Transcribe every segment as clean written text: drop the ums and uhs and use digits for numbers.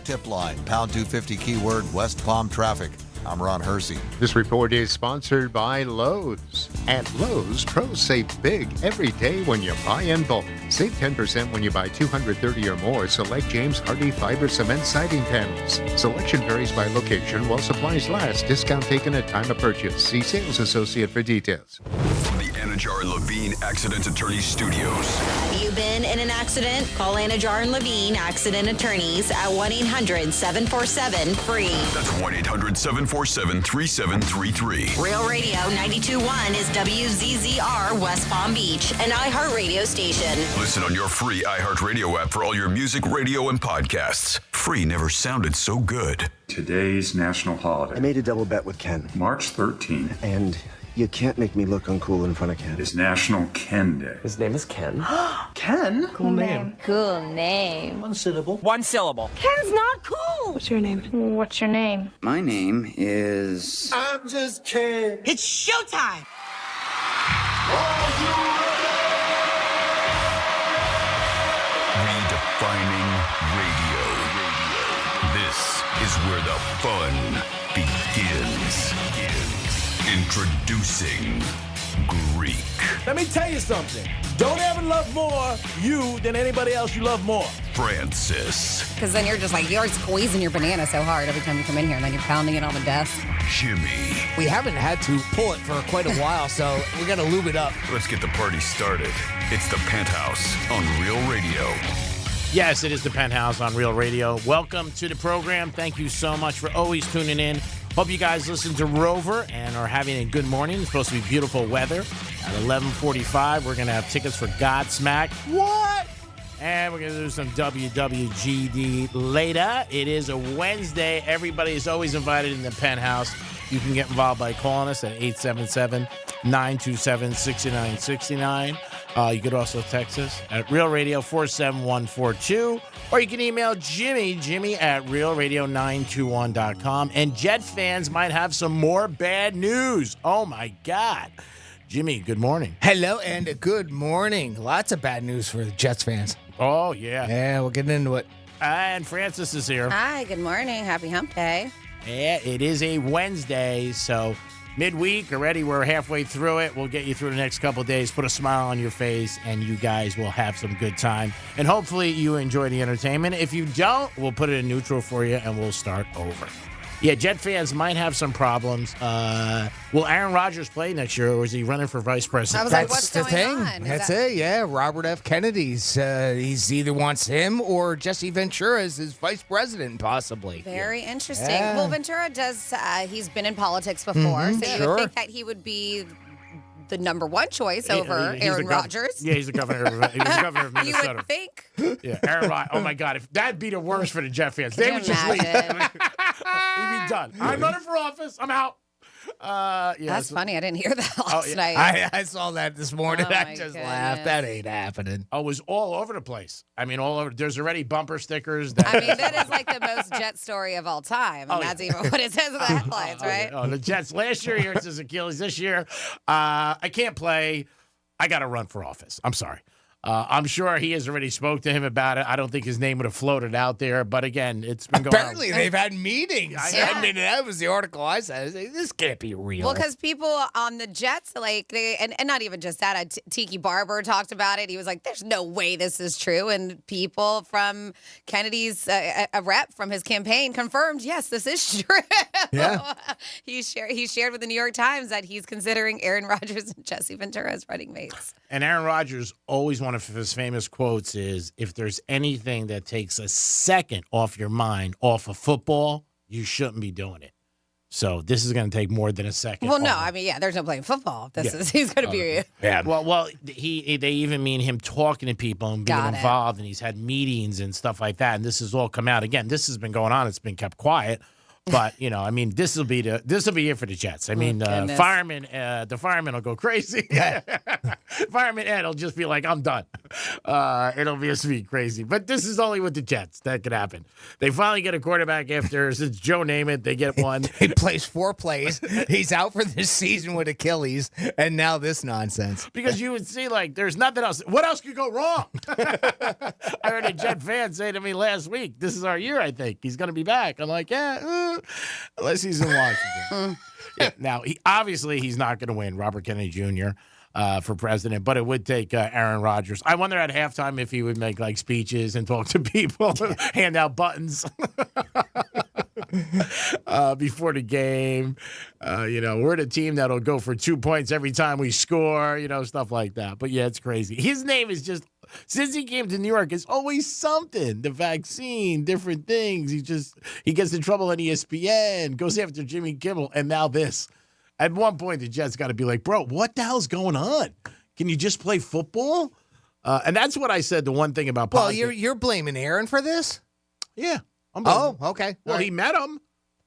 tip line, pound 250 keyword West Palm traffic. I'm Ron Hersey. This report is sponsored by Lowe's. At Lowe's, pros save big every day when you buy in bulk. Save 10% when you buy 230 or more select James Hardie fiber cement siding panels. Selection varies by location while supplies last. Discount taken at time of purchase. See sales associate for details. From the Anajar and Levine Accident Attorneys Studios. Have you been in an accident? Call Anajar and Levine Accident Attorneys at 1-800-747-FREE. That's 1-800-747-3733. Real Radio 92.1 is WZZR West Palm Beach, an iHeartRadio station. Listen on your free iHeartRadio app for all your music, radio, and podcasts. Free never sounded so good. Today's national holiday. I made a double bet with Ken. March 13th And you can't make me look uncool in front of Ken. is National Ken Day. His name is Ken. Ken? Cool name. Cool name. One syllable. One syllable. Ken's not cool. What's your name? What's your name? My name is... I'm just Ken. It's showtime. Redefining radio. This is where the fun begins. Introducing Greek. Let me tell you something. Don't ever love more you than anybody else you love more. Francis. Because then you're just like, you're squeezing your banana so hard every time you come in here, and then you're pounding it on the desk. Jimmy. We haven't had to pull it for quite a while, so we're going to lube it up. Let's get the party started. It's the Penthouse on Real Radio. Yes, it is the Penthouse on Real Radio. Welcome to the program. Thank you so much for always tuning in. Hope you guys listen to Rover and are having a good morning. It's supposed to be beautiful weather. At 11:45, we're going to have tickets for Godsmack. What? And we're going to do some WWGD later. It is a Wednesday. Everybody is always invited in the Penthouse. You can get involved by calling us at 877-927-6969. You could also text us at Real Radio 47142. Or you can email Jimmy at realradio921.com. And Jet fans might have some more bad news. Oh, my God. Jimmy, good morning. Hello and good morning. Lots of bad news for the Jets fans. Oh, yeah. Yeah, we'll get into it. And Francis is here. Hi, good morning. Happy hump day. Yeah, it is a Wednesday, so midweek already. We're halfway through it. We'll get you through the next couple of days, put a smile on your face, and you guys will have some good time. And hopefully you enjoy the entertainment. If you don't, we'll put it in neutral for you, and we'll start over. Yeah, Jet fans might have some problems. Will Aaron Rodgers play next year, or is he running for vice president? I was like, what's going on? That's it, yeah. Robert F. Kennedy's, he's either wants him or Jesse Ventura as his vice president, possibly. Very interesting. Yeah. Well, Ventura does, he's been in politics before, so you would think that he would be the number one choice over Aaron Rodgers. Yeah, he's the governor. He was the governor of Minnesota. You would think. Yeah, Aaron Rodgers. Oh my God, if that'd be the worst for the Jet fans. They would just leave. He'd be done. I'm running for office. I'm out. Yeah, that's funny. I didn't hear that last night. I saw that this morning. Oh, I just laughed. That ain't happening. Oh, it was all over the place. I mean, all over. There's already bumper stickers. That is like the most Jet story of all time. And that's even what it says in the headlines, right? Oh, the Jets. Last year, here's his Achilles. This year, I can't play. I got to run for office. I'm sorry. I'm sure he has already spoke to him about it. I don't think his name would have floated out there. But again, it's been going Apparently, they've had meetings. I mean, that was the article I said. I was like, this can't be real. Well, because people on the Jets, and not even just that, Tiki Barber talked about it. He was like, there's no way this is true. And people from Kennedy's, a rep from his campaign confirmed, yes, this is true. Yeah. He shared with the New York Times that he's considering Aaron Rodgers and Jesse Ventura as running mates. And Aaron Rodgers, always one of his famous quotes is, if there's anything that takes a second off your mind off of football, you shouldn't be doing it. So this is going to take more than a second. Well, no, I mean, yeah, there's no playing football. He's going to be. Yeah. Well, they even mean him talking to people and being involved, and he's had meetings and stuff like that. And this has all come out again. This has been going on. It's been kept quiet. But I mean, this will be it for the Jets. I mean, the fireman will go crazy. Fireman Ed will just be like, I'm done. It'll just be crazy. But this is only with the Jets that could happen. They finally get a quarterback after since Joe Namath. They get one. He plays 4 plays. He's out for this season with Achilles, and now this nonsense. Because you would see there's nothing else. What else could go wrong? I heard a Jet fan say to me last week, "This is our year. I think he's going to be back." I'm like, unless he's in Washington. Now, he's not going to win, Robert Kennedy Jr. For president, but it would take Aaron Rodgers. I wonder at halftime if he would make speeches and talk to people, hand out buttons before the game. We're the team that'll go for 2 points every time we score, stuff like that. But yeah, it's crazy. His name is just, since he came to New York, it's always something. The vaccine, different things. He gets in trouble on ESPN, goes after Jimmy Kimmel, and now this. At one point, the Jets got to be like, bro, what the hell's going on? Can you just play football? And that's what I said, the one thing about politics. Well, you're blaming Aaron for this? Yeah. Okay. Well, he met him.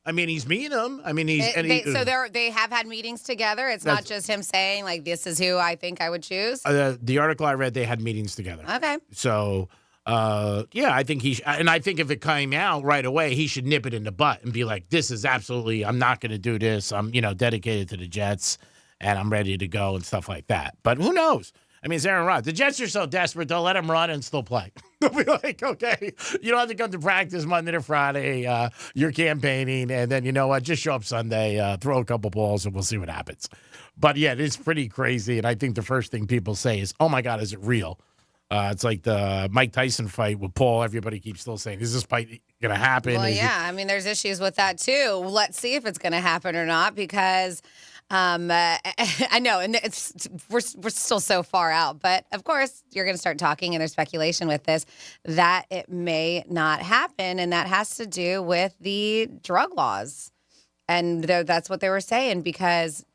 I mean, he's meeting him. I mean, they have had meetings together. It's not just him saying, this is who I think I would choose. The article I read, they had meetings together. Okay. So, I think I think if it came out right away, he should nip it in the butt and be like, this is absolutely, I'm not going to do this. I'm, dedicated to the Jets and I'm ready to go and stuff like that. But who knows? I mean, it's Aaron Rodgers. The Jets are so desperate, they'll let him run and still play. They'll be like, okay, you don't have to come to practice Monday to Friday. You're campaigning, and then you know what? Just show up Sunday, throw a couple balls, and we'll see what happens. But, yeah, it's pretty crazy, and I think the first thing people say is, oh, my God, is it real? It's like the Mike Tyson fight with Paul. Everybody keeps still saying, is this fight going to happen? Well, I mean, there's issues with that, too. Let's see if it's going to happen or not, because I know, and we're still so far out. But, of course, you're going to start talking, and there's speculation with this, that it may not happen, and that has to do with the drug laws. And that's what they were saying, because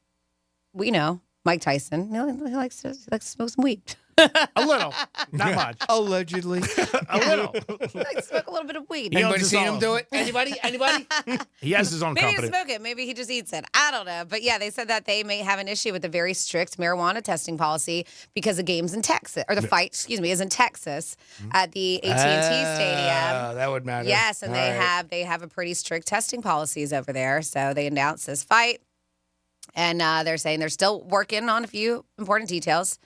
we know Mike Tyson, he likes to smoke some weed. A little, not much. Allegedly. A little. He likes to smoke a little bit of weed. Anybody seen him do it? Anybody? He has his own Maybe company. he smoke it. Maybe he just eats it. I don't know. But yeah, they said that they may have an issue with the very strict marijuana testing policy because the game's in Texas, or the fight, is in Texas at the AT&T Stadium. That would matter. Yes, and they have a pretty strict testing policies over there. So they announced this fight, and they're saying they're still working on a few important details.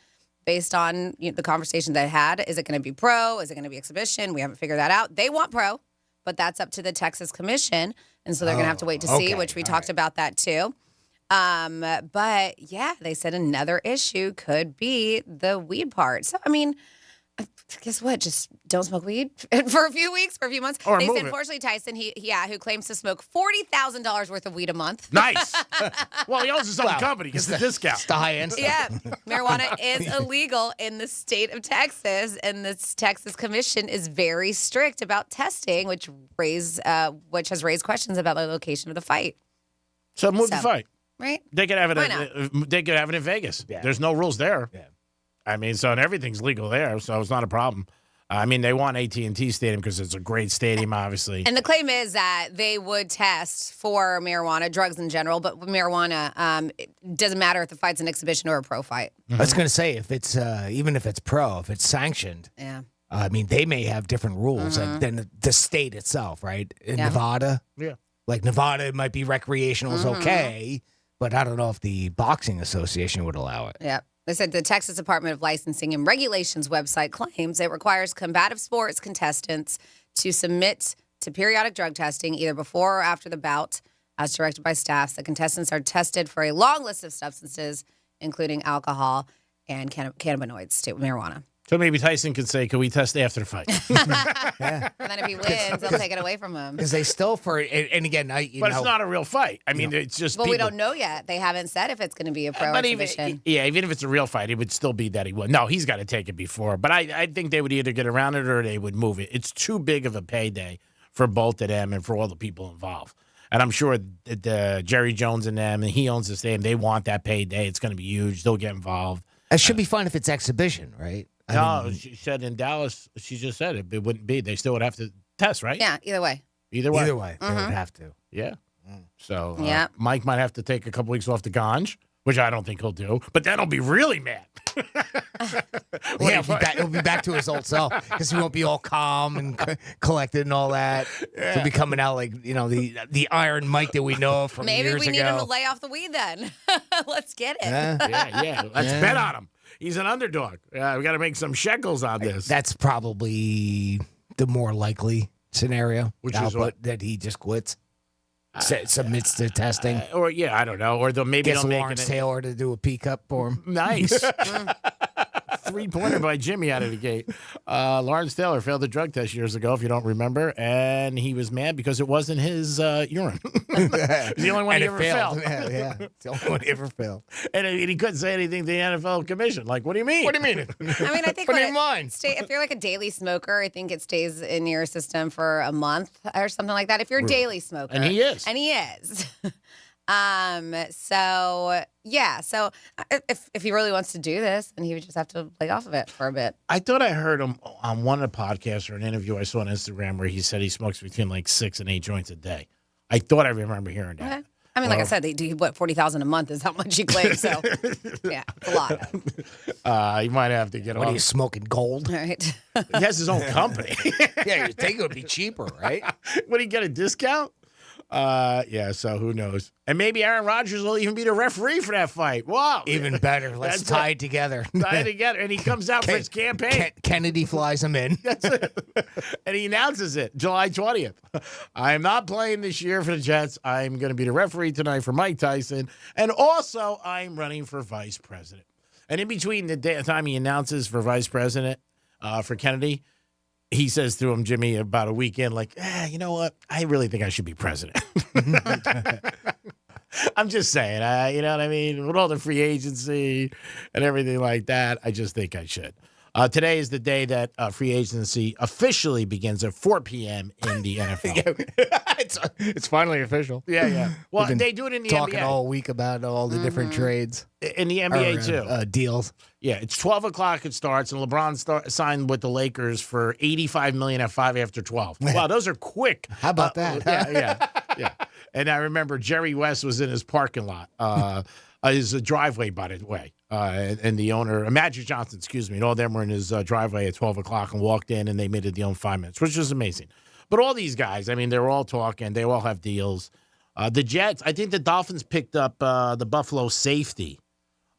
Based on the conversation they had, is it going to be pro? Is it going to be exhibition? We haven't figured that out. They want pro, but that's up to the Texas Commission, and so they're going to have to wait to see, which we talked about that too. But yeah, they said another issue could be the weed part. So I mean, guess what? Just don't smoke weed for a few weeks, for a few months. Or they move said, it. Fortunately, Tyson, who claims to smoke $40,000 worth of weed a month. Nice. Well, he owns his own company. Gets the discount. It's the high end stuff. Yeah, marijuana is illegal in the state of Texas, and the Texas Commission is very strict about testing, which has raised questions about the location of the fight. So move the fight. Right? They could have it. Why not? They could have it in Vegas. Yeah. There's no rules there. Yeah. I mean, so and everything's legal there, so it's not a problem. I mean, they want AT&T Stadium because it's a great stadium, obviously. And the claim is that they would test for marijuana, drugs in general, but marijuana, it doesn't matter if the fight's an exhibition or a pro fight. I was going to say, if it's even if it's pro, if it's sanctioned, Yeah. I mean, they may have different rules than the state itself, right? In Nevada, like Nevada, it might be recreational is okay, but I don't know if the boxing association would allow it. Yeah. They said the Texas Department of Licensing and Regulations website claims it requires combative sports contestants to submit to periodic drug testing either before or after the bout, as directed by staff. The contestants are tested for a long list of substances, including alcohol and cannabinoids, marijuana. So maybe Tyson could say, can we test after the fight? And then if he wins, they'll take it away from him. Because they still and again, it's not a real fight. I mean, it's just Well, people. we don't know yet. They haven't said if it's going to be a pro exhibition. Even if it's a real fight, it would still be that he would. No, he's got to take it before. But I think they would either get around it or they would move it. It's too big of a payday for both of them and for all the people involved. And I'm sure that Jerry Jones and them, and he owns the stadium, they want that payday. It's going to be huge. They'll get involved. It should be fine if it's exhibition, right? No, she said in Dallas, she just said it wouldn't be. They still would have to test, right? Yeah, either way. Either way. Either way, they would have to. Yeah. So Yeah. Mike might have to take a couple weeks off the ganj, which I don't think he'll do. But then he'll be really mad. Yeah, he'll be back to his old self because he won't be all calm and collected and all that. Yeah. He'll be coming out like the Iron Mike that we know from Maybe years we ago. need him to lay off the weed then. Let's get it. Yeah. Let's bet on him. He's an underdog. Yeah, we got to make some shekels on this. That's probably the more likely scenario. Which is what? That he just quits. Submits to testing. Or I don't know. Or maybe Gets they'll make Lawrence it. Taylor to do a peak up for him. Nice. 3-pointer by Jimmy out of the gate. Lawrence Taylor failed the drug test years ago, if you don't remember, and he was mad because it wasn't his urine. It was the only one And he it ever failed. failed. Yeah, it's the only one he ever failed. And he couldn't say anything to the NFL commission. Like, what do you mean? What do you mean? I mean, I think Put it in mind. if you're like a daily smoker, I think it stays in your system for a month or something like that. If you're a daily smoker, And he is. So if he really wants to do this, then he would just have to lay off of it for a bit. I thought I heard him on one of the podcasts or an interview I saw on Instagram where he said he smokes between like 6 and 8 joints a day. I thought I remember hearing that. Okay. I mean, like I said, they do 40,000 a month is how much he claims. So yeah, it's a lot. He might have to get What are off. you smoking gold? Right. He has his own company. Yeah, you think it would be cheaper, right? Would he get a discount? So who knows? And maybe Aaron Rodgers will even be the referee for that fight. Wow. Even better. Let's That's tie it. it together. Tie it together. And he comes out for his campaign. Kennedy flies him in. That's it. And he announces it July 20th. I am not playing this year for the Jets. I'm going to be the referee tonight for Mike Tyson. And also, I'm running for vice president. And in between the time he announces for vice president for Kennedy, he says to him, Jimmy, about a weekend, like, you know what? I really think I should be president. I'm just saying, you know what I mean? With all the free agency and everything like that, I just think I should. Today is the day that free agency officially begins at 4 p.m. in the NFL. It's finally official. Yeah. Well, We've been they do it in the talking NBA. all week about all the different trades. In the NBA, too. Deals. Yeah, it's 12 o'clock it starts, and LeBron signed with the Lakers for $85 million at 5 after 12. Wow, those are quick. How about that? Yeah. And I remember Jerry West was in his parking lot, his driveway, by the way, and the owner, Magic Johnson, and all them were in his driveway at 12 o'clock and walked in, and they made a deal in 5 minutes, which was amazing. But all these guys, I mean, they're all talking. They all have deals. The Jets, I think the Dolphins picked up the Buffalo safety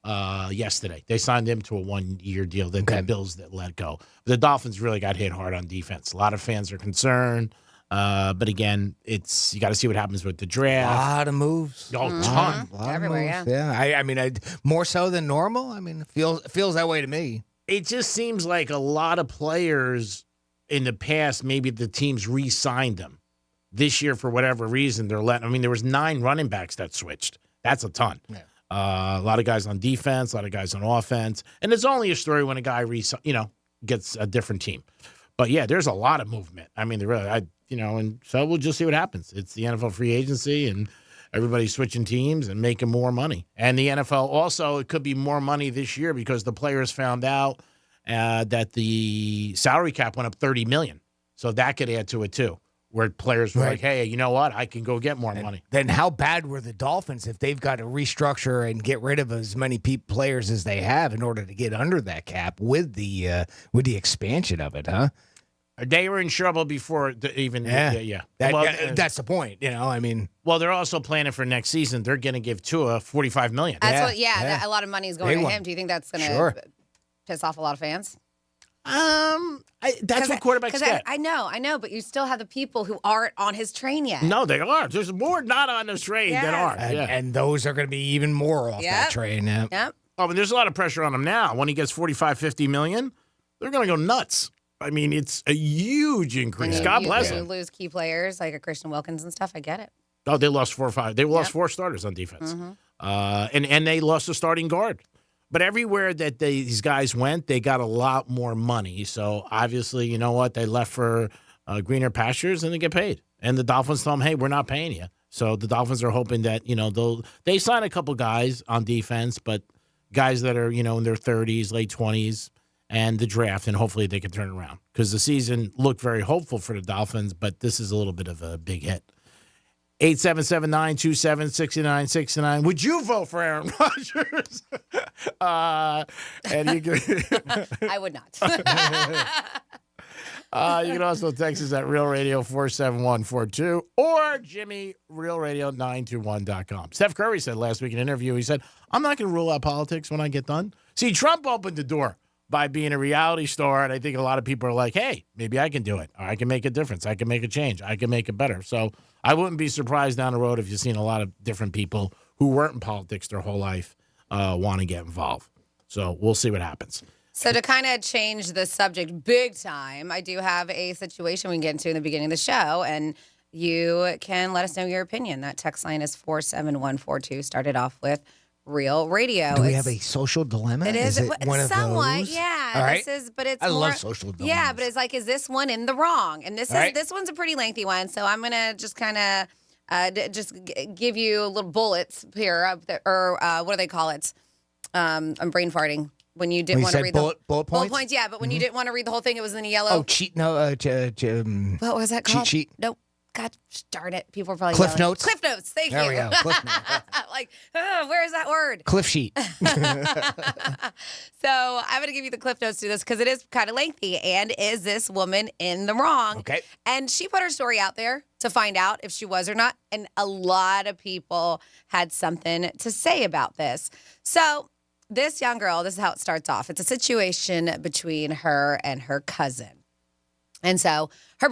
yesterday. They signed him to a 1-year deal that the Bills that let go. The Dolphins really got hit hard on defense. A lot of fans are concerned. But again, you got to see what happens with the draft. A lot of moves. A ton. Everywhere, yeah. I mean, more so than normal. I mean, it feels that way to me. It just seems like a lot of players in the past, maybe the teams re-signed them. This year, for whatever reason, they're letting. I mean, there was 9 running backs that switched. That's a ton. Yeah. A lot of guys on defense, a lot of guys on offense, and it's only a story when a guy gets a different team. But yeah, there's a lot of movement. I mean, and so we'll just see what happens. It's the NFL free agency, and everybody's switching teams and making more money. And the NFL also, it could be more money this year because the players found out that the salary cap went up $30 million, so that could add to it too. Where players were like, hey, you know what? I can go get more money. Then how bad were the Dolphins if they've got to restructure and get rid of as many players as they have in order to get under that cap with the expansion of it, huh? They were in trouble before even. Yeah. That's the point, I mean. Well, they're also planning for next season. They're going to give Tua $45 million. That's a lot of money is going to him. Do you think that's going to piss off a lot of fans? That's what quarterbacks get. I know, but you still have the people who aren't on his train yet. No, they are. There's more not on this train than are. And those are going to be even more off that train. Yep. Oh, but there's a lot of pressure on him now. When he gets $45-50 million, they're going to go nuts. I mean, it's a huge increase. God bless him. him. You lose key players like a Christian Wilkins and stuff. I get it. Oh, they lost 4 or 5. They lost 4 starters on defense. Mm-hmm. And they lost a starting guard. But everywhere that these guys went, they got a lot more money. So obviously, you know what? They left for greener pastures and they get paid. And the Dolphins tell them, hey, we're not paying you. So the Dolphins are hoping that, they sign a couple guys on defense, but guys that are, in their 30s, late 20s. and the draft, and hopefully they can turn it around because the season looked very hopeful for the Dolphins, but this is a little bit of a big hit. 877-927-6969. Would you vote for Aaron Rodgers? And you can I would not. You can also text us at Real Radio 47142 or Jimmy RealRadio921.com. Steph Curry said last week in an interview, he said, I'm not going to rule out politics when I get done. See, Trump opened the door by being a reality star, and I think a lot of people are like, hey, maybe I can do it. Or I can make a difference. I can make a change. I can make it better. So I wouldn't be surprised down the road if you've seen a lot of different people who weren't in politics their whole life want to get involved. So we'll see what happens. So to kind of change the subject big time, I do have a situation we can get into in the beginning of the show, and you can let us know your opinion. That text line is 47142. Started off with Real Radio. Do we have a social dilemma? It is one of somewhat, those? yeah. All right. It's I more, love social dilemmas. Yeah, but it's like, is this one in the wrong? And this right. this one's a pretty lengthy one, so I'm gonna just kind of give you little bullets here, or what do they call it? I'm brain farting. When you didn't want to read bullet bullet points? points, yeah. But when you didn't want to read the whole thing, it was in yellow. Oh, cheat! No, what was that called? Cheat sheet. Nope. God darn it! People are probably Cliff yelling. notes. Cliff notes. Thank there you. There we go. Cliff notes. Like, where is that word? Cliff sheet. So I'm going to give you the Cliff notes to this because it is kind of lengthy. And is this woman in the wrong? Okay. And she put her story out there to find out if she was or not. And a lot of people had something to say about this. So this young girl, this is how it starts off. It's a situation between her and her cousin. And so her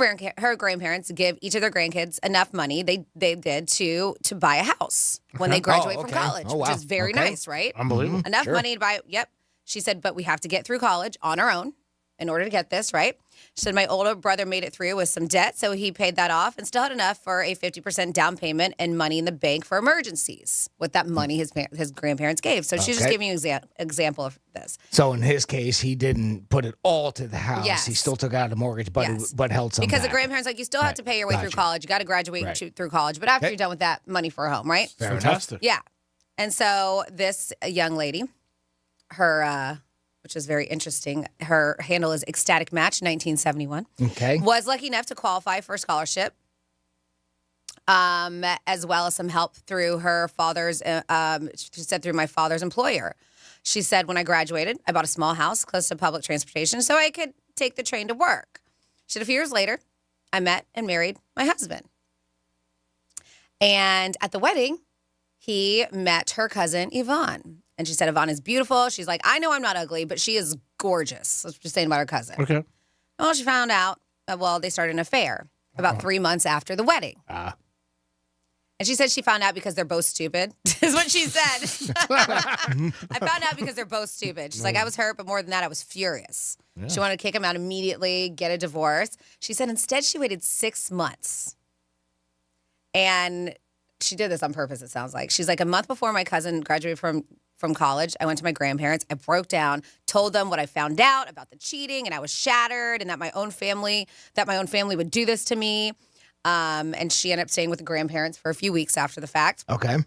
grandparents give each of their grandkids enough money they did to buy a house when they graduate from college, which is very nice, right? Unbelievable. Enough money to buy. Yep. She said, but we have to get through college on our own in order to get this, right? She said, my older brother made it through with some debt, so he paid that off and still had enough for a 50% down payment and money in the bank for emergencies with that money his grandparents gave. So she's just giving you an example of this. So in his case, he didn't put it all to the house. Yes. He still took out a mortgage, but held some Because back. the grandparents, like, you still have to pay your way through college. You got to graduate through college. But after you're done with that, money for a home, right? Fantastic. Yeah. And so this young lady, her... which is very interesting. Her handle is Ecstatic Match 1971. Okay. Was lucky enough to qualify for a scholarship, as well as some help through her father's, she said, through my father's employer. She said, when I graduated, I bought a small house close to public transportation so I could take the train to work. She said, a few years later, I met and married my husband. And at the wedding, he met her cousin, Yvonne. And she said, Yvonne is beautiful. She's like, I know I'm not ugly, but she is gorgeous. That's what she's saying about her cousin. Okay. Well, she found out, they started an affair about 3 months after the wedding. And she said she found out because they're both stupid, is what she said. I found out because they're both stupid. She's like, I was hurt, but more than that, I was furious. Yeah. She wanted to kick him out immediately, get a divorce. She said instead she waited 6 months. And she did this on purpose, it sounds like. She's like, a month before my cousin graduated from college, I went to my grandparents. I broke down, told them what I found out about the cheating, and I was shattered, and that my own family would do this to me. And she ended up staying with the grandparents for a few weeks after the fact. Okay.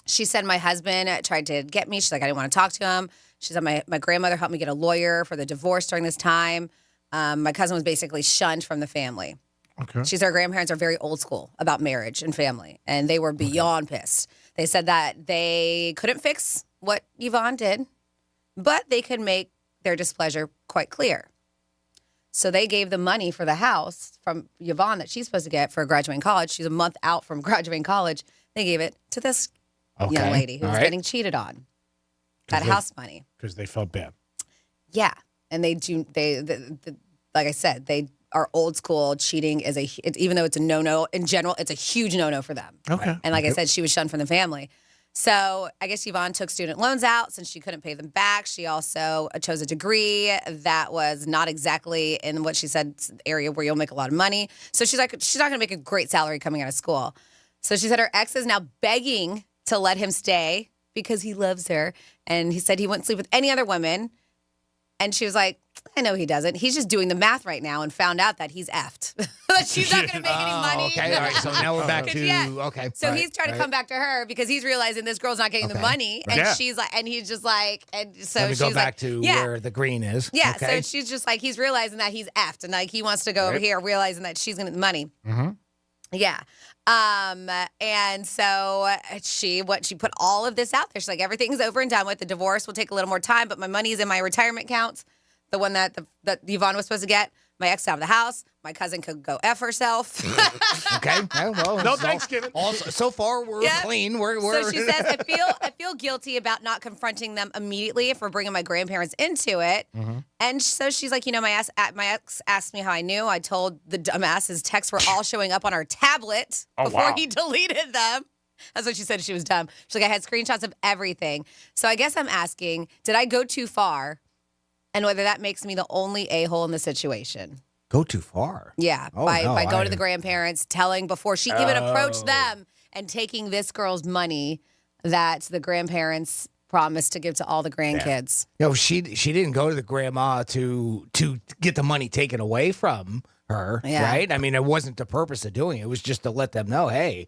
She said my husband tried to get me. She's like, I didn't want to talk to him. She said my grandmother helped me get a lawyer for the divorce during this time. My cousin was basically shunned from the family. Okay. She said her grandparents are very old school about marriage and family, and they were beyond pissed. They said that they couldn't fix what Yvonne did, but they could make their displeasure quite clear. So they gave the money for the house from Yvonne that she's supposed to get for graduating college. She's a month out from graduating college. They gave it to this young lady who was getting cheated on. That house money. Because they felt bad. Yeah. And like I said, they are old school. Cheating is even though it's a no-no, in general, it's a huge no-no for them. Okay. And like I said, she was shunned from the family. So I guess Yvonne took student loans out since she couldn't pay them back. She also chose a degree that was not exactly in what she said area where you'll make a lot of money. So she's like, she's not going to make a great salary coming out of school. So she said her ex is now begging to let him stay because he loves her. And he said he wouldn't sleep with any other women. And she was like, I know he doesn't. He's just doing the math right now and found out that he's effed. That she's not going to make any money. Okay, all right. So now we're back to, okay. So he's trying to come back to her because he's realizing this girl's not getting the money. And she's like, and he's just like, and so Let me she's go like, back to where the green is. Yeah, okay. so she's just like, he's realizing that he's effed and like he wants to go over here realizing that she's going to get the money. Mm-hmm. Yeah. And so she put all of this out there. She's like, everything's over and done with. The divorce will take a little more time, but my money's in my retirement accounts. The one that Yvonne was supposed to get. My ex out of the house. My cousin could go F herself. Okay. Well, no Thanksgiving. So far, we're clean. We're. So she says, I feel guilty about not confronting them immediately if we're bringing my grandparents into it. Mm-hmm. And so she's like, my ex asked me how I knew. I told the dumbass his texts were all showing up on our tablet before he deleted them. That's what she said. She was dumb. She's like, I had screenshots of everything. So I guess I'm asking, did I go too far? And whether that makes me the only a-hole in the situation. Go too far. Yeah, by going to the grandparents, telling before she even approached them and taking this girl's money that the grandparents promised to give to all the grandkids. Yeah. She didn't go to the grandma to get the money taken away from her, right? I mean, it wasn't the purpose of doing it. It was just to let them know, hey,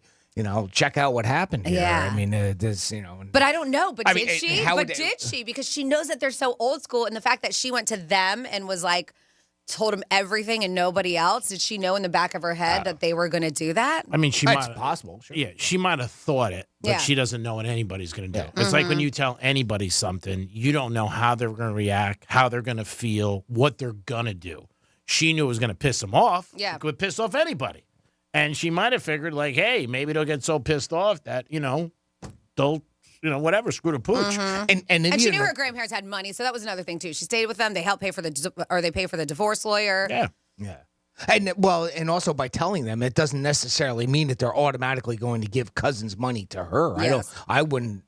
check out what happened here. Yeah. I mean, this, But I don't know. But did she? Did she? Because she knows that they're so old school, and the fact that she went to them and was like, told them everything and nobody else. Did she know in the back of her head that they were going to do that? I mean, it's possible. Sure. Yeah, she might have thought it, but she doesn't know what anybody's going to do. It's like when you tell anybody something, you don't know how they're going to react, how they're going to feel, what they're going to do. She knew it was going to piss them off. Yeah, it could piss off anybody. And she might have figured, like, hey, maybe they'll get so pissed off that, they'll, whatever, screw the pooch. Mm-hmm. And she knew her grandparents had money, so that was another thing, too. She stayed with them. They helped pay for they pay for the divorce lawyer. Yeah. Yeah. And also by telling them, it doesn't necessarily mean that they're automatically going to give cousins money to her. Yes. I wouldn't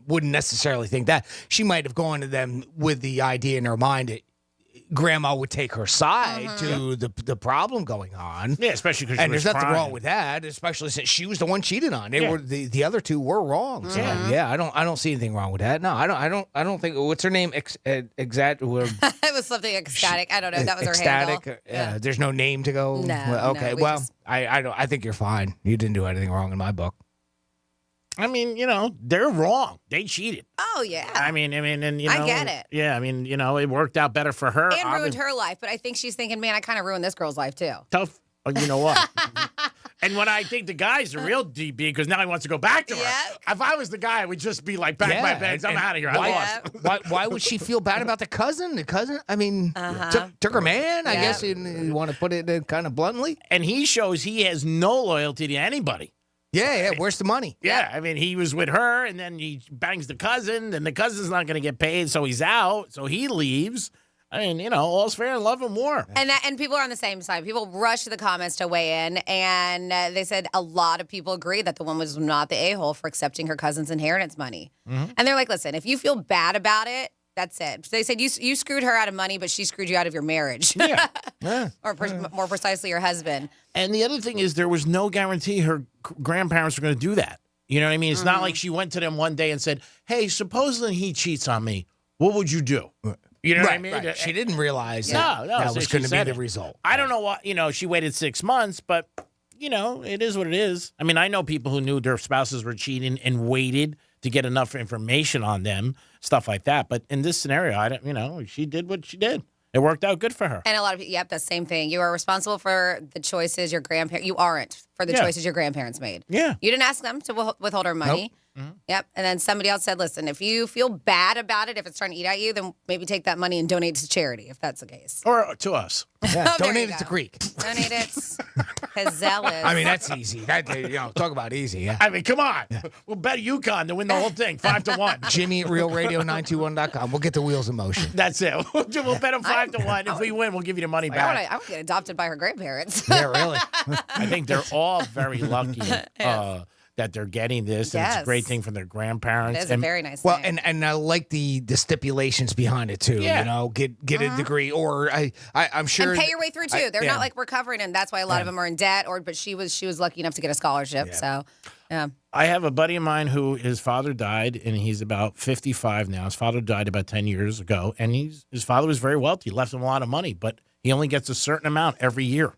necessarily think that. She might have gone to them with the idea in her mind that grandma would take her side to the problem going on. Yeah, especially because there's nothing wrong with that, especially since she was the one cheated on. They were the other two were wrong. So I don't see anything wrong with that. No, I don't think. What's her name? It was something ecstatic. I don't know. That was her handle. Yeah. There's no name to go. No. Well, okay. No, I think you're fine. You didn't do anything wrong in my book. I mean, they're wrong. They cheated. Oh, yeah. I mean, and I get it. Yeah, I mean, it worked out better for her. And ruined her life, but I think she's thinking, man, I kind of ruined this girl's life, too. Tough. You know what? And when I think the guy's the real DB, because now he wants to go back to her. If I was the guy, I would just be like, pack my bags, I'm out of here. I lost. Why would she feel bad about the cousin? The cousin, I mean, took her man, I guess you want to put it kind of bluntly. And he shows he has no loyalty to anybody. Yeah, where's the money? Yeah, I mean, he was with her, and then he bangs the cousin, and the cousin's not going to get paid, so he's out, so he leaves. I mean, all's fair in love and war. And people are on the same side. People rush to the comments to weigh in, and they said a lot of people agree that the woman was not the a-hole for accepting her cousin's inheritance money. Mm-hmm. And they're like, listen, if you feel bad about it, that's it. They said you screwed her out of money, but she screwed you out of your marriage. Yeah. Or more precisely, your husband. And the other thing is there was no guarantee her grandparents were going to do that. You know what I mean? It's not like she went to them one day and said, hey, supposing he cheats on me, what would you do? You know what I mean? Right. She didn't realize that was going to be the result. I don't know what, she waited 6 months, but, it is what it is. I mean, I know people who knew their spouses were cheating and waited to get enough information on them, stuff like that. But in this scenario, she did what she did. It worked out good for her. And a lot of people, the same thing. You are responsible for the choices your grandparents, you aren't for the choices your grandparents made. Yeah. You didn't ask them to withhold her money. Nope. Mm-hmm. Yep. And then somebody else said, listen, if you feel bad about it, if it's trying to eat at you, then maybe take that money and donate it to charity, if that's the case. Or to us. Yeah, donate it to Greek. Donate it. Because zealous. I mean, that's easy. Talk about easy, yeah. I mean, come on. Yeah. We'll bet UConn to win the whole thing, 5-1. Jimmy at realradio921.com. We'll get the wheels in motion. That's it. We'll bet them 5-1. If we win, we'll give you the money back. I would get adopted by her grandparents. Yeah, really. I think they're all very lucky. that they're getting this, and it's a great thing for their grandparents. It is a very nice Well, thing. and I like the stipulations behind it too. Yeah. You know, get a degree, or I'm sure, and pay your way through too. They're not like recovering, and that's why a lot of them are in debt. But she was lucky enough to get a scholarship. Yeah. So, yeah. I have a buddy of mine who his father died, and he's about 55 now. His father died about 10 years ago, and his father was very wealthy, left him a lot of money, but he only gets a certain amount every year.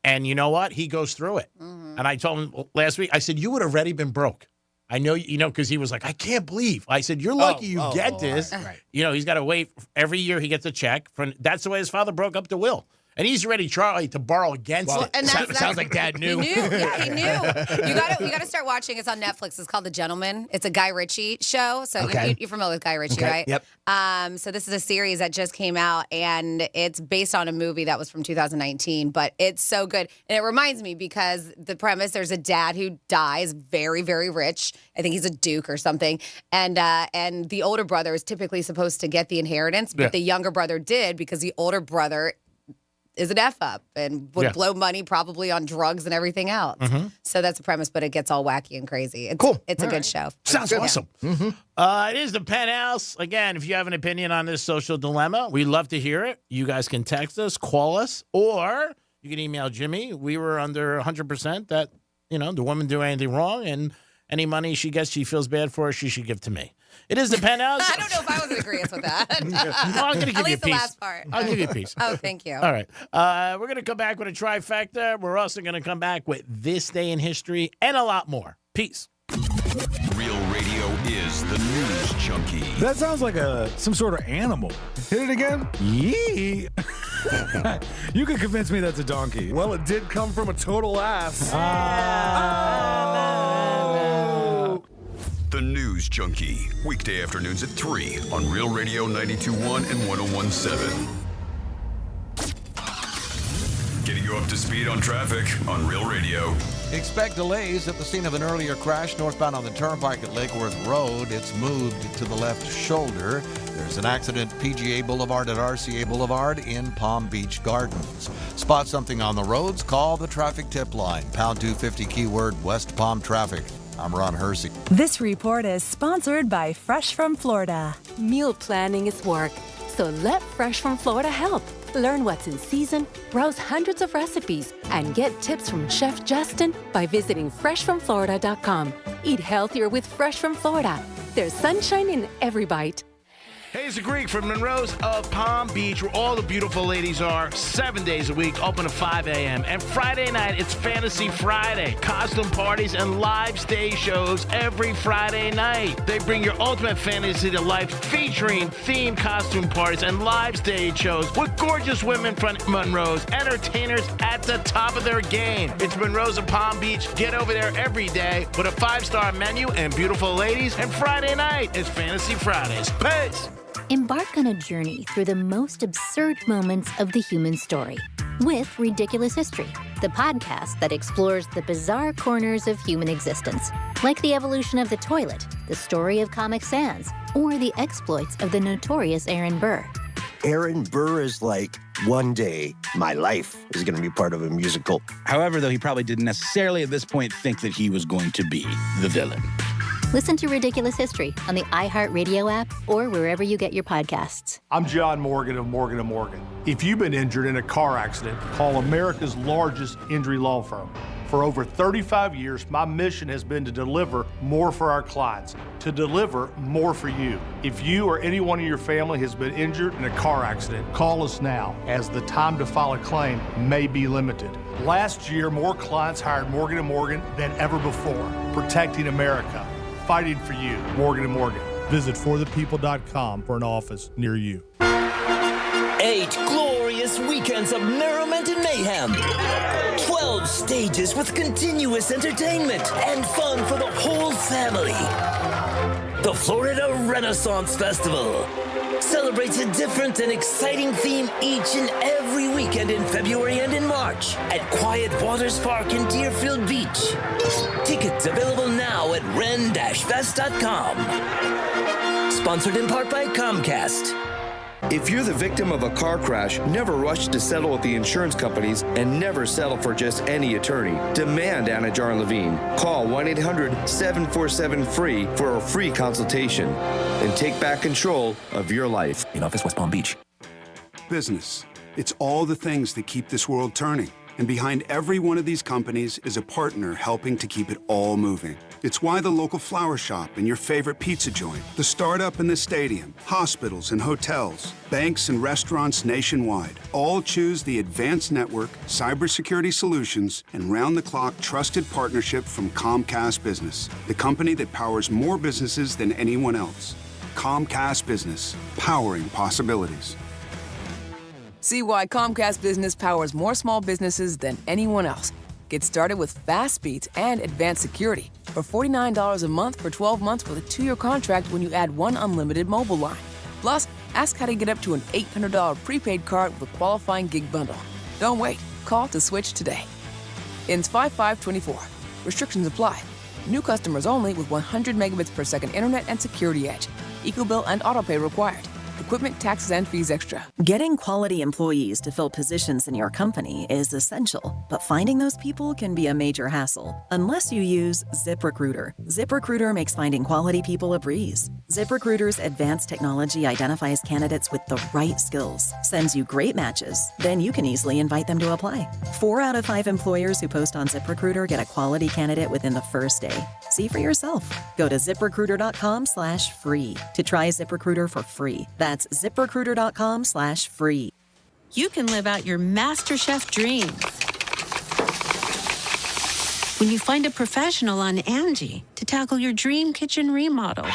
And you know what? He goes through it. Mm-hmm. And I told him last week, I said, you would have already been broke. I know, because he was like, I can't believe. I said, you're lucky you get this. Right. He's got to wait. Every year he gets a check. That's the way his father broke up the will. And he's already trying to borrow against it. And sounds like Dad knew. He knew. Yeah, he knew. You got to start watching. It's on Netflix. It's called The Gentleman. It's a Guy Ritchie show. So you're familiar with Guy Ritchie, right? Yep. So this is a series that just came out, and it's based on a movie that was from 2019. But it's so good, and it reminds me because the premise: there's a dad who dies, very, very rich. I think he's a duke or something, and the older brother is typically supposed to get the inheritance, but the younger brother did because the older brother is an F up and would blow money probably on drugs and everything else. Mm-hmm. So that's the premise, but it gets all wacky and crazy. It's cool. It's a good show. Sounds awesome. Yeah. Mm-hmm. It is the Penthouse. Again, if you have an opinion on this social dilemma, we'd love to hear it. You guys can text us, call us, or you can email Jimmy. We were under 100% that, the woman do anything wrong, and any money she gets she feels bad for, she should give to me. It is the Penthouse. I don't know if I was in agreement with that. Well, I'm going to give you a piece. At least the last part. I'll give you a piece. Oh, thank you. All right. We're going to come back with a trifecta. We're also going to come back with This Day in History and a lot more. Peace. Real Radio is the news junkie. That sounds like some sort of animal. Hit it again? Yee. You can convince me that's a donkey. Well, it did come from a total ass. The News Junkie, weekday afternoons at 3 on Real Radio 92.1 and 101.7. Getting you up to speed on traffic on Real Radio. Expect delays at the scene of an earlier crash northbound on the Turnpike at Lake Worth Road. It's moved to the left shoulder. There's an accident PGA Boulevard at RCA Boulevard in Palm Beach Gardens. Spot something on the roads? Call the traffic tip line. Pound 250 keyword West Palm Traffic. I'm Ron Hersey. This report is sponsored by Fresh from Florida. Meal planning is work, so let Fresh from Florida help. Learn what's in season, browse hundreds of recipes, and get tips from Chef Justin by visiting freshfromflorida.com. Eat healthier with Fresh from Florida. There's sunshine in every bite. Hey, it's the Greek from Monroe's of Palm Beach, where all the beautiful ladies are 7 days a week, open at 5 a.m. And Friday night, it's Fantasy Friday. Costume parties and live stage shows every Friday night. They bring your ultimate fantasy to life, featuring themed costume parties and live stage shows with gorgeous women from Monroe's, entertainers at the top of their game. It's Monroe's of Palm Beach. Get over there every day with a 5-star menu and beautiful ladies. And Friday night is Fantasy Fridays. Peace! Embark on a journey through the most absurd moments of the human story with Ridiculous History, the podcast that explores the bizarre corners of human existence, like the evolution of the toilet, the story of Comic Sans, or the exploits of the notorious Aaron Burr. Aaron Burr is like, one day, my life is going to be part of a musical. However, though, he probably didn't necessarily at this point think that he was going to be the villain. Listen to Ridiculous History on the iHeartRadio app or wherever you get your podcasts. I'm John Morgan of Morgan & Morgan. If you've been injured in a car accident, call America's largest injury law firm. For over 35 years, my mission has been to deliver more for our clients, to deliver more for you. If you or anyone in your family has been injured in a car accident, call us now, as the time to file a claim may be limited. Last year, more clients hired Morgan & Morgan than ever before, protecting America. Fighting for you, Morgan & Morgan. Visit forthepeople.com for an office near you. 8 glorious weekends of merriment and mayhem. 12 stages with continuous entertainment and fun for the whole family. The Florida Renaissance Festival celebrates a different and exciting theme each and every weekend in February and in March at Quiet Waters Park in Deerfield Beach. Tickets available now at ren-fest.com. Sponsored in part by Comcast. If you're the victim of a car crash, never rush to settle with the insurance companies and never settle for just any attorney. Demand Anajar and Levine. Call 1-800-747-FREE for a free consultation and take back control of your life. In office, West Palm Beach. Business. It's all the things that keep this world turning. And behind every one of these companies is a partner helping to keep it all moving. It's why the local flower shop and your favorite pizza joint, the startup in the stadium, hospitals and hotels, banks and restaurants nationwide all choose the advanced network, cybersecurity solutions, and round-the-clock trusted partnership from Comcast Business, the company that powers more businesses than anyone else. Comcast Business, powering possibilities. See why Comcast Business powers more small businesses than anyone else. Get started with fast speeds and advanced security for $49 a month for 12 months with a 2-year contract when you add one unlimited mobile line. Plus, ask how to get up to an $800 prepaid card with a qualifying gig bundle. Don't wait. Call to switch today. Ends 5/5/24. Restrictions apply. New customers only with 100 megabits per second internet and security edge. EcoBill and autopay required. Equipment, taxes, and fees extra. Getting quality employees to fill positions in your company is essential, but finding those people can be a major hassle unless you use ZipRecruiter. ZipRecruiter makes finding quality people a breeze. ZipRecruiter's advanced technology identifies candidates with the right skills, sends you great matches, then you can easily invite them to apply. 4 out of 5 employers who post on ZipRecruiter get a quality candidate within the first day. See for yourself. Go to ZipRecruiter.com/free to try ZipRecruiter for free. That's ZipRecruiter.com/free. You can live out your MasterChef dreams when you find a professional on Angie to tackle your dream kitchen remodel.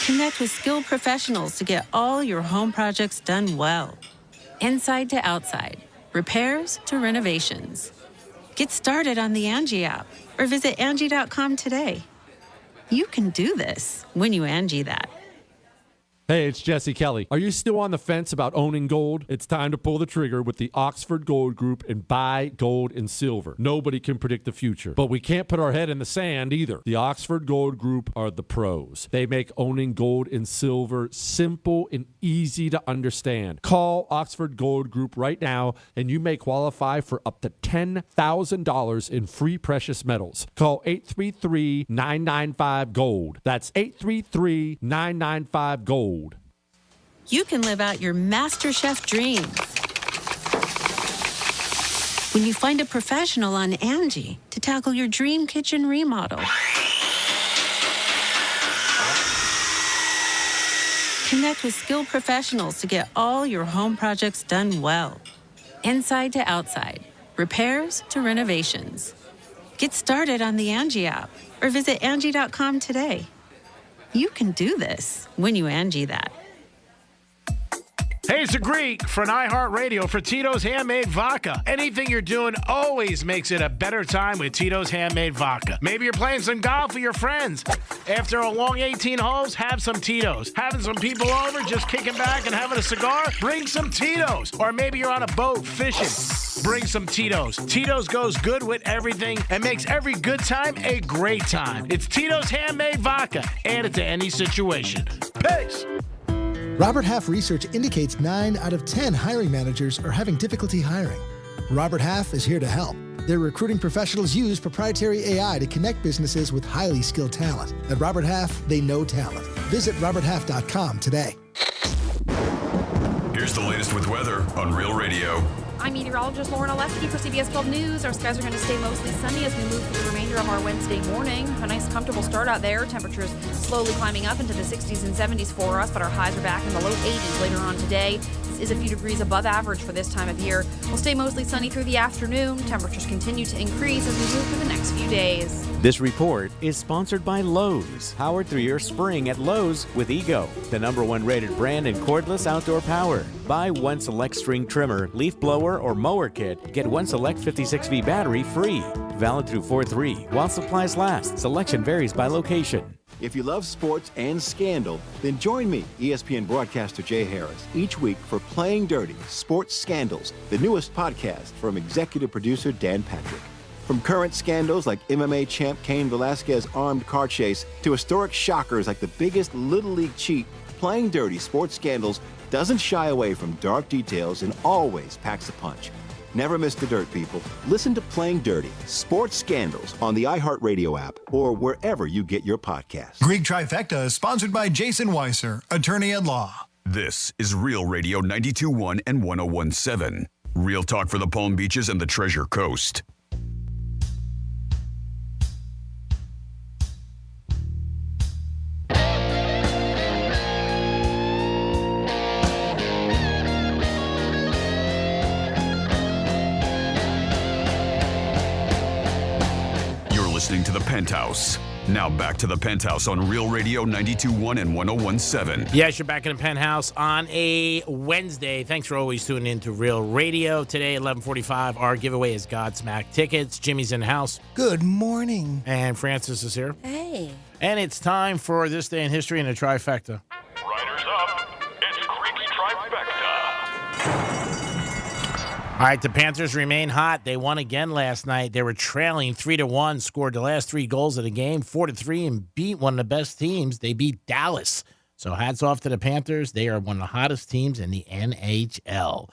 Connect with skilled professionals to get all your home projects done well. Inside to outside, repairs to renovations. Get started on the Angie app or visit Angie.com today. You can do this when you Angie that. Hey, it's Jesse Kelly. Are you still on the fence about owning gold? It's time to pull the trigger with the Oxford Gold Group and buy gold and silver. Nobody can predict the future, but we can't put our head in the sand either. The Oxford Gold Group are the pros. They make owning gold and silver simple and easy to understand. Call Oxford Gold Group right now, and you may qualify for up to $10,000 in free precious metals. Call 833-995-GOLD. That's 833-995-GOLD. You can live out your MasterChef dreams when you find a professional on Angie to tackle your dream kitchen remodel. Connect with skilled professionals to get all your home projects done well. Inside to outside, repairs to renovations. Get started on the Angie app or visit Angie.com today. You can do this when you Angie that. Hey, it's a Greek for an iHeartRadio for Tito's Handmade Vodka. Anything you're doing always makes it a better time with Tito's Handmade Vodka. Maybe you're playing some golf with your friends. After a long 18 holes, have some Tito's. Having some people over, just kicking back and having a cigar, bring some Tito's. Or maybe you're on a boat fishing. Bring some Tito's. Tito's goes good with everything and makes every good time a great time. It's Tito's Handmade Vodka. Add it to any situation. Peace. Robert Half research indicates 9 out of 10 hiring managers are having difficulty hiring. Robert Half is here to help. Their recruiting professionals use proprietary AI to connect businesses with highly skilled talent. At Robert Half, they know talent. Visit roberthalf.com today. Here's the latest with weather on Real Radio. I'm meteorologist Lauren Oleski for CBS 12 News. Our skies are going to stay mostly sunny as we move through the remainder of our Wednesday morning. A nice, comfortable start out there. Temperatures slowly climbing up into the 60s and 70s for us, but our highs are back in the low 80s later on today. This is a few degrees above average for this time of year. We'll stay mostly sunny through the afternoon. Temperatures continue to increase as we move through the next few days. This report is sponsored by Lowe's. Powered through your spring at Lowe's with Ego, the #1 rated brand in cordless outdoor power. Buy one select string trimmer, leaf blower, or mower kit. Get one select 56V battery free. Valid through 4/3 while supplies last. Selection varies by location. If you love sports and scandal, then join me, ESPN broadcaster Jay Harris, each week for Playing Dirty: Sports Scandals, the newest podcast from executive producer Dan Patrick. From current scandals like MMA champ Cain Velasquez's armed car chase to historic shockers like the biggest Little League cheat, Playing Dirty Sports Scandals doesn't shy away from dark details and always packs a punch. Never miss the dirt, people. Listen to Playing Dirty Sports Scandals on the iHeartRadio app or wherever you get your podcasts. Greek Trifecta is sponsored by Jason Weiser, attorney at law. This is Real Radio 92.1 and 101.7. Real talk for the Palm Beaches and the Treasure Coast. Listening to the Penthouse. Now back to the Penthouse on Real Radio 92.1 and 101.7. Yes, you're back in the Penthouse on a Wednesday. Thanks for always tuning in to Real Radio. Today, 11:45, our giveaway is Godsmack tickets. Jimmy's in the house. Good morning. And Francis is here. Hey. And it's time for This Day in History and a Trifecta. Riders up. It's Creek's Trifecta. All right, the Panthers remain hot. They won again last night. They were trailing 3-1, scored the last 3 goals of the game, 4-3, and beat one of the best teams. They beat Dallas. So hats off to the Panthers. They are one of the hottest teams in the NHL.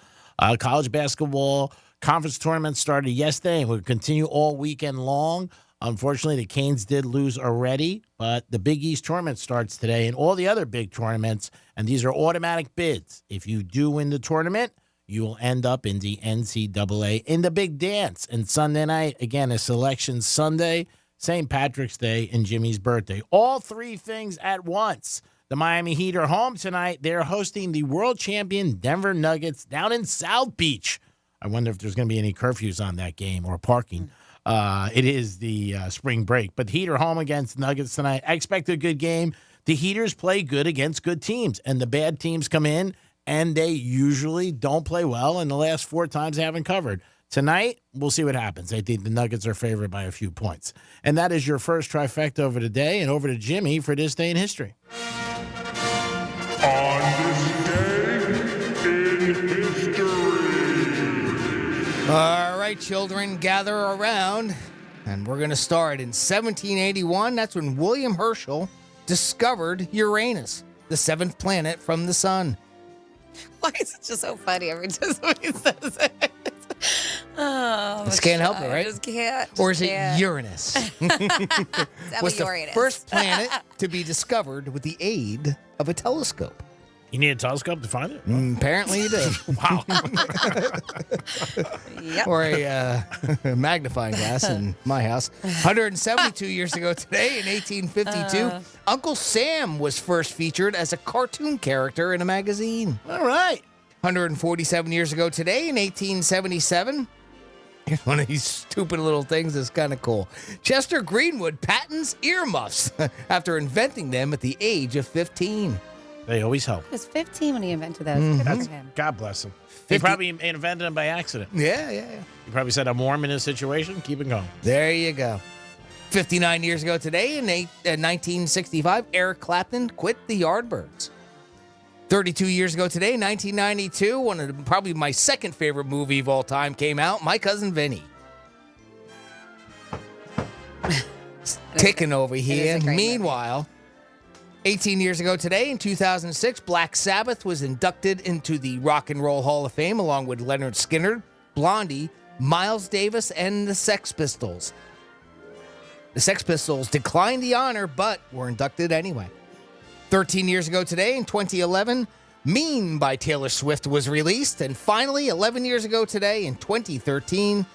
College basketball conference tournament started yesterday and will continue all weekend long. Unfortunately, the Canes did lose already, but the Big East tournament starts today and all the other big tournaments, and these are automatic bids. If you do win the tournament, you will end up in the NCAA in the big dance. And Sunday night, again, a selection Sunday, St. Patrick's Day, and Jimmy's birthday. All 3 things at once. The Miami Heat are home tonight. They're hosting the world champion Denver Nuggets down in South Beach. I wonder if there's going to be any curfews on that game or parking. It is the spring break. But the Heat are home against Nuggets tonight. I expect a good game. The Heaters play good against good teams, and the bad teams come in, and they usually don't play well, and the last 4 times they haven't covered. Tonight, we'll see what happens. I think the Nuggets are favored by a few points. And that is your first trifecta over the day, and over to Jimmy for This Day in History. On this day in history. All right, children, gather around, and we're going to start in 1781. That's when William Herschel discovered Uranus, the 7th planet from the sun. Why is it just so funny every time somebody says it? Oh, just can't help it, right? I just can't. Or is it Uranus? Was the Uranus. first planet to be discovered with the aid of a telescope. You need a telescope to find it? Apparently you do. Wow. Yep. Or a magnifying glass in my house. 172 years ago today, in 1852, Uncle Sam was first featured as a cartoon character in a magazine. All right. 147 years ago today, in 1877, here's one of these stupid little things that's kind of cool. Chester Greenwood patents earmuffs after inventing them at the age of 15. They always help. He was 15 when he invented those. Good That's, for him. God bless him. He probably invented them by accident. Yeah. He probably said, I'm warm in this situation. Keep it going. There you go. 59 years ago today, in 1965, Eric Clapton quit the Yardbirds. 32 years ago today, 1992, one of probably my second favorite movie of all time came out, My Cousin Vinny. Ticking over here. Meanwhile, 18 years ago today, in 2006, Black Sabbath was inducted into the Rock and Roll Hall of Fame along with Leonard Skinner, Blondie, Miles Davis, and the Sex Pistols. The Sex Pistols declined the honor, but were inducted anyway. 13 years ago today, in 2011, Mean by Taylor Swift was released. And finally, 11 years ago today, in 2013,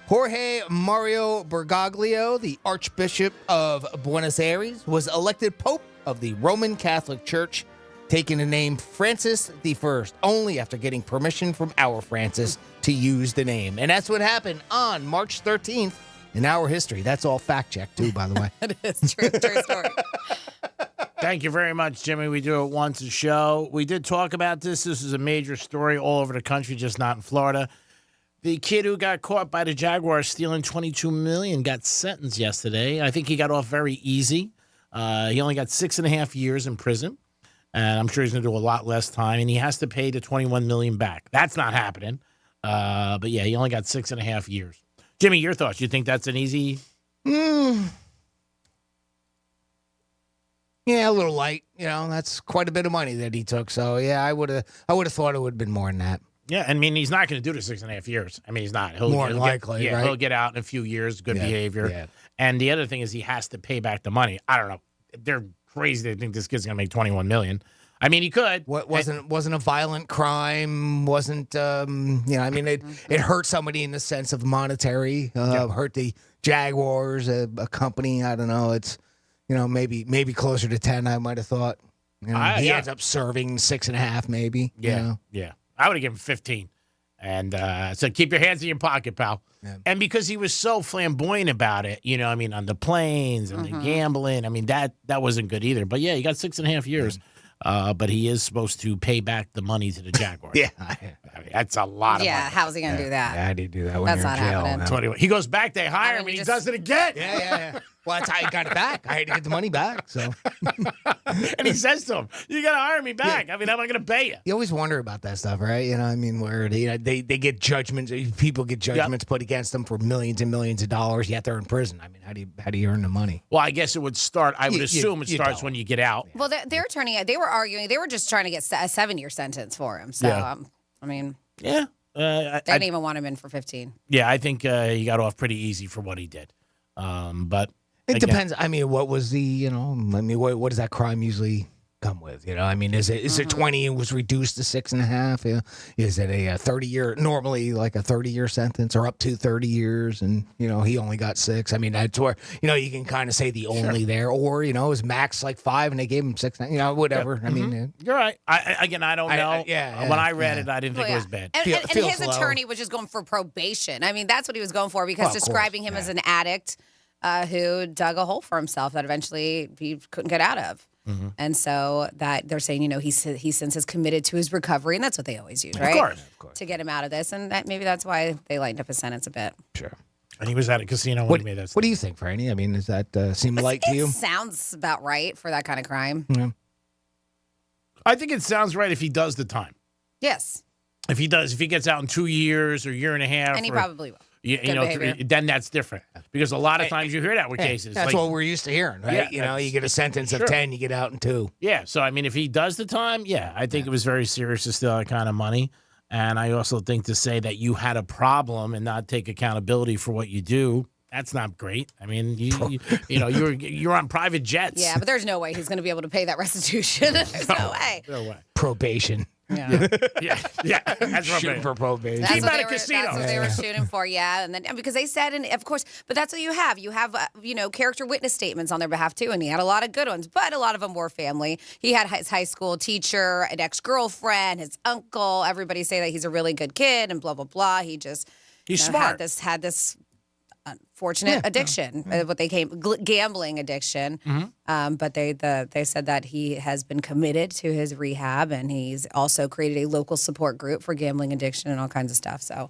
Jorge Mario Bergoglio, the Archbishop of Buenos Aires, was elected Pope of the Roman Catholic Church, taking the name Francis I, only after getting permission from our Francis to use the name. And that's what happened on March 13th in our history. That's all fact-checked, too, by the way. It is true story. Thank you very much, Jimmy. We do it once a show. We did talk about this. This is a major story all over the country, just not in Florida. The kid who got caught by the Jaguars stealing $22 million got sentenced yesterday. I think he got off very easy. He only got 6.5 years in prison, and I'm sure he's going to do a lot less time, and he has to pay the $21 million back. That's not happening. But yeah, he only got 6.5 years. Jimmy, your thoughts? You think that's an easy? Yeah, a little light. That's quite a bit of money that he took. So yeah, I would have thought it would have been more than that. Yeah, I mean, he's not going to do the 6.5 years. I mean, he's not. More than likely, right? He'll get out in a few years, good behavior. Yeah. And the other thing is he has to pay back the money. I don't know. They're crazy. They think this kid's going to make $21 million. I mean, he could. Wasn't a violent crime. Wasn't I mean, it hurt somebody in the sense of monetary. Hurt the Jaguars, a company. I don't know. It's maybe closer to 10. I might have thought. He ends up serving 6.5, maybe. Yeah. I would have given him 15. And so keep your hands in your pocket, pal. Yeah. And because he was so flamboyant about it, on the planes and the gambling, I mean, that wasn't good either. But yeah, he got 6.5 years. But he is supposed to pay back the money to the Jaguars. Yeah. I mean, that's a lot of money. Yeah, how's he going to do that? How do you do that when That's you're not in jail? happening. 21. He goes back, they hire him, and he does it again. Yeah. Well, that's how I got it back. I had to get the money back. So, and he says to him, "You got to hire me back. Yeah. I mean, how am I going to pay you?" You always wonder about that stuff, right? Where they get judgments. People get judgments put against them for millions and millions of dollars. Yet they're in prison. I mean, how do you earn the money? Well, I guess it would start. I would assume it starts when you get out. Well, their attorney, they were arguing. They were just trying to get a 7-year sentence for him. So, I mean, yeah, they didn't even want him in for 15. Yeah, I think he got off pretty easy for what he did. But it depends. I mean, what was the what does that crime usually come with? Is it 20 and was reduced to 6.5? Yeah. Is it a 30-year, normally like a 30-year sentence, or up to 30 years? And he only got 6. I mean, that's where you can kind of say the only there, or it was max like 5 and they gave him 6. Whatever. I mean, you're right. I don't know. When I read it, I didn't think it was bad. And his attorney was just going for probation. I mean, that's what he was going for, because describing him as an addict who dug a hole for himself that eventually he couldn't get out of. Mm-hmm. And so that they're saying, he since has committed to his recovery, and that's what they always use, right? Of course. To get him out of this, and maybe that's why they lightened up his sentence a bit. Sure. And he was at a casino when he made that. What do you think, Franny? I mean, does that seem light to you? It sounds about right for that kind of crime. Yeah. I think it sounds right if he does the time. Yes. If he gets out in 2 years or year and a half, and he probably will. Then that's different, because a lot of times you hear that with cases. That's what we're used to hearing, right? You get a sentence of 10, you get out in 2. Yeah. So, I mean, if he does the time, I think it was very serious to steal that kind of money. And I also think to say that you had a problem and not take accountability for what you do, that's not great. I mean, you're on private jets. Yeah, but there's no way he's going to be able to pay that restitution. There's no way. No way. Probation. Yeah. That's shooting for probation. Keep at a casino. That's what they were shooting for, and then because they said, and of course, but that's what you have. You have, character witness statements on their behalf too, and he had a lot of good ones, but a lot of them were family. He had his high school teacher, an ex-girlfriend, his uncle. Everybody say that he's a really good kid, and blah blah blah. He's smart. Had this unfortunate addiction, what they came gambling addiction. Mm-hmm. But they said that he has been committed to his rehab, and he's also created a local support group for gambling addiction and all kinds of stuff. So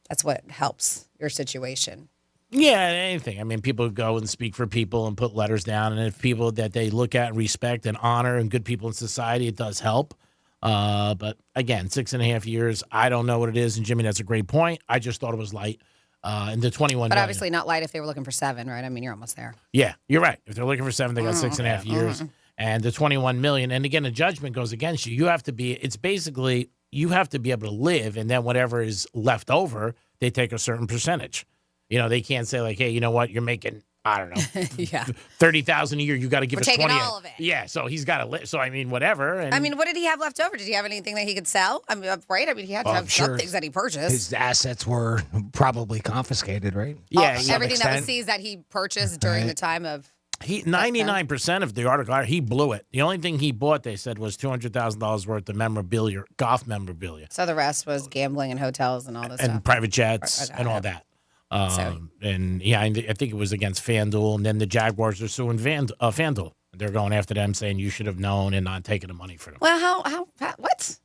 that's what helps your situation. Yeah, anything. I mean, people go and speak for people and put letters down, and if people that they look at, respect, and honor, and good people in society, it does help. But again, 6.5 years, I don't know what it is. And Jimmy, that's a great point. I just thought it was light. And the 21 But million. obviously not light if they were looking for 7, right? I mean, you're almost there. Yeah, you're right. If they're looking for 7, they got 6.5 years. And the 21 million. And again, the judgment goes against you. You have to be able to live, and then whatever is left over, they take a certain percentage. They can't say like, hey, you know what, you're making, I don't know, $30,000 a year. You got to give us 20. All of it. Yeah, so he's got to live. So I mean, whatever. And I mean, what did he have left over? Did he have anything that he could sell? I mean, right? I mean, he had to have some things that he purchased. His assets were probably confiscated, right? Yeah, everything that was seized that he purchased during the time of. 99% of the article, he blew it. The only thing he bought, they said, was $200,000 worth of memorabilia, golf memorabilia. So the rest was gambling and hotels and all this stuff. And private jets and all that. And I think it was against FanDuel, and then the Jaguars are suing FanDuel. They're going after them, saying you should have known and not taken the money for them. Well, what?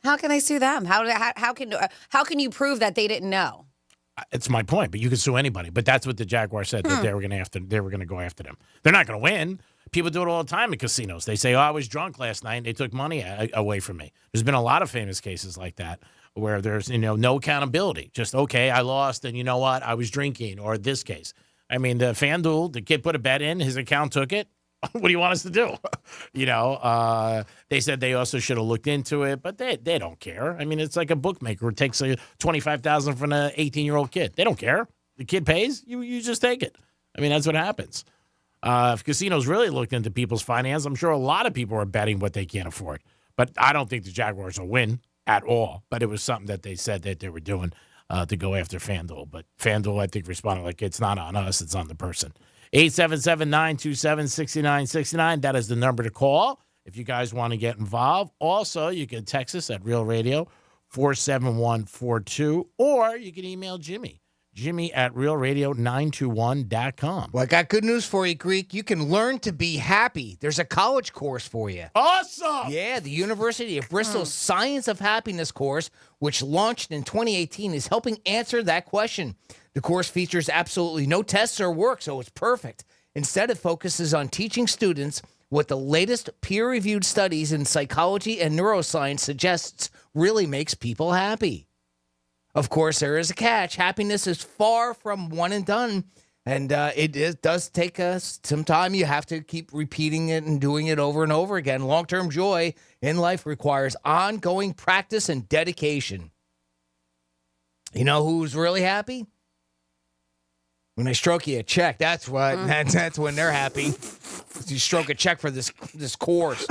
How can they sue them? How can you prove that they didn't know? It's my point, but you can sue anybody. But that's what the Jaguars said that they were going to go after them. They're not going to win. People do it all the time in casinos. They say, "Oh, I was drunk last night, and they took money away from me." There's been a lot of famous cases like that. where there's, no accountability. Just, okay, I lost, and you know what? I was drinking, or this case. I mean, the FanDuel, the kid put a bet in, his account took it. What do you want us to do? They said they also should have looked into it, but they don't care. I mean, it's like a bookmaker who takes $25,000 from an 18-year-old kid. They don't care. The kid pays, you just take it. I mean, that's what happens. If casinos really looked into people's finance, I'm sure a lot of people are betting what they can't afford. But I don't think the Jaguars will win at all. But it was something that they said that they were doing to go after FanDuel. But FanDuel, I think, responded like, it's not on us, it's on the person. 877-927-6969. That is the number to call if you guys want to get involved. Also, you can text us at Real Radio 47142, or you can email Jimmy at realradio921.com. Well, I got good news for you, Greek. You can learn to be happy. There's a college course for you. Awesome! Yeah, the University of Bristol's Science of Happiness course, which launched in 2018, is helping answer that question. The course features absolutely no tests or work, so it's perfect. Instead, it focuses on teaching students what the latest peer-reviewed studies in psychology and neuroscience suggests really makes people happy. Of course, there is a catch. Happiness is far from one and done, and it does take us some time. You have to keep repeating it and doing it over and over again. Long-term joy in life requires ongoing practice and dedication. You know who's really happy? When they stroke you a check, that's what. That's when they're happy. You stroke a check for this course.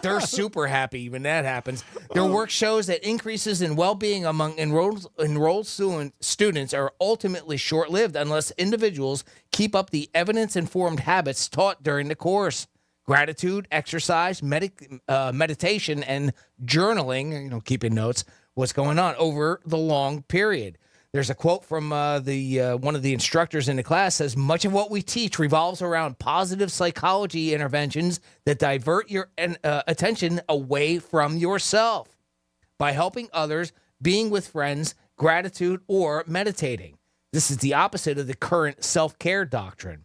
They're super happy when that happens. Their work shows that increases in well-being among enrolled students are ultimately short-lived unless individuals keep up the evidence-informed habits taught during the course. Gratitude, exercise, meditation, and journaling, keeping notes, what's going on over the long period. There's a quote from one of the instructors in the class says, much of what we teach revolves around positive psychology interventions that divert your attention away from yourself by helping others, being with friends, gratitude, or meditating. This is the opposite of the current self-care doctrine.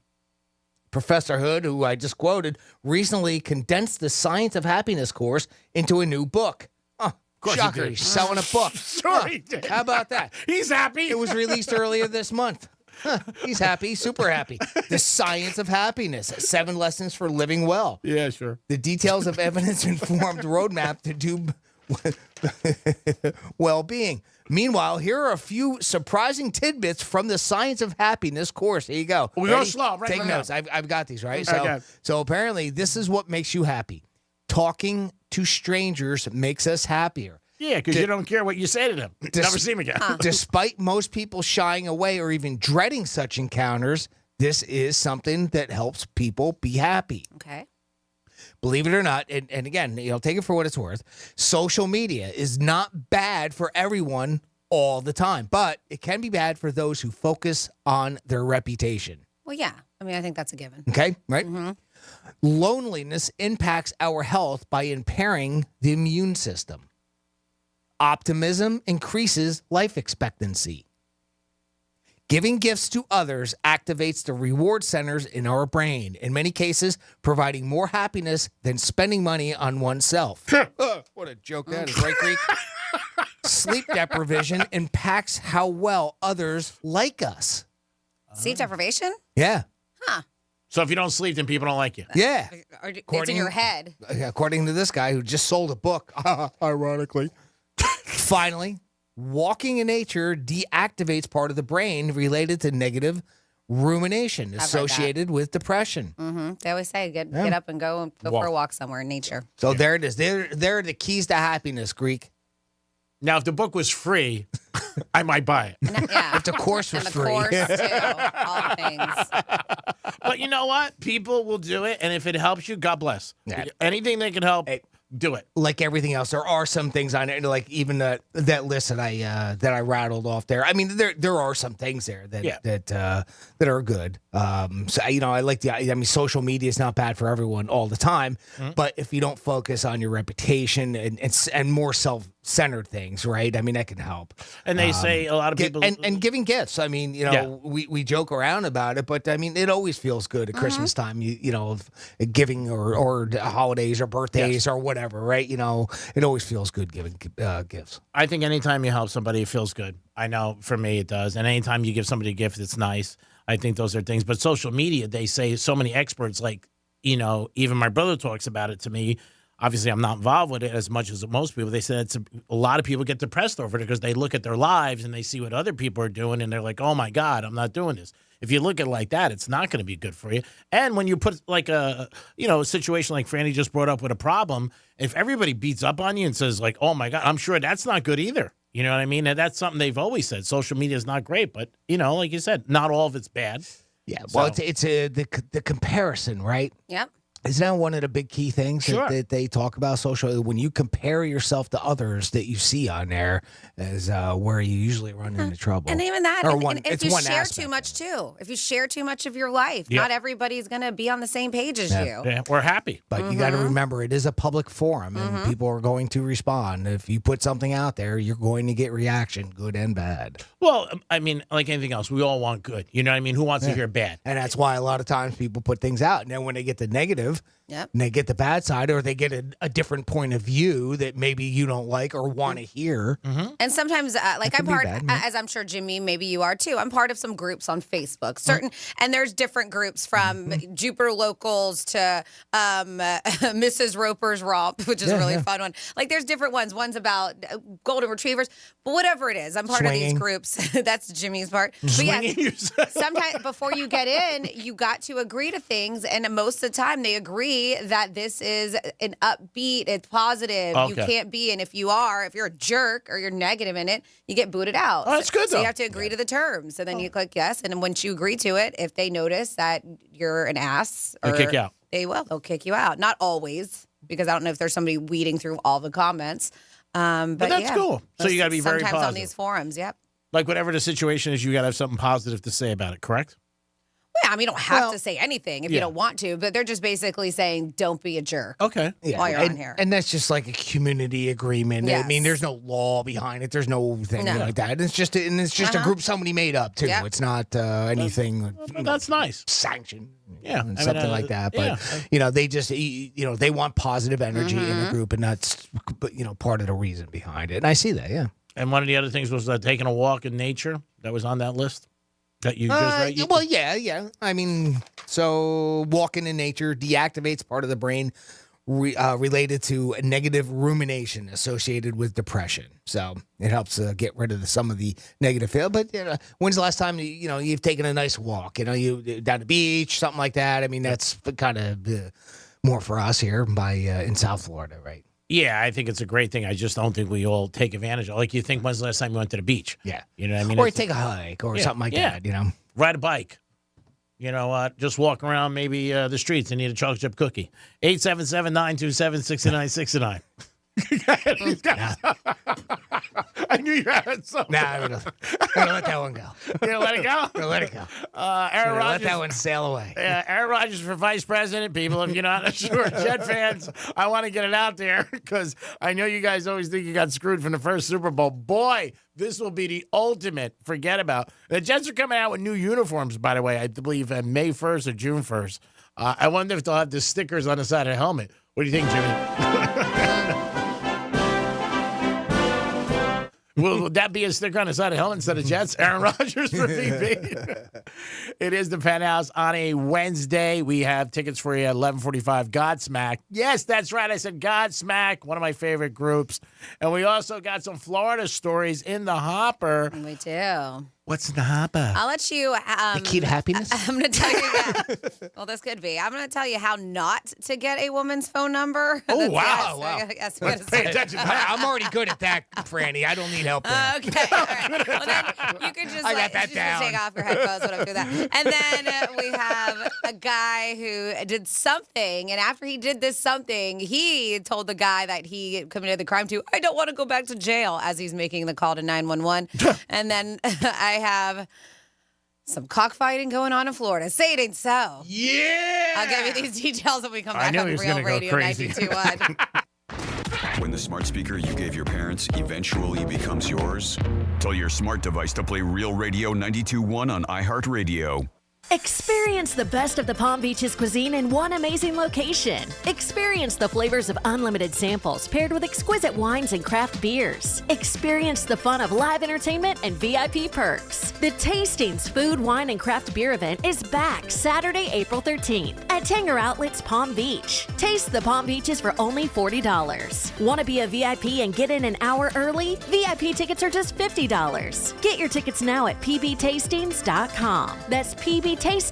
Professor Hood, who I just quoted, recently condensed the Science of Happiness course into a new book. Shocker, he's selling a book. Sure he did. How about that? He's happy. It was released earlier this month. He's happy, super happy. The Science of Happiness, 7 lessons for living well. Yeah, sure. The details of evidence-informed roadmap to do well-being. Meanwhile, here are a few surprising tidbits from the Science of Happiness course. Here you go. We go slow. Right, Take notes. I've got these, right? Okay. So apparently this is what makes you happy. Talking to strangers makes us happier. Yeah, because you don't care what you say to them. Never see them again. Despite most people shying away or even dreading such encounters, this is something that helps people be happy. Okay. Believe it or not, and again, take it for what it's worth, social media is not bad for everyone all the time, but it can be bad for those who focus on their reputation. Well, yeah. I mean, I think that's a given. Okay, right? Mm-hmm. Loneliness impacts our health by impairing the immune system. Optimism increases life expectancy. Giving gifts to others activates the reward centers in our brain, in many cases, providing more happiness than spending money on oneself. What a joke that is, right, Greek? Sleep deprivation impacts how well others like us. Sleep deprivation? Yeah. Huh. So if you don't sleep, then people don't like you. Yeah. It's in your head. According to this guy who just sold a book, ironically. Finally, walking in nature deactivates part of the brain related to negative rumination associated with depression. Mm-hmm. They always say, get up and go for a walk somewhere in nature. So there it is. There are the keys to happiness, Greek. Now, if the book was free, I might buy it. Yeah. If the course was free. And the course, too. All things. But you know what? People will do it, and if it helps you, God bless. Yeah. Anything that can help, do it. Like everything else, there are some things on it, like even that list that I rattled off there. I mean, there are some things there that are good. So I like social media is not bad for everyone all the time, but if you don't focus on your reputation and more self centered things, right? I mean, that can help. And they say a lot of people and giving gifts. I mean, we joke around about it, but I mean, it always feels good at Christmas time. You know, of giving or holidays or birthdays or whatever, right? You know, it always feels good giving gifts. I think anytime you help somebody, it feels good. I know for me it does. And anytime you give somebody a gift, it's nice. I think those are things. But social media, they say so many experts, like, you know, even my brother talks about it to me. Obviously, I'm not involved with it as much as most people. They said a lot of people get depressed over it because they look at their lives and they see what other people are doing and they're like, oh, my God, I'm not doing this. If you look at it like that, it's not going to be good for you. And when you put like a situation like Franny just brought up with a problem, if everybody beats up on you and says like, oh, my God, I'm sure that's not good either. You know what I mean? And that's something they've always said. Social media is not great, but, you know, like you said, not all of it's bad. Yeah, well, it's the comparison, right? Yep. Isn't that one of the big key things that they talk about social? When you compare yourself to others that you see on there is where you usually run into trouble. And even that, Or and if you share too much too, if you share too much of your life, not everybody's going to be on the same page as you. Yeah, we're happy. But you got to remember, it is a public forum, and people are going to respond. If you put something out there, you're going to get reaction, good and bad. Well, I mean, like anything else, we all want good. You know what I mean? Who wants to hear bad? And that's why a lot of times people put things out, and then when they get the negative, and they get the bad side, or they get a different point of view that maybe you don't like or want to hear. And sometimes, like I'm part, as I'm sure Jimmy, maybe you are too. I'm part of some groups on Facebook. And there's different groups from Jupiter Locals to Mrs. Roper's Romp, which is a really fun one. Like there's different ones. One's about golden retrievers, but whatever it is, I'm part of these groups. That's Jimmy's part. But yeah, sometimes before you get in, you got to agree to things, and most of the time they agree that this is an upbeat, it's positive. Okay. You can't be, and if you're a jerk or you're negative in it, you get booted out. Oh, that's good, So though. you have to agree to the terms. So then you click yes, and then once you agree to it, if they notice that you're an ass, They kick you out. They'll kick you out. Not always, because I don't know if there's somebody weeding through all the comments. But that's cool. So you got to be very sometimes positive. on these forums. Yep. Like whatever the situation is, you got to have something positive to say about it, correct? Yeah, I mean, you don't have to say anything if you don't want to, but they're just basically saying, don't be a jerk. Okay. While you're on here. And that's just like a community agreement. Yes. I mean, there's no law behind it. There's no thing like that. It's just a group somebody made up too. It's not anything. That's nice. Sanctioned. Yeah, Something like that. But they just they want positive energy in a group, and that's part of the reason behind it. And I see that. Yeah. And one of the other things was taking a walk in nature. That was on that list. That you just read? Well, yeah. I mean, so walking in nature deactivates part of the brain related to negative rumination associated with depression. So it helps get rid of some of the negative feel. But when's the last time you've taken a nice walk? You down the beach, something like that. I mean, that's kind of more for us here in South Florida, right? Yeah, I think it's a great thing. I just don't think we all take advantage of it. Like you think, when's the last time you went to the beach? Yeah. You know what I mean? Or take a hike or something like that, Ride a bike. You know what? Just walk around maybe the streets and eat a chocolate chip cookie. 877-927-6969. I knew you had something. Nah, I'm gonna let that one go. You gonna let it go? I'm gonna let it go. Aaron Rodgers, let that one sail away. Aaron Rodgers for vice president. People, if you're not sure, Jet fans, I want to get it out there because I know you guys always think you got screwed from the first Super Bowl. Boy, this will be the ultimate forget about. The Jets are coming out with new uniforms, by the way, I believe May 1st or June 1st. I wonder if they'll have the stickers on the side of the helmet. What do you think, Jimmy? Will that be a sticker on the side of the helmet instead of Jets? Aaron Rodgers for VP. It is the Penthouse on a Wednesday. We have tickets for you at 11:45. Godsmack. Yes, that's right. I said Godsmack, one of my favorite groups. And we also got some Florida stories in the hopper. We do. What's in the hopper? I'll let you. The key to happiness? I'm going to tell you that. Well, this could be. I'm going to tell you how not to get a woman's phone number. Oh, wow. Yes, Let's pay attention. I'm already good at that, Franny. I don't need help there. Okay. All right. Well, then you can just, I got that down. Take off your headphones when I do that. And then we have a guy who did something. And after he did this something, he told the guy that he committed the crime to, I don't want to go back to jail, as he's making the call to 911. And then I have some cockfighting going on in Florida. Say it ain't so. Yeah. I'll give you these details when we come back I on knew he was Real gonna go Radio crazy. 92.1. When the smart speaker you gave your parents eventually becomes yours, tell your smart device to play Real Radio 92.1 on iHeartRadio. Experience the best of the Palm Beaches cuisine in one amazing location. Experience the flavors of unlimited samples paired with exquisite wines and craft beers. Experience the fun of live entertainment and VIP perks. The Tastings Food, Wine, and Craft Beer event is back Saturday, April 13th at Tanger Outlets Palm Beach. Taste the Palm Beaches for only $40. Want to be a VIP and get in an hour early? VIP tickets are just $50. Get your tickets now at pbtastings.com. That's pbtastings.com. Let's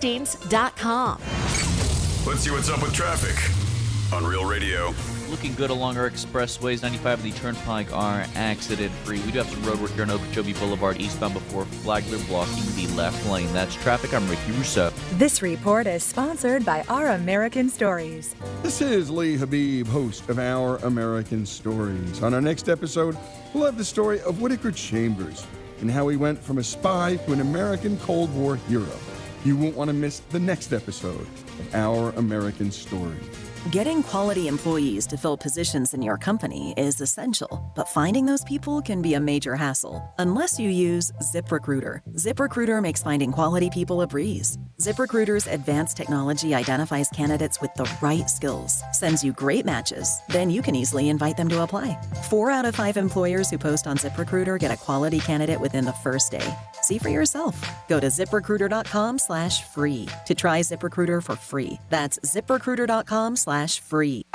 see what's up with traffic on Real Radio. Looking good along our expressways. 95 and the Turnpike are accident-free. We do have some road work here on Okeechobee Boulevard eastbound before Flagler blocking the left lane. That's traffic. I'm Ricky Rousseau. This report is sponsored by Our American Stories. This is Lee Habib, host of Our American Stories. On our next episode, we'll have the story of Whittaker Chambers and how he went from a spy to an American Cold War hero. You won't want to miss the next episode of Our American Story. Getting quality employees to fill positions in your company is essential, but finding those people can be a major hassle unless you use ZipRecruiter. ZipRecruiter makes finding quality people a breeze. ZipRecruiter's advanced technology identifies candidates with the right skills, sends you great matches, then you can easily invite them to apply. 4 out of 5 employers who post on ZipRecruiter get a quality candidate within the first day. See for yourself. Go to ZipRecruiter.com/free to try ZipRecruiter for free. That's ZipRecruiter.com/free.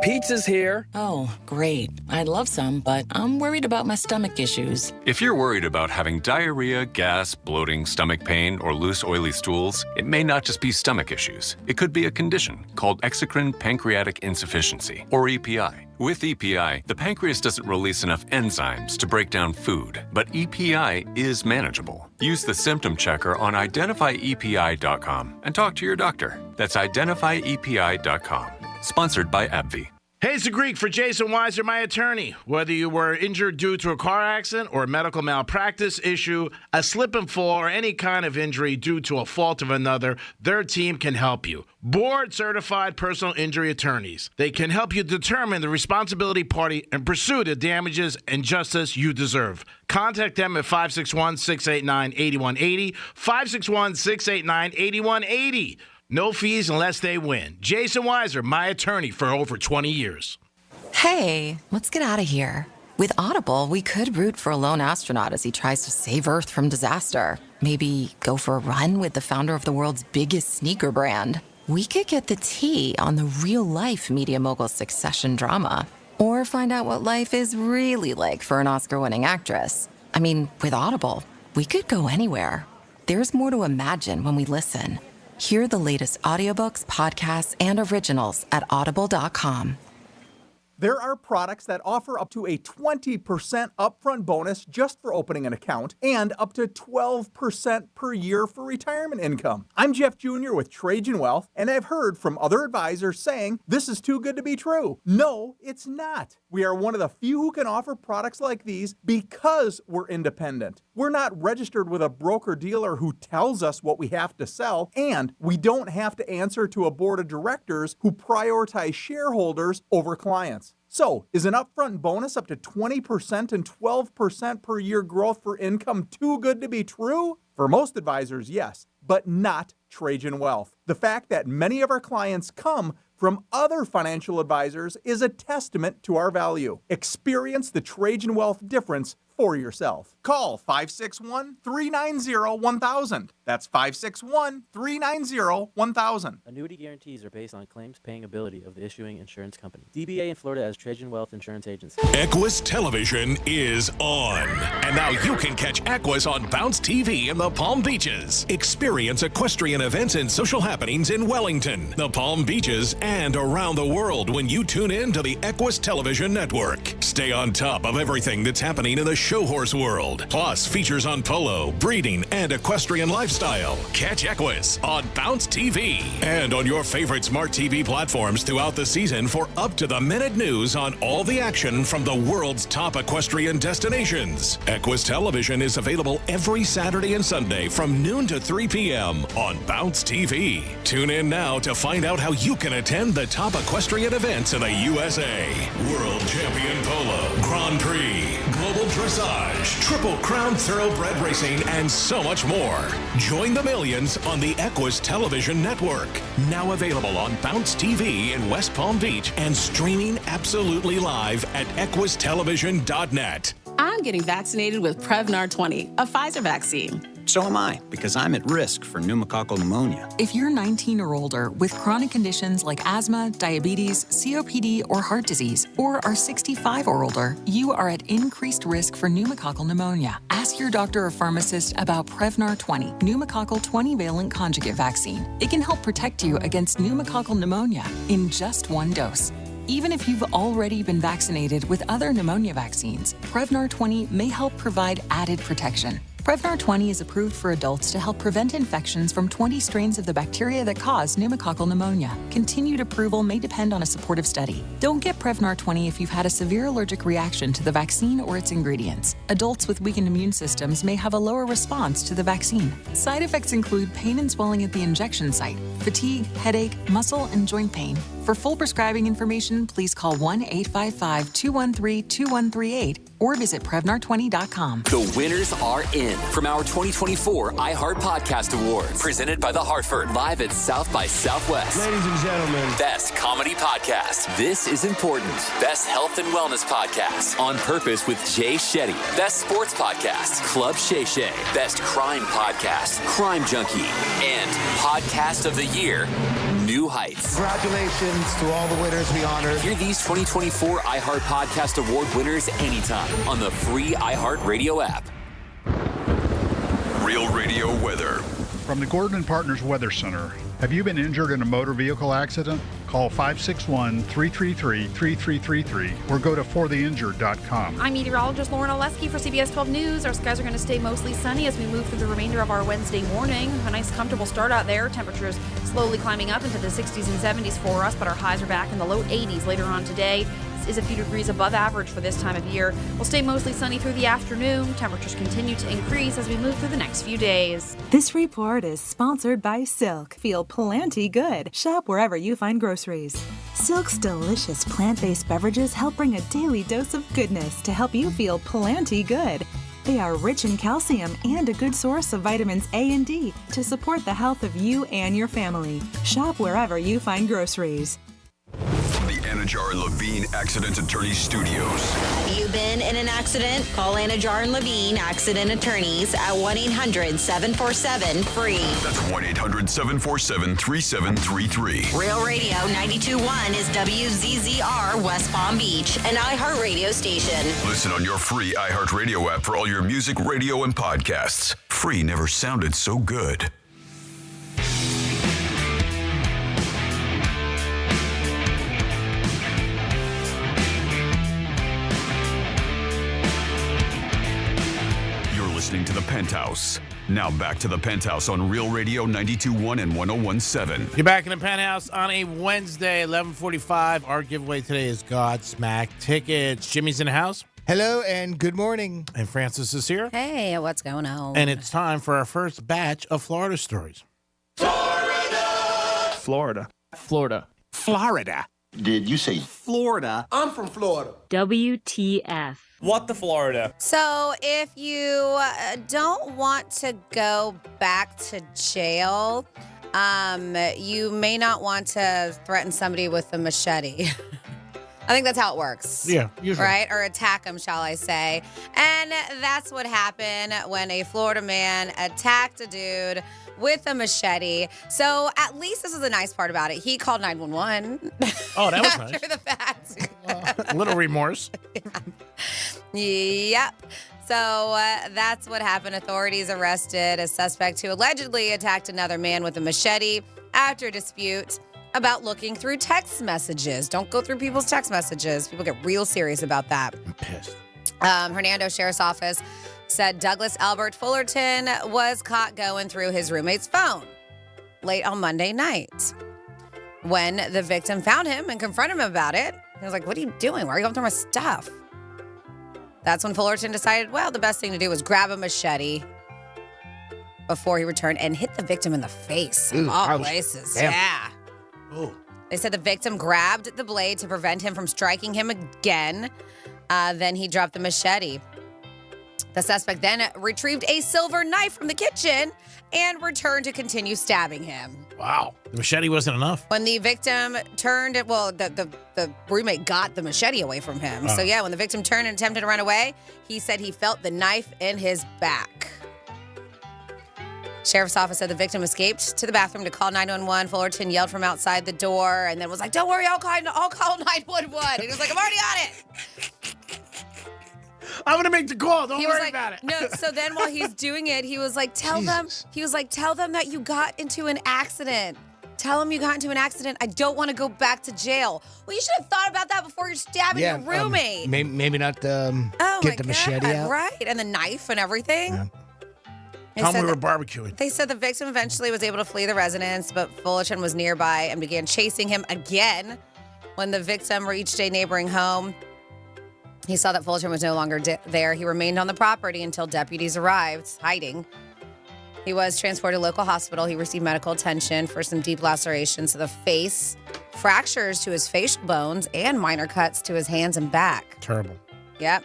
Pizza's here. Oh, great. I'd love some, but I'm worried about my stomach issues. If you're worried about having diarrhea, gas, bloating, stomach pain, or loose, oily stools, it may not just be stomach issues. It could be a condition called exocrine pancreatic insufficiency, or EPI. With EPI, the pancreas doesn't release enough enzymes to break down food, but EPI is manageable. Use the symptom checker on identifyepi.com and talk to your doctor. That's identifyepi.com. Sponsored by AbbVie. Hey, it's the Greek for Jason Weiser, my attorney. Whether you were injured due to a car accident or a medical malpractice issue, a slip and fall, or any kind of injury due to a fault of another, their team can help you. Board-certified personal injury attorneys. They can help you determine the responsibility party and pursue the damages and justice you deserve. Contact them at 561-689-8180, 561-689-8180. No fees unless they win. Jason Weiser, my attorney for over 20 years. Hey, let's get out of here. With Audible, we could root for a lone astronaut as he tries to save Earth from disaster. Maybe go for a run with the founder of the world's biggest sneaker brand. We could get the tea on the real-life media mogul succession drama. Or find out what life is really like for an Oscar-winning actress. I mean, with Audible, we could go anywhere. There's more to imagine when we listen. Hear the latest audiobooks, podcasts, and originals at audible.com. There are products that offer up to a 20% upfront bonus just for opening an account and up to 12% per year for retirement income. I'm Jeff Jr. with Trajan Wealth, and I've heard from other advisors saying this is too good to be true. No, it's not. We are one of the few who can offer products like these because we're independent. We're not registered with a broker-dealer who tells us what we have to sell, and we don't have to answer to a board of directors who prioritize shareholders over clients. So, is an upfront bonus up to 20% and 12% per year growth for income too good to be true? For most advisors, yes, but not Trajan Wealth. The fact that many of our clients come from other financial advisors is a testament to our value. Experience the Trajan Wealth difference for yourself. Call 561-390-1000. That's 561-390-1000. Annuity guarantees are based on claims paying ability of the issuing insurance company. DBA in Florida as Trajan Wealth Insurance Agency. Equus Television is on. And now you can catch Equus on Bounce TV in the Palm Beaches. Experience equestrian events and social happenings in Wellington, the Palm Beaches, and around the world when you tune in to the Equus Television Network. Stay on top of everything that's happening in the show horse world. Plus, features on polo, breeding, and equestrian lifestyle lifestyle. Catch Equus on Bounce TV and on your favorite smart TV platforms throughout the season for up-to-the-minute news on all the action from the world's top equestrian destinations. Equus Television is available every Saturday and Sunday from noon to 3 p.m. on Bounce TV. Tune in now to find out how you can attend the top equestrian events in the USA. World Champion Polo, Grand Prix, Global Dressage, Triple Crown Thoroughbred Racing, and so much more. Join the millions on the Equus Television Network. Now available on Bounce TV in West Palm Beach and streaming absolutely live at equustelevision.net. I'm getting vaccinated with Prevnar 20, a Pfizer vaccine. So am I, because I'm at risk for pneumococcal pneumonia. If you're 19 or older with chronic conditions like asthma, diabetes, COPD, or heart disease, or are 65 or older, you are at increased risk for pneumococcal pneumonia. Ask your doctor or pharmacist about Prevnar 20, pneumococcal 20-valent conjugate vaccine. It can help protect you against pneumococcal pneumonia in just one dose. Even if you've already been vaccinated with other pneumonia vaccines, Prevnar 20 may help provide added protection. Prevnar 20 is approved for adults to help prevent infections from 20 strains of the bacteria that cause pneumococcal pneumonia. Continued approval may depend on a supportive study. Don't get Prevnar 20 if you've had a severe allergic reaction to the vaccine or its ingredients. Adults with weakened immune systems may have a lower response to the vaccine. Side effects include pain and swelling at the injection site, fatigue, headache, muscle, and joint pain. For full prescribing information, please call 1-855-213-2138 or visit Prevnar20.com. The winners are in from our 2024 iHeart Podcast Awards, presented by The Hartford, live at South by Southwest. Ladies and gentlemen, Best Comedy Podcast, This is Important. Best Health and Wellness Podcast, On Purpose with Jay Shetty. Best Sports Podcast, Club Shay Shay. Best Crime Podcast, Crime Junkie. And Podcast of the Year, New Heights. Congratulations to all the winners we honored. Hear these 2024 iHeart Podcast Award winners anytime on the free iHeart Radio app. Real Radio weather. From the Gordon and Partners Weather Center. Have you been injured in a motor vehicle accident? Call 561-333-3333 or go to fortheinjured.com. I'm meteorologist Lauren Oleski for CBS 12 News. Our skies are going to stay mostly sunny as we move through the remainder of our Wednesday morning. A nice comfortable start out there. Temperatures slowly climbing up into the 60s and 70s for us, but our highs are back in the low 80s later on today. Is a few degrees above average for this time of year. We'll stay mostly sunny through the afternoon. Temperatures continue to increase as we move through the next few days. This report is sponsored by Silk. Feel plenty good. Shop wherever you find groceries. Silk's delicious plant-based beverages help bring a daily dose of goodness to help you feel plenty good. They are rich in calcium and a good source of vitamins A and D to support the health of you and your family. Shop wherever you find groceries. Anajar and Levine Accident Attorney Studios. Have you been in an accident? Call Anajar and Levine Accident Attorneys at 1-800-747-FREE. That's 1-800-747-3733. Real Radio 92.1 is WZZR West Palm Beach, an iHeart radio station. Listen on your free iHeart Radio app for all your music, radio, and podcasts. Free never sounded so good. Listening to the Penthouse. Now back to the Penthouse on Real Radio 92.1 and 101.7. You're back in the Penthouse on a Wednesday, 11:45. Our giveaway today is Godsmack tickets. Jimmy's in the house. Hello and good morning. And Francis is here. Hey, what's going on? And it's time for our first batch of Florida stories. Florida. Florida. Did you say Florida? I'm from Florida. WTF. What the Florida? So if you don't want to go back to jail, you may not want to threaten somebody with a machete. I think that's how it works. Yeah, usually. Right? Or attack them, shall I say. And that's what happened when a Florida man attacked a dude with a machete. So at least this is the nice part about it. He called 911. Oh, that was after the fact. A little remorse. Yep. So that's what happened. Authorities arrested a suspect who allegedly attacked another man with a machete after a dispute about looking through text messages. Don't go through people's text messages. People get real serious about that. I'm pissed. Hernando Sheriff's Office said Douglas Albert Fullerton was caught going through his roommate's phone late on Monday night. When the victim found him and confronted him about it, he was like, "What are you doing? Why are you going through my stuff?" That's when Fullerton decided, well, the best thing to do was grab a machete before he returned and hit the victim in the face. Of all places. Damn. Yeah. Ooh. They said the victim grabbed the blade to prevent him from striking him again. Then he dropped the machete. The suspect then retrieved a silver knife from the kitchen and returned to continue stabbing him. Wow. The machete wasn't enough. When the victim turned, the roommate got the machete away from him. So yeah, when the victim turned and attempted to run away, he said he felt the knife in his back. Sheriff's office said the victim escaped to the bathroom to call 911. Fullerton yelled from outside the door and then was like, "Don't worry, I'll call 911." And he was like, "I'm already on it." I'm going to make the call. Don't worry about it. No, so then while he's doing it, he was like, tell them that you got into an accident. Tell them you got into an accident. I don't want to go back to jail. Well, you should have thought about that before you're stabbing your roommate. Maybe not get the machete out. Right, and the knife and everything. Yeah. Tell them we were barbecuing. They said the victim eventually was able to flee the residence, but Fullerton was nearby and began chasing him again. When the victim reached a neighboring home, he saw that Fullerton was no longer there. He remained on the property until deputies arrived, hiding. He was transported to a local hospital. He received medical attention for some deep lacerations to the face, fractures to his facial bones, and minor cuts to his hands and back. Terrible. Yep.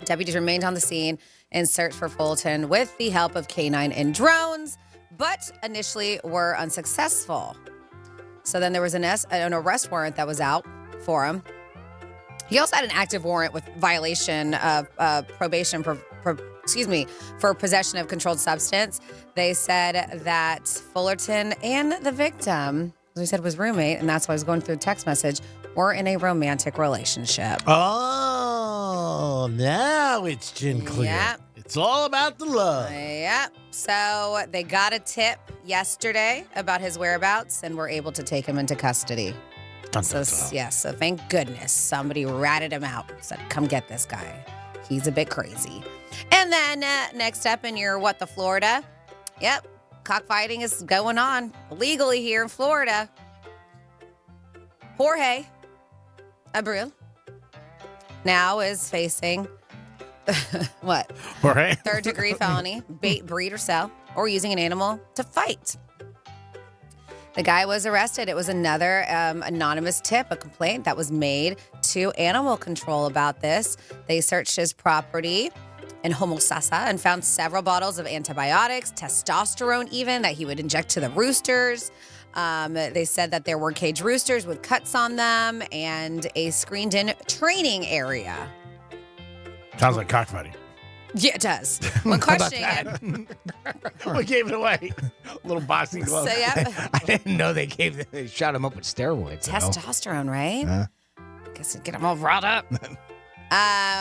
Deputies remained on the scene and searched for Fullerton with the help of canine and drones, but initially were unsuccessful. So then there was an arrest warrant that was out for him. He also had an active warrant with violation of probation for possession of controlled substance. They said that Fullerton and the victim, as we said, was roommate, and that's why I was going through the text message, were in a romantic relationship. Oh, now it's gin clear. Yep. It's all about the love. Yep. So they got a tip yesterday about his whereabouts and were able to take him into custody. So thank goodness somebody ratted him out. Said, come get this guy. He's a bit crazy. And then next up in your Florida? Yep, cockfighting is going on legally here in Florida. Jorge Abril now is facing what? Jorge? Third-degree felony, bait, breed, or sell, or using an animal to fight. The guy was arrested. It was another anonymous tip, a complaint that was made to animal control about this. They searched his property in Homosassa and found several bottles of antibiotics, testosterone even, that he would inject to the roosters. They said that there were caged roosters with cuts on them and a screened-in training area. Sounds like cockfighting. Yeah, it does. When questioning him. We gave it away. A little boxing glove. So, yeah. I didn't know they shot him up with steroids. Testosterone, right? I guess it'd get him all rawed up.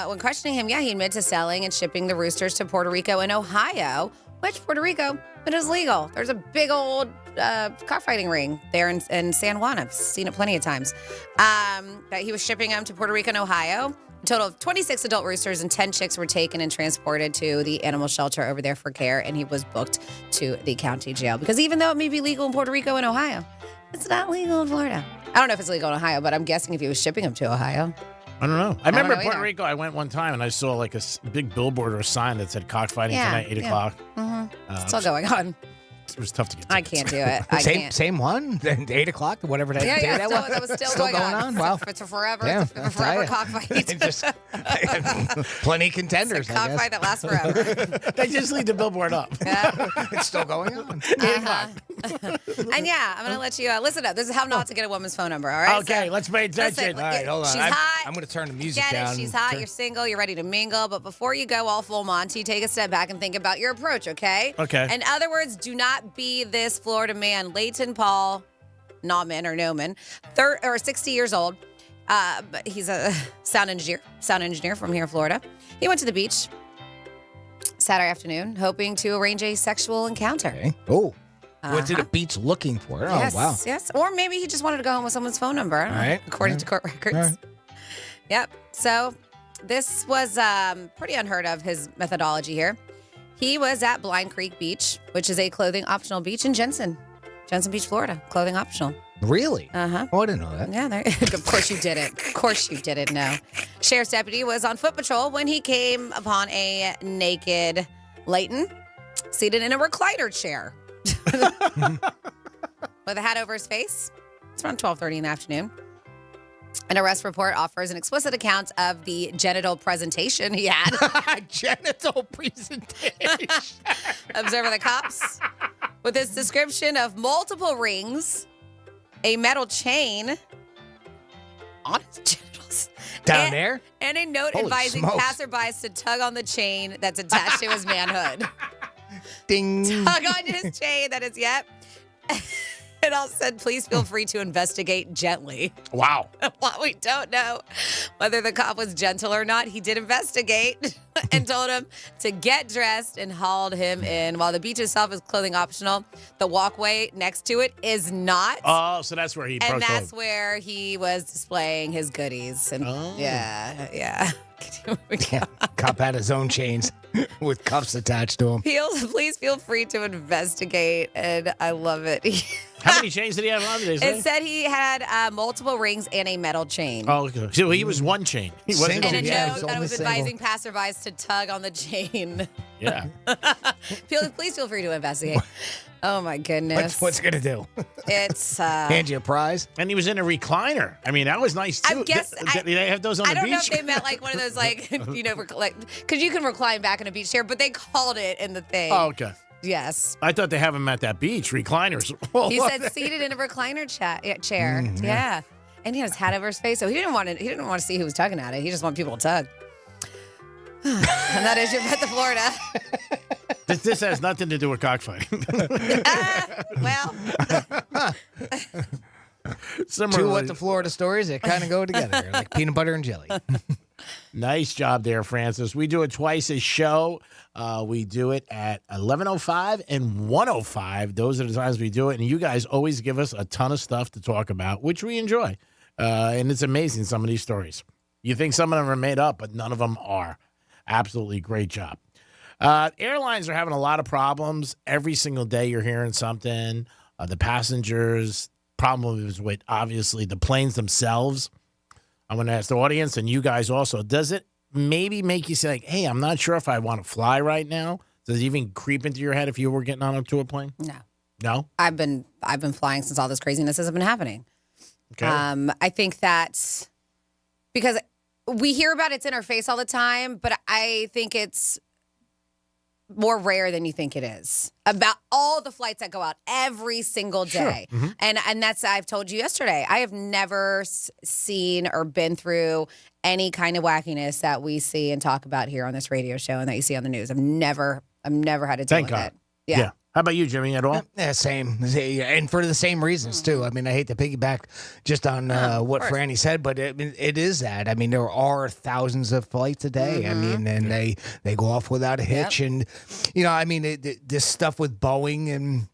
When questioning him, he admitted to selling and shipping the roosters to Puerto Rico and Ohio, which Puerto Rico, it is legal. There's a big old cockfighting ring there in San Juan. I've seen it plenty of times. That he was shipping them to Puerto Rico and Ohio. A total of 26 adult roosters and 10 chicks were taken and transported to the animal shelter over there for care, and he was booked to the county jail. Because even though it may be legal in Puerto Rico and Ohio, it's not legal in Florida. I don't know if it's legal in Ohio, but I'm guessing if he was shipping them to Ohio. I don't know. I remember don't know Puerto either. Rico, I went one time and I saw like a big billboard or a sign that said cockfighting tonight, 8 o'clock. Mm-hmm. Still going on. It was tough to get I can't do it. I can't. Same one? 8 o'clock? Whatever that day that was? That was still going on. Wow. It's a forever. Yeah, It's a forever cockfight. Plenty of contenders, Cockfight that lasts forever. They just leave the billboard up. Yeah. It's still going on. 8 o'clock. And I'm going to let you listen up. This is how not to get a woman's phone number, all right? Okay, let's pay attention. Listen, All right, hold on. She's hot. I'm going to turn the music Get down. it. She's hot. You're single. You're ready to mingle. But before you go all full Monty, take a step back and think about your approach, okay? Okay. In other words, do not be this Florida man, Leighton Paul Nauman or Noman, 60 years old. But he's a sound engineer from here in Florida. He went to the beach Saturday afternoon, hoping to arrange a sexual encounter. Okay. Oh. Went to the beach looking for it. Yes, Oh, wow. yes. Or maybe he just wanted to go home with someone's phone number. I don't know, right. according to court records. All right. Yep. So This was pretty unheard of, his methodology here. He was at Blind Creek Beach, which is a clothing optional beach in Jensen Beach, Florida. Clothing optional. Really? Uh-huh. Oh, I didn't know that. Yeah, of course you didn't. Of course you didn't know. Sheriff's deputy was on foot patrol when he came upon a naked Leighton seated in a recliner chair with a hat over his face. It's around 12:30 in the afternoon. An arrest report offers an explicit account of the genital presentation he had. Genital presentation. Observe the cops with his description of multiple rings, a metal chain on his genitals. Down there? And a note Holy advising smokes. passerbys to tug on the chain that's attached to his manhood. Ding. Tug on his chain that is, yep. It also said, please feel free to investigate gently. Wow. While we don't know whether the cop was gentle or not, he did investigate and told him to get dressed and hauled him in. While the beach itself is clothing optional, the walkway next to it is not. Oh, so that's where he And broke that's where he was displaying his goodies. And yeah. Yeah, cop had his own chains with cuffs attached to him. Please feel free to investigate. And I love it. How many chains did he have on? Did they say? It said he had multiple rings and a metal chain. Oh, okay. So he was one chain. He wasn't And a two note chains. that was advising passerbys to tug on the chain. Yeah. Please feel free to investigate. Oh, my goodness. What's it going to do? It's... Hand you a prize? And he was in a recliner. I mean, that was nice, too. I guess... They have those on the beach? I don't know if they meant like one of those, like, because you can recline back in a beach chair, but they called it in the thing. Oh, okay. Yes. I thought they have them at that beach, recliners. He said seated in a recliner chair. Yeah. And he had his hat over his face, so he didn't want to see who was tugging at it. He just wanted people to tug. And that is your Bet the Florida. This has nothing to do with cockfighting. Well. Two What the Florida stories, they kind of go together, like peanut butter and jelly. Nice job there, Francis. We do it twice a show. We do it at 11:05 and 1:05. Those are the times we do it. And you guys always give us a ton of stuff to talk about, which we enjoy. And it's amazing, some of these stories. You think some of them are made up, but none of them are. Absolutely great job. Airlines are having a lot of problems. Every single day you're hearing something. The passengers, problem is with, obviously, the planes themselves. I'm going to ask the audience and you guys also. Does it maybe make you say, like, hey, I'm not sure if I want to fly right now? Does it even creep into your head if you were getting on to a plane? No. No? I've been flying since all this craziness has been happening. Okay. I think that's because we hear about it's in our face all the time, but I think it's more rare than you think it is. About all the flights that go out every single day. Sure. Mm-hmm. And that's, I've told you yesterday, I have never seen or been through any kind of wackiness that we see and talk about here on this radio show and that you see on the news. I've never had to deal Thank with God. it. Yeah. How about you, Jimmy, at all? Yeah, same. And for the same reasons, too. I mean, I hate to piggyback just on what Franny said, but it is that. I mean, there are thousands of flights a day. I mean, and they go off without a hitch. Yep. And, you know, I mean, this stuff with Boeing and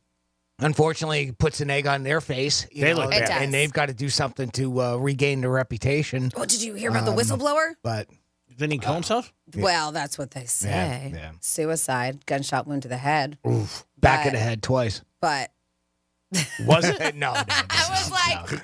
unfortunately puts an egg on their face. They look bad. And they've got to do something to regain their reputation. Well, did you hear about the whistleblower? But didn't he kill himself? Well, that's what they say. Yeah. Suicide, gunshot wound to the head. Oof. Back of the head twice. But was it? No. I was like,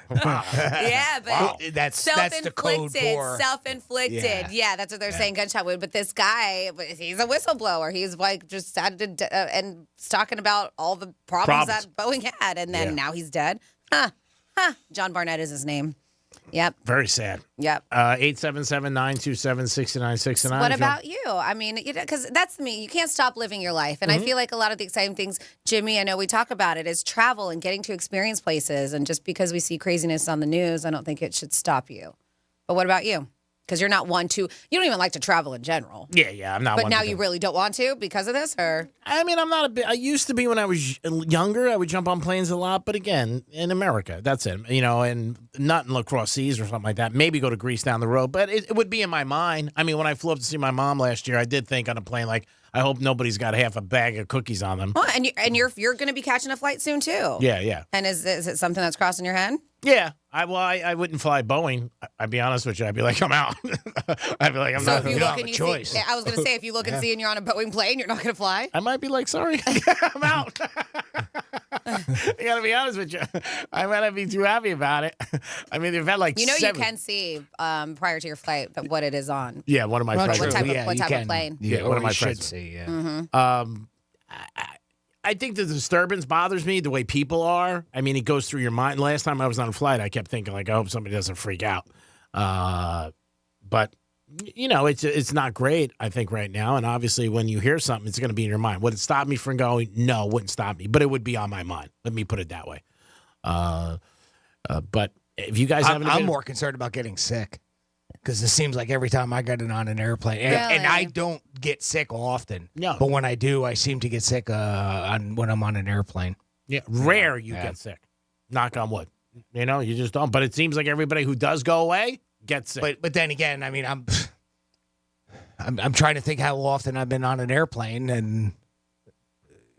yeah, but Wow. That's the code for self-inflicted. Yeah, that's what they're saying, gunshot wound. But this guy, he's a whistleblower. He's like just started and talking about all the problems that Boeing had, and then now he's dead. John Barnett is his name. Yep. Very sad. Yep. 877-927-6969. What about you? I mean, because that's me. You can't stop living your life. And I feel like a lot of the exciting things, Jimmy, I know we talk about it, is travel and getting to experience places. And just because we see craziness on the news, I don't think it should stop you. But what about you? Because you're not one to, you don't even like to travel in general. Yeah, I'm not But one now to you really don't want to because of this, or? I mean, I'm not I used to be when I was younger. I would jump on planes a lot, but again, in America, that's it. You know, and not in La Crosse Seas or something like that. Maybe go to Greece down the road, but it would be in my mind. I mean, when I flew up to see my mom last year, I did think on a plane, like, I hope nobody's got half a bag of cookies on them. Well, and you're going to be catching a flight soon too. Yeah. And is it something that's crossing your head? Yeah. I wouldn't fly Boeing. I'd be honest with you. I'd be like, I'm out. I'd be like, I'm not. If you You don't look have and a you choice. see, I was going to say, if you look and see and you're on a Boeing plane, you're not going to fly. I might be like, sorry, I'm out. I gotta be honest with you. I might not be too happy about it. I mean, they've had like You seven. can see prior to your flight what it is on. Yeah, one of my friends. What type of plane. Yeah, one of my friends. See, yeah. Mm-hmm. I think the disturbance bothers me the way people are. I mean, it goes through your mind. Last time I was on a flight, I kept thinking like, I hope somebody doesn't freak out. But you know, it's not great, I think, right now. And obviously, when you hear something, it's going to be in your mind. Would it stop me from going? No, it wouldn't stop me, but it would be on my mind. Let me put it that way. But if you guys haven't, I'm more concerned about getting sick because it seems like every time I get on an airplane, and I don't get sick often. No, but when I do, I seem to get sick when I'm on an airplane. Yeah, rare you get sick. Knock on wood. You know, you just don't. But it seems like everybody who does go away gets sick. But then again, I mean, I'm trying to think how often I've been on an airplane, and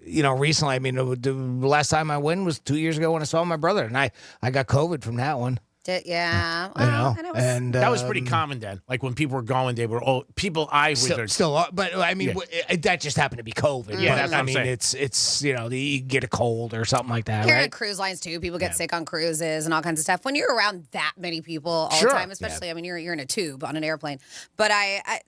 you know, recently, I mean, the last time I went was 2 years ago when I saw my brother, and I got COVID from that one. Yeah, and that was pretty common then. Like when people were going, they were people I was still, but I mean, that just happened to be COVID. Yeah, but, that's what I I'm mean, saying. it's you know, you get a cold or something like that, Here right? at cruise lines too, people get sick on cruises and all kinds of stuff. When you're around that many people all Sure. the time, especially, I mean, you're in a tube on an airplane. But I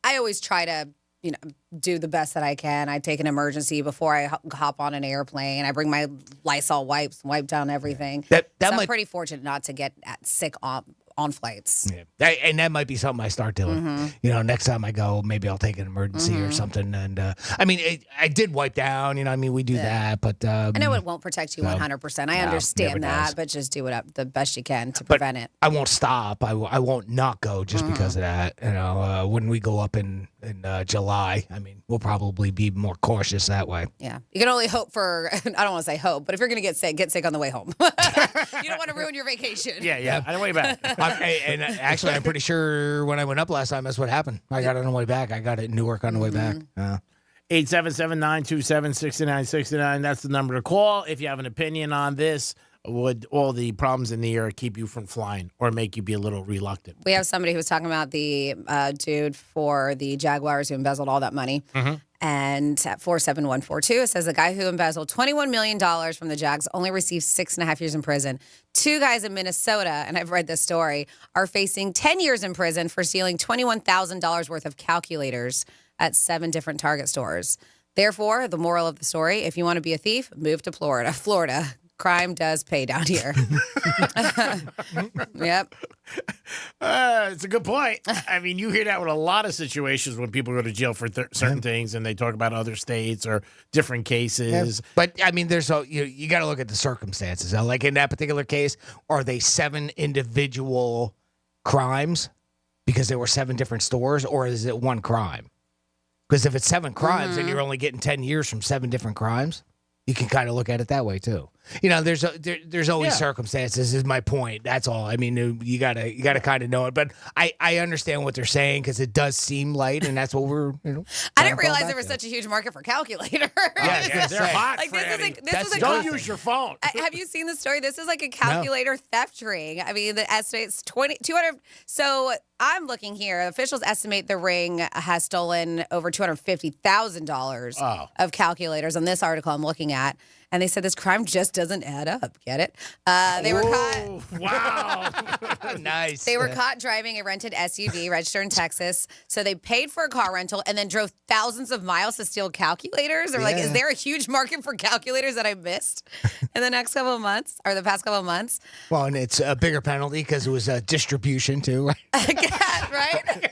always try to, you know, do the best that I can. I take an emergency before I hop on an airplane. I bring my Lysol wipes, wipe down everything. I'm pretty fortunate not to get sick on flights. Yeah. And that might be something I start doing. Mm-hmm. You know, next time I go, maybe I'll take an emergency or something. And I mean, I did wipe down. You know, I mean, we do that, but I know it won't protect you 100%. I understand that, but just do it the best you can to prevent it. I won't stop. I won't not go just because of that. You know, when we go up in July, I mean, we'll probably be more cautious that way. Yeah. You can only hope for, I don't want to say hope, but if you're going to get sick on the way home. You don't want to ruin your vacation. Yeah. I don't worry about it. And actually, I'm pretty sure when I went up last time, that's what happened. I got it on the way back. I got it in Newark on the way back. 877-927-6969. That's the number to call if you have an opinion on this. Would all the problems in the air keep you from flying or make you be a little reluctant? We have somebody who was talking about the dude for the Jaguars who embezzled all that money. Mm-hmm. And at 47142, it says the guy who embezzled $21 million from the Jags only received 6.5 years in prison. 2 guys in Minnesota, and I've read this story, are facing 10 years in prison for stealing $21,000 worth of calculators at 7 different Target stores. Therefore, the moral of the story, if you want to be a thief, move to Florida. Crime does pay down here. Yep. It's a good point. I mean, you hear that with a lot of situations when people go to jail for certain things and they talk about other states or different cases. Yeah. But, I mean, you got to look at the circumstances. Like in that particular case, are they 7 individual crimes because there were 7 different stores, or is it one crime? Because if it's 7 crimes and you're only getting 10 years from 7 different crimes, you can kind of look at it that way too. You know, there's always circumstances. Is my point. That's all. I mean, you gotta kind of know it. But I understand what they're saying because it does seem light, and that's what we're. You know, I didn't realize there was such a huge market for calculators. Yeah, they're hot. Like this is a don't use your phone. Have you seen the story? This is like a calculator theft ring. I mean, the estimate's 200. So I'm looking here. Officials estimate the ring has stolen over $250,000 of calculators. On this article I'm looking at. And they said this crime just doesn't add up. Get it? They were caught. Wow. Nice. They were caught driving a rented SUV registered in Texas. So they paid for a car rental and then drove thousands of miles to steal calculators. They're like, is there a huge market for calculators that I missed in the next couple of months or the past couple of months? Well, and it's a bigger penalty because it was a distribution too, right? Right?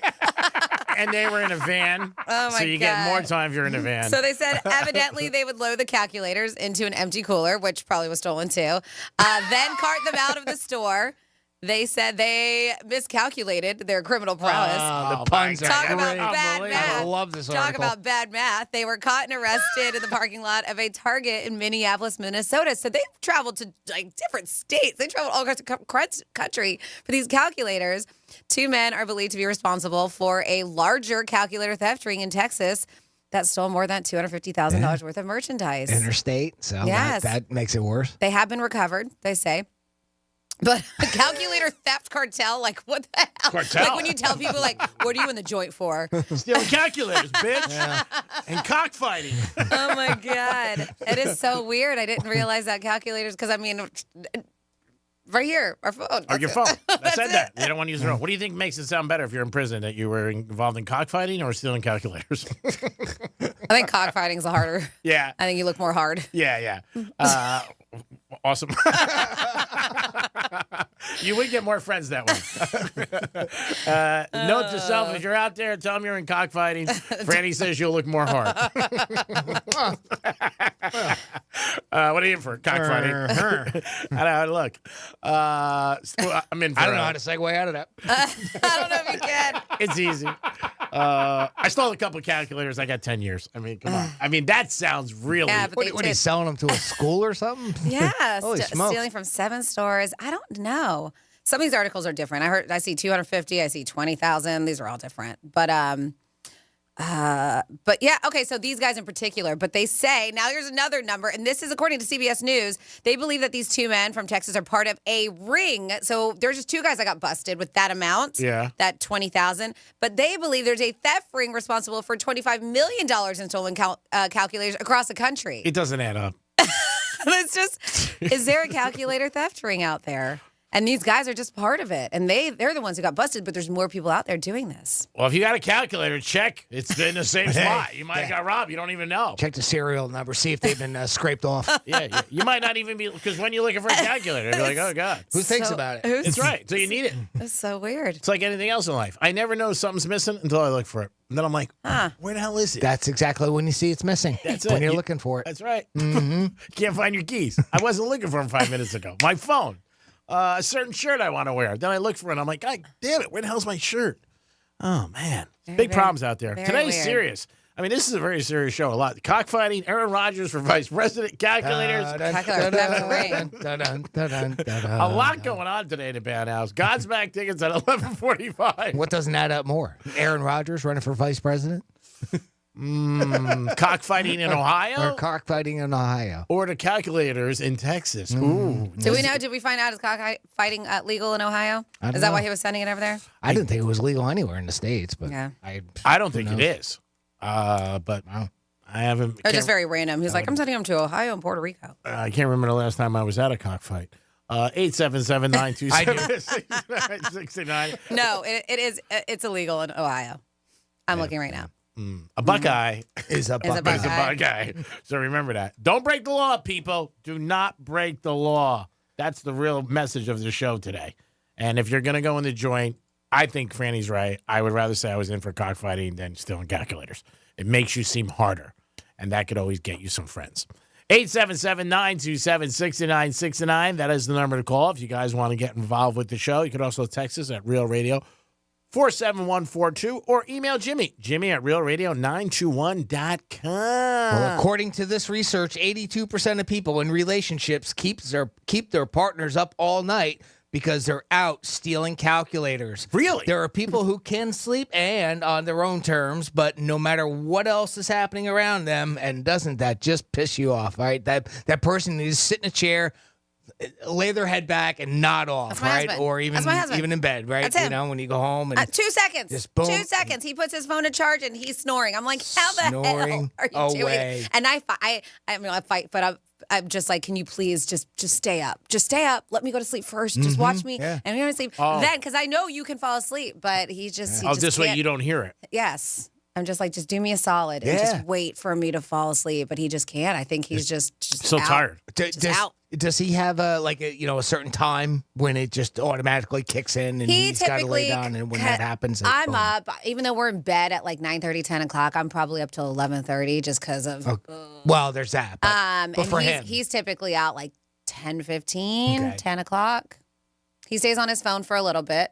And they were in a van. Oh, my So you God. get more time if you're in a van. So they said evidently they would load the calculators into an empty cooler, which probably was stolen too, then cart them out of the store. They said they miscalculated their criminal prowess. The puns are Talk great. about bad math. I love this Talk article. about bad math. They were caught and arrested in the parking lot of a Target in Minneapolis, Minnesota. So they traveled to like different states. They traveled all across the country for these calculators. 2 men are believed to be responsible for a larger calculator theft ring in Texas. that stole more than $250,000 worth of merchandise. Interstate, so Yes. that makes it worse. They have been recovered, they say. But a calculator theft cartel, like what the hell? Cartel? Like when you tell people, like, what are you in the joint for? Stealing calculators, bitch. And cockfighting. Oh my God. It is so weird. I didn't realize that calculators, because I mean, right here, our phone. Or your phone. I said that. They don't want to use their own. What do you think makes it sound better if you're in prison, that you were involved in cockfighting or stealing calculators? I think cockfighting is harder. Yeah. I think you look more hard. Yeah. Awesome. You would get more friends that way. Note to self, if you're out there, tell them you're in cockfighting. Franny says you'll look more hard. What are you in for? Cockfighting. I don't know how to look. I'm in for I don't know how to segue out of that. I don't know if you can. It's easy. I stole a couple of calculators. I got 10 years. I mean, come on. I mean, that sounds really... Yeah, but What are you selling them to a school or something? Yeah, Holy smokes. stealing from 7 stores. I don't know. Some of these articles are different. I see 250. I see 20,000. These are all different. But yeah, okay. So these guys in particular, but they say now here's another number, and this is according to CBS News. They believe that these 2 men from Texas are part of a ring. So there's just 2 guys that got busted with that amount. Yeah, that 20,000. But they believe there's a theft ring responsible for $25 million in stolen calculators across the country. It doesn't add up. It's just, is there a calculator theft ring out there? And these guys are just part of it. And they're the ones who got busted, but there's more people out there doing this. Well, if you got a calculator, check. It's in the same spot. You might have got robbed. You don't even know. Check the serial number, see if they've been scraped off. Yeah, you might not even be, because when you're looking for a calculator, you're like, oh, God. Who thinks about it? It's right. So you need it. That's so weird. It's like anything else in life. I never know something's missing until I look for it. And then I'm like, where the hell is it? That's exactly when you see it's missing. That's when it. you're looking for it. That's right. Mm-hmm. Can't find your keys. I wasn't looking for them 5 minutes ago. My phone. A certain shirt I want to wear. Then I look for it. I'm like, God damn it. Where the hell's my shirt? Oh, man. Big problems out there. Today's weird. Serious. I mean, this is a very serious show. A lot. Cockfighting, Aaron Rodgers for vice president, calculators. A lot going on today in the Penthouse. Godsmack tickets at 11:45. What doesn't add up more? Aaron Rodgers running for vice president? Cockfighting in Ohio? Or cockfighting in Ohio. Or the calculators in Texas. Ooh. Did we find out is cockfighting legal in Ohio? Is that why he was sending it over there? I didn't think it was legal anywhere in the States, but yeah. I don't think it is. But I haven't. It was just very random. He's like, I'm sending him to Ohio and Puerto Rico. I can't remember the last time I was at a cockfight. 877-927-6969. No, it's illegal in Ohio. I'm looking right now. A Buckeye is a Buckeye. So remember that. Don't break the law, people. Do not break the law. That's the real message of the show today. And if you're going to go in the joint, I think Franny's right. I would rather say I was in for cockfighting than stealing calculators. It makes you seem harder, and that could always get you some friends. 877-927-6969. That is the number to call if you guys want to get involved with the show. You could also text us at Real Radio 47142 or email Jimmy at realradio921.com. Well, according to this research, 82% of people in relationships keep their partners up all night because they're out stealing calculators. Really? There are people who can sleep and on their own terms, but no matter what else is happening around them, and doesn't that just piss you off, right? That person needs to sit in a chair, lay their head back and nod off, right? Husband. Or even in bed, right? That's him. You know, when you go home and 2 seconds. Just boom. 2 seconds. He puts his phone in charge and he's snoring. I'm like, how the hell are you away. doing? And I fight, but I'm just like, can you please just stay up? Just stay up. Let me go to sleep first. Just watch me. Yeah. And we're going to sleep. Then, because I know you can fall asleep, but he just this way can't. you don't hear it. Yes. I'm just like, just do me a solid and just wait for me to fall asleep. But he just can't. I think he's just so out. tired. Just out. Does he have a certain time when it just automatically kicks in and he's got to lay down, and when that happens, I'm up. Even though we're in bed at like 9:30, 10 o'clock, I'm probably up till 11:30 just because of. Well, there's that. But for him, he's typically out like 10:15, 10 o'clock. He stays on his phone for a little bit.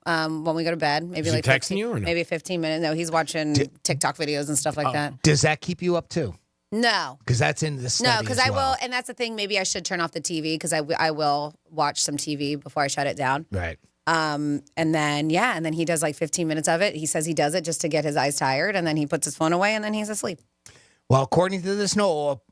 When we go to bed, maybe Is like he texting you or no? maybe 15 minutes. No, he's watching TikTok videos and stuff like that. Does that keep you up too? No. Because that's in the study. No, because I will, and that's the thing. Maybe I should turn off the TV because I will watch some TV before I shut it down. Right. And then he does like 15 minutes of it. He says he does it just to get his eyes tired, and then he puts his phone away, and then he's asleep. Well, according to this poll,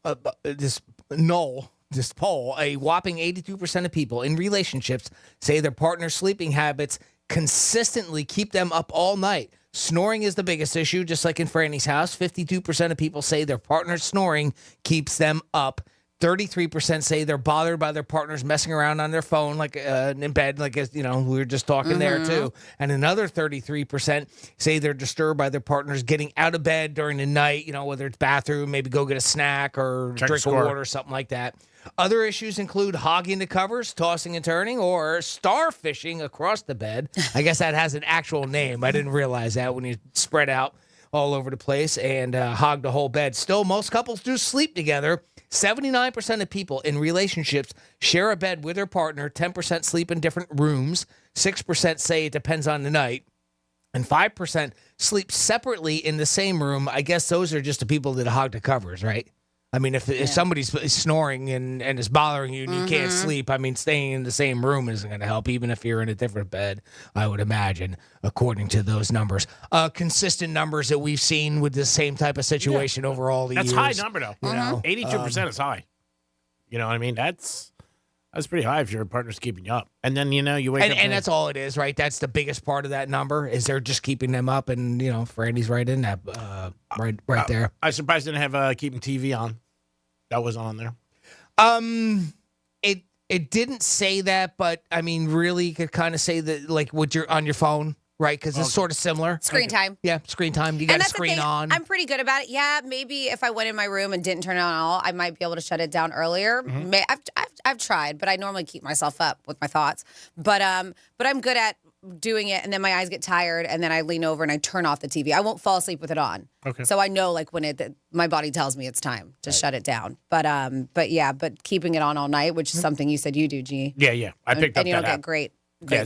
a whopping 82% of people in relationships say their partner's sleeping habits consistently keep them up all night. Snoring is the biggest issue, just like in Franny's house. 52% of people say their partner's snoring keeps them up. 33% say they're bothered by their partners messing around on their phone, like in bed, like, we were just talking there too. And another 33% say they're disturbed by their partners getting out of bed during the night, whether it's bathroom, maybe go get a snack or drink of water or something like that. Other issues include hogging the covers, tossing and turning, or starfishing across the bed. I guess that has an actual name. I didn't realize that when you spread out all over the place and hog the whole bed. Still, most couples do sleep together. 79% of people in relationships share a bed with their partner. 10% sleep in different rooms. 6% say it depends on the night. And 5% sleep separately in the same room. I guess those are just the people that hog the covers, right? I mean, if somebody's snoring and is bothering you and you can't sleep, I mean, staying in the same room isn't going to help, even if you're in a different bed, I would imagine, according to those numbers. Consistent numbers that we've seen with the same type of situation over all the years. That's a high number, though. 82% is high. You know what I mean? That's pretty high if your partner's keeping you up. And then, you wake up. And that's all it is, right? That's the biggest part of that number, is they're just keeping them up. And, Franny's right in that, right there. I'm surprised they didn't have keeping TV on. That wasn't on there. It didn't say that, but I mean, really, you could kind of say that, like, with your on your phone, right? Because it's sort of similar. Screen time. Yeah, screen time. You got a screen on. I'm pretty good about it. Yeah, maybe if I went in my room and didn't turn it on at all, I might be able to shut it down earlier. I've tried, but I normally keep myself up with my thoughts. But I'm good at doing it, and then my eyes get tired, and then I lean over and I turn off the TV. I won't fall asleep with it on. Okay. So I know, like, when my body tells me it's time to shut it down. But keeping it on all night, which is something you said you do, G. Yeah. I picked up and you that don't get app. great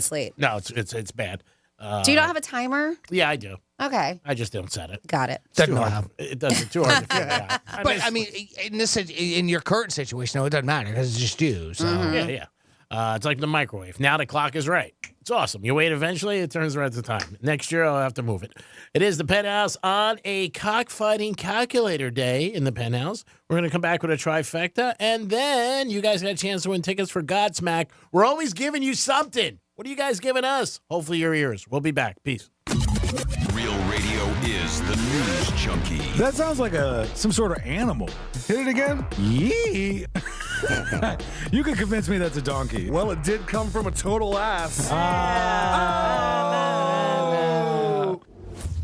sleep. No, it's bad. Do you not have a timer? Yeah, I do. Okay. I just don't set it. Got it. It's too hard. It doesn't. Too hard to figure out. But I mean, in your current situation, it doesn't matter because it's just you. So Yeah. It's like the microwave. Now the clock is right. It's awesome. You wait eventually, it turns right at the time. Next year, I'll have to move it. It is the Penthouse on a cockfighting calculator day in the Penthouse. We're going to come back with a trifecta, and then you guys got a chance to win tickets for Godsmack. We're always giving you something. What are you guys giving us? Hopefully your ears. We'll be back. Peace. Real Radio is the news junkie. That sounds like some sort of animal. Hit it again? Yee. You can convince me that's a donkey. Well, it did come from a total ass.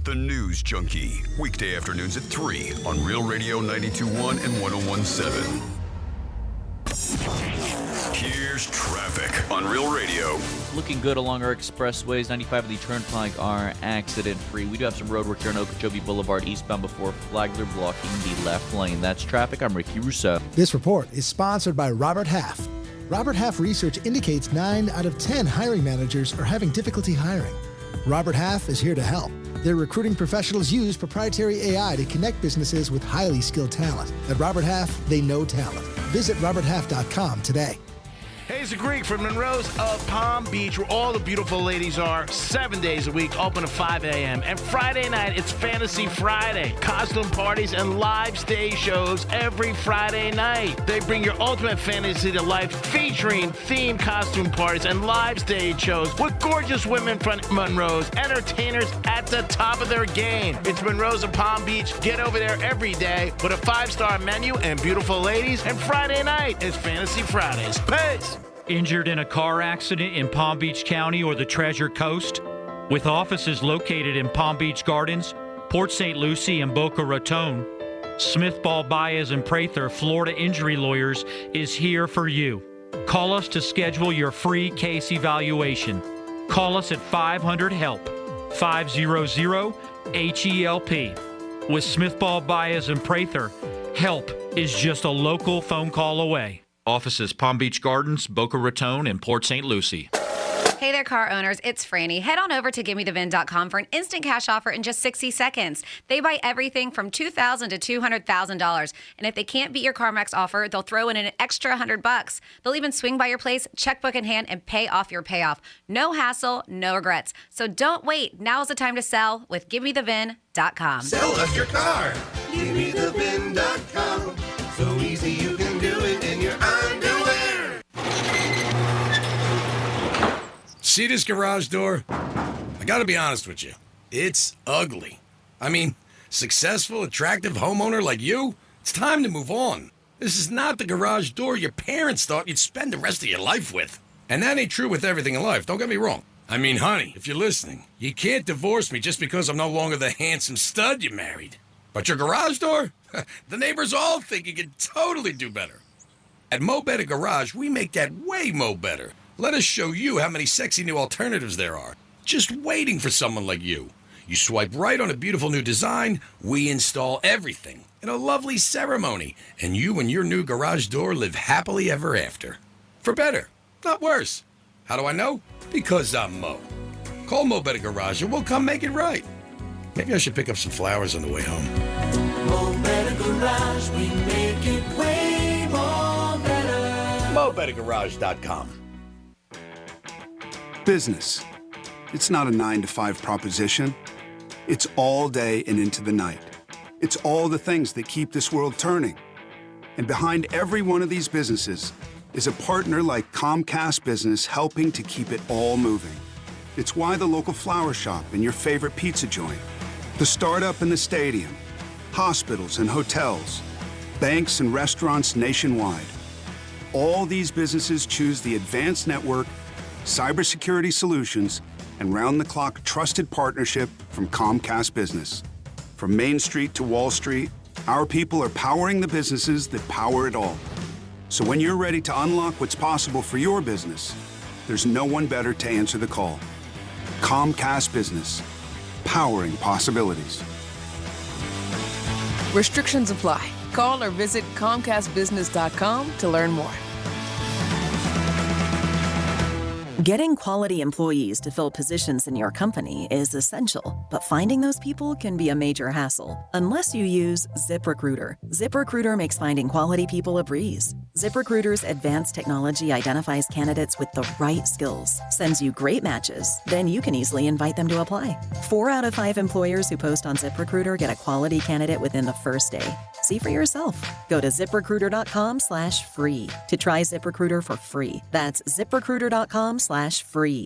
The News Junkie. Weekday afternoons at 3 on Real Radio 92.1 and 101.7. Here's traffic on Real Radio. Looking good along our expressways. 95 of the Turnpike are accident-free. We do have some road work here on Okeechobee Boulevard eastbound before Flagler blocking the left lane. That's traffic. I'm Ricky Russo. This report is sponsored by Robert Half. Robert Half research indicates 9 out of 10 hiring managers are having difficulty hiring. Robert Half is here to help. Their recruiting professionals use proprietary AI to connect businesses with highly skilled talent. At Robert Half, they know talent. Visit roberthalf.com today. Hey, it's the Greek from Monroe's of Palm Beach, where all the beautiful ladies are, 7 days a week, open at 5 a.m. And Friday night, it's Fantasy Friday. Costume parties and live stage shows every Friday night. They bring your ultimate fantasy to life, featuring themed costume parties and live stage shows with gorgeous women from Monroe's, entertainers at the top of their game. It's Monroe's of Palm Beach. Get over there every day with a 5-star menu and beautiful ladies. And Friday night is Fantasy Fridays. Peace! Injured in a car accident in Palm Beach County or the Treasure Coast? With offices located in Palm Beach Gardens, Port St. Lucie, and Boca Raton, Smith, Ball, Baez, and Prather Florida Injury Lawyers is here for you. Call us to schedule your free case evaluation. Call us at 500-HELP, 500-HELP. With Smith, Ball, Baez, and Prather, help is just a local phone call away. Offices Palm Beach Gardens, Boca Raton, and Port St. Lucie. Hey there, car owners. It's Franny. Head on over to GiveMeTheVin.com for an instant cash offer in just 60 seconds. They buy everything from $2,000 to $200,000. And if they can't beat your CarMax offer, they'll throw in an extra $100. They'll even swing by your place, checkbook in hand, and pay off your payoff. No hassle, no regrets. So don't wait. Now's the time to sell with GiveMeTheVin.com. Sell us your car. GiveMeTheVin.com. So easy you can do it in your underwear. See this garage door? I gotta be honest with you. It's ugly. I mean, successful, attractive homeowner like you, it's time to move on. This is not the garage door your parents thought you'd spend the rest of your life with. And that ain't true with everything in life, don't get me wrong. I mean, honey, if you're listening, you can't divorce me just because I'm no longer the handsome stud you married. But your garage door? The neighbors all think you could totally do better. At Mo Better Garage, we make that way mo better. Let us show you how many sexy new alternatives there are. Just waiting for someone like you. You swipe right on a beautiful new design, we install everything in a lovely ceremony, and you and your new garage door live happily ever after. For better, not worse. How do I know? Because I'm Mo. Call Mo Better Garage and we'll come make it right. Maybe I should pick up some flowers on the way home. Mo Better Garage, we make it way more better. MoBetterGarage.com. Business. It's not a 9-to-5 proposition. It's all day and into the night. It's all the things that keep this world turning. And behind every one of these businesses is a partner like Comcast Business helping to keep it all moving. It's why the local flower shop and your favorite pizza joint, the startup and the stadium, hospitals and hotels, banks and restaurants nationwide. All these businesses choose the advanced network, cybersecurity solutions, and round-the-clock trusted partnership from Comcast Business. From Main Street to Wall Street, our people are powering the businesses that power it all. So when you're ready to unlock what's possible for your business, there's no one better to answer the call. Comcast Business, powering possibilities. Restrictions apply. Call or visit ComcastBusiness.com to learn more. Getting quality employees to fill positions in your company is essential, but finding those people can be a major hassle unless you use ZipRecruiter. ZipRecruiter makes finding quality people a breeze. ZipRecruiter's advanced technology identifies candidates with the right skills, sends you great matches, then you can easily invite them to apply. 4 out of 5 employers who post on ZipRecruiter get a quality candidate within the first day. See for yourself. Go to ZipRecruiter.com/free to try ZipRecruiter for free. That's ZipRecruiter.com/free.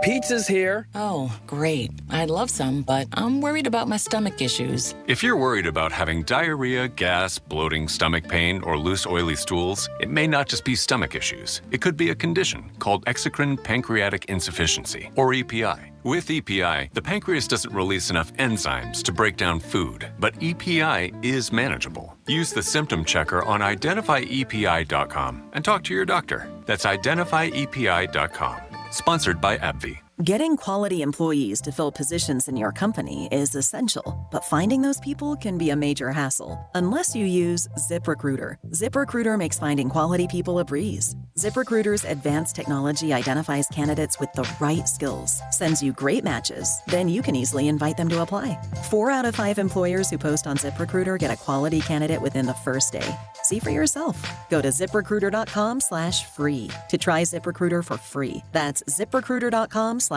Pizza's here. Oh, great. I'd love some, but I'm worried about my stomach issues. If you're worried about having diarrhea, gas, bloating, stomach pain, or loose, oily stools, it may not just be stomach issues. It could be a condition called exocrine pancreatic insufficiency, or EPI. With EPI, the pancreas doesn't release enough enzymes to break down food, but EPI is manageable. Use the symptom checker on identifyepi.com and talk to your doctor. That's identifyepi.com. Sponsored by AbbVie. Getting quality employees to fill positions in your company is essential, but finding those people can be a major hassle unless you use ZipRecruiter. ZipRecruiter makes finding quality people a breeze. ZipRecruiter's advanced technology identifies candidates with the right skills, sends you great matches, then you can easily invite them to apply. 4 out of 5 employers who post on ZipRecruiter get a quality candidate within the first day. See for yourself. Go to ZipRecruiter.com/free to try ZipRecruiter for free. That's ZipRecruiter.com/free.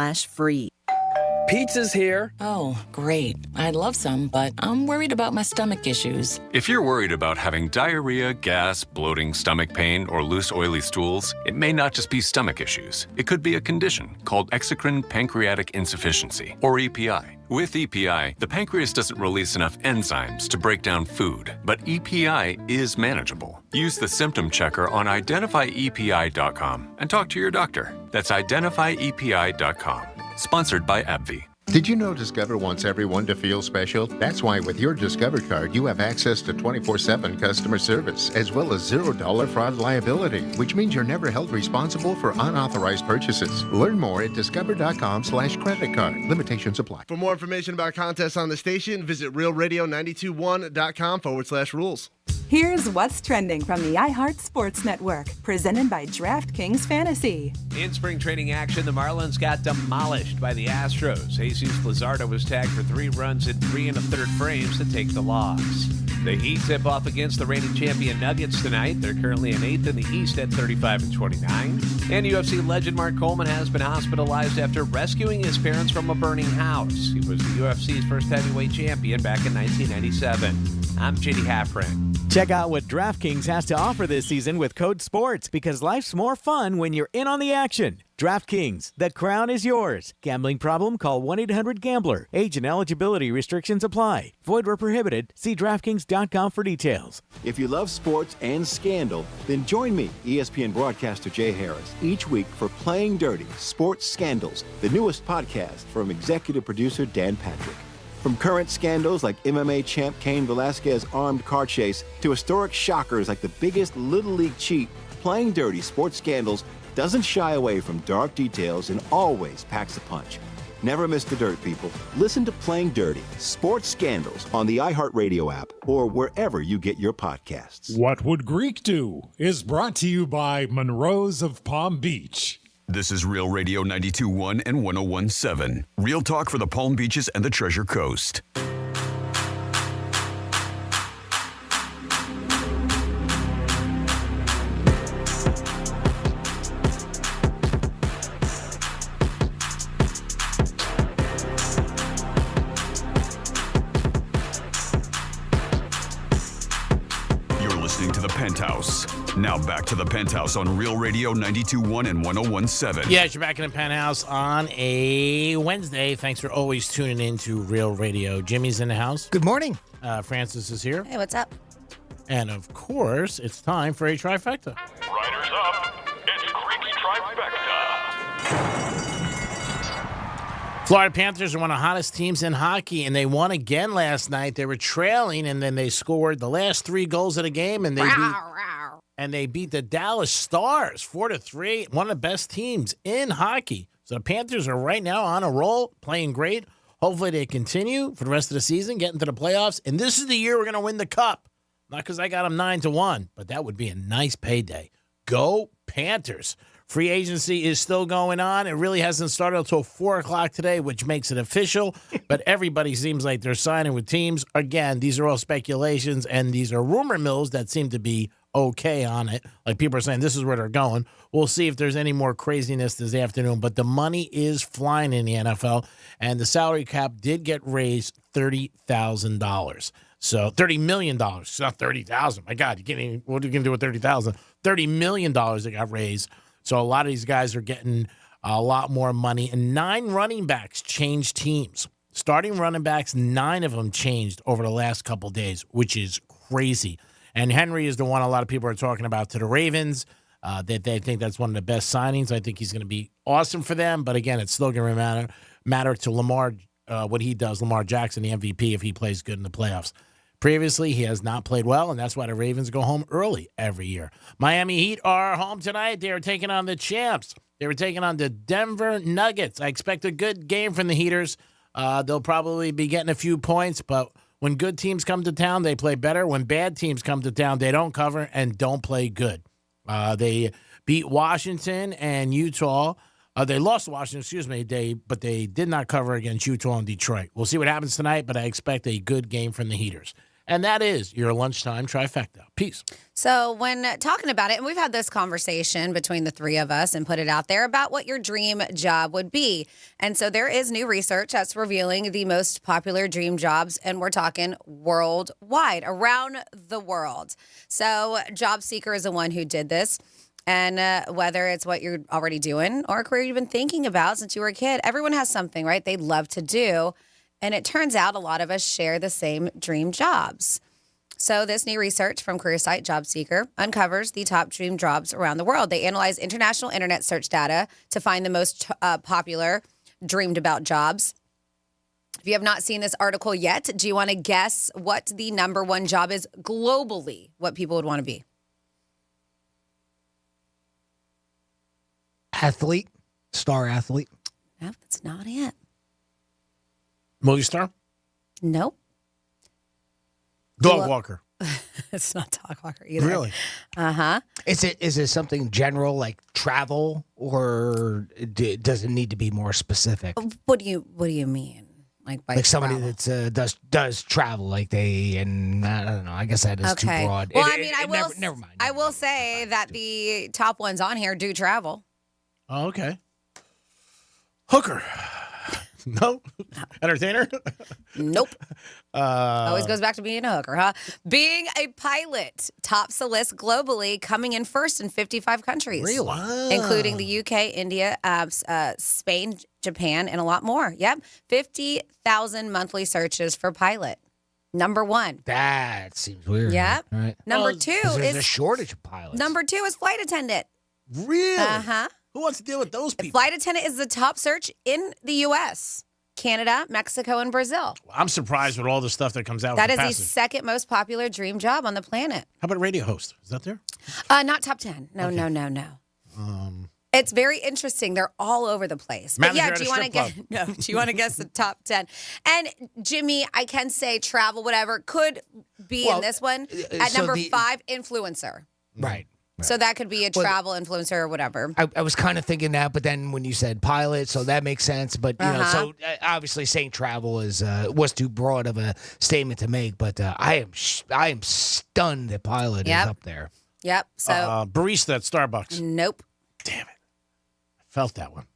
Pizza's here. Oh, great. I'd love some, but I'm worried about my stomach issues. If you're worried about having diarrhea, gas, bloating, stomach pain, or loose, oily stools, it may not just be stomach issues. It could be a condition called exocrine pancreatic insufficiency, or EPI. With EPI, the pancreas doesn't release enough enzymes to break down food, but EPI is manageable. Use the symptom checker on identifyepi.com and talk to your doctor. That's identifyepi.com. Sponsored by AbbVie. Did you know Discover wants everyone to feel special? That's why with your Discover card, you have access to 24/7 customer service, as well as $0 fraud liability, which means you're never held responsible for unauthorized purchases. Learn more at discover.com/credit card. Limitations apply. For more information about contests on the station, visit realradio921.com/rules. Here's what's trending from the iHeart Sports Network, presented by DraftKings Fantasy. In spring training action, the Marlins got demolished by the Astros. Jesus Luzardo was tagged for 3 runs in 3 1/3 frames to take the loss. The Heat tip off against the reigning champion Nuggets tonight. They're currently in 8th in the East at 35-29. And UFC legend Mark Coleman has been hospitalized after rescuing his parents from a burning house. He was the UFC's first heavyweight champion back in 1997. I'm JD Haffren. Check out what DraftKings has to offer this season with code SPORTS, because life's more fun when you're in on the action. DraftKings, the crown is yours. Gambling problem? Call 1-800-GAMBLER. Age and eligibility restrictions apply. Void where prohibited. See DraftKings.com for details. If you love sports and scandal, then join me, ESPN broadcaster Jay Harris, each week for Playing Dirty: Sports Scandals, the newest podcast from executive producer Dan Patrick. From current scandals like MMA champ Cain Velasquez's armed car chase to historic shockers like the biggest Little League cheat, Playing Dirty: Sports Scandals doesn't shy away from dark details and always packs a punch. Never miss the dirt, people. Listen to Playing Dirty: Sports Scandals on the iHeartRadio app or wherever you get your podcasts. What Would Greek Do is brought to you by Monroe's of Palm Beach. This is Real Radio 92.1 and 101.7. Real talk for the Palm Beaches and the Treasure Coast. You're listening to the Penthouse. Now back to the Penthouse on Real Radio 92.1 and 101.7. Yes, you're back in the Penthouse on a Wednesday. Thanks for always tuning in to Real Radio. Jimmy's in the house. Good morning. Francis is here. Hey, what's up? And, of course, it's time for a trifecta. Riders up. It's Greek's Trifecta. Florida Panthers are one of the hottest teams in hockey, and they won again last night. They were trailing, and then they scored the last 3 goals of the game, and they beat the Dallas Stars 4-3, one of the best teams in hockey. So the Panthers are right now on a roll, playing great. Hopefully they continue for the rest of the season, get into the playoffs. And this is the year we're going to win the Cup. Not because I got them 9-1, but that would be a nice payday. Go Panthers. Free agency is still going on. It really hasn't started until 4 o'clock today, which makes it official. But everybody seems like they're signing with teams. Again, these are all speculations, and these are rumor mills that seem to be okay on it. Like people are saying this is where they're going. We'll see if there's any more craziness this afternoon. But the money is flying in the NFL, and the salary cap did get raised $30,000. So $30 million. It's not $30,000. My God, what are you going to do with $30,000? $30 million that got raised. So a lot of these guys are getting a lot more money. And 9 running backs changed teams. Starting running backs, 9 of them changed over the last couple days, which is crazy. And Henry is the one a lot of people are talking about to the Ravens. That they think that's one of the best signings. I think he's going to be awesome for them. But again, it's still going to matter to Lamar, what he does, Lamar Jackson, the MVP, if he plays good in the playoffs. Previously, he has not played well, and that's why the Ravens go home early every year. Miami Heat are home tonight. They are taking on the champs. They were taking on the Denver Nuggets. I expect a good game from the Heaters. They'll probably be getting a few points, but when good teams come to town, they play better. When bad teams come to town, they don't cover and don't play good. They beat Washington and Utah. They lost to Washington, but they did not cover against Utah and Detroit. We'll see what happens tonight, but I expect a good game from the Heaters. And that is your lunchtime trifecta. Peace. So when talking about it, and we've had this conversation between the 3 of us and put it out there about what your dream job would be. And so there is new research that's revealing the most popular dream jobs, and we're talking worldwide, around the world. So Job Seeker is the one who did this. And whether it's what you're already doing or a career you've been thinking about since you were a kid, everyone has something, right, they'd love to do. And it turns out a lot of us share the same dream jobs. So this new research from career site Job Seeker uncovers the top dream jobs around the world. They analyze international internet search data to find the most popular dreamed about jobs. If you have not seen this article yet, do you want to guess what the number 1 job is globally, what people would want to be? Athlete, star athlete. No, that's not it. Movie star? Nope. Dog walker. It's not dog walker either. Really? Uh-huh. Is it something general like travel, or does it need to be more specific? What do you mean? Like somebody travel? that does travel, like I don't know. I guess that is too broad. Well, I mean, never mind. I will say that the top ones on here do travel. Oh, okay. Hooker. No. Entertainer? Nope. Always goes back to being a hooker, huh? Being a pilot tops the list globally, coming in first in 55 countries. Really? Wow. Including the UK, India, Spain, Japan, and a lot more. Yep. 50,000 monthly searches for pilot. Number 1. That seems weird. Yep. Right. Number 2 there's is a shortage of pilots. Number 2 is flight attendant. Really? Uh-huh. Who wants to deal with those people? Flight attendant is the top search in the U.S., Canada, Mexico, and Brazil. I'm surprised with all the stuff that comes out. That with is the the passage. second most popular dream job on the planet. How about radio host? Is that there? Not top 10. No. It's very interesting. They're all over the place. But Manager yeah, at do a you want to strip guess? No. Do you want to guess the top 10? And Jimmy, I can say travel, whatever, could be in this one. At so number the- 5, influencer. Right. So that could be a travel influencer or whatever. I was kind of thinking that, but then when you said pilot, so that makes sense. But you know, so obviously saying travel was too broad of a statement to make. But I am stunned that pilot is up there. Yep. So barista at Starbucks. Nope. Damn it! I felt that one.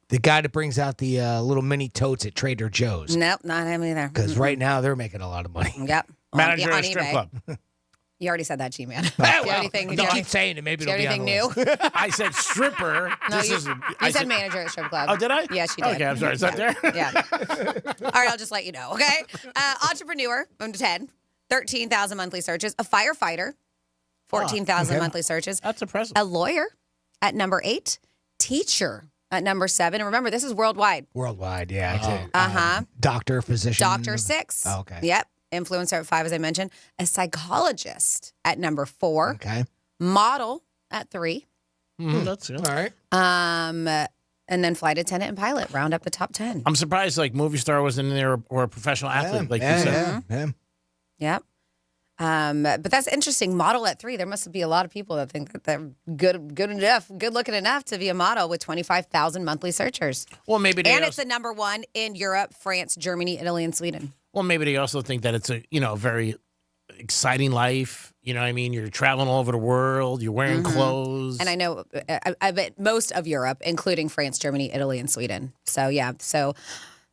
The guy that brings out the little mini totes at Trader Joe's. Nope, not him either. Because right now they're making a lot of money. Yep. Manager on at a strip eBay. club. You already said that, G-Man. Keep saying it. Maybe do you it'll have be anything on the list. new? I said stripper. No, This you, is. you said manager at a strip club. Oh, did I? Yes, you did. Okay, I'm sorry. Is that there? Yeah. All right, I'll just let you know, okay? Entrepreneur, 10, 13,000 monthly searches. A firefighter, 14,000 monthly searches. That's impressive. A lawyer at number 8. Teacher at number 7. And remember, this is worldwide. Worldwide, yeah. Doctor, physician. Doctor 6. Oh, okay. Yep. Influencer at 5, as I mentioned. A psychologist at number 4. Okay. Model at 3. That's good. All right. And then flight attendant and pilot round up the top 10. I'm surprised like movie star wasn't in there or a professional athlete like you said. Yep. But that's interesting. Model at 3. There must be a lot of people that think that they're good looking enough to be a model with 25,000 monthly searchers. Well, maybe they And also, it's the number 1 in Europe, France, Germany, Italy, and Sweden. well, maybe they also think that it's a very exciting life. You know what I mean? You're traveling all over the world. You're wearing clothes. And I know, I bet most of Europe, including France, Germany, Italy, and Sweden. So, yeah. So,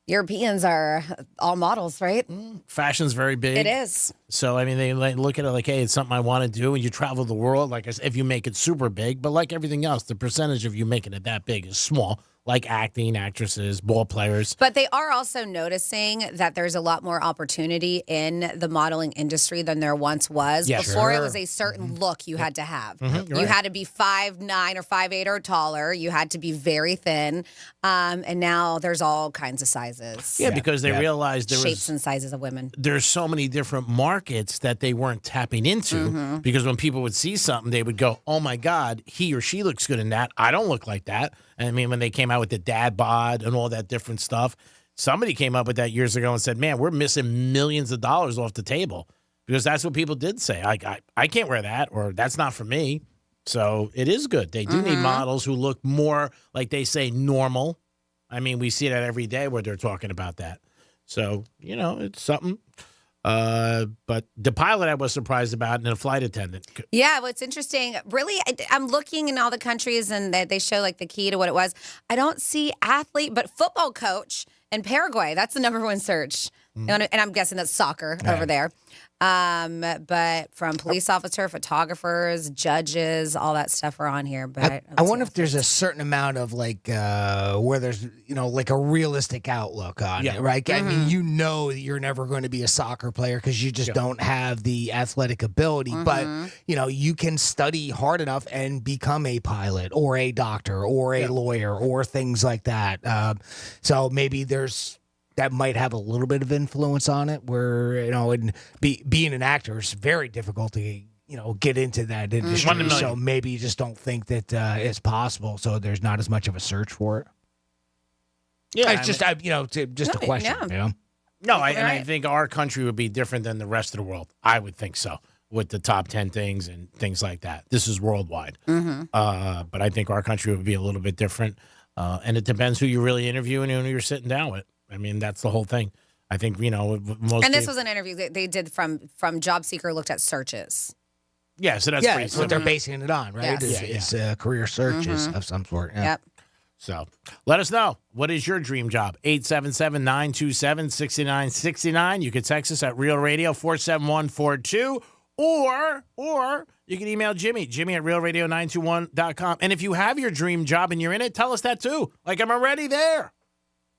Europeans are all models, right? Fashion's very big. It is. So, I mean, they look at it like, hey, it's something I want to do. And you travel the world, like I said, if you make it super big. But like everything else, the percentage of you making it that big is small, like acting, actresses, ball players. But they are also noticing that there's a lot more opportunity in the modeling industry than there once was. Yeah, Before, it sure. was a certain look you had to have. you're You right. had to be 5'9" or 5'8" or taller. You had to be very thin. And now there's all kinds of sizes. Yeah, because they realized there Shapes was and sizes of women. there's so many different markets that they weren't tapping into because when people would see something, they would go, oh, my God, he or she looks good in that. I don't look like that. I mean, when they came out with the dad bod and all that different stuff, somebody came up with that years ago and said, man, we're missing millions of dollars off the table because that's what people did say. I can't wear that or that's not for me. So it is good. They do need models who look more, like they say, normal. I mean, we see that every day where they're talking about that. So, it's something. But the pilot I was surprised about and the flight attendant. Yeah, what's interesting, really, I'm looking in all the countries and they show like the key to what it was. I don't see athlete, but football coach in Paraguay. That's the number 1 search. And I'm guessing that's soccer over there. But from police officer, photographers, judges, all that stuff are on here. But I wonder if there's a certain amount of like where there's like a realistic outlook on it, right? I mean, you're never going to be a soccer player because you just don't have the athletic ability. But you can study hard enough and become a pilot or a doctor or a lawyer or things like that. So maybe that might have a little bit of influence on it where, and being an actor is very difficult to, get into that industry. So maybe you just don't think that it's possible. So there's not as much of a search for it. Yeah. It's just, just a question. Yeah. No, I think our country would be different than the rest of the world. I would think so, with the top 10 things and things like that. This is worldwide. But I think our country would be a little bit different. And it depends who you're really interviewing and who you're sitting down with. I mean, that's the whole thing. I think, most. And this was an interview that they did from Job Seeker looked at searches. Yeah, so that's pretty that's what they're basing it on, right? Yes. It's career searches of some sort. Yeah. Yep. So let us know. What is your dream job? 877-927-6969. You can text us at Real Radio 47142. Or you can email Jimmy at realradio921.com. And if you have your dream job and you're in it, tell us that too. Like, I'm already there.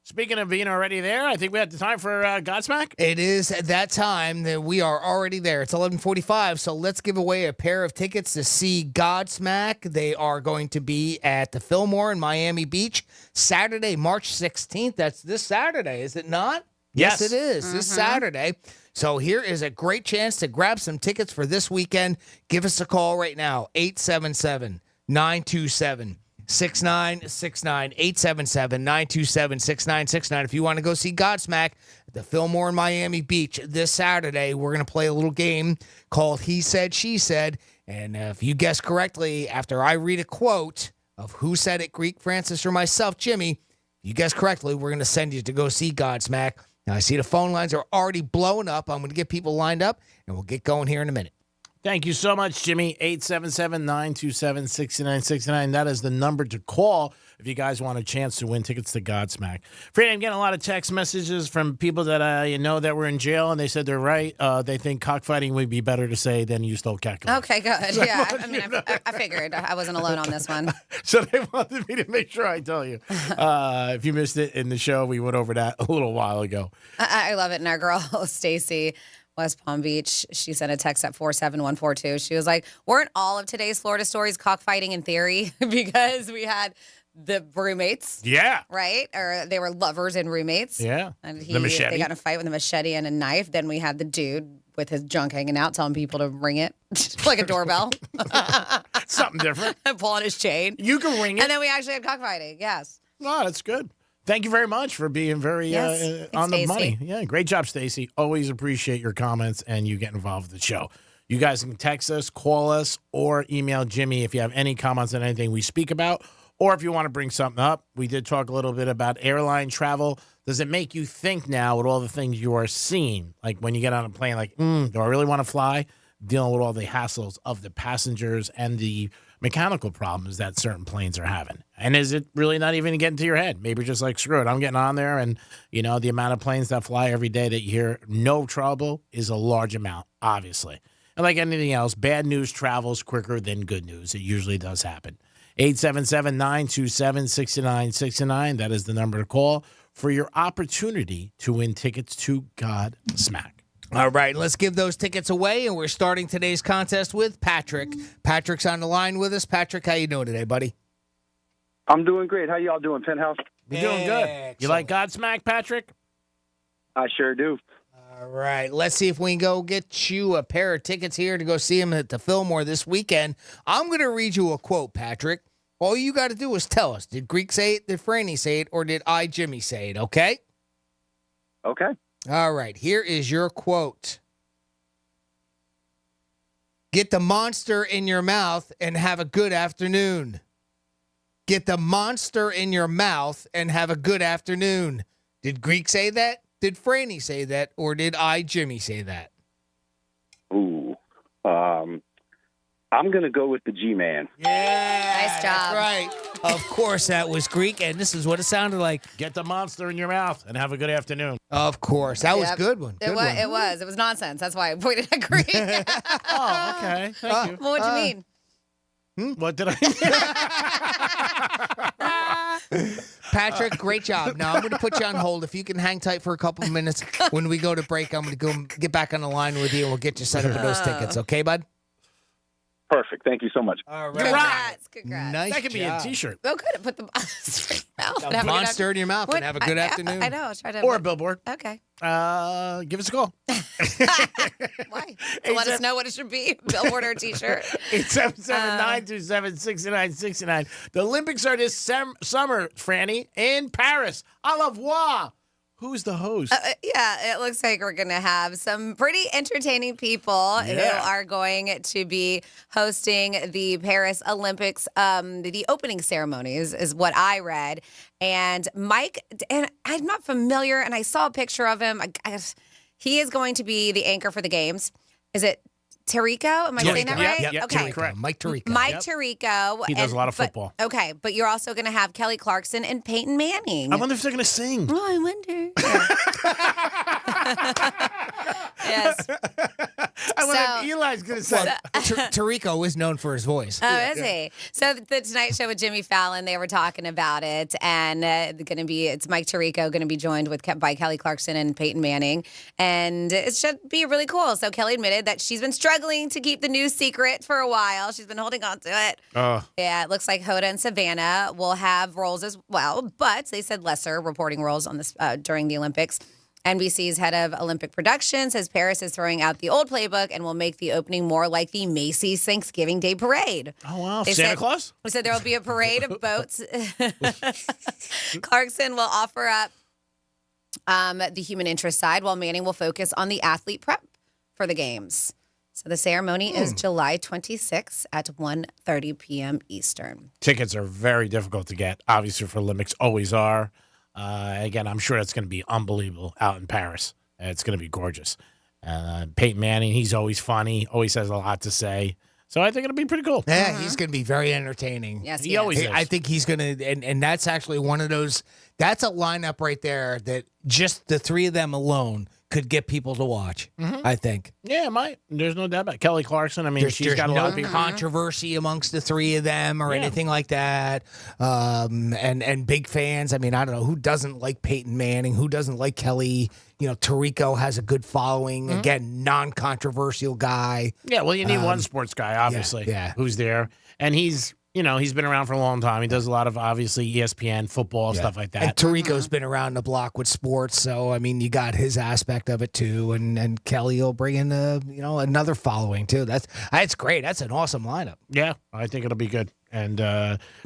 Speaking of being already there, I think we have the time for Godsmack. It is at that time that we are already there. It's 11:45, so let's give away a pair of tickets to see Godsmack. They are going to be at the Fillmore in Miami Beach, Saturday, March 16th. That's this Saturday, is it not? Yes. It is. This Saturday. So here is a great chance to grab some tickets for this weekend. Give us a call right now, 877-927-6969, 877-927-6969. If you want to go see Godsmack at the Fillmore in Miami Beach this Saturday, we're going to play a little game called He Said, She Said. And if you guess correctly, after I read a quote of who said it, Greek, Francis, or myself, Jimmy, if you guess correctly, we're going to send you to go see Godsmack. Now, I see the phone lines are already blowing up. I'm going to get people lined up, and we'll get going here in a minute. Thank you so much, Jimmy. 877-927-6969. That is the number to call if you guys want a chance to win tickets to Godsmack. Freddie, I'm getting a lot of text messages from people that that were in jail, and they said they're right. They think cockfighting would be better to say than you stole calculator. Okay, good. Yeah, I figured I wasn't alone on this one. So they wanted me to make sure I tell you. If you missed it in the show, we went over that a little while ago. I love it. And our girl, Stacy, West Palm Beach, she sent a text at 47142. She was like, weren't all of today's Florida stories cockfighting in theory? Because we had the roommates. Yeah. Right? Or they were lovers and roommates. Yeah. And The machete. they got in a fight with a machete and a knife. Then we had the dude with his junk hanging out telling people to ring it like a doorbell. Something different. And pull on his chain. You can ring it. And then we actually had cockfighting. Yes. No, that's good. Thank you very much for being very on the money. Yeah, great job, Stacy. Always appreciate your comments and you get involved with the show. You guys can text us, call us, or email Jimmy if you have any comments on anything we speak about, or if you want to bring something up. We did talk a little bit about airline travel. Does it make you think now with all the things you are seeing, like when you get on a plane, like, do I really want to fly? Dealing with all the hassles of the passengers and the mechanical problems that certain planes are having. And is it really not even getting to your head? Maybe just like, screw it, I'm getting on there. And, the amount of planes that fly every day that you hear no trouble is a large amount, obviously. And like anything else, bad news travels quicker than good news. It usually does happen. 877-927-6969. That is the number to call for your opportunity to win tickets to Godsmack. All right, let's give those tickets away, and we're starting today's contest with Patrick. Patrick's on the line with us. Patrick, how you doing today, buddy? I'm doing great. How y'all doing, Penthouse? You're doing good. You like Godsmack, Patrick? I sure do. All right, let's see if we can go get you a pair of tickets here to go see him at the Fillmore this weekend. I'm going to read you a quote, Patrick. All you got to do is tell us, did Greek say it, did Franny say it, or did I, Jimmy, say it, okay? Okay. All right, here is your quote. Get the monster in your mouth and have a good afternoon. Get the monster in your mouth and have a good afternoon. Did Greek say that? Did Franny say that? Or did I, Jimmy, say that? Ooh. I'm going to go with the G-Man. Yeah. Nice job. That's right. Of course, that was Greek, and this is what it sounded like. Get the monster in your mouth and have a good afternoon. Of course. That was a good one. Good one. It was. It was nonsense. That's why I pointed at Greek. Oh, okay. Thank you. What would you mean? What did I Patrick, great job. Now, I'm going to put you on hold. If you can hang tight for a couple of minutes, when we go to break, I'm going to go get back on the line with you, and we'll get you set up with those tickets. Okay, bud? Perfect. Thank you so much. All Congrats. Nice That could be a job. T-shirt. Well, good. Put the monster in your mouth. and have a good Monster in your mouth and have a good afternoon. I know. Try to. Or a billboard. Okay. Give us a call. Why? To let us know what it should be. Billboard or a T-shirt. 877-927-6969. The Olympics are this summer, Franny, in Paris. Au revoir. Who's the host? Yeah, it looks like we're going to have some pretty entertaining people who are going to be hosting the Paris Olympics. The opening ceremonies is what I read. And Mike, and I'm not familiar, and I saw a picture of him. He is going to be the anchor for the games. Is it Tirico? Am I saying that right? Yep, okay. Tirico. Mike Tirico. Mike Tirico. He does a lot of football. Okay, but you're also going to have Kelly Clarkson and Peyton Manning. I wonder if they're going to sing. Oh, I wonder. Yes. I wonder if Eli's going to sing. Tirico is known for his voice. Oh, is he? So the Tonight Show with Jimmy Fallon, they were talking about it, and it's Mike Tirico going to be joined by Kelly Clarkson and Peyton Manning, and it should be really cool. So Kelly admitted that she's been struggling to keep the news secret for a while. She's been holding on to it. Yeah, it looks like Hoda and Savannah will have roles as well, but they said lesser reporting roles on this during the Olympics. NBC's head of Olympic production says Paris is throwing out the old playbook and will make the opening more like the Macy's Thanksgiving Day Parade. Oh, wow. Santa Claus? They said there will be a parade of boats. Clarkson will offer up the human interest side, while Manning will focus on the athlete prep for the games. So the ceremony is July 26th at 1:30 p.m. Eastern. Tickets are very difficult to get, obviously, for Olympics, always are. Again, I'm sure it's going to be unbelievable out in Paris. It's going to be gorgeous. Peyton Manning, he's always funny, always has a lot to say. So I think it'll be pretty cool. Yeah, he's going to be very entertaining. Yes, he always is. I think he's going to, and that's actually one of those, that's a lineup right there that just the three of them alone could get people to watch, I think. Yeah, it might. There's no doubt about it. Kelly Clarkson, I mean, she's got a lot of people. Controversy amongst the three of them or anything like that. And big fans. I mean, I don't know. Who doesn't like Peyton Manning? Who doesn't like Kelly? Tirico has a good following. Again, non-controversial guy. Yeah, well, you need one sports guy, obviously, who's there. And he's been around for a long time. He does a lot of, obviously, ESPN, football, stuff like that. And Tirico's been around the block with sports, so, I mean, you got his aspect of it, too. And Kelly will bring in, another following, too. That's great. That's an awesome lineup. Yeah, I think it'll be good. And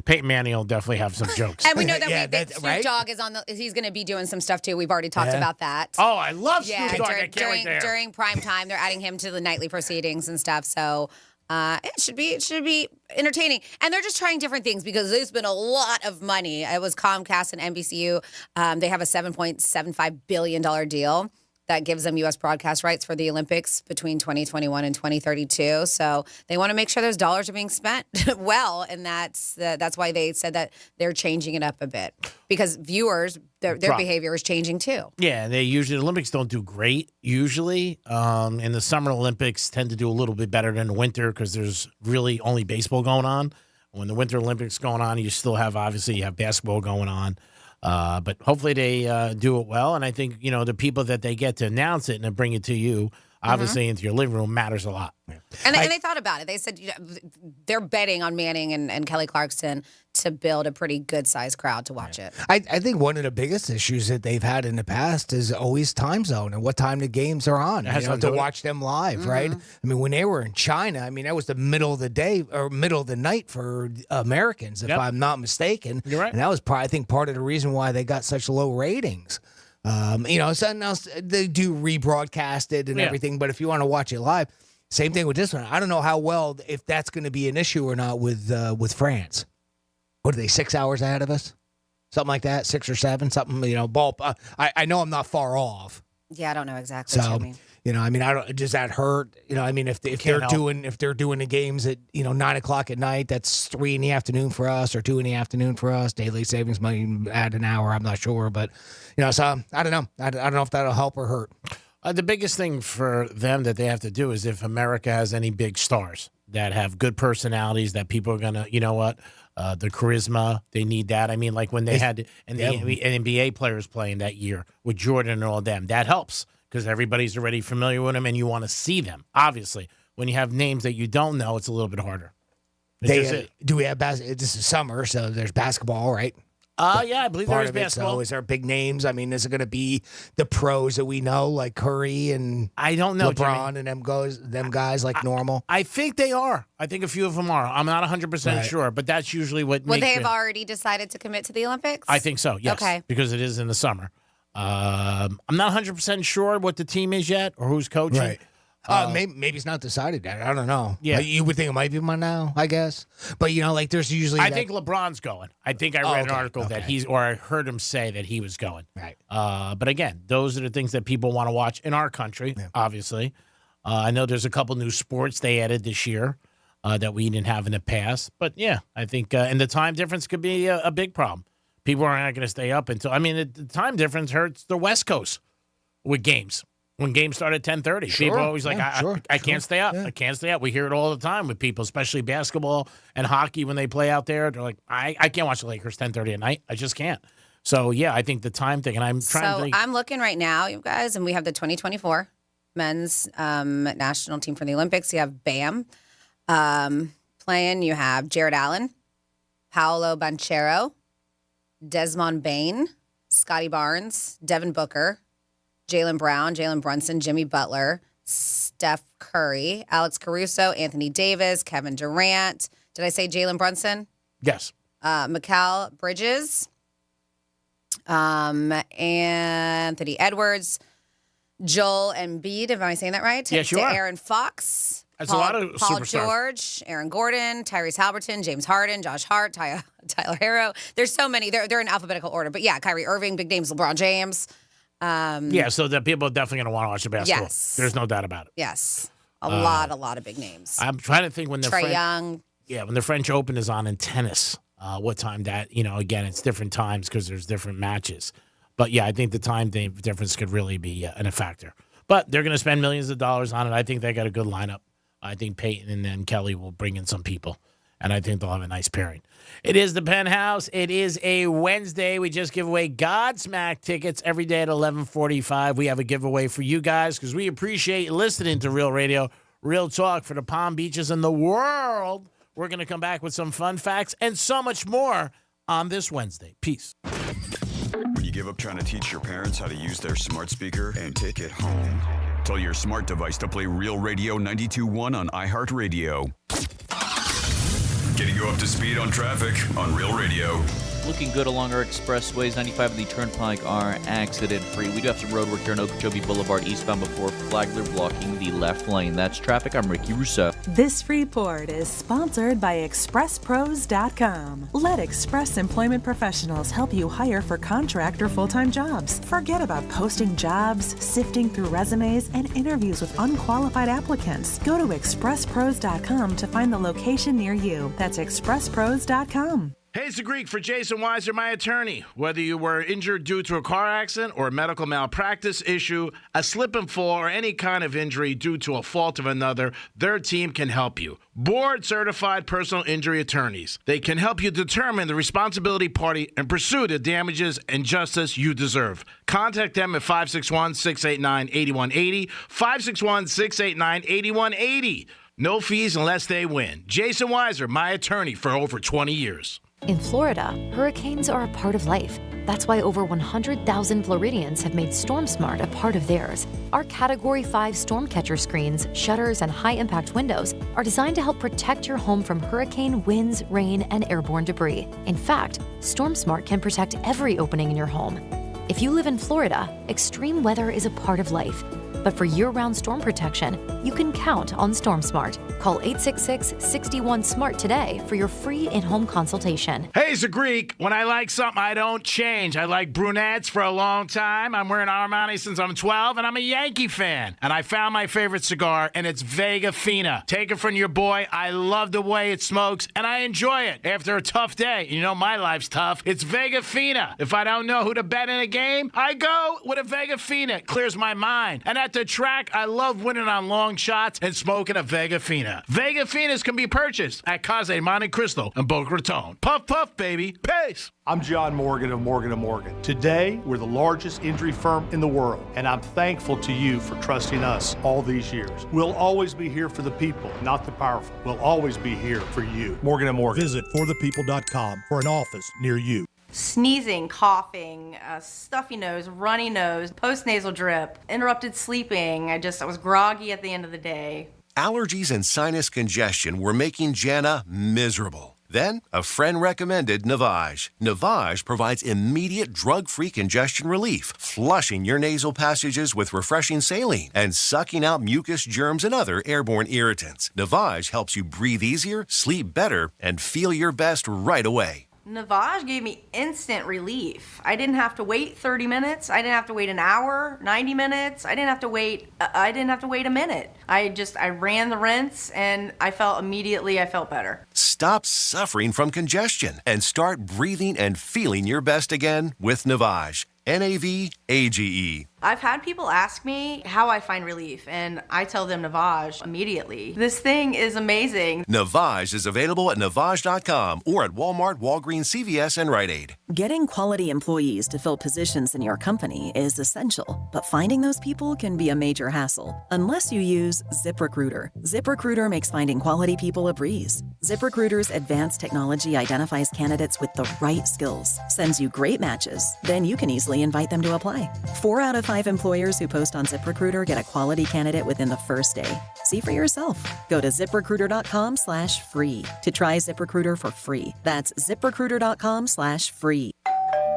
Peyton Manning will definitely have some jokes. And we know that Snoop Dogg is he's going to be doing some stuff, too. We've already talked about that. Oh, I love Snoop Dogg. I can't wait there. During prime time, they're adding him to the nightly proceedings and stuff, so... it should be entertaining, and they're just trying different things because there's been a lot of money. It was Comcast and NBCU. They have a $7.75 billion deal that gives them U.S. broadcast rights for the Olympics between 2021 and 2032. So they want to make sure those dollars are being spent well, and that's why they said that they're changing it up a bit because viewers, their behavior is changing too. Yeah, the Olympics don't do great usually. And the Summer Olympics tend to do a little bit better than the winter because there's really only baseball going on. When the Winter Olympics going on, you still have, obviously, you have basketball going on. But hopefully they do it well. And I think, the people that they get to announce it and to bring it to you, obviously, into your living room matters a lot. And they thought about it. They said they're betting on Manning and Kelly Clarkson to build a pretty good-sized crowd to watch it. I think one of the biggest issues that they've had in the past is always time zone and what time the games are on, to watch them live, right? I mean, when they were in China, I mean, that was the middle of the day or middle of the night for Americans, if I'm not mistaken. You're right. And that was, I think, part of the reason why they got such low ratings. Something else, they do rebroadcast it and everything, but if you want to watch it live, same thing with this one. I don't know how well, if that's going to be an issue or not with France. What are they, 6 hours ahead of us? Something like that, 6 or 7, something, ball. I know I'm not far off. Yeah, I don't know exactly what you mean. I mean, does that hurt? I mean, if they're doing the games at 9:00 at night, that's 3 in the afternoon for us or 2 in the afternoon for us. Daily savings might add an hour. I'm not sure, but so I don't know. I don't know if that'll help or hurt. The biggest thing for them that they have to do is if America has any big stars that have good personalities that people are gonna, the charisma, they need that. I mean, like when they had the NBA players playing that year with Jordan and all them, that helps because everybody's already familiar with them and you want to see them. Obviously, when you have names that you don't know, it's a little bit harder. Do we have basketball? This is summer, so there's basketball, right? Yeah, I believe there is basketball. So is there big names? I mean, is it going to be the pros that we know, like Curry and I don't know, LeBron and them guys like normal? I think they are. I think a few of them are. I'm not 100% sure, but that's usually what. Would they have already decided to commit to the Olympics? I think so. Yes. Okay. Because it is in the summer. I'm not 100% sure what the team is yet or who's coaching. Right. Maybe it's not decided yet. I don't know. Yeah. You would think it might be now, I guess. But, like there's usually I think LeBron's going. I think I read an article that I heard him say that he was going. Right. But again, those are the things that people want to watch in our country, obviously. I know there's a couple new sports they added this year that we didn't have in the past. But, yeah, I think and the time difference could be a big problem. People are not going to stay up until – the time difference hurts the West Coast with games. When games start at 10:30, people are always like, I can't stay up. I can't stay up. We hear it all the time with people, especially basketball and hockey when they play out there. They're like, I can't watch the Lakers 10:30 at night. I just can't. So, yeah, I think the time thing, and I'm trying to think. I'm looking right now, you guys, and we have the 2024 men's national team for the Olympics. You have Bam playing. You have Jared Allen, Paolo Banchero, Desmond Bain, Scotty Barnes, Devin Booker, Jaylen Brown, Jalen Brunson, Jimmy Butler, Steph Curry, Alex Caruso, Anthony Davis, Kevin Durant. Did I say Jalen Brunson? Yes. Mikal Bridges, Anthony Edwards, Joel Embiid. Am I saying that right? Yes, you are. Aaron Fox. That's a lot of Paul superstars. George, Aaron Gordon, Tyrese Halliburton, James Harden, Josh Hart, Tyler Herro. There's so many. They're in alphabetical order. But yeah, Kyrie Irving, big names, LeBron James. So that people are definitely going to want to watch the basketball. Yes. There's no doubt about it. Yes. A lot of big names. I'm trying to think when the Trae Young. Yeah, when the French Open is on in tennis, what time that, again, it's different times because there's different matches. But, yeah, I think the time difference could really be a factor. But they're going to spend millions of dollars on it. I think they got a good lineup. I think Peyton and then Kelly will bring in some people. And I think they'll have a nice pairing. It is the Penthouse. It is a Wednesday. We just give away Godsmack tickets every day at 11:45. We have a giveaway for you guys because we appreciate you listening to Real Radio, Real Talk for the Palm Beaches and the world. We're going to come back with some fun facts and so much more on this Wednesday. Peace. When you give up trying to teach your parents how to use their smart speaker and take it home, tell your smart device to play Real Radio 92.1 on iHeartRadio. Getting you up to speed on traffic on Real Radio. Looking good along our expressways. 95 and the Turnpike are accident-free. We do have some road work here on Okeechobee Boulevard eastbound before Flagler blocking the left lane. That's traffic. I'm Ricky Rousseau. This report is sponsored by ExpressPros.com. Let Express Employment Professionals help you hire for contract or full-time jobs. Forget about posting jobs, sifting through resumes, and interviews with unqualified applicants. Go to ExpressPros.com to find the location near you. That's ExpressPros.com. Hey, it's the Greek for Jason Weiser, my attorney. Whether you were injured due to a car accident or a medical malpractice issue, a slip and fall, or any kind of injury due to a fault of another, their team can help you. Board-certified personal injury attorneys. They can help you determine the responsibility party and pursue the damages and justice you deserve. Contact them at 561-689-8180, 561-689-8180. No fees unless they win. Jason Weiser, my attorney for over 20 years. In Florida, hurricanes are a part of life. That's why over 100,000 Floridians have made StormSmart a part of theirs. Our Category 5 storm catcher screens, shutters, and high-impact windows are designed to help protect your home from hurricane winds, rain, and airborne debris. In fact, StormSmart can protect every opening in your home. If you live in Florida, extreme weather is a part of life. But for year-round storm protection, you can count on StormSmart. Call 866-61-SMART today for your free in-home consultation. Hey, it's a Greek. When I like something, I don't change. I like brunettes for a long time. I'm wearing Armani since I'm 12, and I'm a Yankee fan. And I found my favorite cigar, and it's Vega Fina. Take it from your boy. I love the way it smokes, and I enjoy it. After a tough day, you know my life's tough. It's Vega Fina. If I don't know who to bet in a game, I go with a Vega Fina. It clears my mind. And at the track, I love winning on long shots and smoking a Vega Fina. Vega Finas can be purchased at Casa Monte Cristo and Boca Raton. Puff, puff, baby. Peace. I'm John Morgan of Morgan & Morgan. Today, we're the largest injury firm in the world, and I'm thankful to you for trusting us all these years. We'll always be here for the people, not the powerful. We'll always be here for you. Morgan & Morgan. Visit forthepeople.com for an office near you. Sneezing, coughing, stuffy nose, runny nose, postnasal drip, interrupted sleeping. I was groggy at the end of the day. Allergies and sinus congestion were making Jana miserable. Then, a friend recommended Navage. Navage provides immediate drug-free congestion relief, flushing your nasal passages with refreshing saline and sucking out mucus, germs, and other airborne irritants. Navage helps you breathe easier, sleep better, and feel your best right away. Navage gave me instant relief. I didn't have to wait 30 minutes. I didn't have to wait an hour, 90 minutes. I didn't have to wait a minute. I ran the rinse and I felt better. Stop suffering from congestion and start breathing and feeling your best again with Navage. Navage. I've had people ask me how I find relief, and I tell them Navage immediately. This thing is amazing. Navage is available at Navage.com or at Walmart, Walgreens, CVS, and Rite Aid. Getting quality employees to fill positions in your company is essential, but finding those people can be a major hassle unless you use ZipRecruiter. ZipRecruiter makes finding quality people a breeze. ZipRecruiter's advanced technology identifies candidates with the right skills, sends you great matches, then you can easily invite them to apply. 4 out of 5 employers who post on ZipRecruiter get a quality candidate within the first day. See for yourself. Go to ZipRecruiter.com/free to try ZipRecruiter for free. That's ZipRecruiter.com/free.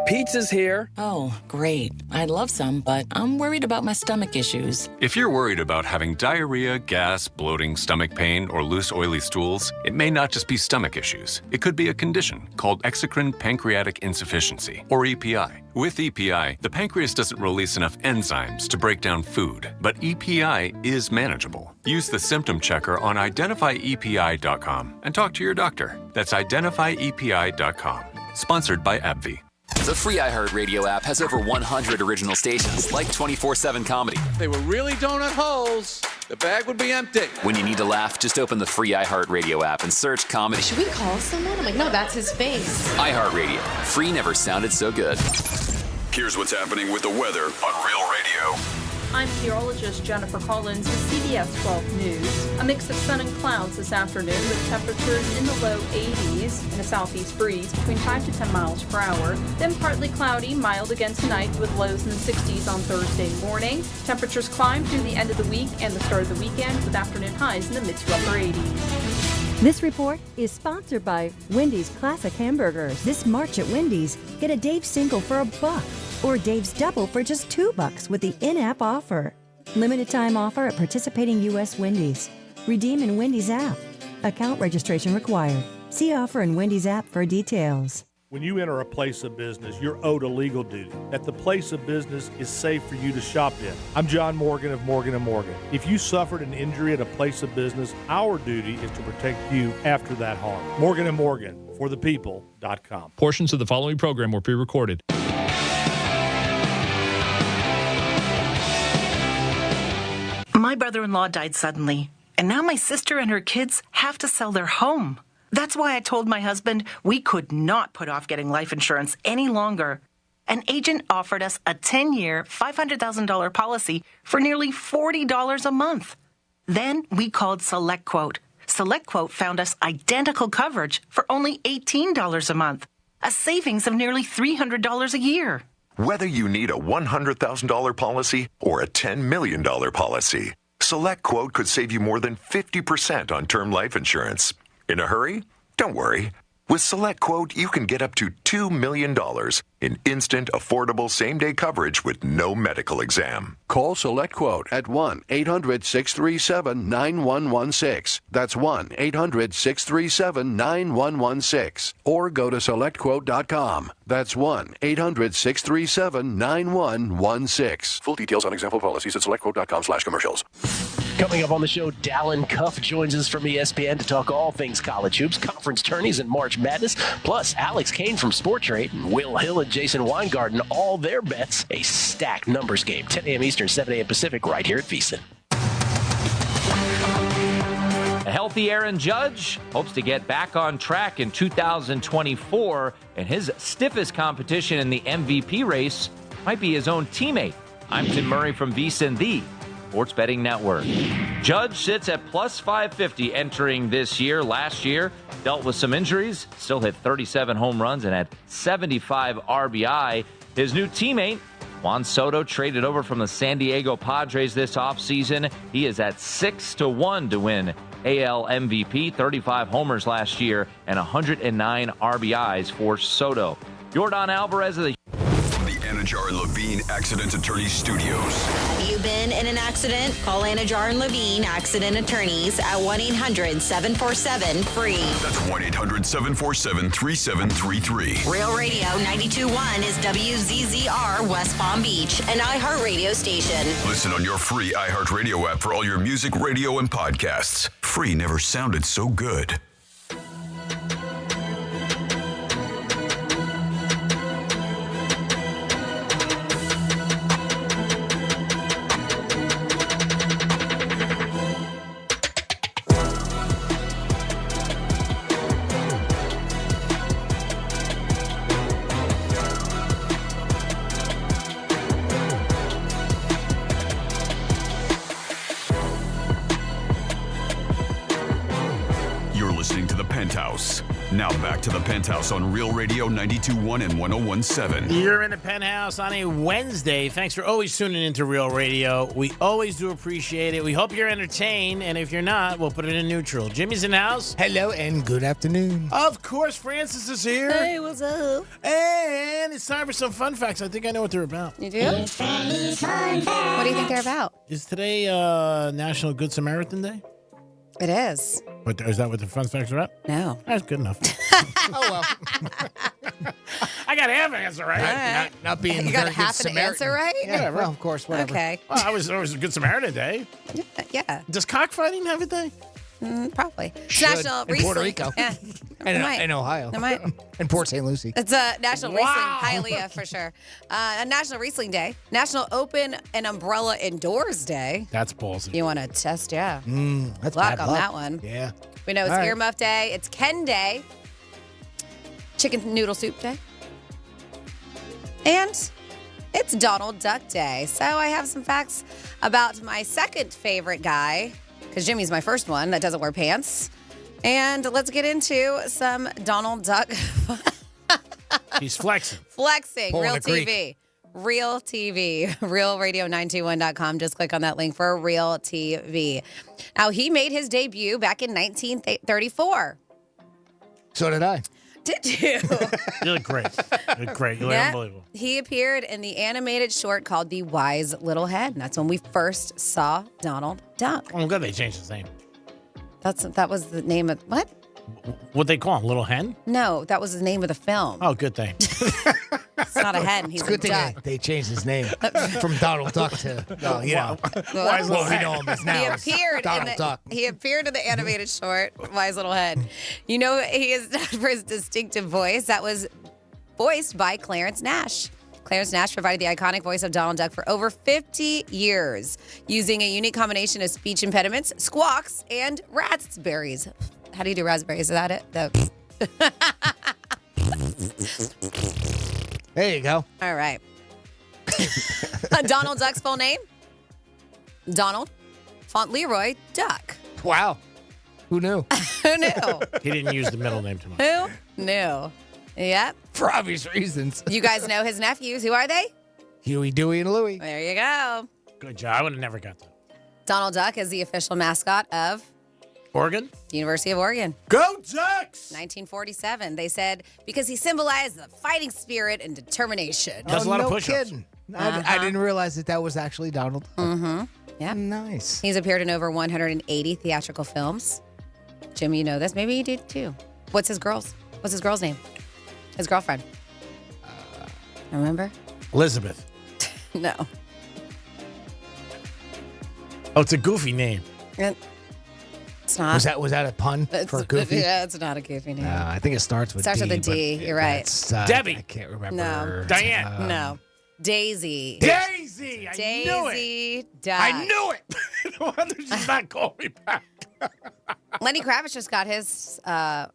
Pizza's here. Oh, great. I'd love some, but I'm worried about my stomach issues. If you're worried about having diarrhea, gas, bloating, stomach pain, or loose, oily stools, it may not just be stomach issues. It could be a condition called exocrine pancreatic insufficiency, or EPI. With EPI, the pancreas doesn't release enough enzymes to break down food, but EPI is manageable. Use the symptom checker on identifyepi.com and talk to your doctor. That's identifyepi.com. Sponsored by AbbVie. The free iHeartRadio app has over 100 original stations, like 24/7 comedy. If they were really donut holes, the bag would be empty. When you need to laugh, just open the free iHeartRadio app and search comedy. Should we call someone? I'm like, no, that's his face. iHeartRadio. Free never sounded so good. Here's what's happening with the weather on Real Radio. I'm meteorologist Jennifer Collins with CBS 12 News. A mix of sun and clouds this afternoon with temperatures in the low 80s and a southeast breeze between 5 to 10 miles per hour. Then partly cloudy, mild again tonight with lows in the 60s on Thursday morning. Temperatures climb through the end of the week and the start of the weekend with afternoon highs in the mid to upper 80s. This report is sponsored by Wendy's Classic Hamburgers. This March at Wendy's, get a Dave's single for $1 or Dave's double for just $2 with the in-app offer. Limited time offer at participating U.S. Wendy's. Redeem in Wendy's app. Account registration required. See offer in Wendy's app for details. When you enter a place of business, you're owed a legal duty, that the place of business is safe for you to shop in. I'm John Morgan of Morgan & Morgan. If you suffered an injury at a place of business, our duty is to protect you after that harm. Morgan & Morgan, forthepeople.com. Portions of the following program were pre-recorded. My brother-in-law died suddenly, and now my sister and her kids have to sell their home. That's why I told my husband we could not put off getting life insurance any longer. An agent offered us a 10-year, $500,000 policy for nearly $40 a month. Then we called SelectQuote. SelectQuote found us identical coverage for only $18 a month, a savings of nearly $300 a year. Whether you need a $100,000 policy or a $10 million policy, SelectQuote could save you more than 50% on term life insurance. In a hurry? Don't worry. With SelectQuote, you can get up to $2 million in instant, affordable, same-day coverage with no medical exam. Call SelectQuote at 1-800-637-9116. That's 1-800-637-9116. Or go to SelectQuote.com. That's 1-800-637-9116. Full details on example policies at SelectQuote.com/commercials. Coming up on the show, Dallin Cuff joins us from ESPN to talk all things college hoops, conference tourneys, and March Madness. Plus, Alex Kane from Sportrate, and Will Hill and Jason Weingarten, all their bets. A stacked numbers game, 10 a.m. Eastern, 7 a.m. Pacific, right here at VSiN. A healthy Aaron Judge hopes to get back on track in 2024, and his stiffest competition in the MVP race might be his own teammate. I'm Tim Murray from VSiN, the Sports Betting Network. Judge sits at plus 550 entering this year. Last year, dealt with some injuries, still hit 37 home runs and had 75 RBI. His new teammate, Juan Soto, traded over from the San Diego Padres this offseason. He is at 6-1 to win AL MVP, 35 homers last year, and 109 RBIs for Soto. Yordan Alvarez of the Anajar and Levine Accident Attorneys Studios. Have you been in an accident? Call Anajar and Levine Accident Attorneys at 1-800-747-FREE. That's 1-800-747-3733. Real Radio 92.1 is WZZR West Palm Beach, an iHeartRadio station. Listen on your free iHeartRadio app for all your music, radio, and podcasts. Free never sounded so good. Listening to the Penthouse. Now back to the Penthouse on Real Radio 92.1 and 101.7. You're in the Penthouse on a Wednesday. Thanks for always tuning into Real Radio. We always do appreciate it. We hope you're entertained, and if you're not, we'll put it in neutral. Jimmy's in the house. Hello and good afternoon. Of course, Francis is here. Hey, what's up? And it's time for some fun facts. I think I know what they're about. You do? What do you think they're about? Is today National Good Samaritan Day? It is. But is that what the fun facts are about? No. That's good enough. Oh, well. I got half an answer right. Right. Not being You got very half good an Samaritan. answer right? Yeah, well, of course, whatever. Okay. Well, it was a Good Samaritan Day. Yeah. Does cockfighting have a day? Probably. It's Should. National In Puerto Wrestling. Rico. Yeah. And Ohio. It might. And Port St. Lucie. It's a National Wrestling, Hialeah for sure. A National Wrestling Day, National Open and Umbrella Indoors Day. That's ballsy. You want to test, yeah. That's Luck bad on luck. that one. Yeah. We know it's All right. Earmuff Day. It's Ken Day. Chicken Noodle Soup Day. And it's Donald Duck Day. So I have some facts about my second favorite guy, because Jimmy's my first one that doesn't wear pants. And let's get into some Donald Duck He's flexing. flexing. Pulling Real a Greek. TV. Real TV. RealRadio921.com. Just click on that link for Real TV. Now, he made his debut back in 1934. So did I. Did you? You look great. You look great. You look Yeah. unbelievable. He appeared in the animated short called The Wise Little Head. And that's when we first saw Donald Duck. Oh, I'm glad they changed his name. That was the name of what? What'd they call him? Little Hen? No, that was the name of the film. Oh, good thing. It's not a hen. He's It's a good a thing duck. they changed his name from Donald Duck to, you know, Wise Little what we Hen. know him as now. He as appeared Donald Duck. He appeared in the animated short Wise Little Head. You know, he is known for his distinctive voice that was voiced by Clarence Nash. Clarence Nash provided the iconic voice of Donald Duck for over 50 years, using a unique combination of speech impediments, squawks, and raspberries. How do you do raspberries? Is that it? There you go. All right. Donald Duck's full name? Donald Fauntleroy Duck. Wow. Who knew? Who knew? He didn't use the middle name too much. Who knew? Yep. For obvious reasons. You guys know his nephews. Who are they? Huey, Dewey, and Louie. There you go. Good job. I would have never got that. Donald Duck is the official mascot of Oregon? the University of Oregon. Go Ducks! 1947. They said because he symbolized the fighting spirit and determination. Does a lot of no push-ups. kidding. I didn't realize that was actually Donald. Mm-hmm. Yeah. Nice. He's appeared in over 180 theatrical films. Jimmy, you know this. Maybe you did too. What's his girl's name? His girlfriend. Remember? Elizabeth. No. Oh, it's a goofy name. It's not. Was that a pun for goofy? Yeah, it's not a goofy name. I think it starts with Starts D. with a D. but You're right. that's, Debbie. I can't remember. No. Diane. No. Daisy. Daisy! I knew it! Daisy Duck. I knew it! No wonder she's not calling me back. Lenny Kravitz just got his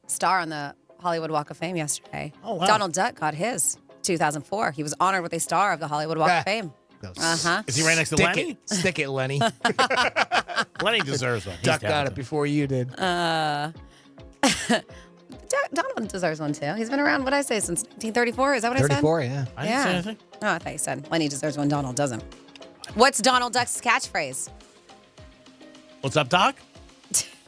star on the Hollywood Walk of Fame yesterday. Oh, wow. Donald Duck got his 2004. He was honored with a star of the Hollywood Walk of Fame. Uh-huh. Is he right next to Lenny? Stick it, Lenny. Lenny deserves one. He's Duck got talented. it before you did. Donald deserves one too. He's been around, what did I say, since 1934? Is that what I said? 34, yeah. I didn't say anything. Oh, I thought you said Lenny deserves one, Donald doesn't. What's Donald Duck's catchphrase? What's up, Doc?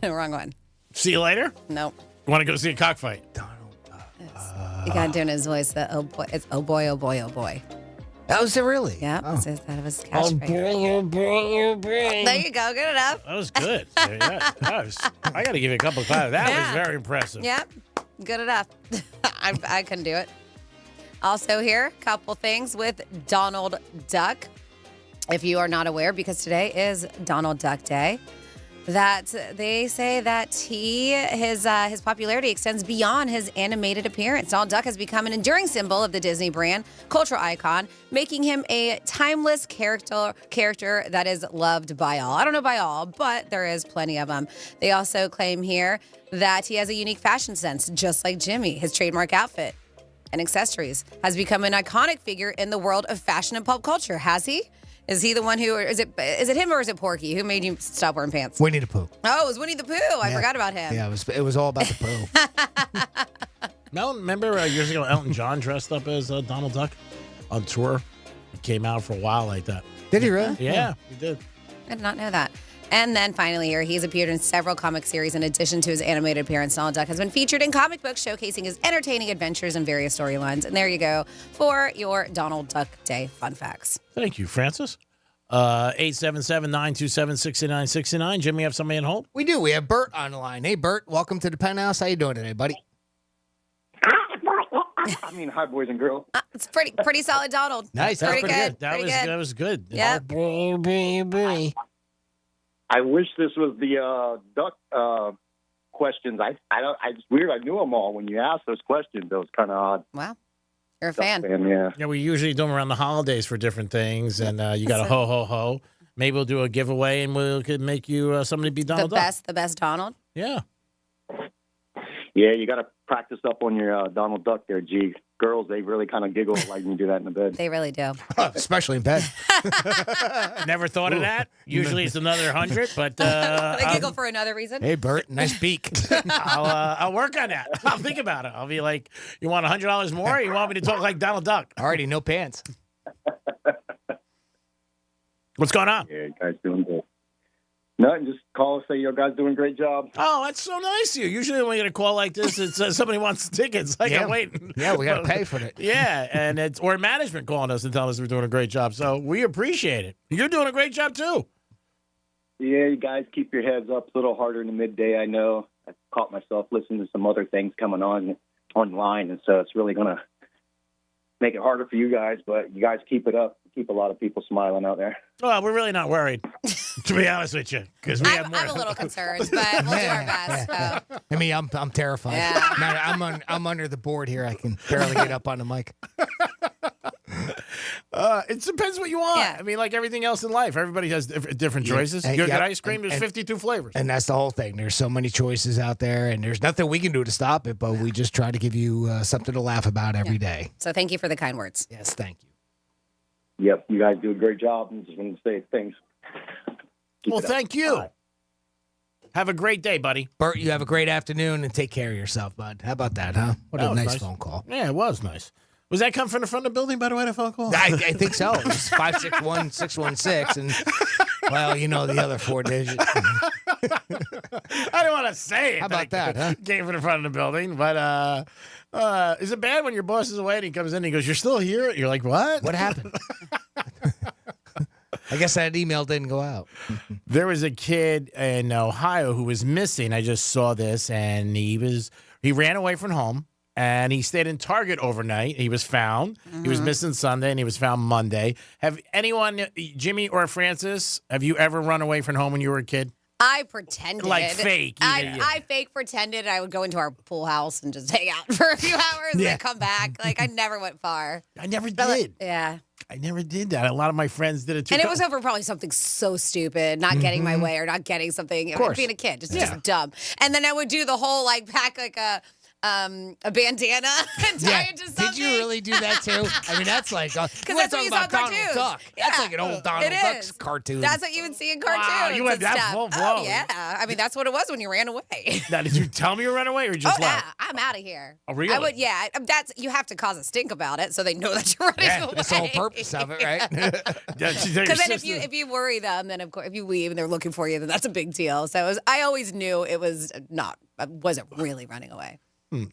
Wrong one. See you later? Nope. You want to go see a cockfight? You got to do in his voice. Oh boy, it's oh boy, oh boy, oh boy. That was it really? Yeah, Oh. that was catchphrase. Bring. There you go. Good enough. That was good. Yeah, I got to give you a couple of claps. That was very impressive. Yep. Good enough. I couldn't do it. Also here, couple things with Donald Duck. If you are not aware, because today is Donald Duck Day, that they say that his popularity extends beyond his animated appearance. Donald Duck has become an enduring symbol of the Disney brand, cultural icon, making him a timeless character that is loved by all. I don't know by all, but there is plenty of them. They also claim here that he has a unique fashion sense, just like Jimmy. His trademark outfit and accessories has become an iconic figure in the world of fashion and pop culture. Has he? Is he the one who, or is it him or is it Porky who made you stop wearing pants? Winnie the Pooh. Oh, it was Winnie the Pooh. I forgot about him. Yeah, it was all about the Pooh. Mel, remember years ago Elton John dressed up as Donald Duck on tour? He came out for a while like that. Did he really? Yeah, he did. I did not know that. And then finally here, he's appeared in several comic series in addition to his animated appearance. Donald Duck has been featured in comic books showcasing his entertaining adventures and various storylines. And there you go for your Donald Duck Day fun facts. Thank you, Francis. 877-927-6969. Jimmy, have somebody on hold? We do. We have Bert on the line. Hey, Bert, welcome to the Penthouse. How you doing today, buddy? Hi, boys and girls. It's pretty solid, Donald. Nice. That was pretty good. That was good. Yeah. I wish this was the duck questions. It's weird. I knew them all when you asked those questions. That was kind of odd. Wow. You're a fan. Yeah, we usually do them around the holidays for different things, and you got a ho, ho, ho. Maybe we'll do a giveaway, and we could make you somebody be Donald Duck. The best Donald. Yeah. Yeah, you got to practice up on your Donald Duck there, G. Girls, they really kind of giggle like you do that in the bed. They really do. Especially in bed. Never thought of that. Usually it's another 100, but they giggle for another reason. Hey, Bert, nice beak. I'll work on that. I'll think about it. I'll be like, you want $100 more? Or you want me to talk like Donald Duck? Already, no pants. What's going on? Yeah, you guys doing good. Nothing, just call and say you guys doing a great job. Oh, that's so nice of you. Usually when we get a call like this, it's somebody wants tickets. Like, I'm waiting. Yeah, we got to pay for it. Yeah, and or management calling us and telling us we're doing a great job. So we appreciate it. You're doing a great job, too. Yeah, you guys keep your heads up a little harder in the midday, I know. I caught myself listening to some other things coming online, and so it's really going to make it harder for you guys, but you guys keep it up. Keep a lot of people smiling out there. Well, we're really not worried, to be honest with you, because I'm a little concerned, but we'll do our best. So. I mean, I'm terrified. Yeah. I'm under the board here. I can barely get up on the mic. It depends what you want. Yeah. I mean, like everything else in life, everybody has different choices. You get ice cream, there's 52 flavors. And that's the whole thing. There's so many choices out there, and there's nothing we can do to stop it, but we just try to give you something to laugh about every day. So thank you for the kind words. Yes, thank you. Yep, you guys do a great job. I just wanted to say thanks. Well, thank you. Bye. Have a great day, buddy. Bert, you have a great afternoon and take care of yourself, bud. How about that, huh? What a nice phone call. Yeah, it was nice. Was that come from the front of the building, by the way, the phone call? I think so. It was 561-616, and, well, you know, the other 4 digits. I didn't want to say it. How about that, huh? Came from the front of the building, but is it bad when your boss is away and he comes in and he goes, "You're still here?" You're like, "What? What happened?" I guess that email didn't go out. There was a kid in Ohio who was missing. I just saw this, and he ran away from home, and he stayed in Target overnight. He was found. He was missing Sunday, and he was found Monday. Have anyone, Jimmy or Francis, have you ever run away from home when you were a kid? I pretended. Like fake. I fake pretended I would go into our pool house and just hang out for a few hours and then come back. Like, I never went far. I never did. Yeah. I never did that. A lot of my friends did it too. And it was over probably something so stupid, not getting my way or not getting something. Of course. Being a kid, just dumb. And then I would do the whole, like, pack like a a bandana and tie it to something. Did you really do that too? I mean, that's like because that's what you saw in cartoons. Duck. Yeah. That's like an old Donald Duck cartoon. That's what you would see in cartoons. Wow, you went and that stuff. full blown. Oh, yeah. I mean, that's what it was when you ran away. Now, did you tell me you ran away or just yeah, left? I'm out of here. Oh, really? I would, yeah. That's you have to cause a stink about it so they know that you're running away. That's the whole purpose of it, right? Because then if you worry them, then of course if you leave and they're looking for you, then that's a big deal. So I always knew it was I wasn't really running away.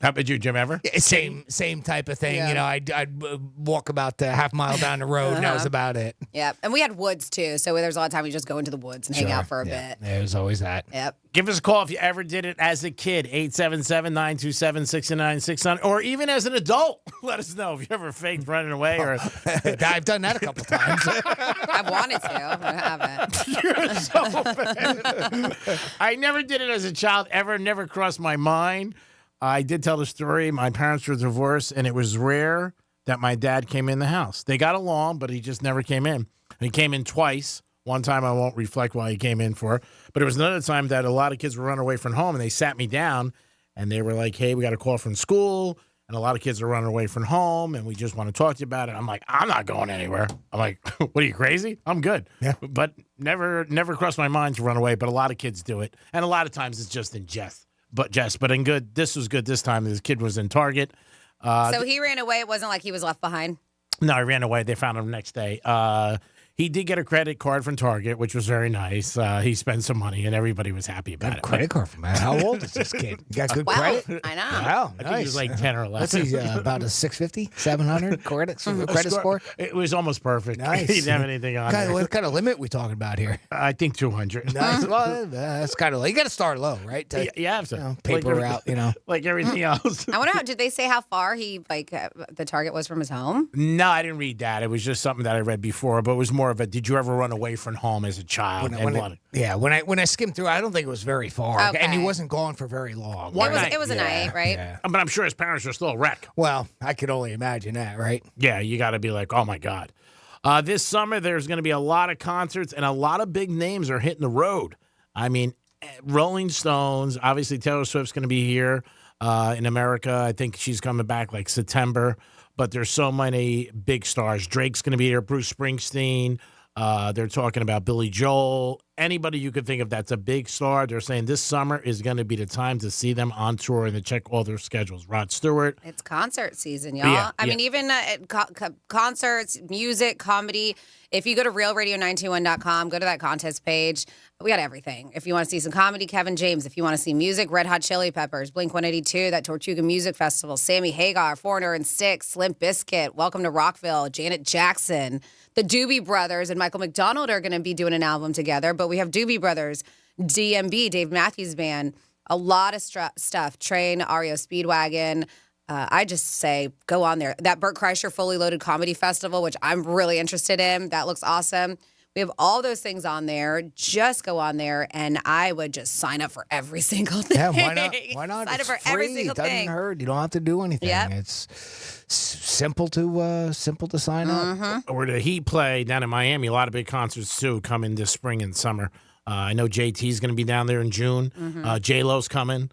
How about you, Jim? Ever? Same type of thing. Yeah. You know, I'd walk about half a mile down the road, and that was about it. Yeah, and we had woods too, so there's a lot of time we just go into the woods and hang out for a bit. There was always that. Yep. Give us a call if you ever did it as a kid, 877-927-6969, or even as an adult. Let us know if you ever faked running away. Or I've done that a couple times. I wanted to, but I haven't. You're so bad. I never did it as a child, ever, never crossed my mind. I did tell the story. My parents were divorced, and it was rare that my dad came in the house. They got along, but he just never came in. He came in twice. One time I won't reflect why he came in for, but it was another time that a lot of kids were running away from home, and they sat me down, and they were like, hey, we got a call from school, and a lot of kids are running away from home, and we just want to talk to you about it. I'm like, I'm not going anywhere. I'm like, what are you, crazy? I'm good. Yeah. But never crossed my mind to run away, but a lot of kids do it, and a lot of times it's just in jest. But in good. This was good this time. This kid was in Target. So he ran away. It wasn't like he was left behind. No, he ran away. They found him the next day. He did get a credit card from Target, which was very nice. He spent some money, and everybody was happy about it. Credit card from How old is this kid? You got good credit? I know. Wow, I think he was like 10 or 11. What's he, about a 650, 700 credit score? It was almost perfect. Nice. He didn't have anything on there. What kind of limit we talking about here? I think 200. Nice. Well, that's kind of low. You got to start low, right? To, you have to. Paper route, Like everything else. I wonder did they say how far he the target was from his home? No, I didn't read that. It was just something that I read before, but it was more of a, did you ever run away from home as a child? When I skimmed through, I don't think it was very far, Okay. and he wasn't gone for very long. It was a night, right? Yeah. But I'm sure his parents are still a wreck. Well, I could only imagine that, right? Yeah, you got to be like, oh my God. This summer, there's going to be a lot of concerts, and a lot of big names are hitting the road. I mean, Rolling Stones, obviously Taylor Swift's going to be here in America. I think she's coming back like September. But there's so many big stars. Drake's going to be here, Bruce Springsteen. They're talking about Billy Joel. Anybody you could think of that's a big star. They're saying this summer is going to be the time to see them on tour and to check all their schedules. Rod Stewart. It's concert season, y'all. Yeah, I mean, even concerts, music, comedy. If you go to realradio921.com, go to that contest page. We got everything. If you want to see some comedy, Kevin James. If you want to see music, Red Hot Chili Peppers, Blink-182, that Tortuga Music Festival, Sammy Hagar, Foreigner and Six, Limp Bizkit, Welcome to Rockville, Janet Jackson, the Doobie Brothers and Michael McDonald are going to be doing an album together. But we have Doobie Brothers, DMB, Dave Matthews Band, a lot of stuff. Train, REO Speedwagon. I just say go on there. That Burt Kreischer Fully Loaded Comedy Festival, which I'm really interested in. That looks awesome. We have all those things on there. Just go on there, and I would just sign up for every single thing. Yeah, why not? Why not? Sign It's up for free. every single It doesn't thing. hurt. You don't have to do anything. Yep. It's simple to sign up. Or the Heat play down in Miami. A lot of big concerts, too, coming this spring and summer. I know JT's going to be down there in June. J-Lo's coming.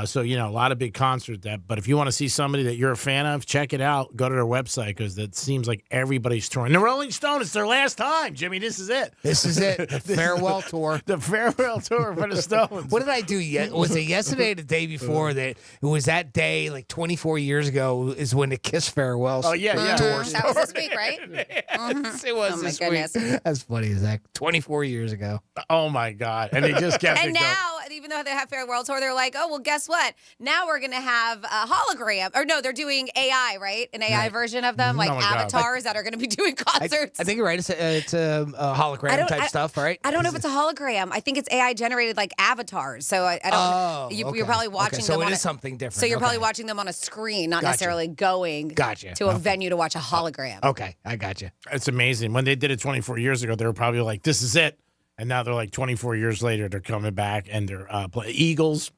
So, a lot of big concerts. But if you want to see somebody that you're a fan of, check it out. Go to their website because it seems like everybody's touring. The Rolling Stones, it's their last time, Jimmy. This is it. This is it. The farewell tour. The farewell tour for the Stones. What did I do yet? Was it yesterday or the day before that? It was that day, like 24 years ago, is when the Kiss farewell tour That was this week, right? Yes, it was Oh, my this goodness. week. As funny as that. 24 years ago. Oh, my God. And they just kept And it going. now, even though they have farewell tour, they're like, oh, well, guess what? Now we're going to have a hologram. Or no, they're doing AI, right? An AI version of them, like Oh, my God. avatars that are going to be doing concerts. I think you're right. It's a hologram type stuff, right? I don't know if it's a hologram. I think it's AI generated like avatars. So I don't. Oh, You're probably watching so them. it on is something different. So you're probably Okay. watching them on a screen, not Gotcha. necessarily going Gotcha. to a Okay. venue to watch a hologram. Okay, I got you. It's amazing. When they did it 24 years ago, they were probably like, this is it. And now they're like 24 years later, they're coming back and they're Eagles,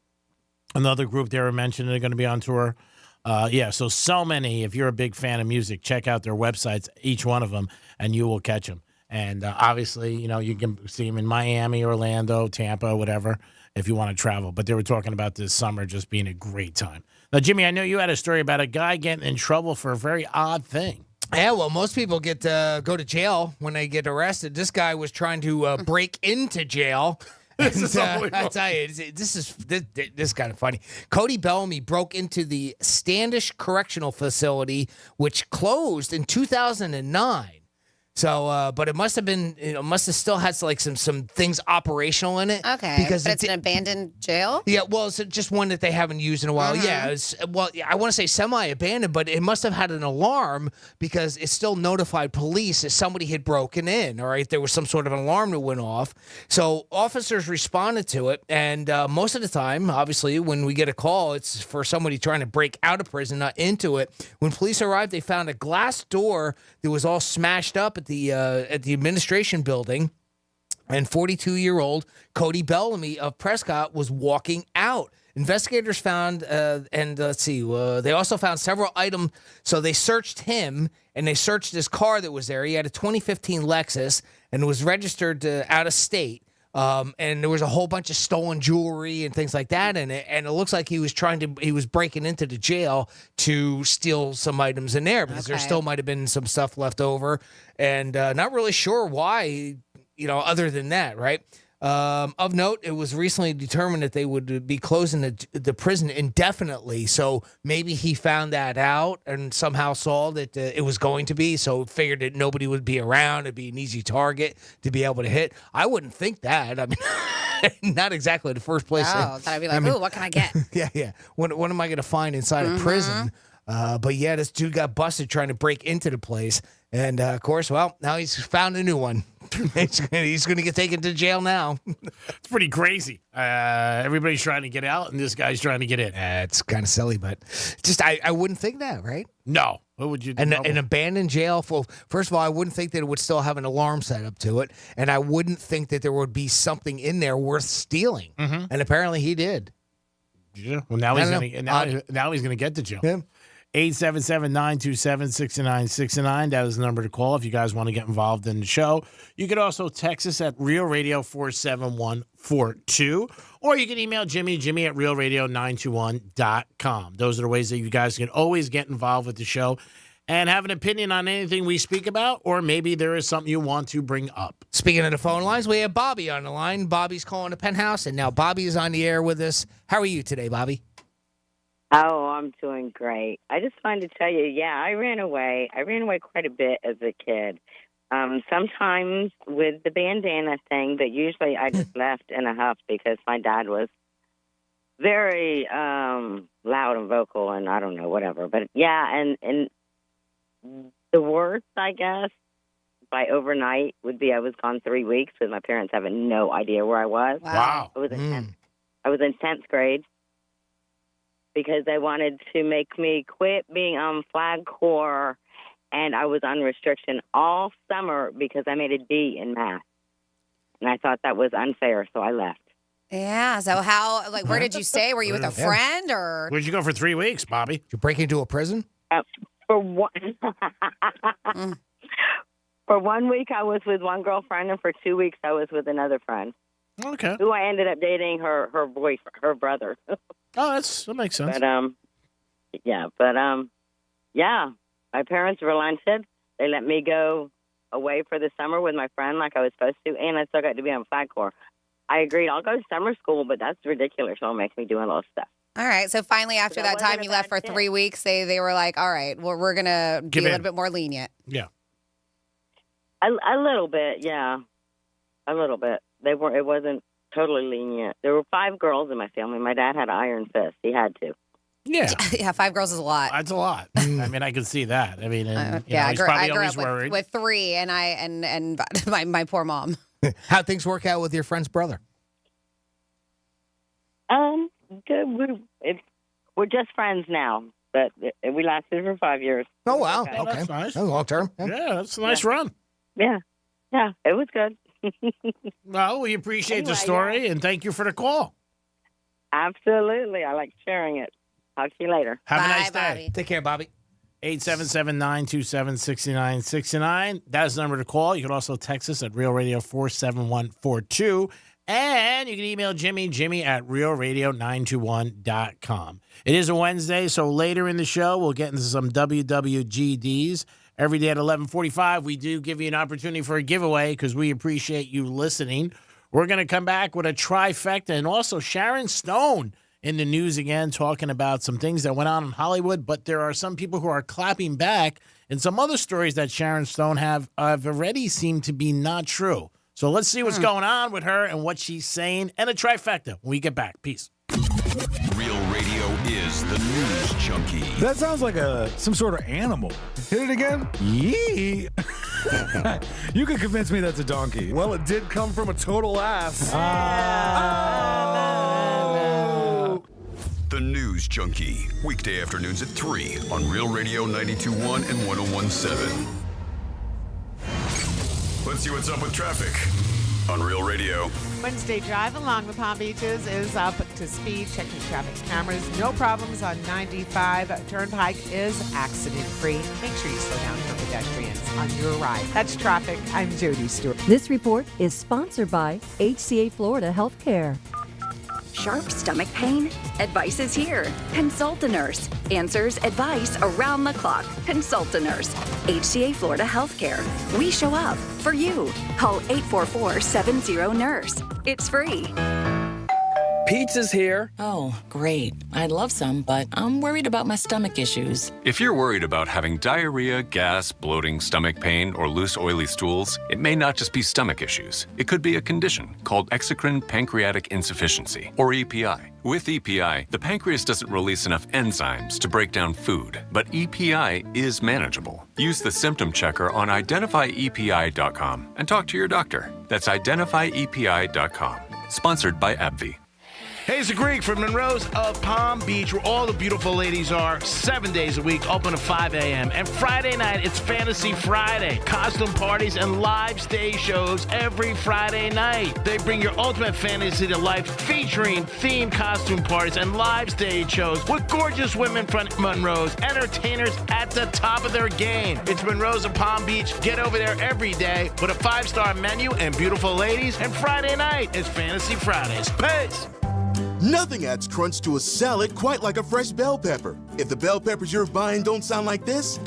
another group they were mentioning, they're going to be on tour. So many. If you're a big fan of music, check out their websites, each one of them, and you will catch them. And obviously, you can see them in Miami, Orlando, Tampa, whatever, if you want to travel. But they were talking about this summer just being a great time. Now, Jimmy, I know you had a story about a guy getting in trouble for a very odd thing. Yeah, well, most people get to go to jail when they get arrested. This guy was trying to break into jail. This And, I tell you, this is kind of funny. Cody Bellamy broke into the Standish Correctional Facility, which closed in 2009. So, but it must have been, must have still had like some things operational in it. Okay, because but it's an abandoned jail? Yeah, well, it's just one that they haven't used in a while. Yeah, I want to say semi-abandoned, but it must have had an alarm because it still notified police that somebody had broken in, all right? There was some sort of an alarm that went off. So officers responded to it, and most of the time, obviously, when we get a call, it's for somebody trying to break out of prison, not into it. When police arrived, they found a glass door that was all smashed up at the administration building, and 42-year-old Cody Bellamy of Prescott was walking out. Investigators found, they also found several items. So they searched him, and they searched his car that was there. He had a 2015 Lexus, and was registered out of state. And there was a whole bunch of stolen jewelry and things like that in it. And it looks like he was breaking into the jail to steal some items in there because there still might have been some stuff left over. And not really sure why, other than that, right? Of note, it was recently determined that they would be closing the prison indefinitely. So maybe he found that out and somehow saw that it was going to be. So figured that nobody would be around. It'd be an easy target to be able to hit. I wouldn't think that. I mean, not exactly the first place. Oh, that I'd be like, ooh, what can I get? Yeah. What am I going to find inside a prison? But yeah, this dude got busted trying to break into the place. And, of course, well, now he's found a new one. He's going to get taken to jail now. It's pretty crazy. Everybody's trying to get out, and this guy's trying to get in. It's kind of silly, but just I wouldn't think that, right? No. What would you do? An abandoned jail? First of all, I wouldn't think that it would still have an alarm set up to it, and I wouldn't think that there would be something in there worth stealing. Mm-hmm. And apparently he did. Yeah. Well, now he's going to get to jail. Yeah. 877-927-6969. That is the number to call if you guys want to get involved in the show. You could also text us at Real Radio 47142, or you can email Jimmy at realradio921.com. Those are the ways that you guys can always get involved with the show and have an opinion on anything we speak about, or maybe there is something you want to bring up. Speaking of the phone lines, we have Bobby on the line. Bobby's calling the Penthouse, and now Bobby is on the air with us. How are you today, Bobby? Oh, I'm doing great. I just wanted to tell you, I ran away. I ran away quite a bit as a kid. Sometimes with the bandana thing, but usually I just left in a huff because my dad was very loud and vocal, and I don't know, whatever. But and the worst, I guess, by overnight would be I was gone 3 weeks with my parents having no idea where I was. Wow. I was in 10th grade. Because they wanted to make me quit being on Flag Corps, and I was on restriction all summer because I made a D in math. And I thought that was unfair, so I left. Yeah, so where did you stay? Were you with a friend, or? Where'd you go for 3 weeks, Bobby? Did you break into a prison? For 1 week, I was with one girlfriend, and for 2 weeks, I was with another friend. Okay. Who I ended up dating her boyfriend, her brother. Oh, that makes sense. But my parents relented. They let me go away for the summer with my friend like I was supposed to, and I still got to be on Flag Corps. I agreed. I'll go to summer school, but that's ridiculous. It'll make me do a lot of stuff. All right. So finally, after that time you left for 3 weeks, they were like, all right, well, we're going to be a little bit more lenient. Yeah. A little bit, yeah. A little bit. It wasn't totally lenient. There were 5 girls in my family. My dad had an iron fist. He had to. Yeah. Yeah, 5 girls is a lot. That's a lot. I mean, I can see that. I mean, I grew up with 3, and my poor mom. How'd things work out with your friend's brother? Good. We're just friends now, but we lasted for 5 years. Oh, wow. Okay. That's nice. That's long term. Yeah, that's a nice run. Yeah, it was good. Well, we appreciate the story, and thank you for the call. Absolutely. I like sharing it. Talk to you later. Have a nice day. Bobby. Take care, Bobby. 877-927-6969. That is the number to call. You can also text us at Real Radio 47142. And you can email Jimmy at realradio921.com. It is a Wednesday, so later in the show, we'll get into some WWGDs. Every day at 11:45, we do give you an opportunity for a giveaway because we appreciate you listening. We're going to come back with a trifecta, and also Sharon Stone in the news again, talking about some things that went on in Hollywood, but there are some people who are clapping back, and some other stories that Sharon Stone have already seemed to be not true. So let's see what's going on with her and what she's saying, and a trifecta when we get back. Peace. Real Radio is the news junkie. That sounds like some sort of animal. Hit it again? Yee. You can convince me that's a donkey. Well, it did come from a total ass. The News Junkie, weekday afternoons at 3 on Real Radio 92.1 and 101.7. Let's see what's up with traffic on Real Radio. Wednesday drive along the Palm Beaches is up to speed. Check your traffic cameras. No problems on 95. Turnpike is accident-free. Make sure you slow down for pedestrians on your ride. That's traffic. I'm Jody Stewart. This report is sponsored by HCA Florida Healthcare. Sharp stomach pain? Advice is here. Consult a nurse. Answers, advice around the clock. Consult a nurse. HCA Florida Healthcare. We show up for you. Call 844-70-NURSE. It's free. Pizza's here. Oh, great. I'd love some, but I'm worried about my stomach issues. If you're worried about having diarrhea, gas, bloating, stomach pain, or loose, oily stools, it may not just be stomach issues. It could be a condition called exocrine pancreatic insufficiency, or EPI. With EPI, the pancreas doesn't release enough enzymes to break down food, but EPI is manageable. Use the symptom checker on identifyepi.com and talk to your doctor. That's identifyepi.com. Sponsored by AbbVie. Hey, it's Greg from Monroe's of Palm Beach, where all the beautiful ladies are 7 days a week, open at 5 a.m. And Friday night, it's Fantasy Friday. Costume parties and live stage shows every Friday night. They bring your ultimate fantasy to life, featuring themed costume parties and live stage shows with gorgeous women from Monroe's, entertainers at the top of their game. It's Monroe's of Palm Beach. Get over there every day with a 5-star menu and beautiful ladies. And Friday night is Fantasy Fridays. Peace! Nothing adds crunch to a salad quite like a fresh bell pepper. If the bell peppers you're buying don't sound like this,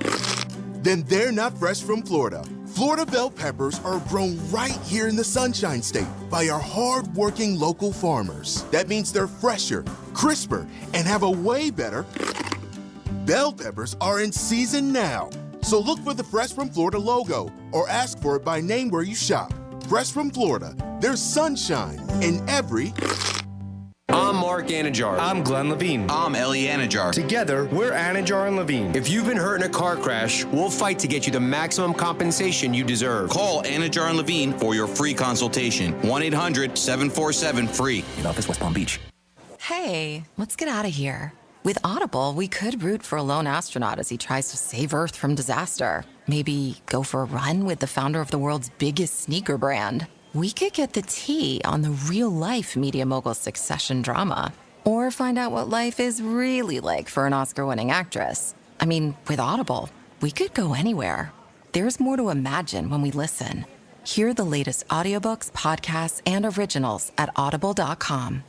then they're not fresh from Florida. Florida bell peppers are grown right here in the Sunshine State by our hard-working local farmers. That means they're fresher, crisper, and have a way better. Bell peppers are in season now. So look for the Fresh from Florida logo or ask for it by name where you shop. Fresh from Florida. There's sunshine in every... I'm Mark Anajar. I'm Glenn Levine. I'm Ellie Anajar. Together, we're Anajar and Levine. If you've been hurt in a car crash, we'll fight to get you the maximum compensation you deserve. Call Anajar and Levine for your free consultation. 1-800-747-FREE. In office, West Palm Beach. Hey, let's get out of here. With Audible, we could root for a lone astronaut as he tries to save Earth from disaster. Maybe go for a run with the founder of the world's biggest sneaker brand. We could get the tea on the real-life media mogul succession drama. Or find out what life is really like for an Oscar-winning actress. I mean, with Audible, we could go anywhere. There's more to imagine when we listen. Hear the latest audiobooks, podcasts, and originals at audible.com.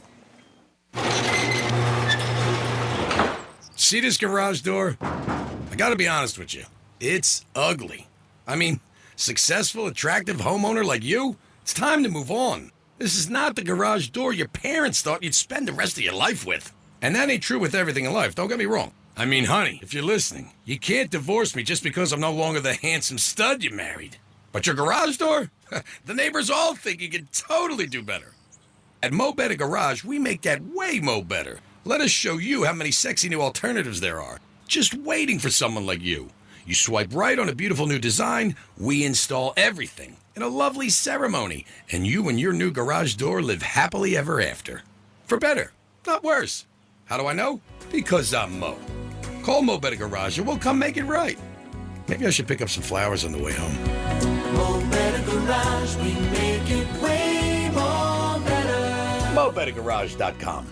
See this garage door? I gotta be honest with you. It's ugly. I mean, successful, attractive homeowner like you? It's time to move on. This is not the garage door your parents thought you'd spend the rest of your life with. And that ain't true with everything in life, don't get me wrong. I mean, honey, if you're listening, you can't divorce me just because I'm no longer the handsome stud you married. But your garage door? The neighbors all think you can totally do better. At Mo Better Garage, we make that way mo better. Let us show you how many sexy new alternatives there are. Just waiting for someone like you. You swipe right on a beautiful new design, we install everything in a lovely ceremony, and you and your new garage door live happily ever after. For better, not worse. How do I know? Because I'm Mo. Call Mo Better Garage and we'll come make it right. Maybe I should pick up some flowers on the way home. Mo Better Garage, we make it way more better. MoBetterGarage.com.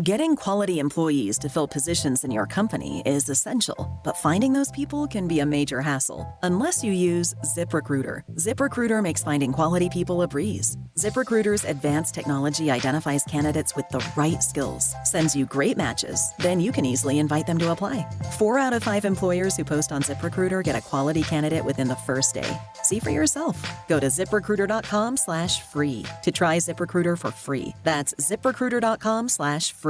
Getting quality employees to fill positions in your company is essential, but finding those people can be a major hassle unless you use ZipRecruiter. ZipRecruiter makes finding quality people a breeze. ZipRecruiter's advanced technology identifies candidates with the right skills, sends you great matches, then you can easily invite them to apply. 4 out of 5 employers who post on ZipRecruiter get a quality candidate within the first day. See for yourself. Go to ZipRecruiter.com/free to try ZipRecruiter for free. That's ZipRecruiter.com/free.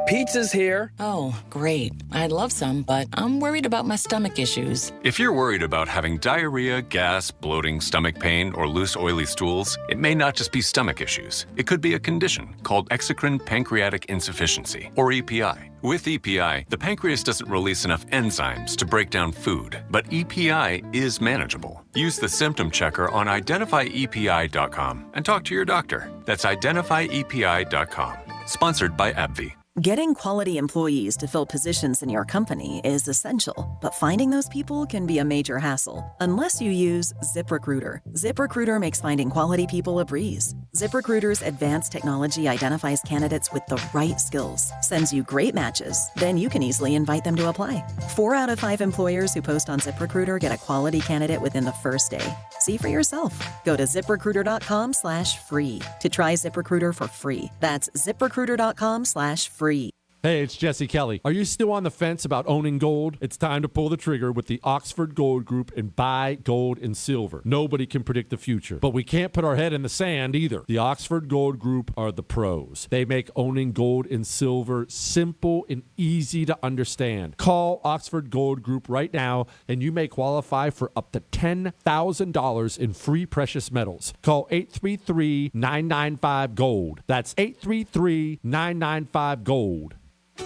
Pizza's here. Oh, great. I'd love some, but I'm worried about my stomach issues. If you're worried about having diarrhea, gas, bloating, stomach pain, or loose, oily stools, it may not just be stomach issues. It could be a condition called exocrine pancreatic insufficiency, or EPI. With EPI, the pancreas doesn't release enough enzymes to break down food, but EPI is manageable. Use the symptom checker on identifyepi.com and talk to your doctor. That's identifyepi.com. Sponsored by AbbVie. Getting quality employees to fill positions in your company is essential, but finding those people can be a major hassle unless you use ZipRecruiter. ZipRecruiter makes finding quality people a breeze. ZipRecruiter's advanced technology identifies candidates with the right skills, sends you great matches, then you can easily invite them to apply. 4 out of 5 employers who post on ZipRecruiter get a quality candidate within the first day. See for yourself. Go to ZipRecruiter.com/free to try ZipRecruiter for free. That's ZipRecruiter.com/free. Hey, it's Jesse Kelly. Are you still on the fence about owning gold? It's time to pull the trigger with the Oxford Gold Group and buy gold and silver. Nobody can predict the future, but we can't put our head in the sand either. The Oxford Gold Group are the pros. They make owning gold and silver simple and easy to understand. Call Oxford Gold Group right now, and you may qualify for up to $10,000 in free precious metals. Call 833-995-GOLD. That's 833-995-GOLD.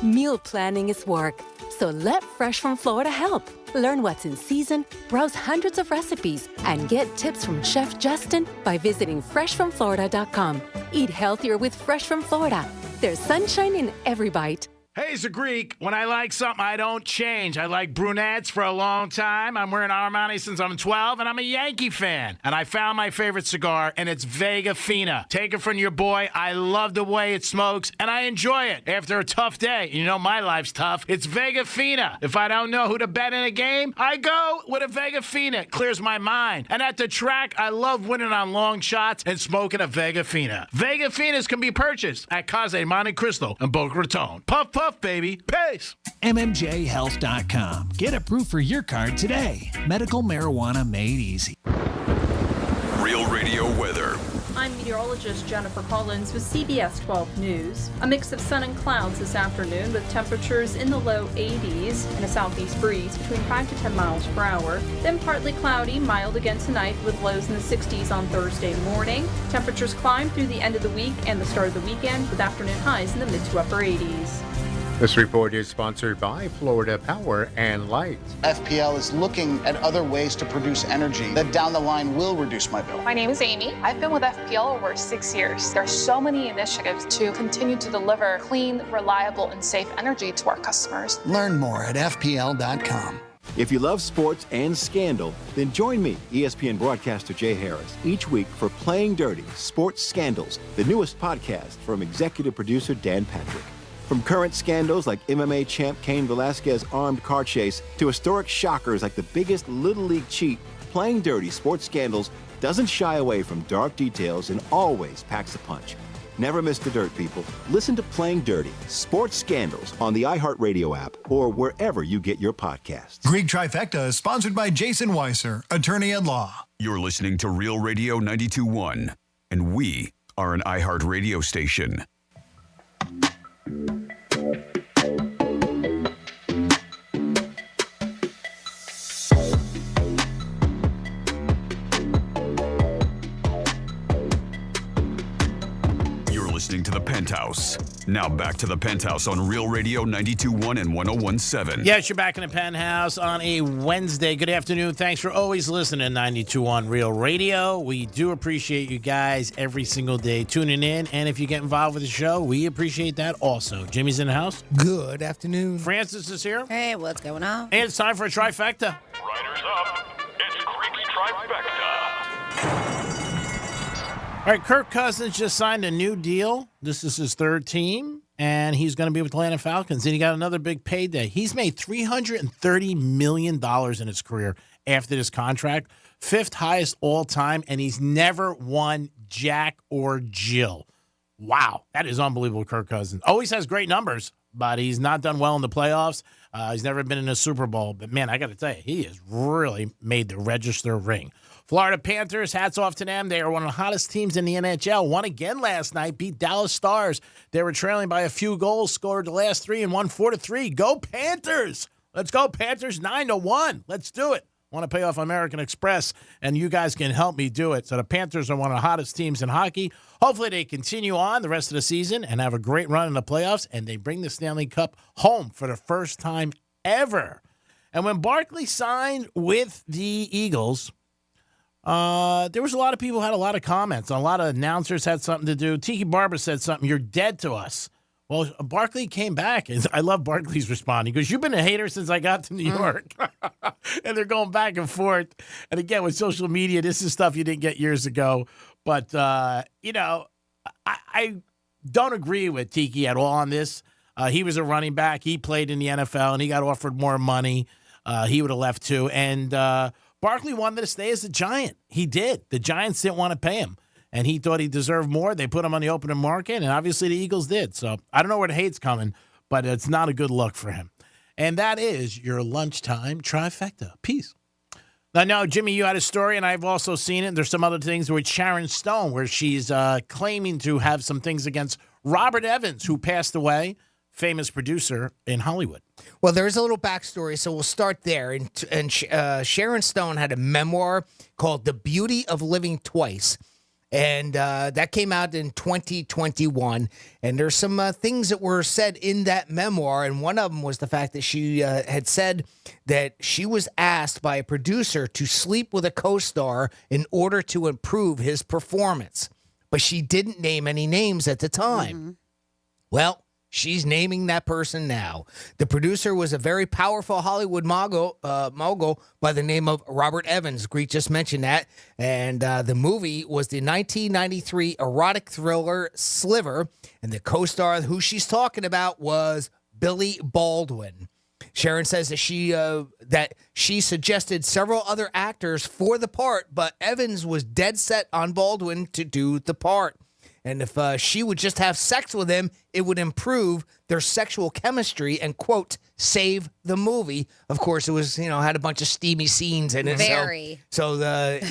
Meal planning is work, so let Fresh from Florida help. Learn what's in season, browse hundreds of recipes, and get tips from Chef Justin by visiting freshfromflorida.com. Eat healthier with Fresh from Florida. There's sunshine in every bite. Hey, it's a Greek. When I like something, I don't change. I like brunettes for a long time. I'm wearing Armani since I'm 12, and I'm a Yankee fan. And I found my favorite cigar, and it's Vega Fina. Take it from your boy. I love the way it smokes, and I enjoy it after a tough day. You know my life's tough. It's Vega Fina. If I don't know who to bet in a game, I go with a Vega Fina. It clears my mind. And at the track, I love winning on long shots and smoking a Vega Fina. Vega Finas can be purchased at Casa Monte Cristo and Boca Raton. Puff, puff, baby. Peace. MMJHealth.com. Get approved for your card today. Medical marijuana made easy. Real Radio weather. I'm meteorologist Jennifer Collins with CBS 12 News. A mix of sun and clouds this afternoon with temperatures in the low 80s and a southeast breeze between 5 to 10 miles per hour. Then partly cloudy, mild again tonight with lows in the 60s on Thursday morning. Temperatures climb through the end of the week and the start of the weekend with afternoon highs in the mid to upper 80s. This report is sponsored by Florida Power and Light. FPL is looking at other ways to produce energy that down the line will reduce my bill. My name is Amy. I've been with FPL over 6 years. There are so many initiatives to continue to deliver clean, reliable, and safe energy to our customers. Learn more at FPL.com. If you love sports and scandal, then join me, ESPN broadcaster Jay Harris, each week for Playing Dirty Sports Scandals, the newest podcast from executive producer Dan Patrick. From current scandals like MMA champ Cain Velasquez's armed car chase to historic shockers like the biggest Little League cheat, Playing Dirty Sports Scandals doesn't shy away from dark details and always packs a punch. Never miss the dirt, people. Listen to Playing Dirty Sports Scandals on the iHeartRadio app or wherever you get your podcasts. Greek Trifecta is sponsored by Jason Weiser, attorney at law. You're listening to Real Radio 92.1, and we are an iHeartRadio station. Listening to the Penthouse. Now back to the Penthouse on Real Radio 92.1 and 101.7. Yes, you're back in the Penthouse on a Wednesday. Good afternoon. Thanks for always listening to 92.1 Real Radio. We do appreciate you guys every single day tuning in. And if you get involved with the show, we appreciate that also. Jimmy's in the house. Good afternoon. Francis is here. Hey, what's going on? And it's time for a trifecta. Riders up. It's Greek's Trifecta. All right, Kirk Cousins just signed a new deal. This is his third team, and he's going to be with the Atlanta Falcons, and he got another big payday. He's made $330 million in his career after this contract, 5th highest all time, and he's never won Jack or Jill. Wow, that is unbelievable, Kirk Cousins. Always has great numbers, but he's not done well in the playoffs. He's never been in a Super Bowl. But, man, I got to tell you, he has really made the register ring. Florida Panthers, hats off to them. They are one of the hottest teams in the NHL. Won again last night, beat Dallas Stars. They were trailing by a few goals, scored the last 3 and won 4-3. Go Panthers! Let's go, Panthers, 9-1. Let's do it. Want to pay off American Express, and you guys can help me do it. So the Panthers are one of the hottest teams in hockey. Hopefully they continue on the rest of the season and have a great run in the playoffs, and they bring the Stanley Cup home for the first time ever. And when Barkley signed with the Eagles, there was a lot of people who had a lot of comments. A lot of announcers had something to do. Tiki Barber said something, "You're dead to us." Well, Barkley came back, and I love Barkley's responding. He goes, "You've been a hater since I got to New York." And they're going back and forth. And again, with social media, this is stuff you didn't get years ago. But, I don't agree with Tiki at all on this. He was a running back. He played in the NFL, and he got offered more money. He would have left too. And Barkley wanted to stay as a Giant. He did. The Giants didn't want to pay him. And he thought he deserved more. They put him on the open market, and obviously the Eagles did. So I don't know where the hate's coming, but it's not a good look for him. And that is your lunchtime trifecta. Peace. Now, Jimmy, you had a story, and I've also seen it. There's some other things with Sharon Stone where she's claiming to have some things against Robert Evans, who passed away, famous producer in Hollywood. Well, there's a little backstory, so we'll start there. And Sharon Stone had a memoir called The Beauty of Living Twice. And that came out in 2021. And there's some things that were said in that memoir. And one of them was the fact that she had said that she was asked by a producer to sleep with a co-star in order to improve his performance. But she didn't name any names at the time. Mm-hmm. Well, she's naming that person now. The producer was a very powerful Hollywood mogul by the name of Robert Evans. Greek just mentioned that. And the movie was the 1993 erotic thriller Sliver. And the co-star who she's talking about was Billy Baldwin. Sharon says that she suggested several other actors for the part, but Evans was dead set on Baldwin to do the part. And if she would just have sex with him, it would improve their sexual chemistry and, quote, save the movie. Of course, it was, had a bunch of steamy scenes in it. Very. So I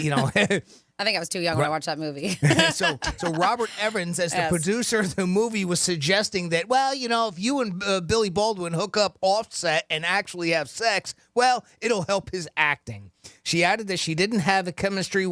think I was too young when I watched that movie. so Robert Evans, as the producer of the movie, was suggesting that, well, if you and Billy Baldwin hook up offset and actually have sex, well, it'll help his acting. She added that she didn't have a chemistry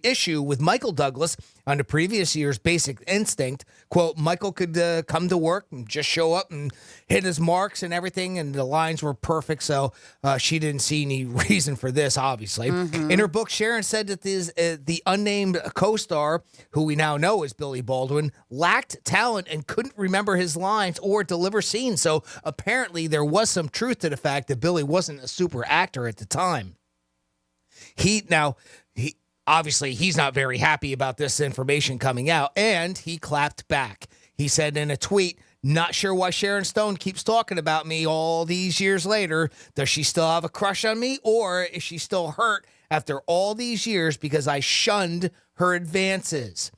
issue with Michael Douglas on the previous year's Basic Instinct. Quote, Michael could come to work and just show up and hit his marks and everything, and the lines were perfect, so she didn't see any reason for this, obviously. Mm-hmm. In her book, Sharon said that the unnamed co-star, who we now know is Billy Baldwin, lacked talent and couldn't remember his lines or deliver scenes, so apparently there was some truth to the fact that Billy wasn't a super actor at the time. Obviously, he's not very happy about this information coming out, and he clapped back. He said in a tweet, "Not sure why Sharon Stone keeps talking about me all these years later. Does she still have a crush on me, or is she still hurt after all these years because I shunned her advances?"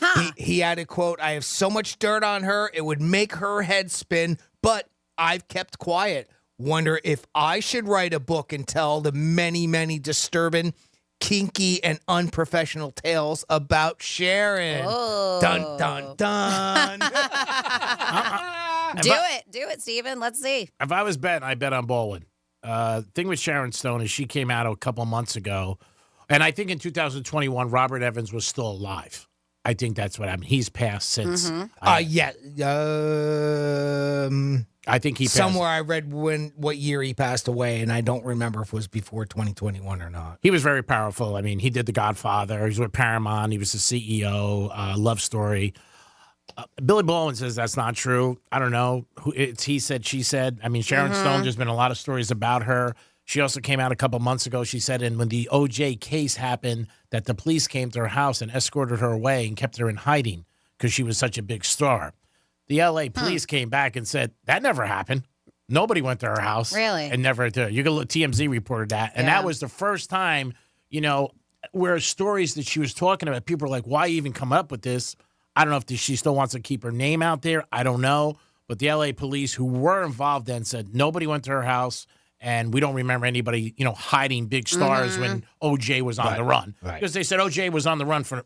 Huh. He added, quote, "I have so much dirt on her, it would make her head spin, but I've kept quiet. Wonder if I should write a book and tell the many, many disturbing, kinky, and unprofessional tales about Sharon." Oh. Dun, dun, dun. Do it, Steven. Let's see. If I was betting, I bet on Baldwin. Thing with Sharon Stone is she came out a couple months ago, and I think in 2021, Robert Evans was still alive. I think that's what happened. He's passed since. Mm-hmm. I think he passed. Somewhere I read what year he passed away, and I don't remember if it was before 2021 or not. He was very powerful. I mean, he did The Godfather. He was with Paramount. He was the CEO. Love Story. Billy Baldwin says that's not true. I don't know. It's he said, she said. I mean, Sharon Stone, there's been a lot of stories about her. She also came out a couple months ago. She said, and when the OJ case happened, that the police came to her house and escorted her away and kept her in hiding because she was such a big star. The L.A. police came back and said, that never happened. Nobody went to her house. Really? And never did. You can look, TMZ reported that. And that was the first time, where stories that she was talking about, people were like, why even come up with this? I don't know if she still wants to keep her name out there. I don't know. But the L.A. police who were involved then said nobody went to her house. And we don't remember anybody, hiding big stars when OJ was on the run. Because they said OJ was on the run for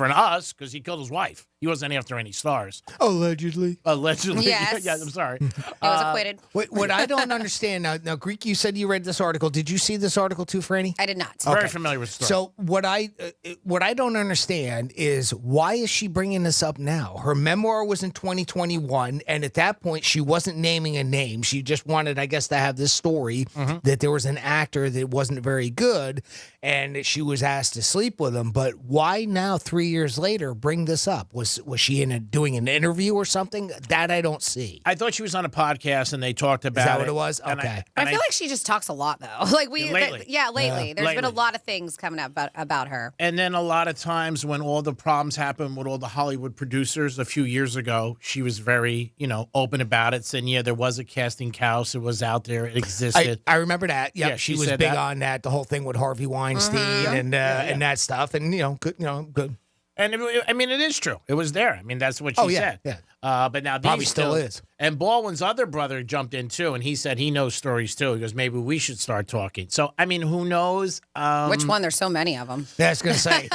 us because he killed his wife. He wasn't after any stars. Allegedly. Yes. Yeah, I'm sorry. He was acquitted. What I don't understand now, Greek, you said you read this article. Did you see this article too, Franny? I did not. Very familiar with the story. So what I don't understand is why is she bringing this up now? Her memoir was in 2021, and at that point she wasn't naming a name. She just wanted, I guess, to have this story that there was an actor that wasn't very good, and she was asked to sleep with him. But why now, 3 years later, bring this up? Was she doing an interview or something? That I don't see. I thought she was on a podcast and they talked about it. Is that what it was? Okay. I feel like she just talks a lot, though. Like lately. Lately. There's been a lot of things coming up about her. And then a lot of times when all the problems happened with all the Hollywood producers a few years ago, she was very, open about it, saying, there was a casting couch. It was out there. It existed. I remember that. Yep, Yeah, she she was said big that. on that, the whole thing with Harvey Weinstein and that stuff. And, good. And it is true. It was there. I mean, that's what she said. Yeah. But now these Probably still is. And Baldwin's other brother jumped in too, and he said he knows stories too. He goes, maybe we should start talking. So, who knows? Which one? There's so many of them. Yeah, I was going to say.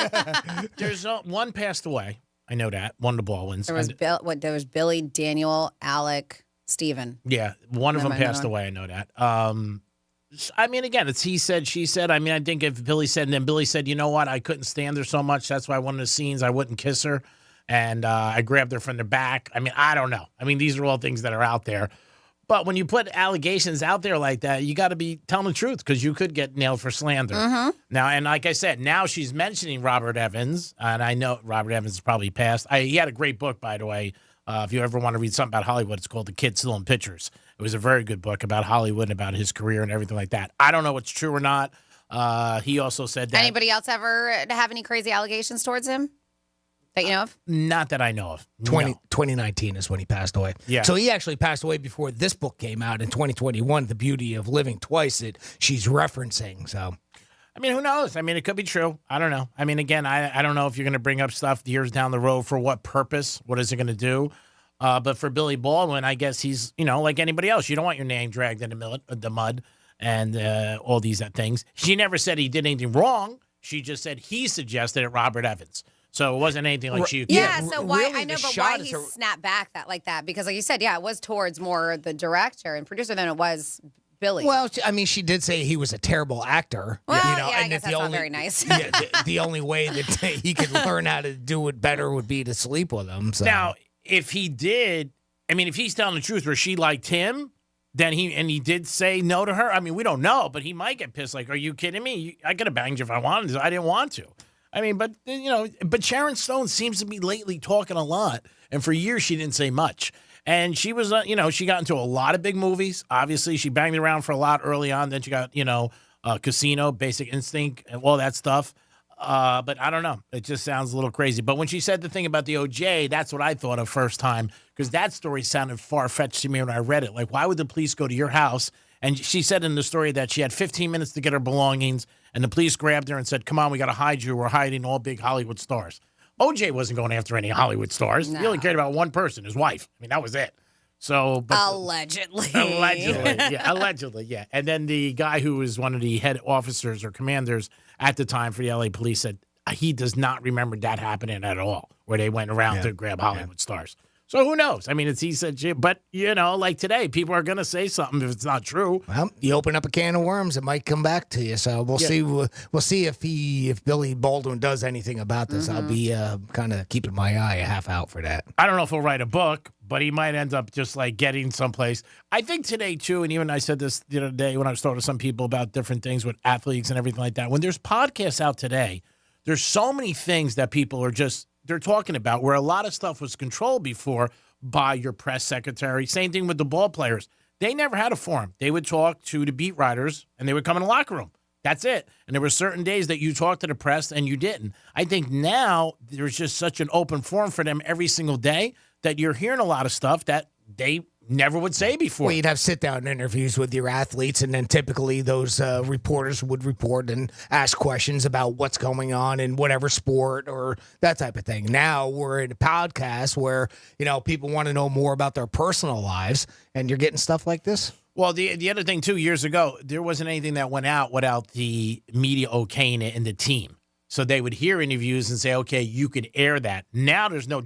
There's one passed away. I know that. One of the Baldwins. There was there was Billy, Daniel, Alec, Stephen. Yeah, one of them Remember that passed one? away. I know that. Again, it's he said, she said. I think if Billy said, and then Billy said, you know what, I couldn't stand her so much. That's why one of the scenes I wouldn't kiss her. And I grabbed her from the back. I don't know. These are all things that are out there. But when you put allegations out there like that, you got to be telling the truth because you could get nailed for slander. Now, and like I said, now she's mentioning Robert Evans. And I know Robert Evans is probably passed. He had a great book, by the way. If you ever want to read something about Hollywood, it's called The Kid Still in Pictures. It was a very good book about Hollywood and about his career and everything like that. I don't know what's true or not. He also said that. Anybody else ever have any crazy allegations towards him that you know of? Not that I know of. 2019 is when he passed away. Yeah. So he actually passed away before this book came out in 2021, The Beauty of Living Twice, that she's referencing. So. Who knows? It could be true. I don't know. Again, I don't know if you're going to bring up stuff years down the road for what purpose. What is it going to do? But for Billy Baldwin, I guess he's, like anybody else. You don't want your name dragged in the mud and all these things. She never said he did anything wrong. She just said he suggested it, Robert Evans. So it wasn't anything like she. Yeah, so why, really I know, the but shot why is he a- snapped back like that? Because like you said, it was towards more the director and producer than it was Billy. Well, she did say he was a terrible actor. Well, I and guess that that's not very nice. the only way that he could learn how to do it better would be to sleep with him. So. Now, if he did, if he's telling the truth where she liked him, then he did say no to her. We don't know, but he might get pissed. Like, are you kidding me? I could have banged you if I wanted to. I didn't want to. But Sharon Stone seems to be lately talking a lot. And for years, she didn't say much. And she was, she got into a lot of big movies. Obviously, she banged around for a lot early on. Then she got, Casino, Basic Instinct, and all that stuff. But I don't know. It just sounds a little crazy. But when she said the thing about the OJ, that's what I thought of first time. Because that story sounded far-fetched to me when I read it. Like, why would the police go to your house? And she said in the story that she had 15 minutes to get her belongings. And the police grabbed her and said, come on, we got to hide you. We're hiding all big Hollywood stars. OJ wasn't going after any Hollywood stars. No. He only cared about one person, his wife. That was it. So, but Allegedly. Allegedly, yeah. And then the guy who was one of the head officers or commanders at the time for the LA police said he does not remember that happening at all, where they went around to grab Hollywood stars. So who knows? It's he said, but like today, people are going to say something if it's not true. Well, you open up a can of worms, it might come back to you. So we'll see. We'll see if Billy Baldwin does anything about this. I'll be kind of keeping my eye half out for that. I don't know if he'll write a book, but he might end up just like getting someplace. I think today too, and even I said this the other day when I was talking to some people about different things with athletes and everything like that. When there's podcasts out today, there's so many things that people are they're talking about where a lot of stuff was controlled before by your press secretary. Same thing with the ball players. They never had a forum. They would talk to the beat writers and they would come in the locker room. That's it. And there were certain days that you talked to the press and you didn't. I think now there's just such an open forum for them every single day that you're hearing a lot of stuff that they never would say before. Well, you'd have sit-down interviews with your athletes, and then typically those reporters would report and ask questions about what's going on in whatever sport or that type of thing. Now we're in a podcast where, people want to know more about their personal lives, and you're getting stuff like this. Well, the other thing, too, years ago, there wasn't anything that went out without the media okaying it and the team. So they would hear interviews and say, okay, you could air that. Now there's no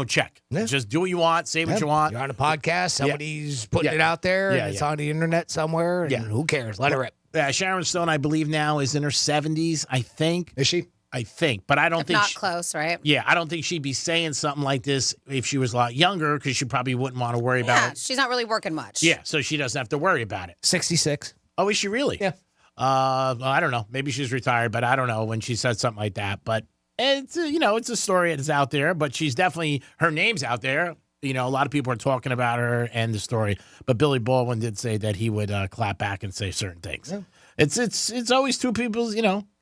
check. Yeah. Just do what you want, say what you want. You're on a podcast, somebody's putting it out there, and it's on the internet somewhere, and who cares? Let her rip. Sharon Stone, I believe now, is in her 70s, I think. Is she? I think, but I don't think not close, right? Yeah, I don't think she'd be saying something like this if she was a lot younger, because she probably wouldn't want to worry about it. She's not really working much. Yeah, so she doesn't have to worry about it. 66. Oh, is she really? Yeah. I don't know. Maybe she's retired, but I don't know when she said something like that. But it's it's a story that's out there. But she's definitely, her name's out there. A lot of people are talking about her and the story. But Billy Baldwin did say that he would clap back and say certain things. Yeah. It's always two people's.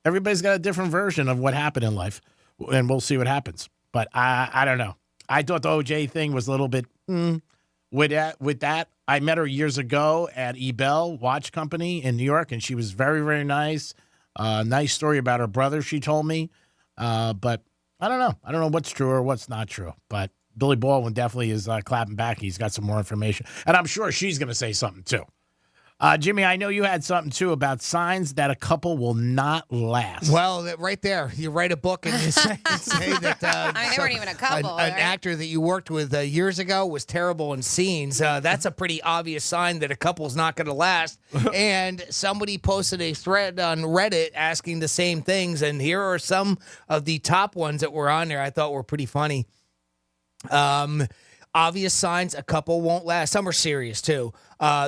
Everybody's got a different version of what happened in life, and we'll see what happens. But I don't know. I thought the OJ thing was a little bit with that. I met her years ago at Ebel Watch Company in New York, and she was very, very nice. Nice story about her brother, she told me. But I don't know. I don't know what's true or what's not true. But Billy Baldwin definitely is clapping back. He's got some more information. And I'm sure she's going to say something, too. Jimmy, I know you had something, too, about signs that a couple will not last. Well, right there. You write a book and you say that they weren't even a couple. An actor that you worked with years ago was terrible in scenes. That's a pretty obvious sign that a couple's not going to last. And somebody posted a thread on Reddit asking the same things, and here are some of the top ones that were on there I thought were pretty funny. Obvious signs a couple won't last. Some are serious, too.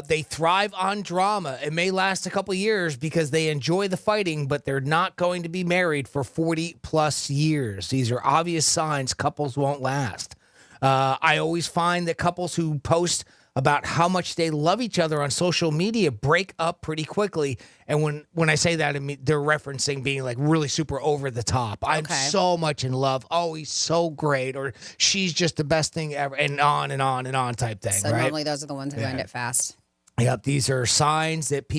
They thrive on drama. It may last a couple years because they enjoy the fighting, but they're not going to be married for 40-plus years. These are obvious signs couples won't last. I always find that couples who post about how much they love each other on social media break up pretty quickly. And when I say that, I mean, they're referencing being like really super over the top. I'm so much in love. Oh, he's so great. Or she's just the best thing ever. And on and on and on type thing. So right? normally those are the ones who end it fast. Yep, these are signs that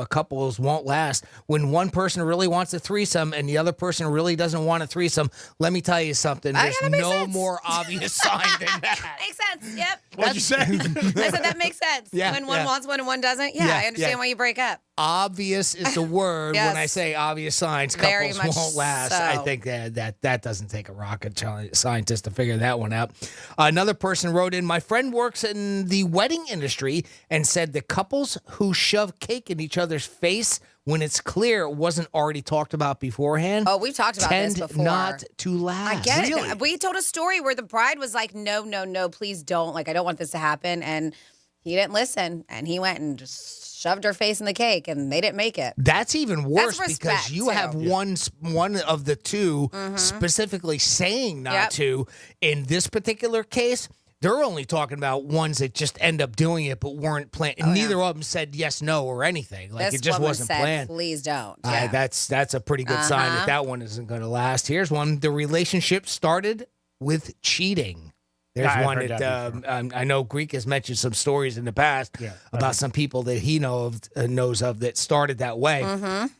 couples won't last. When one person really wants a threesome and the other person really doesn't want a threesome, let me tell you something. There's no more obvious sign than that. Makes sense. Yep. What'd you say? I said that makes sense. Yeah, when one wants one and one doesn't. Yeah, I understand why you break up. Obvious is the word. Yes. When I say obvious signs, Very couples won't last. so. I think that doesn't take a rocket scientist to figure that one out. Another person wrote in, my friend works in the wedding industry and said the couples who shove cake in each other's face when it's clear it wasn't already talked about beforehand. Oh, we've talked about this before. Not to last. I get Really? it. We told a story where the bride was like, no, please don't. Like, I don't want this to happen. And he didn't listen. And he went and just shoved her face in the cake, and they didn't make it. That's even worse That's because respect, you too. have one of the two specifically saying not to. In this particular case, they're only talking about ones that just end up doing it but weren't planned. Neither of them said yes, no, or anything. Like This it just woman wasn't said, planned. please don't. Yeah. That's a pretty good sign that one isn't going to last. Here's one. The relationship started with cheating. There's I've one heard that I know Greek has mentioned some stories in the past about some people that he knows of that started that way,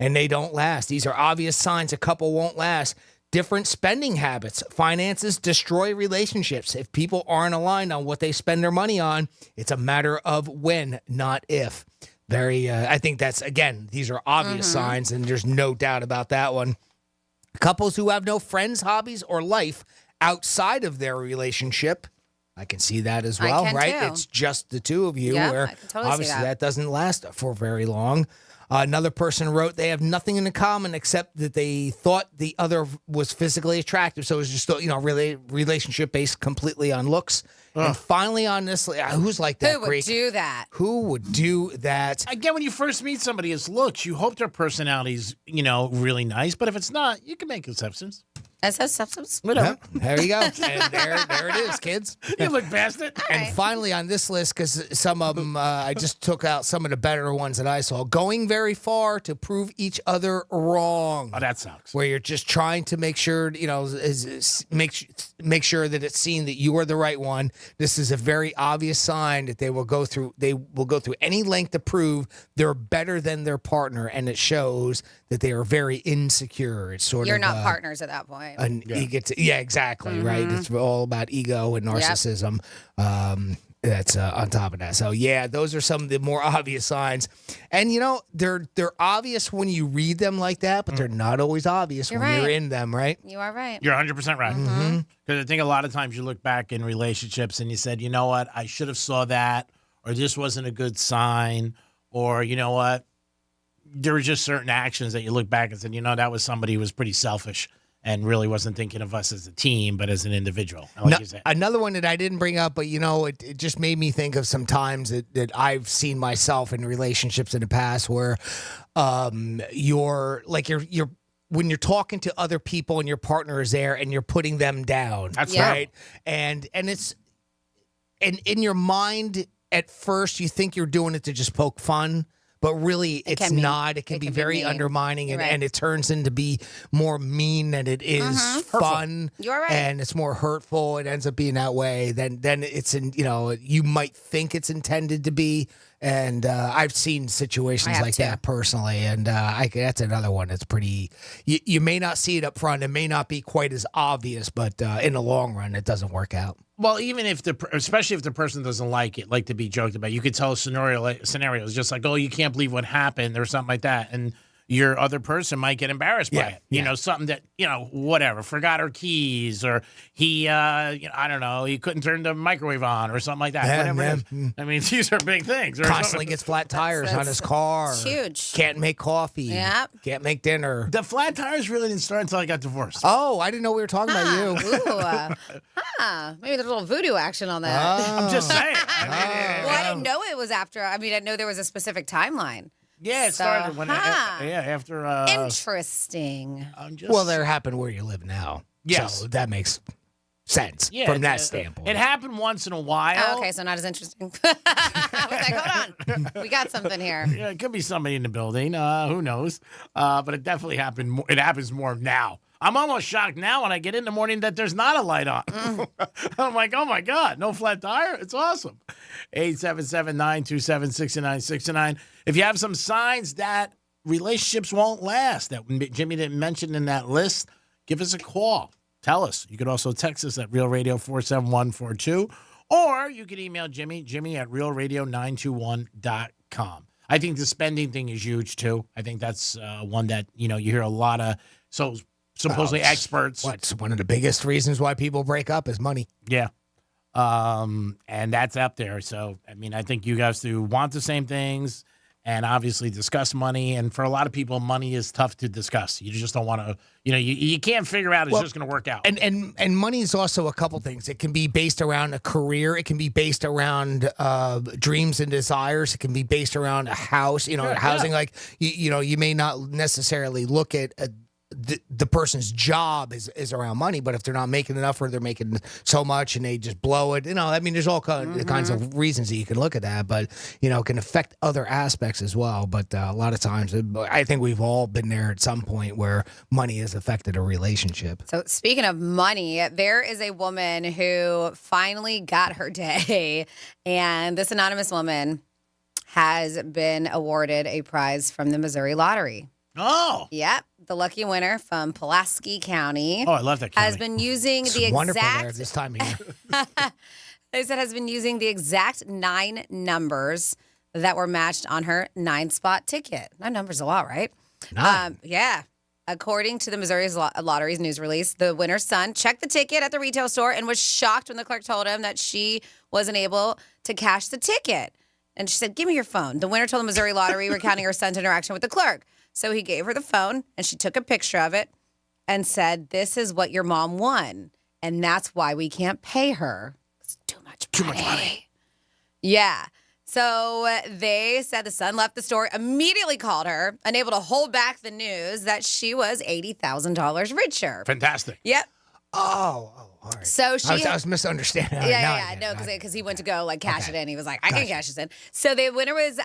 and they don't last. These are obvious signs a couple won't last. Different spending habits. Finances destroy relationships. If people aren't aligned on what they spend their money on, it's a matter of when, not if. I think that's, again, these are obvious signs, and there's no doubt about that one. Couples who have no friends, hobbies, or life outside of their relationship, I can see that as well, right? Too. It's just the two of you, Yeah, where I can totally see obviously that. doesn't last for very long. Another person wrote they have nothing in common except that they thought the other was physically attractive. So it was just, really relationship based completely on looks. And finally on this, who's like that, Who would Greek? do that? Who would do that? Again, when you first meet somebody, it's looks. You hope their personality's, really nice. But if it's not, you can make exceptions. Whatever. There you go. And there it is, kids. You look past it. And finally on this list, because some of them, I just took out some of the better ones that I saw. Going very far to prove each other wrong. Oh, that sucks. Where you're just trying to make sure, make sure that it's seen that you are the right one. This is a very obvious sign that they will go through any length to prove they're better than their partner, and it shows that they are very insecure. It's sort You're of not partners at that point. Exactly, right. It's all about ego and narcissism. That's on top of that. So yeah, those are some of the more obvious signs, and they're obvious when you read them like that, but they're not always obvious when you're in them, right? You are right. You're 100% right. Because I think a lot of times you look back in relationships and you said, you know what, I should have saw that, or this wasn't a good sign, or you know what, there were just certain actions that you look back and said, that was somebody who was pretty selfish and really wasn't thinking of us as a team, but as an individual. Like you said. Another one that I didn't bring up, but it just made me think of some times that I've seen myself in relationships in the past where you're when you're talking to other people and your partner is there and you're putting them down. That's right. And it's in your mind at first you think you're doing it to just poke fun. But really, it's not. It can be very undermining, and it turns into be more mean than it is fun. You're right. And it's more hurtful. It ends up being that way. Then it's you might think it's intended to be. And I've seen situations like that personally, and that's another one that's pretty. You may not see it up front; it may not be quite as obvious, but in the long run, it doesn't work out. Well, even especially if the person doesn't like it, like to be joked about, you could tell scenarios just like, oh, you can't believe what happened, or something like that, and your other person might get embarrassed by it. Something that, whatever, forgot her keys, or he, I don't know, he couldn't turn the microwave on, or something like that. Whatever it is. I mean, these are big things. Constantly gets flat tires on his car. It's huge. Can't make coffee. Yep. Can't make dinner. The flat tires really didn't start until I got divorced. Oh, I didn't know we were talking about you. Ooh, maybe there's a little voodoo action on that. I'm just saying. I didn't know it was after. I mean, I know there was a specific timeline. Yeah, it started when after. Interesting. Well, there happened where you live now. Yes, so that makes sense from that standpoint. It happened once in a while. Oh, okay, so not as interesting. I was like, hold on, we got something here. Yeah, it could be somebody in the building. Who knows? But it definitely happened. It happens more now. I'm almost shocked now when I get in the morning that there's not a light on. I'm like, oh, my God, no flat tire? It's awesome. 877-927-6969. If you have some signs that relationships won't last that Jimmy didn't mention in that list, give us a call. Tell us. You could also text us at Real Radio 47142, or you could email Jimmy at realradio921.com. I think the spending thing is huge, too. I think that's one that, you hear a lot of supposedly experts. What's one of the biggest reasons why people break up is money. Yeah. And that's up there. So, I mean, I think you guys do want the same things and obviously discuss money. And for a lot of people, money is tough to discuss. You just don't want to, you can't figure out it's just going to work out. And money is also a couple things. It can be based around a career. It can be based around dreams and desires. It can be based around a house, housing. Like, you may not necessarily look at the person's job is around money, but if they're not making enough or they're making so much and they just blow it, there's all kinds of reasons that you can look at that, but, it can affect other aspects as well. But a lot of times, I think we've all been there at some point where money has affected a relationship. So speaking of money, there is a woman who finally got her day, and this anonymous woman has been awarded a prize from the Missouri Lottery. Oh. Yep. The lucky winner from Pulaski County. Oh, I love that county. Has been using the wonderful exact there this time of year. They said has been using the exact 9 numbers that were matched on her 9-spot ticket. 9 numbers a lot, right? 9. Yeah. According to the Missouri Lottery's news release, the winner's son checked the ticket at the retail store and was shocked when the clerk told him that she wasn't able to cash the ticket. And she said, "Give me your phone." The winner told the Missouri Lottery recounting her son's interaction with the clerk. So he gave her the phone, and she took a picture of it and said, "This is what your mom won, and that's why we can't pay her. It's too much money." Yeah. So they said the Sun left the store, immediately called her, unable to hold back the news that she was $80,000 richer. Fantastic. Yep. Oh, all right. So I was misunderstanding. No, because he went to go cash it in. He was like, I can cash this in. So the winner was,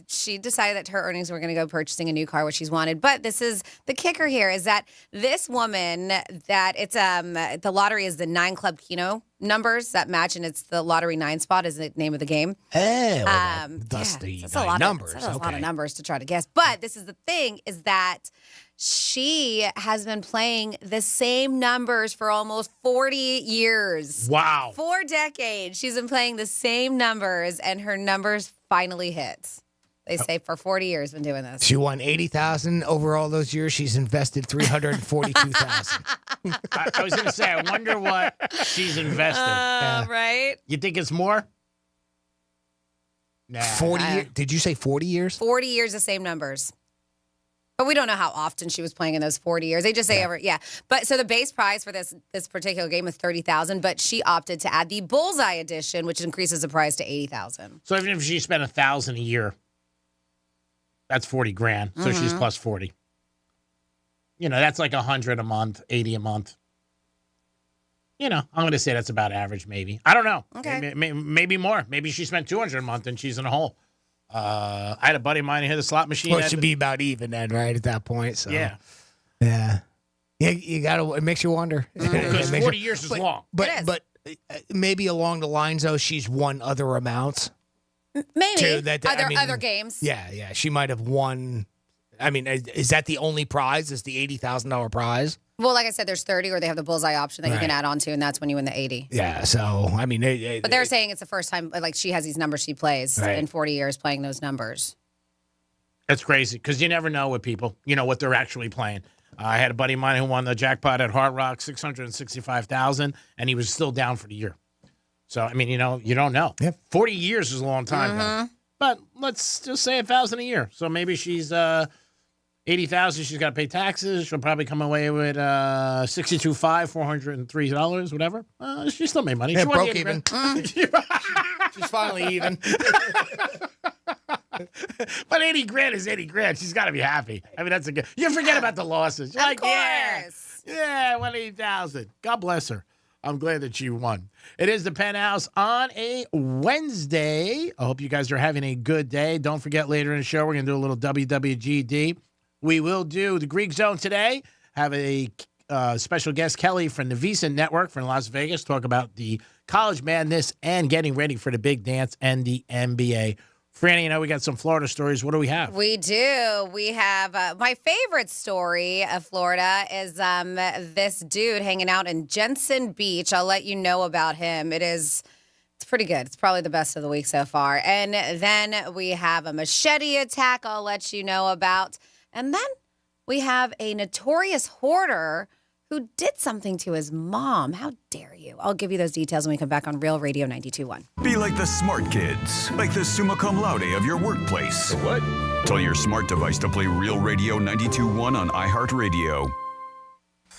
she decided that her earnings were going to go purchasing a new car, which she's wanted. But this is the kicker here is that this woman that it's the lottery is the 9 Club Keno numbers that match, and it's the lottery 9 spot is the name of the game. That's the numbers. That's a lot of numbers to try to guess. But this is the thing is that she has been playing the same numbers for almost 40 years. Wow. 4 decades. She's been playing the same numbers, and her numbers finally hit. They say for 40 years been doing this. She won $80,000 over all those years. She's invested $342,000. I was going to say, I wonder what she's invested. Right? You think it's more? Nah. 40 years? Did you say 40 years? 40 years, the same numbers. But we don't know how often she was playing in those 40 years. They just say But so the base prize for this particular game is $30,000, but she opted to add the Bullseye edition, which increases the price to $80,000. So even if she spent $1,000 a year, that's $40,000. So she's plus 40. You know, that's like $100 a month, $80 a month. You know, I'm going to say that's about average, maybe. I don't know. Okay. Maybe more. Maybe she spent $200 a month and she's in a hole. I had a buddy of mine who hit a slot machine. Well, it should be about even then, right, at that point. So. Yeah. Yeah. You got to, it makes you wonder. Because 40 years is long. But maybe along the lines, though, she's won other amounts. Maybe. Too, other games. Yeah. She might have won. I mean, is that the only prize? Is the $80,000 prize? Well, like I said, there's 30, or they have the Bullseye option that you can add on to, and that's when you win the 80. Yeah, so, I mean... but they're saying it's the first time, like, she has these numbers she plays in 40 years playing those numbers. That's crazy, because you never know with people, you know, what they're actually playing. I had a buddy of mine who won the jackpot at Hard Rock, $665,000, and he was still down for the year. So, I mean, you know, you don't know. Yeah. 40 years is a long time, though. But let's just say $1,000 a year. So maybe she's... $80,000, she's got to pay taxes. She'll probably come away with $62,500, $403, whatever. She still made money. Yeah, she broke even. She's finally even. But $80,000 is $80,000. She's got to be happy. I mean, that's a good. You forget about the losses. You're like, course. I won $80,000. God bless her. I'm glad that she won. It is the Penthouse on a Wednesday. I hope you guys are having a good day. Don't forget, later in the show, we're going to do a little WWGD. We will do the Greek Zone today. Have a special guest, Kelly, from the Visa Network from Las Vegas, talk about the college madness and getting ready for the big dance and the NBA. Franny, you know, we got some Florida stories. What do we have? We do. We have my favorite story of Florida is this dude hanging out in Jensen Beach. I'll let you know about him. It's pretty good. It's probably the best of the week so far. And then we have a machete attack I'll let you know about. And then we have a notorious hoarder who did something to his mom. How dare you? I'll give you those details when we come back on Real Radio 92.1. Be like the smart kids, like the summa cum laude of your workplace. What? Tell your smart device to play Real Radio 92.1 on iHeartRadio.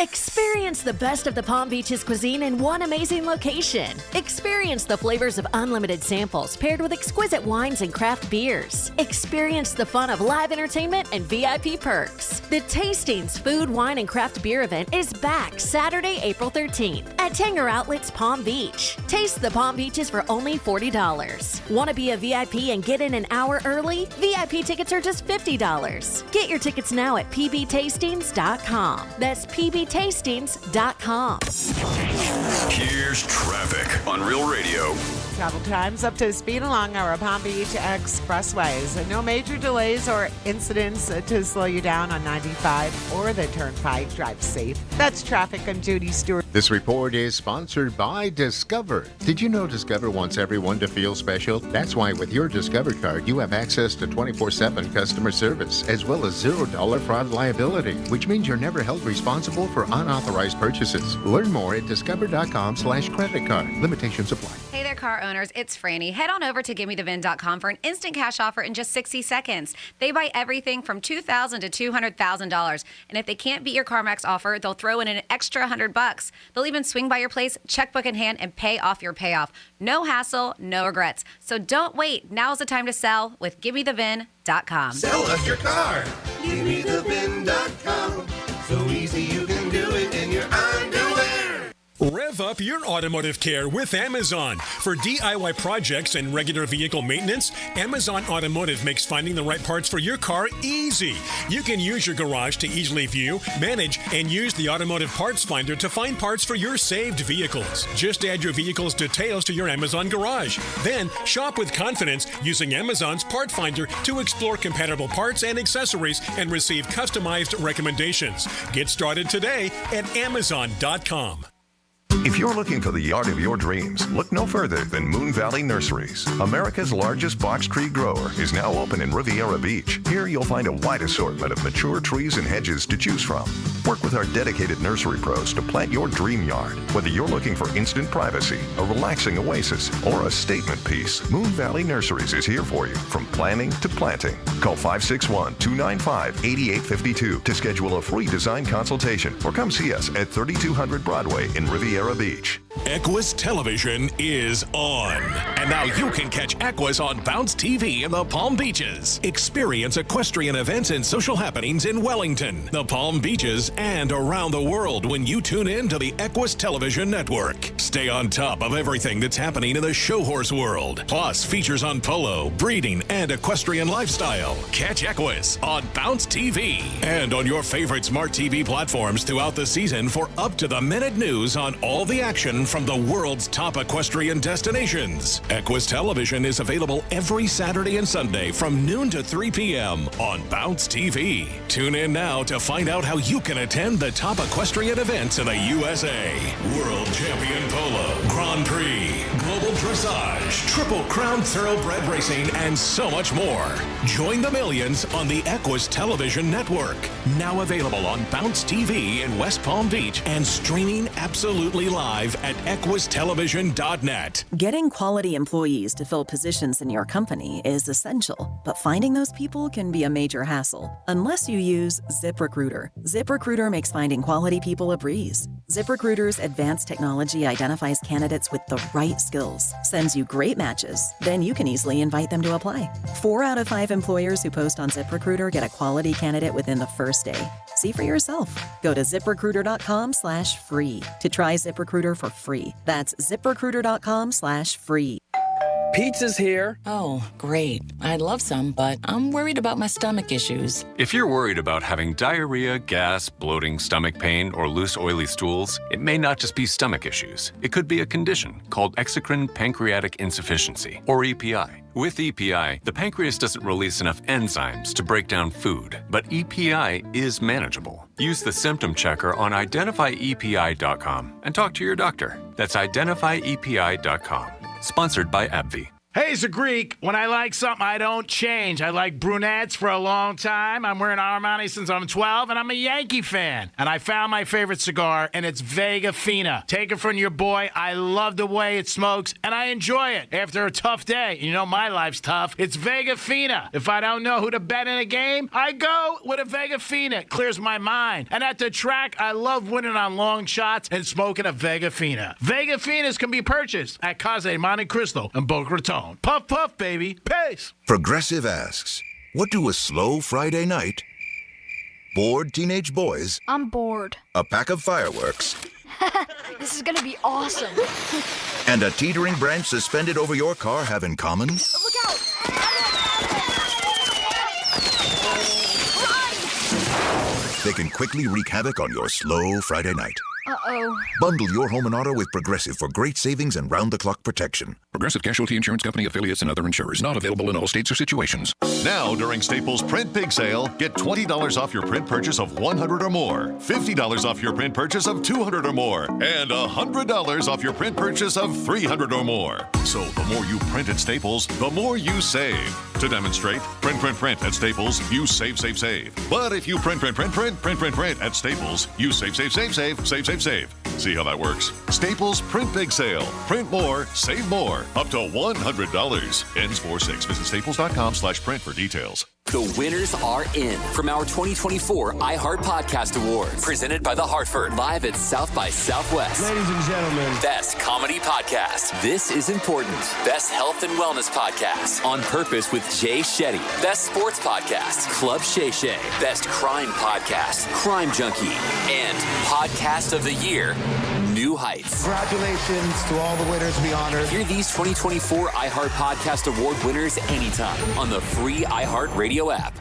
Experience the best of the Palm Beaches cuisine in one amazing location. Experience the flavors of unlimited samples paired with exquisite wines and craft beers. Experience the fun of live entertainment and VIP perks. The Tastings Food, Wine, and Craft Beer event is back Saturday, April 13th at Tanger Outlets Palm Beach. Taste the Palm Beaches for only $40. Want to be a VIP and get in an hour early? VIP tickets are just $50. Get your tickets now at pbtastings.com. That's pbtastings.com. Here's traffic on Real Radio. Travel times up to speed along our Palm Beach expressways. No major delays or incidents to slow you down on 95 or the Turnpike. Drive safe. That's traffic. I'm Judy Stewart. This report is sponsored by Discover. Did you know Discover wants everyone to feel special? That's why with your Discover card, you have access to 24/7 customer service, as well as $0 fraud liability, which means you're never held responsible for unauthorized purchases. Learn more at discover.com/credit card. Limitations apply. Hey there, car owners, it's Franny. Head on over to GiveMeTheVin.com for an instant cash offer in just 60 seconds. They buy everything from $2,000 to $200,000. And if they can't beat your CarMax offer, they'll throw in an extra $100. They'll even swing by your place, checkbook in hand, and pay off your payoff. No hassle, no regrets. So don't wait. Now's the time to sell with GiveMeTheVin.com. Sell us your car. GiveMeTheVin.com. So easy you can do it in your underwear. Rev up your automotive care with Amazon. For DIY projects and regular vehicle maintenance, Amazon Automotive makes finding the right parts for your car easy. You can use your garage to easily view, manage, and use the automotive parts finder to find parts for your saved vehicles. Just add your vehicle's details to your Amazon garage. Then shop with confidence using Amazon's part finder to explore compatible parts and accessories and receive customized recommendations. Get started today at Amazon.com. If you're looking for the yard of your dreams, look no further than Moon Valley Nurseries. America's largest box tree grower is now open in Riviera Beach. Here you'll find a wide assortment of mature trees and hedges to choose from. Work with our dedicated nursery pros to plant your dream yard. Whether you're looking for instant privacy, a relaxing oasis, or a statement piece, Moon Valley Nurseries is here for you from planning to planting. Call 561-295-8852 to schedule a free design consultation or come see us at 3200 Broadway in Riviera Beach. Equus Television is on. And now you can catch Equus on Bounce TV in the Palm Beaches. Experience equestrian events and social happenings in Wellington, the Palm Beaches, and around the world when you tune in to the Equus Television Network. Stay on top of everything that's happening in the show horse world. Plus, features on polo, breeding, and equestrian lifestyle. Catch Equus on Bounce TV and on your favorite smart TV platforms throughout the season for up-to-the-minute news on all the action from the world's top equestrian destinations. Equus Television is available every Saturday and Sunday from noon to 3 p.m. on Bounce TV. Tune in now to find out how you can attend the top equestrian events in the USA. World Champion Polo, Grand Prix, Global Dressage, Triple Crown Thoroughbred Racing, and so much more. Join the millions on the Equus Television Network. Now available on Bounce TV in West Palm Beach and streaming absolutely live at equustelevision.net. Getting quality employees to fill positions in your company is essential, but finding those people can be a major hassle unless you use ZipRecruiter. ZipRecruiter makes finding quality people a breeze. ZipRecruiter's advanced technology identifies candidates with the right skills, sends you great matches, then you can easily invite them to apply. 4 out of 5 employers who post on ZipRecruiter get a quality candidate within the first day. See for yourself. Go to ZipRecruiter.com/free to try ZipRecruiter for free. That's ZipRecruiter.com/free. Pizza's here. Oh, great. I'd love some, but I'm worried about my stomach issues. If you're worried about having diarrhea, gas, bloating, stomach pain, or loose, oily stools, it may not just be stomach issues. It could be a condition called exocrine pancreatic insufficiency, or EPI. With EPI, the pancreas doesn't release enough enzymes to break down food, but EPI is manageable. Use the symptom checker on identifyepi.com and talk to your doctor. That's identifyepi.com. Sponsored by AbbVie. Hey, it's a Greek. When I like something, I don't change. I like brunettes for a long time. I'm wearing Armani since I'm 12, and I'm a Yankee fan. And I found my favorite cigar, and it's Vega Fina. Take it from your boy. I love the way it smokes, and I enjoy it after a tough day. You know, my life's tough. It's Vega Fina. If I don't know who to bet in a game, I go with a Vega Fina. It clears my mind. And at the track, I love winning on long shots and smoking a Vega Fina. Vega Finas can be purchased at Casa Monte Cristo and Boca Raton. Puff, puff, baby. Peace. Progressive asks, what do a slow Friday night, bored teenage boys, I'm bored. a pack of fireworks, This is gonna be awesome. and a teetering branch suspended over your car have in common? Look out! They can quickly wreak havoc on your slow Friday night. Uh-oh. Bundle your home and auto with Progressive for great savings and round-the-clock protection. Progressive Casualty Insurance Company, affiliates, and other insurers. Not available in all states or situations. Now, during Staples Print Big Sale, get $20 off your print purchase of 100 or more, $50 off your print purchase of 200 or more, and $100 off your print purchase of 300 or more. So the more you print at Staples, the more you save. To demonstrate, print at Staples, you save. But if you print at Staples, you save. See how that works? Staples Print Big Sale. Print more, save more. Up to $100. Ends 4/6. Visit staples.com/print for details. The winners are in from our 2024 iHeart Podcast Awards, presented by The Hartford, live at South by Southwest. Ladies and gentlemen. Best Comedy Podcast. This is Important. Best Health and Wellness Podcast. On Purpose with Jay Shetty. Best Sports Podcast. Club Shay Shay. Best Crime Podcast. Crime Junkie. And Podcast of the Year, New Heights. Congratulations to all the winners we honored. Hear these 2024 iHeart Podcast Award winners anytime on the free iHeart Radio app.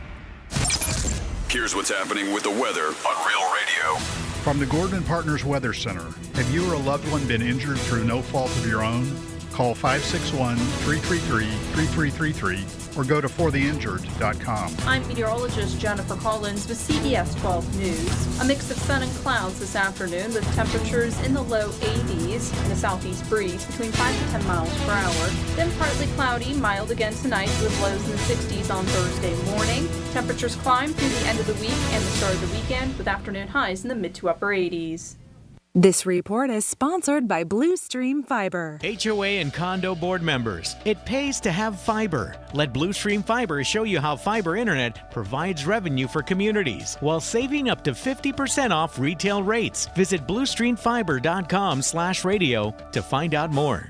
Here's what's happening with the weather on Real Radio. From the Gordon & Partners Weather Center, have you or a loved one been injured through no fault of your own? Call 561-333-3333 or go to fortheinjured.com. I'm meteorologist Jennifer Collins with CBS 12 News. A mix of sun and clouds this afternoon with temperatures in the low 80s and a southeast breeze between 5 to 10 miles per hour. Then partly cloudy, mild again tonight with lows in the 60s on Thursday morning. Temperatures climb through the end of the week and the start of the weekend with afternoon highs in the mid to upper 80s. This report is sponsored by Blue Stream Fiber. HOA and condo board members, it pays to have fiber. Let Blue Stream Fiber show you how fiber internet provides revenue for communities while saving up to 50% off retail rates. Visit bluestreamfiber.com/radio to find out more.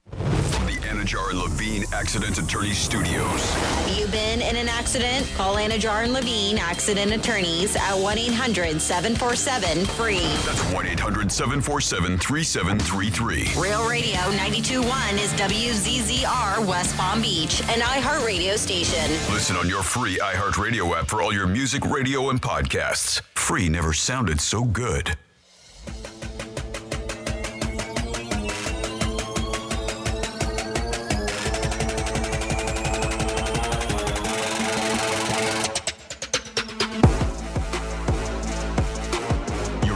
Anajar and Levine Accident Attorney Studios. You been in an accident? Call Anajar and Levine Accident Attorneys at 1-800-747-FREE. That's 1-800-747-3733. Real Radio 92.1 is WZZR West Palm Beach, an iHeartRadio station. Listen on your free iHeartRadio app for all your music, radio, and podcasts. Free never sounded so good.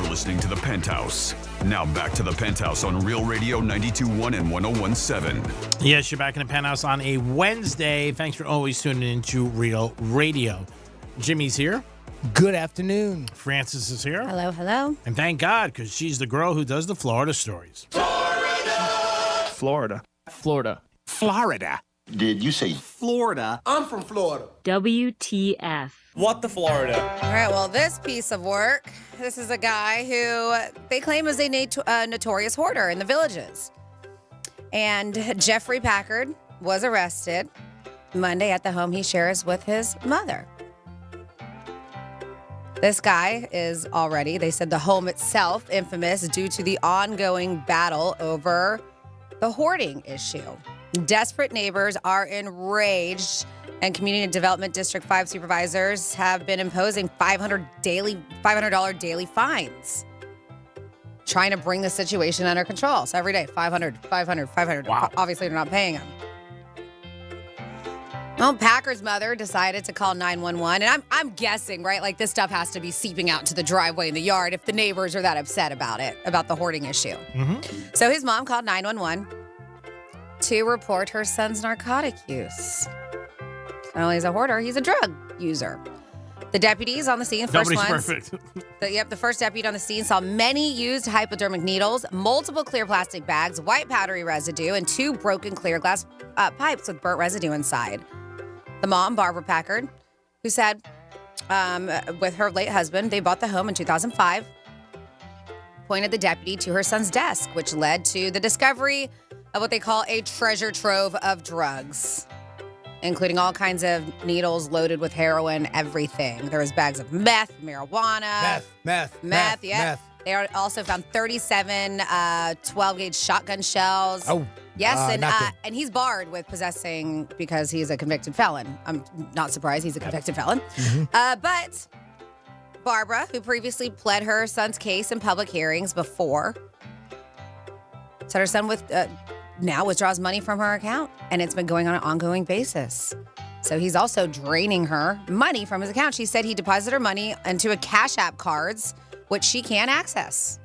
Listening to the Penthouse. Now back to the Penthouse on Real Radio 92.1 and 101.7. Yes, you're back in the Penthouse on a Wednesday. Thanks for always tuning into Real Radio. Jimmy's here. Good afternoon. Francis is here. Hello, hello. And thank God, because she's the girl who does the Florida stories. Florida. Florida. Did you say Florida? I'm from Florida. WTF. What the Florida? All right, well, this piece of work, this is a guy who they claim is a notorious hoarder in the Villages. And Jeffrey Packard was arrested Monday at the home he shares with his mother. This guy is already, they said, the home itself infamous due to the ongoing battle over the hoarding issue. Desperate neighbors are enraged, and Community Development District 5 supervisors have been imposing $500 daily fines, trying to bring the situation under control. So every day, 500. Wow. Obviously, they're not paying them. Well, Packard's mother decided to call 911, and I'm guessing, right? Like, this stuff has to be seeping out to the driveway in the yard if the neighbors are that upset about it, about the hoarding issue. Mm-hmm. So his mom called 911 to report her son's narcotic use. Not only is a hoarder, he's a drug user. The deputies on the scene, the Nobody's perfect. The first deputy on the scene saw many used hypodermic needles, multiple clear plastic bags, white powdery residue, and 2 broken clear glass pipes with burnt residue inside. The mom, Barbara Packard, who said with her late husband, they bought the home in 2005, pointed the deputy to her son's desk, which led to the discovery of what they call a treasure trove of drugs, including all kinds of needles loaded with heroin, everything. There was bags of meth, marijuana. Meth. They also found 37 12-gauge shotgun shells. Oh. Yes, not good. and he's barred with possessing because he's a convicted felon. I'm not surprised he's a convicted felon. Mm-hmm. But Barbara, who previously pled her son's case in public hearings before, said her son now withdraws money from her account, and it's been going on an ongoing basis. So he's also draining her money from his account. She said he deposited her money into a Cash App cards, which she can't access.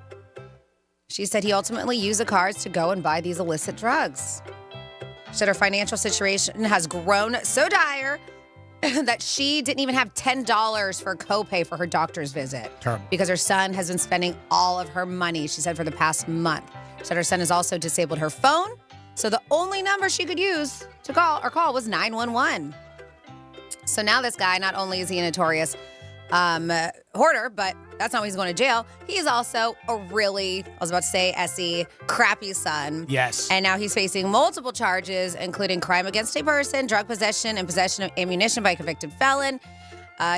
She said he ultimately used the cards to go and buy these illicit drugs. She said her financial situation has grown so dire that she didn't even have $10 for copay for her doctor's visit because her son has been spending all of her money, she said, for the past month. She said her son has also disabled her phone, so the only number she could use to call was 911. So now this guy, not only is he a notorious hoarder, but that's not why he's going to jail. He's also a really, I was about to say, Essie, crappy son. Yes. And now he's facing multiple charges, including crime against a person, drug possession, and possession of ammunition by a convicted felon.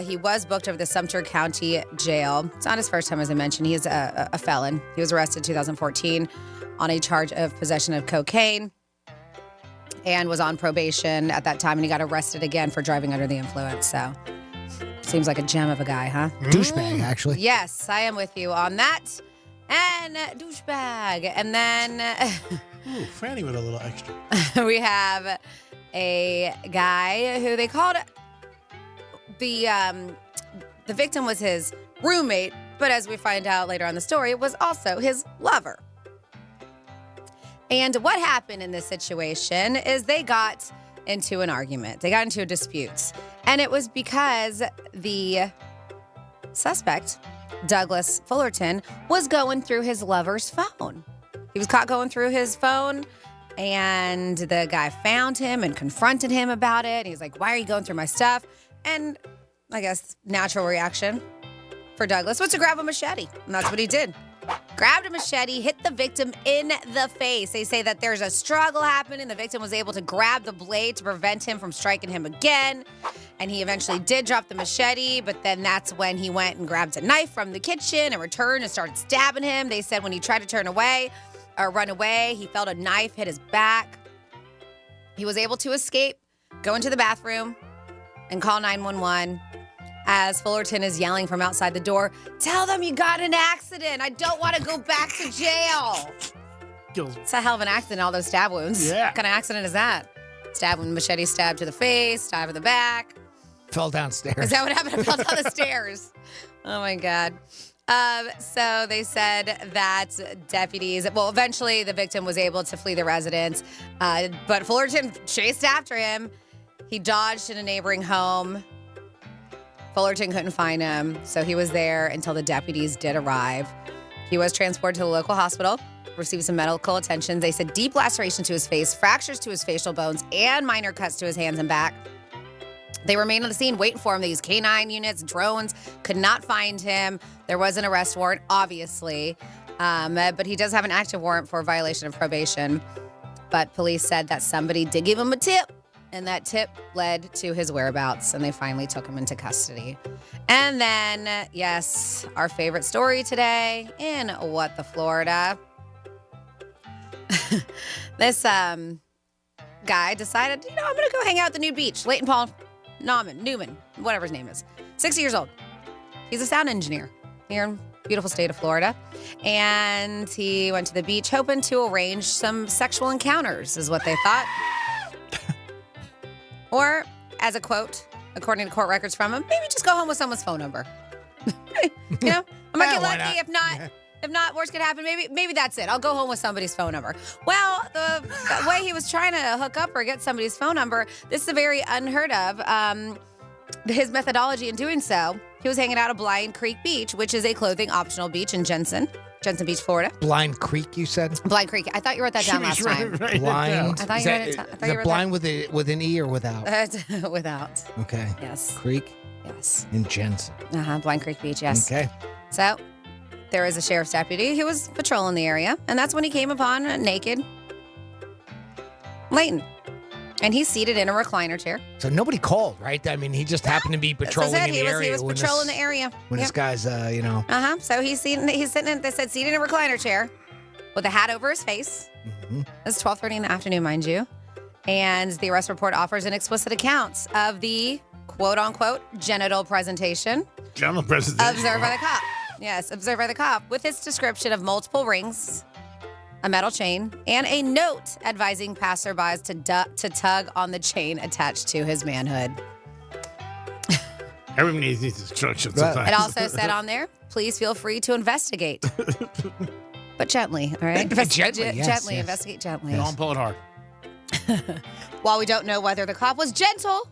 He was booked over the Sumter County Jail. It's not his first time, as I mentioned. He is a felon. He was arrested in 2014 on a charge of possession of cocaine and was on probation at that time, and he got arrested again for driving under the influence. So seems like a gem of a guy, huh? Douchebag, actually. Yes, I am with you on that. And douchebag. And then Ooh, Franny with a little extra. we have a guy who they called the victim was his roommate, but as we find out later on the story, it was also his lover. And what happened in this situation is they got into an argument. They got into a dispute. And it was because the suspect, Douglas Fullerton, was going through his lover's phone. He was caught going through his phone, and the guy found him and confronted him about it. And he's like, "Why are you going through my stuff?" And I guess natural reaction for Douglas was to grab a machete. And that's what he did. Grabbed a machete, hit the victim in the face. They say that there's a struggle happening. The victim was able to grab the blade to prevent him from striking him again. And he eventually did drop the machete, but then that's when he went and grabbed a knife from the kitchen and returned and started stabbing him. They said when he tried to turn away or run away, he felt a knife hit his back. He was able to escape, go into the bathroom, and call 911. As Fullerton is yelling from outside the door, "Tell them you got an accident. I don't want to go back to jail." It's a hell of an accident, all those stab wounds. Yeah. What kind of accident is that? Stab with machete, stab to the face, stab in the back. Fell downstairs. Is that what happened? I fell down the stairs. Oh, my God. So they said that deputies, well, eventually the victim was able to flee the residence, but Fullerton chased after him. He dodged in a neighboring home. Fullerton couldn't find him, so he was there until the deputies did arrive. He was transported to the local hospital, received some medical attention. They said deep lacerations to his face, fractures to his facial bones, and minor cuts to his hands and back. They remained on the scene waiting for him. They used K9 units, drones, could not find him. There was an arrest warrant, obviously, but he does have an active warrant for violation of probation. But police said that somebody did give him a tip, and that tip led to his whereabouts, and they finally took him into custody. And then, yes, our favorite story today in What the Florida. This guy decided, I'm going to go hang out at the nude beach. Leighton Paul Newman, whatever his name is. 60 years old. He's a sound engineer here in beautiful state of Florida. And he went to the beach hoping to arrange some sexual encounters, is what they thought. Or, as a quote, according to court records from him, maybe just go home with someone's phone number. I might get lucky. If not, worse could happen. Maybe that's it. I'll go home with somebody's phone number. Well, the way he was trying to hook up or get somebody's phone number, this is a very unheard of. His methodology in doing so, he was hanging out at Blind Creek Beach, which is a clothing optional beach in Jensen Beach, Florida. Blind Creek, you said? Blind Creek. I thought you wrote that down last time. Blind. I thought you wrote it down. Is it blind with an E or without? Without. Okay. Yes. Creek? Yes. In Jensen. Blind Creek Beach, yes. Okay. So, there is a sheriff's deputy who was patrolling the area, and that's when he came upon a naked Leighton. And he's seated in a recliner chair. So nobody called, right? I mean, he just happened to be patrolling in the area. He was patrolling the area. When this guy's, So he's sitting, they said, seated in a recliner chair with a hat over his face. Mm-hmm. It's 12:30 in the afternoon, mind you. And the arrest report offers an explicit account of the quote-unquote genital presentation. Genital presentation. Observed by the cop. Yes, observed by the cop with its description of multiple rings, a metal chain, and a note advising passerbys to tug on the chain attached to his manhood. Everyone needs these instructions sometimes. It also said on there, please feel free to investigate. But gently, all right? Gently, investigate gently. Don't pull it hard. While we don't know whether the cop was gentle,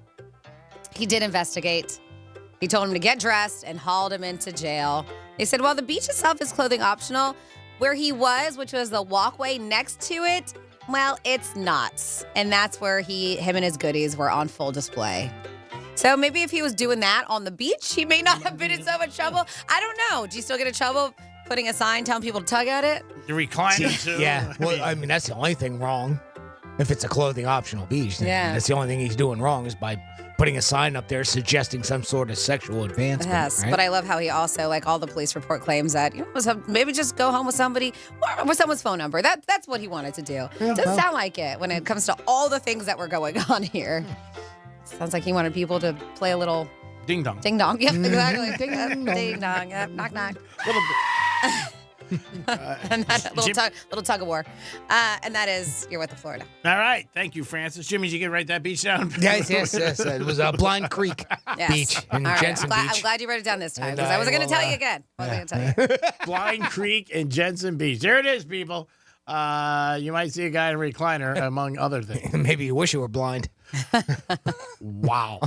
He did investigate. He told him to get dressed and hauled him into jail. They said, while the beach itself is clothing optional, where he was, which was the walkway next to it, well, it's not. And that's where him and his goodies were on full display. So maybe if he was doing that on the beach, he may not have been in so much trouble. I don't know. Do you still get in trouble putting a sign telling people to tug at it? The recliner, too. Yeah. Well, I mean, that's the only thing wrong. If it's a clothing optional beach, then that's the only thing he's doing wrong is by putting a sign up there suggesting some sort of sexual advancement. Yes, right? but I love how he also, like all the police report claims that, maybe just go home with somebody or with someone's phone number. That's what he wanted to do. Doesn't sound like it when it comes to all the things that were going on here. Sounds like he wanted people to play a little ding dong. Ding dong. Yep, exactly. Ding dong. Yep. Knock knock. And that little tug of war. And that is You're With the Florida. All right. Thank you, Francis. Jimmy, did you get write that beach down? Yes. It was Blind Creek Beach in All right. Jensen Beach. I'm glad you wrote it down this time because I wasn't going to tell you again. Blind Creek and Jensen Beach. There it is, people. You might see a guy in a recliner, among other things. Maybe you wish you were blind. Wow.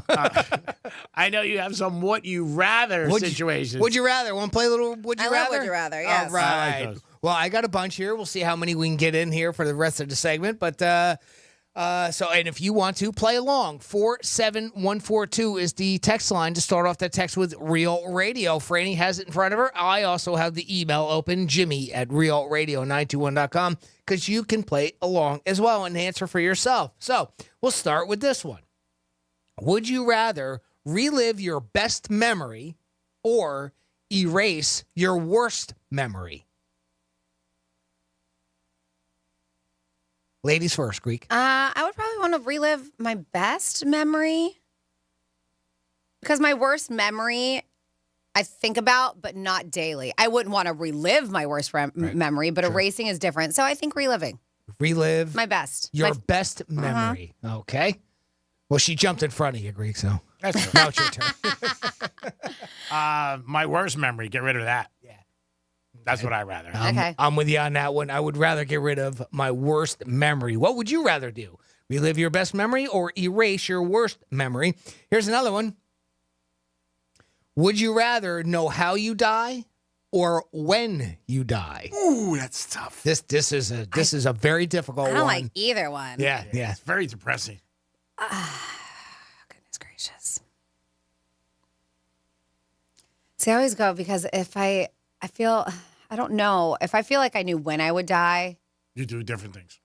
I know you have some would you rather situations. Would you rather? Want to play a little would you I rather? love Would You Rather, yes. All right. those. Well, I got a bunch here. We'll see how many we can get in here for the rest of the segment. But and if you want to play along, 47142 is the text line to start off that text with Real Radio. Franny has it in front of her. I also have the email open, Jimmy@realradio921.com, because you can play along as well and answer for yourself. So we'll start with this one. Would you rather relive your best memory or erase your worst memory? Ladies first, Greek. I would probably want to relive my best memory because my worst memory I think about, but not daily. I wouldn't want to relive my worst memory, but erasing is different. So I think reliving. Relive my best. Your best memory. Okay. Well, she jumped in front of you, Greek, so That's now it's your turn. My worst memory, get rid of that. Yeah. That's what I'd rather. Okay. I'm with you on that one. I would rather get rid of my worst memory. What would you rather do? Relive your best memory or erase your worst memory? Here's another one. Would you rather know how you die or when you die? Ooh, that's tough. This is a very difficult one. I don't like either one. Yeah. It's very depressing. Goodness gracious. See, I always go because if I feel, I don't know, if I feel like I knew when I would die. You do different things.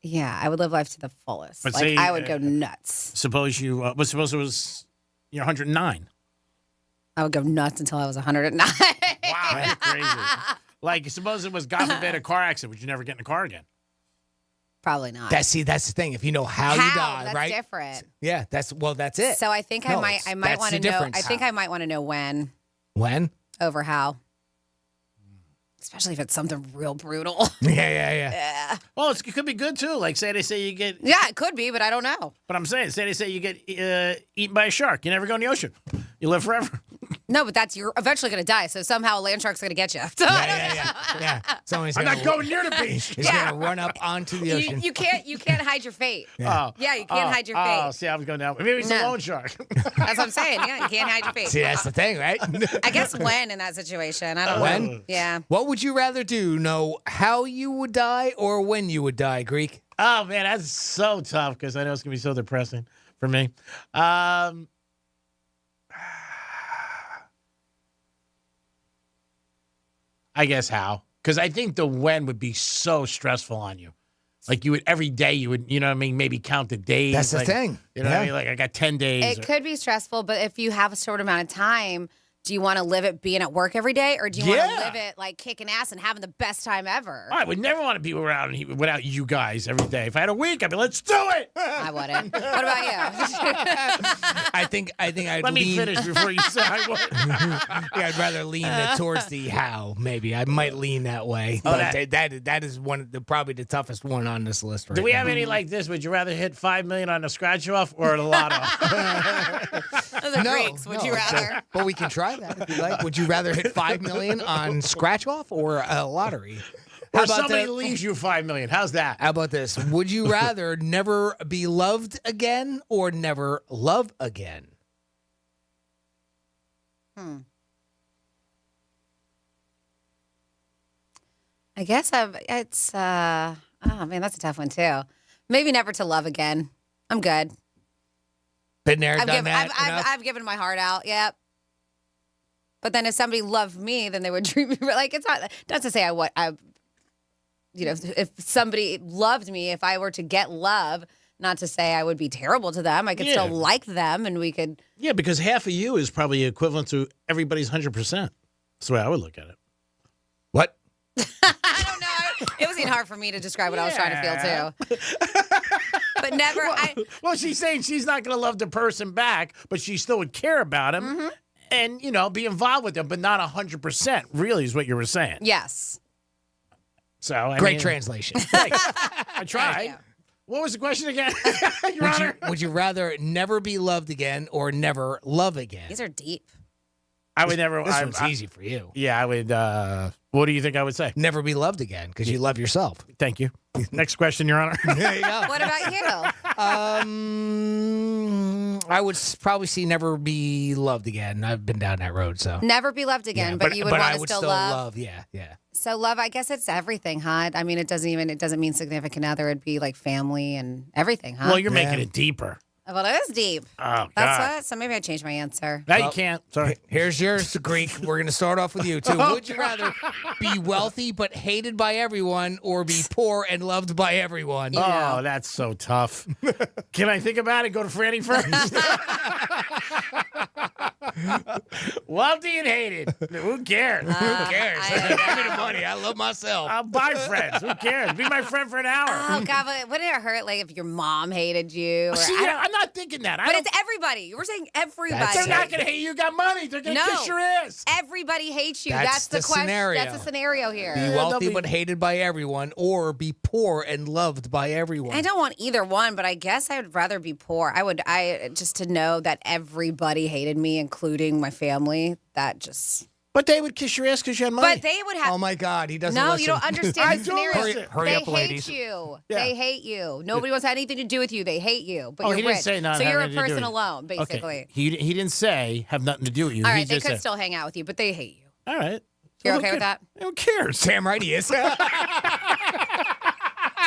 Yeah, I would live life to the fullest. But like say, I would go nuts. Suppose you, suppose it was, 109. I would go nuts until I was 109. Wow, that's crazy. Like, suppose it was, God forbid, a car accident. Would you never get in a car again? Probably not. That's the thing. If you know how you die, that's right? different. Yeah, that's it. So I think I might want to know. I think I might want to know when. When? Over how. Especially if it's something real brutal. Yeah. Well, it could be good too. Like, say they say you get. Yeah, it could be, but I don't know. But I'm saying, say they say you get eaten by a shark. You never go in the ocean. You live forever. No, but you're eventually going to die. So somehow a land shark's going to get you. Yeah. I'm not going near the beach. He's going to run up onto the ocean. You can't hide your fate. Yeah. You can't hide your fate. Oh, see, I was going down. Maybe it's a lone shark. That's what I'm saying. Yeah, you can't hide your fate. See, that's the thing, right? I guess when in that situation. I don't know. When? Yeah. What would you rather do? Know how you would die or when you would die, Greek? Oh, man, that's so tough because I know it's going to be so depressing for me. I guess how. Because I think the when would be so stressful on you. Like every day you would, maybe count the days. That's the thing. You know what I mean? Like I got 10 days. It could be stressful, but if you have a short amount of time, do you want to live it being at work every day, or do you want to live it like kicking ass and having the best time ever? I would never want to be around without you guys every day. If I had a week, I'd be, let's do it. I wouldn't. What about you? I think I'd Let me finish before you say I would. Yeah, I'd rather lean towards the how. Maybe I might lean that way. Oh, But that is probably the toughest one on this list. Right Do we now. have any like this? Would you rather hit $5 million on a scratch off or the lotto? Those are Greeks. Would you rather? But we can try that if you like. Would you rather hit $5 million on scratch off or a lottery? Or about somebody that? leaves you $5 million. How's that? How about this? Would you rather never be loved again or never love again? I guess it's, oh man, that's a tough one too. Maybe never to love again. I'm good. Been there, I've done given, that. I've given my heart out. Yep. But then if somebody loved me, then they would treat me like it's not to say if somebody loved me, if I were to get love, not to say I would be terrible to them. I could still like them, and we could. Yeah, because half of you is probably equivalent to everybody's 100%. That's the way I would look at it. What? I don't know. It was even hard for me to describe what I was trying to feel too. But never. Well, she's saying she's not going to love the person back, but she still would care about him and, be involved with them, but not 100%, really, is what you were saying. Yes. So Great translation. I tried. What was the question again, Your Honor? Would you rather never be loved again or never love again? These are deep. I would never. This one's easy for you. Yeah, I would. What do you think I would say? Never be loved again because you love yourself. Thank you. Next question, Your Honor. There you go. What about you? I would probably see never be loved again. I've been down that road, so Never be loved again, Yeah, but you would but want I to would still still love. Yeah, yeah. So love, I guess it's everything, huh? I mean, it doesn't mean significant other. It'd be like family and everything, huh? Well, you're making it deeper. Well, it is deep. Oh, God. That's what. So maybe I changed my answer. Now you can't. Sorry. Here's yours, Greek. We're going to start off with you, too. Would you rather be wealthy but hated by everyone or be poor and loved by everyone? Oh, that's so tough. Can I think about it? Go to Franny first. Wealthy and hated. Who cares? Who cares? Give me the money. I love myself. I'll buy friends. Who cares? Be my friend for an hour. Oh God, but wouldn't it hurt like if your mom hated you? Or, See, I'm not thinking that. But it's everybody. We're saying everybody. They're not going to hate you. You got money. They're going to kiss your ass. Everybody hates you. That's the the question. scenario. That's the scenario here. Be wealthy but hated by everyone or be poor and loved by everyone. I don't want either one, but I guess I would rather be poor. I just to know that everybody hated me, including my family. That just. But they would kiss your ass because you had money. But they would have. Oh my God, he doesn't. No, listen. you don't understand the scenario. Hurry they up, ladies. hate you. Yeah. They hate you. Nobody wants to have anything to do with you. They hate you. But Oh, you're he didn't rich. say not so you're a having anything to do person with you. alone, basically. Okay. He didn't say have nothing to do with you. All He right, they just could said, still hang out with you, but they hate you. All right. You're Well, okay with that? Who cares? Damn right he is.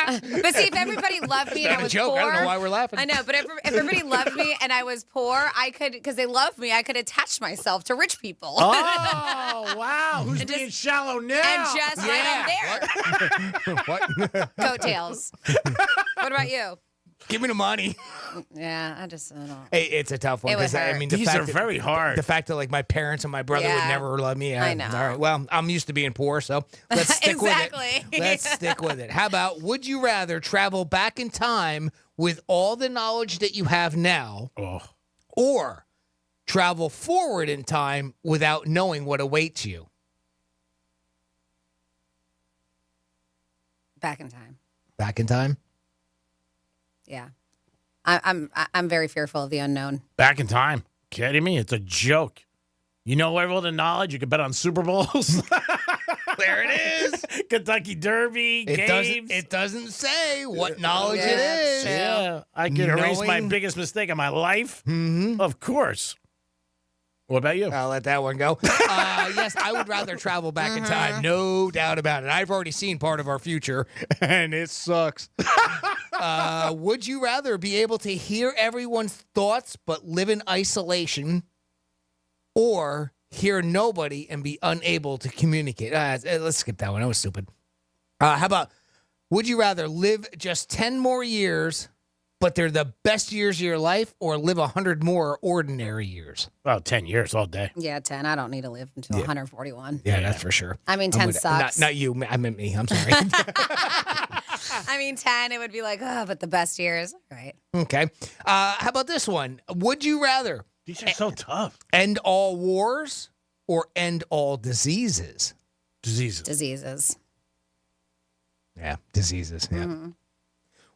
But see, if everybody loved me and I was joke. poor, I don't know why we're laughing. I know, but if everybody loved me and I was poor, I could, because they love me, I could attach myself to rich people. Oh, wow. Who's being shallow now? And just right on there. What? Coattails. What about you? Give me the money. Yeah, I don't. Hey, it's a tough one It would because I hurt. mean the These fact are that, very hard. The fact that like my parents and my brother would Yeah. never love me. I know. All right. Well, I'm used to being poor, so let's stick with Exactly. it. Let's stick with it. How about would you rather travel back in time with all the knowledge that you have now, or travel forward in time without knowing what awaits you? Back in time. Back in time. Yeah. I'm very fearful of the unknown. Back in time. Kidding me? It's a joke. You know all the knowledge. You could bet on Super Bowls. There it is. Kentucky Derby, games. It doesn't say what knowledge Yeah, it is. Yeah. I could erase my Knowing- biggest mistake of my life. Mm-hmm. Of course. What about you? I'll let that one go. Yes, I would rather travel back in time. No doubt about it. I've already seen part of our future, and it sucks. Would you rather be able to hear everyone's thoughts but live in isolation, or hear nobody and be unable to communicate? Let's skip that one. That was stupid. How about, would you rather live just 10 more years, but they're the best years of your life, or live 100 more ordinary years? Oh, 10 years all day. Yeah, 10. I don't need to live until 141. Yeah, that's for sure. I mean, 10 sucks. Not you. I meant me. I'm sorry. I mean, 10, it would be like, oh, but the best years. Right. Okay. How about this one? Would you rather These are so tough. end all wars or end all diseases? Diseases. Yeah, diseases. Yeah. Mm-hmm.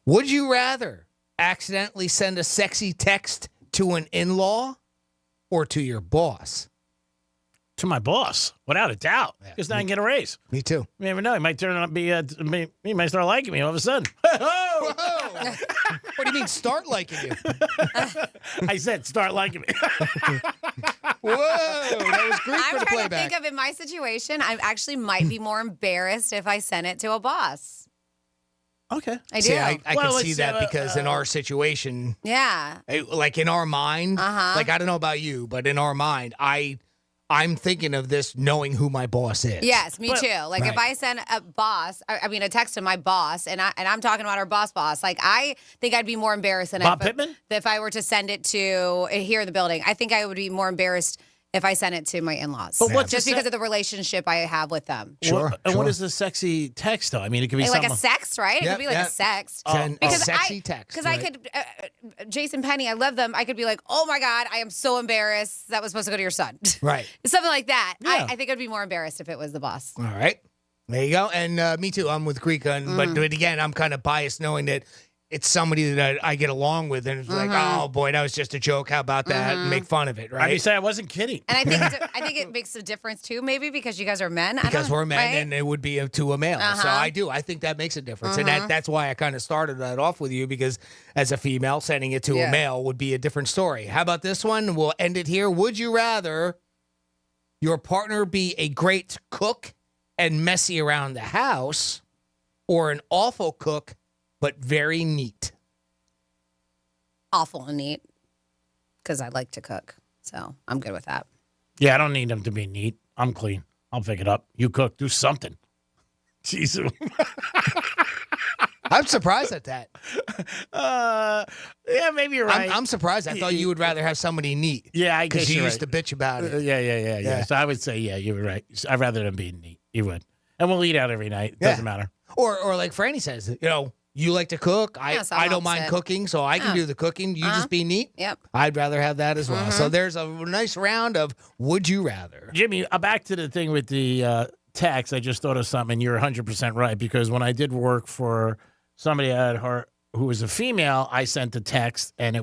Would you rather accidentally send a sexy text to an in-law or to your boss? To my boss, without a doubt. Because now I can get a raise. Me too. You never know. He might turn out he might start liking me all of a sudden. What do you mean, start liking you? I said, start liking me. Whoa, that was Greek I'm for the trying to playback. think of in my situation, I actually might be more embarrassed if I sent it to a boss. Okay. I do. See, I Well, can see let's, that because in our situation, Yeah. like in our mind, Uh-huh. like I don't know about you, but in our mind, I'm thinking of this knowing who my boss is. Yes, me too. Like if Right. I send a boss, I mean a text to my boss, and I'm talking about our boss. Like I think I'd be more embarrassed than Bob Pittman? if I were to send it to here in the building. I think I would be more embarrassed if I sent it to my in-laws. But what's just the because of the relationship I have with them. What is a sexy text, though? I mean, it could be Like something. a sext, right? It could be like a sext. Sexy text. Because I could, Jason Penny, I love them. I could be like, oh my God, I am so embarrassed. That was supposed to go to your son. Right. Something like that. Yeah. I think I'd be more embarrassed if it was the boss. All right. There you go. And me too. I'm with Greek, but again, I'm kind of biased knowing that it's somebody that I get along with, and it's like, oh boy, that was just a joke. How about that? And make fun of it, right? I say I wasn't kidding. And I think it makes a difference too, maybe because you guys are men. Because we're men, right? and it would be to a male. So I think that makes a difference, and that's why I kind of started that off with you, because as a female, sending it to a male would be a different story. How about this one? We'll end it here. Would you rather your partner be a great cook and messy around the house, or an awful cook but very neat? Awful and neat because I like to cook. So I'm good with that. Yeah, I don't need them to be neat. I'm clean. I'll pick it up. You cook. Do something. Jesus. I'm surprised at that. Yeah, maybe you're right. I'm surprised. I thought you would rather have somebody neat. Yeah, I guess because you you're used to bitch about it. Yeah. So I would say, yeah, you were right. I'd rather them be neat. You would. And we'll eat out every night. It doesn't matter. Or like Franny says, you like to cook. I don't mind cooking, so I can do the cooking. You just be neat. Yep. I'd rather have that as well. So there's a nice round of would you rather. Jimmy, back to the thing with the text. I just thought of something. You're 100% right, because when I did work for somebody at her who was a female, I sent a text, and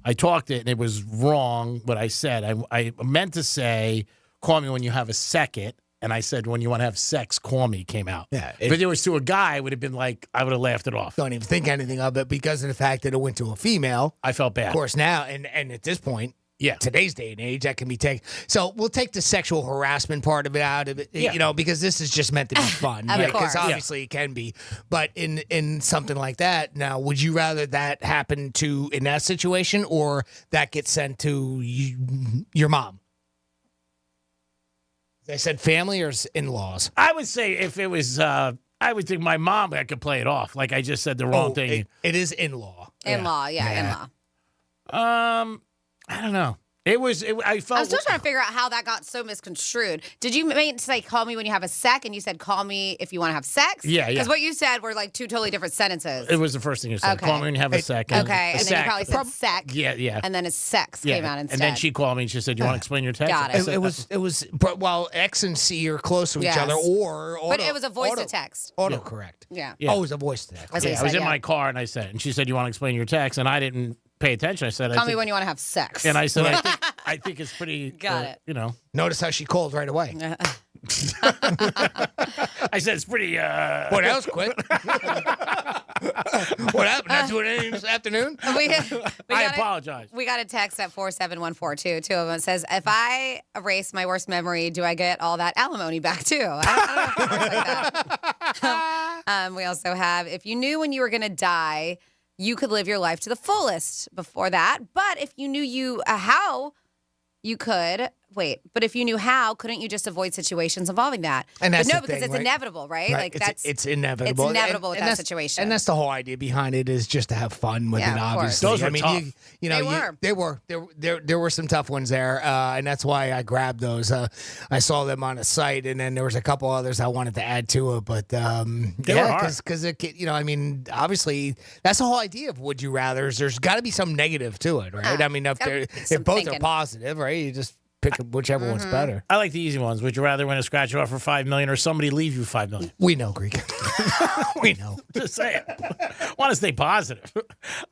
I talked it, and it was wrong what I said. I meant to say, call me when you have a second. And I said, when you want to have sex, call me, came out. Yeah. But it was to a guy, I would have been like, I would have laughed it off. Don't even think anything of it because of the fact that it went to a female. I felt bad. Of course, now, and at this point, today's day and age, that can be taken. So we'll take the sexual harassment part of it out of it, because this is just meant to be fun. Of course. Because obviously it can be. But in something like that, now, would you rather that happen in that situation, or that gets sent to your mom? I said family or in-laws? I would say if it was, I would think my mom, I could play it off. Like I just said the wrong thing. It is in-law. In-law, in-law. I don't know. I felt. I'm still trying to figure out how that got so misconstrued. Did you mean to say call me when you have a sec, and you said call me if you want to have sex? Yeah. Because what you said were like two totally different sentences. It was the first thing you said. Okay. Call me when you have a second. Okay, and then you probably said sec. Yeah. And then a sex came out instead. And then she called me and she said, "You want to explain your text?" Got it. I said, It was while X and C are close to each other, or but it was a voice to text. Autocorrect. Yeah. Yeah. Oh, it was a voice to text. I was in my car and I said, and she said, "You want to explain your text?" And I didn't pay attention. I said, Call me when you want to have sex. And I said, I think it's pretty. Got it. Notice how she called right away. I said it's pretty. Boy, that was quick. What happened? Not doing anything this afternoon? I apologize. We got a text at 47142. Two of them says, if I erase my worst memory, do I get all that alimony back too? I don't know if it works like that. We also have, if you knew when you were going to die, you could live your life to the fullest before that. But if you knew how you could, but if you knew how, couldn't you just avoid situations involving that? And that's but no, the because thing, it's right? inevitable, right? Like it's inevitable. It's inevitable with that that's- situation. And that's the whole idea behind it, is just to have fun with Yeah, it. of course. Obviously, Those were tough. There were some tough ones there, and that's why I grabbed those. I saw them on a site, and then there was a couple others I wanted to add to it, but They were hard. because obviously that's the whole idea of would you rather's. There's got to be some negative to it, right? I mean, if both are positive, right? You just pick whichever one's better. I like the easy ones. Would you rather win a scratch off for $5 million or somebody leave you $5 million? We know, Greek. We know. Just saying. Want to stay positive.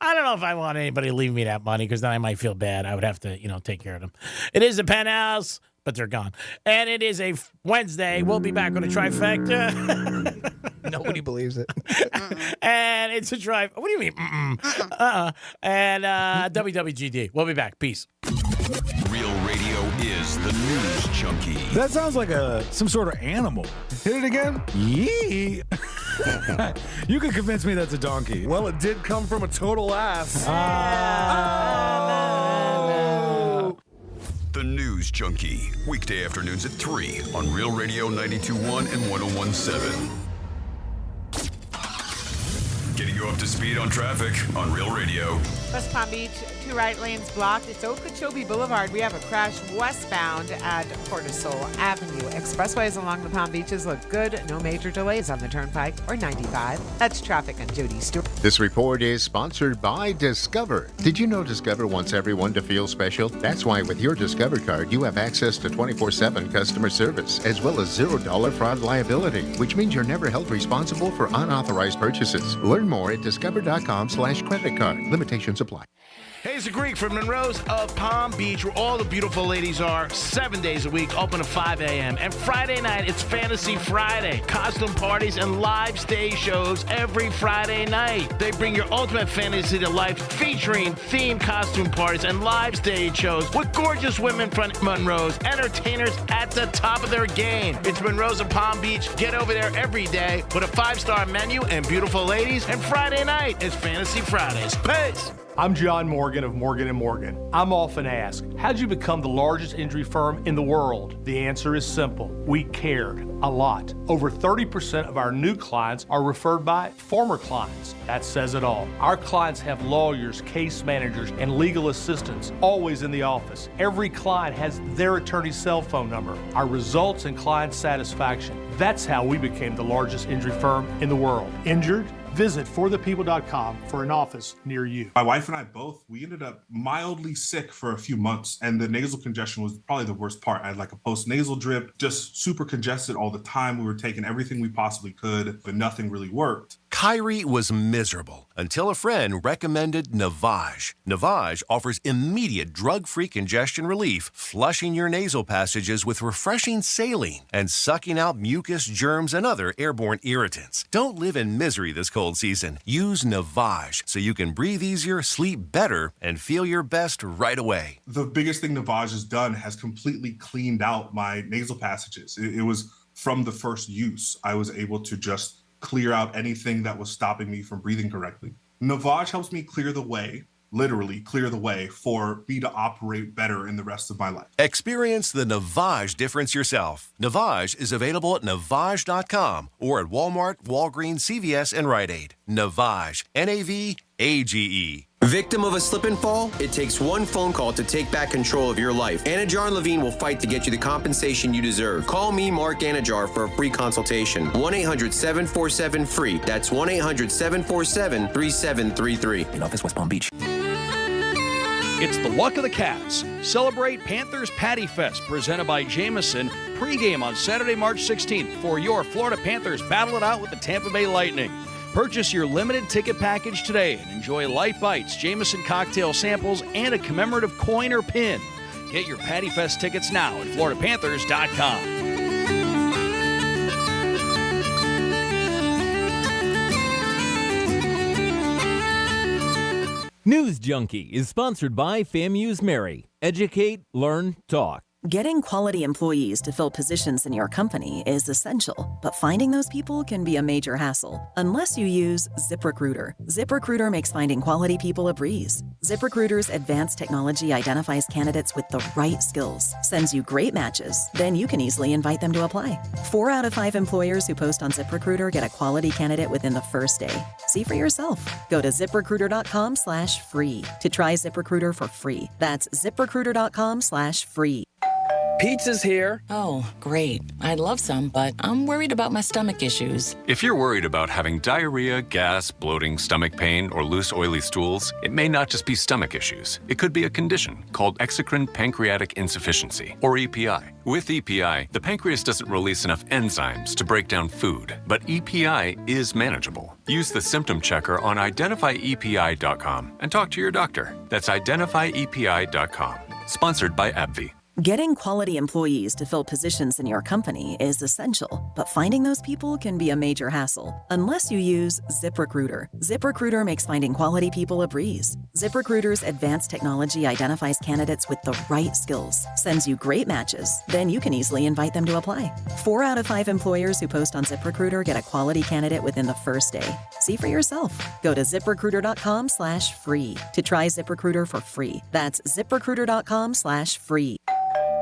I don't know if I want anybody to leave me that money, because then I might feel bad. I would have to, take care of them. It is the Penthouse. but they're gone. And it is a Wednesday. We'll be back on a trifecta. Nobody believes it. And it's a drive. What do you mean? And WWGD. We'll be back. Peace. Real radio is the news junkie. That sounds like some sort of animal. Hit it again. Yee. You can convince me that's a donkey. Well, it did come from a total ass. The News Junkie. Weekday afternoons at 3 on Real Radio 92.1 and 101.7. Getting you up to speed on traffic on Real Radio. West Palm Beach, 2 right lanes blocked. It's Okeechobee Boulevard. We have a crash westbound at Port of Sol Avenue. Expressways along the Palm Beaches look good. No major delays on the Turnpike or 95. That's traffic on Jody Stewart. This report is sponsored by Discover. Did you know Discover wants everyone to feel special? That's why with your Discover card, you have access to 24/7 customer service, as well as $0 fraud liability, which means you're never held responsible for unauthorized purchases. Learn more at discover.com/credit card. Limitations apply. Hey, it's the Greek from Monroe's of Palm Beach, where all the beautiful ladies are, 7 days a week, open at 5 a.m. And Friday night, it's Fantasy Friday. Costume parties and live stage shows every Friday night. They bring your ultimate fantasy to life, featuring themed costume parties and live stage shows with gorgeous women from Monroe's, entertainers at the top of their game. It's Monroe's of Palm Beach. Get over there every day with a 5-star menu and beautiful ladies. And Friday night is Fantasy Fridays. Peace! I'm John Morgan of Morgan & Morgan. I'm often asked, how'd you become the largest injury firm in the world? The answer is simple. We cared a lot. Over 30% of our new clients are referred by former clients. That says it all. Our clients have lawyers, case managers, and legal assistants always in the office. Every client has their attorney's cell phone number. Our results in client satisfaction. That's how we became the largest injury firm in the world. Injured? Visit forthepeople.com for an office near you. My wife and I both, we ended up mildly sick for a few months, and the nasal congestion was probably the worst part. I had like a post-nasal drip, just super congested all the time. We were taking everything we possibly could, but nothing really worked. Kyrie was miserable until a friend recommended Navage. Navage offers immediate drug-free congestion relief, flushing your nasal passages with refreshing saline and sucking out mucus, germs, and other airborne irritants. Don't live in misery this cold season. Use Navage so you can breathe easier, sleep better, and feel your best right away. The biggest thing Navage has done has completely cleaned out my nasal passages. It was from the first use. I was able to just clear out anything that was stopping me from breathing correctly. Navage helps me clear the way, literally clear the way, for me to operate better in the rest of my life. Experience the Navage difference yourself. Navage is available at Navage.com or at Walmart, Walgreens, CVS, and Rite Aid. Navage, Navage. Victim of a slip and fall? It takes one phone call to take back control of your life. Anajar and Levine will fight to get you the compensation you deserve. Call me, Mark Anajar, for a free consultation. 1-800-747-FREE. That's 1-800-747-3733. In office, West Palm Beach. It's the luck of the Cats. Celebrate Panthers Patty Fest, presented by Jameson, pregame on Saturday, March 16th for your Florida Panthers battle it out with the Tampa Bay Lightning. Purchase your limited ticket package today and enjoy light bites, Jameson cocktail samples, and a commemorative coin or pin. Get your Patty Fest tickets now at FloridaPanthers.com. News Junkie is sponsored by FAMU's Mary. Educate, learn, talk. Getting quality employees to fill positions in your company is essential, but finding those people can be a major hassle unless you use ZipRecruiter. ZipRecruiter makes finding quality people a breeze. ZipRecruiter's advanced technology identifies candidates with the right skills, sends you great matches, then you can easily invite them to apply. 4 out of 5 employers who post on ZipRecruiter get a quality candidate within the first day. See for yourself. Go to ZipRecruiter.com/free to try ZipRecruiter for free. That's ZipRecruiter.com/free. Pizza's here. Oh, great. I'd love some, but I'm worried about my stomach issues. If you're worried about having diarrhea, gas, bloating, stomach pain, or loose, oily stools, it may not just be stomach issues. It could be a condition called exocrine pancreatic insufficiency, or EPI. With EPI, the pancreas doesn't release enough enzymes to break down food, but EPI is manageable. Use the symptom checker on identifyepi.com and talk to your doctor. That's identifyepi.com. Sponsored by AbbVie. Getting quality employees to fill positions in your company is essential, but finding those people can be a major hassle unless you use ZipRecruiter. ZipRecruiter makes finding quality people a breeze. ZipRecruiter's advanced technology identifies candidates with the right skills, sends you great matches, then you can easily invite them to apply. 4 out of 5 employers who post on ZipRecruiter get a quality candidate within the first day. See for yourself. Go to ZipRecruiter.com/free to try ZipRecruiter for free. That's ZipRecruiter.com/free.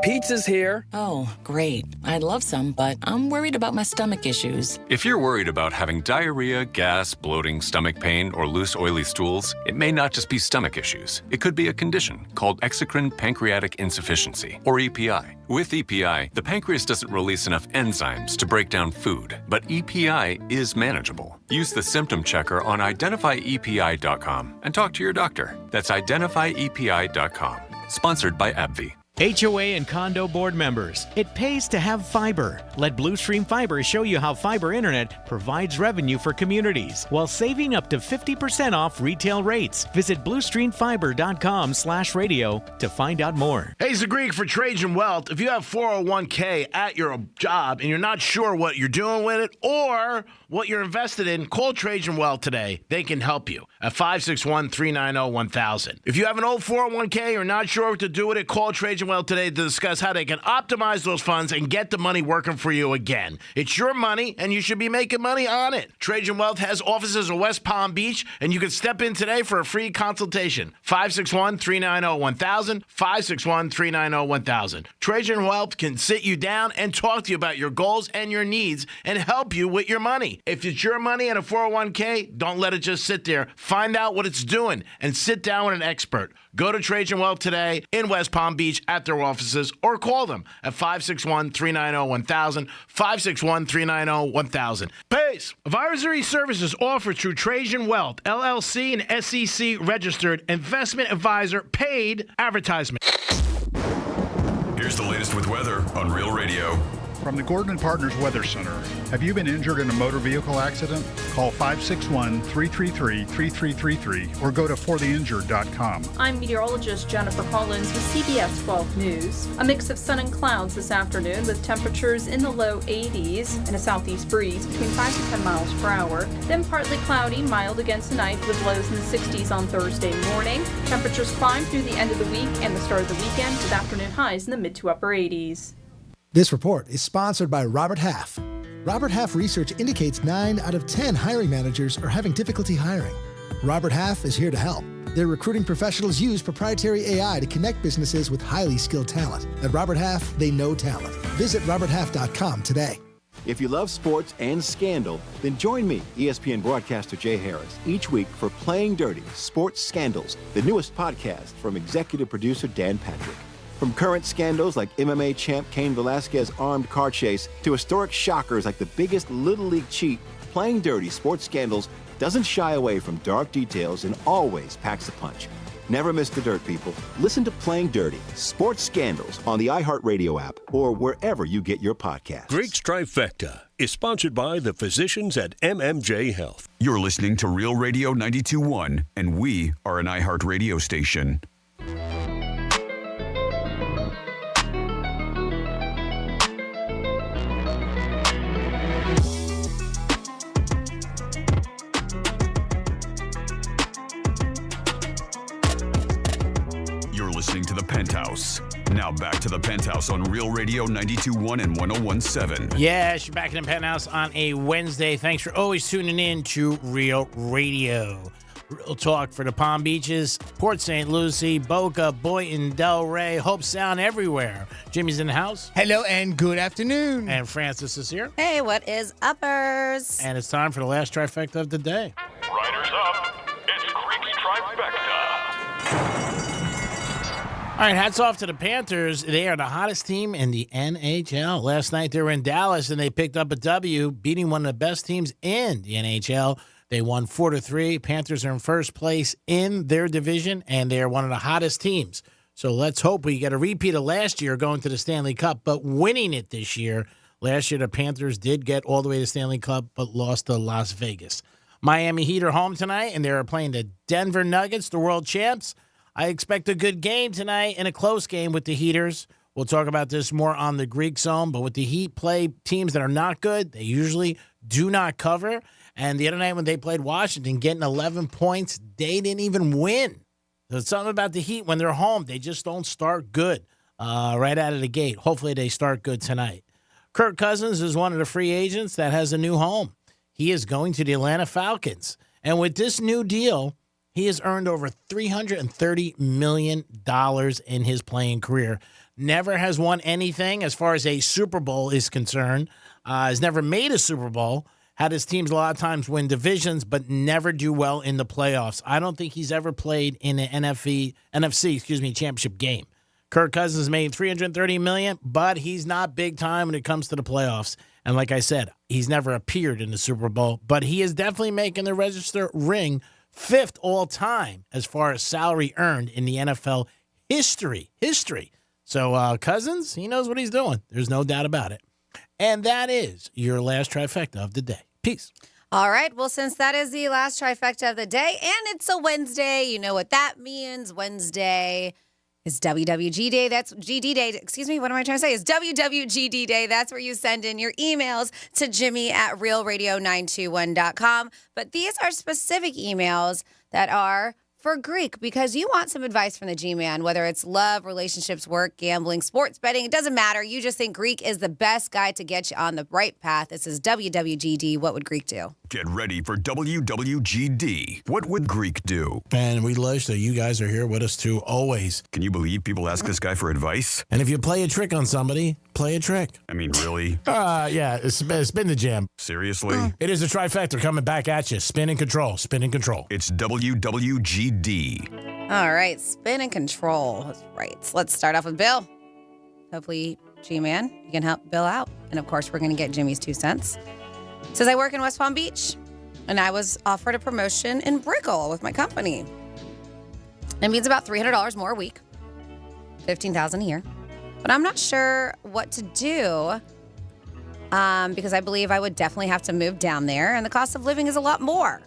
Pizza's here. Oh, great. I'd love some, but I'm worried about my stomach issues. If you're worried about having diarrhea, gas, bloating, stomach pain, or loose, oily stools, it may not just be stomach issues. It could be a condition called exocrine pancreatic insufficiency, or EPI. With EPI, the pancreas doesn't release enough enzymes to break down food, but EPI is manageable. Use the symptom checker on identifyepi.com and talk to your doctor. That's identifyepi.com. Sponsored by AbbVie. HOA and condo board members, it pays to have fiber. Let Blue Stream Fiber show you how fiber internet provides revenue for communities while saving up to 50% off retail rates. Visit bluestreamfiber.com/radio to find out more. Hey, it's the Greek for Trajan Wealth. If you have 401k at your job and you're not sure what you're doing with it or what you're invested in, call Trajan Wealth today. They can help you at 561-390-1000. If you have an old 401k or not sure what to do with it, call Trajan Wealth today to discuss how they can optimize those funds and get the money working for you again. It's your money, and you should be making money on it. Trajan Wealth has offices in West Palm Beach, and you can step in today for a free consultation. 561-390-1000, 561-390-1000. Trajan Wealth can sit you down and talk to you about your goals and your needs and help you with your money. If it's your money in a 401k, don't let it just sit there. Find out what it's doing and sit down with an expert. Go to Trajan Wealth today in West Palm Beach at their offices or call them at 561-390-1000, 561-390-1000. Pace. Advisory services offered through Trajan Wealth, LLC, and SEC registered investment advisor, paid advertisement. Here's the latest with weather on Real Radio. From the Gordon & Partners Weather Center, have you been injured in a motor vehicle accident? Call 561-333-3333 or go to fortheinjured.com. I'm meteorologist Jennifer Collins with CBS 12 News. A mix of sun and clouds this afternoon with temperatures in the low 80s and a southeast breeze between 5 to 10 miles per hour. Then partly cloudy, mild against tonight with lows in the 60s on Thursday morning. Temperatures climb through the end of the week and the start of the weekend with afternoon highs in the mid to upper 80s. This report is sponsored by Robert Half. Robert Half research indicates 9 out of 10 hiring managers are having difficulty hiring. Robert Half is here to help. Their recruiting professionals use proprietary AI to connect businesses with highly skilled talent. At Robert Half, they know talent. Visit roberthalf.com today. If you love sports and scandal, then join me, ESPN broadcaster Jay Harris, each week for Playing Dirty: Sports Scandals, the newest podcast from executive producer Dan Patrick. From current scandals like MMA champ Cain Velasquez's armed car chase to historic shockers like the biggest Little League cheat, Playing Dirty: Sports Scandals doesn't shy away from dark details and always packs a punch. Never miss the dirt, people. Listen to Playing Dirty: Sports Scandals on the iHeartRadio app or wherever you get your podcasts. Greek's Trifecta is sponsored by the physicians at MMJ Health. You're listening to Real Radio 92.1, and we are an iHeartRadio station. Listening to the Penthouse. Now back to the Penthouse on Real Radio 92.1 and 101.7. Yes, you're back in the Penthouse on a Wednesday. Thanks for always tuning in to Real Radio. Real talk for the Palm Beaches, Port St. Lucie, Boca, Boynton, Delray, Hope Sound, everywhere. Jimmy's in the house. Hello and good afternoon. And Francis is here. Hey, what is uppers? And it's time for the last trifecta of the day. Riders up. It's Greek's Trifecta. All right, hats off to the Panthers. They are the hottest team in the NHL. Last night they were in Dallas and they picked up a W, beating one of the best teams in the NHL. They won 4-3. Panthers are in first place in their division, and they are one of the hottest teams. So let's hope we get a repeat of last year going to the Stanley Cup, but winning it this year. Last year the Panthers did get all the way to the Stanley Cup, but lost to Las Vegas. Miami Heat are home tonight, and they're playing the Denver Nuggets, the world champs. I expect a good game tonight and a close game with the Heaters. We'll talk about this more on the Greek Zone, but with the Heat play teams that are not good, they usually do not cover. And the other night when they played Washington, getting 11 points, they didn't even win. There's something about the Heat when they're home. They just don't start good right out of the gate. Hopefully they start good tonight. Kirk Cousins is one of the free agents that has a new home. He is going to the Atlanta Falcons. And with this new deal, he has earned over $330 million in his playing career. Never has won anything as far as a Super Bowl is concerned. Has never made a Super Bowl. Had his teams a lot of times win divisions, but never do well in the playoffs. I don't think he's ever played in an NFC championship game. Kirk Cousins made $330 million, but he's not big time when it comes to the playoffs. And like I said, he's never appeared in the Super Bowl, but he is definitely making the register ring 5th all time as far as salary earned in the NFL history. So Cousins, he knows what he's doing. There's no doubt about it. And that is your last trifecta of the day. Peace. All right. Well, since that is the last trifecta of the day and it's a Wednesday, you know what that means. Wednesday is WWG Day. That's GD Day. Excuse me. What am I trying to say? It's WWGD Day. That's where you send in your emails to Jimmy@realradio921.com. But these are specific emails that are for Greek because you want some advice from the G-Man, whether it's love, relationships, work, gambling, sports betting. It doesn't matter. You just think Greek is the best guy to get you on the right path. This is WWGD. What would Greek do? Get ready for WWGD. What would Greek do? And we love that you guys are here with us too, always. Can you believe people ask this guy for advice? And if you play a trick on somebody, play a trick. I mean, really? Yeah, spin the jam. Seriously? It is a trifecta coming back at you. Spin and control. Spin and control. It's WWGD. All right, spin and control. Right. So let's start off with Bill. Hopefully, G-Man, you can help Bill out. And of course, we're going to get Jimmy's 2 cents. It says, I work in West Palm Beach, and I was offered a promotion in Brickell with my company. It means about $300 more a week, $15,000 a year. But I'm not sure what to do because I believe I would definitely have to move down there, and the cost of living is a lot more.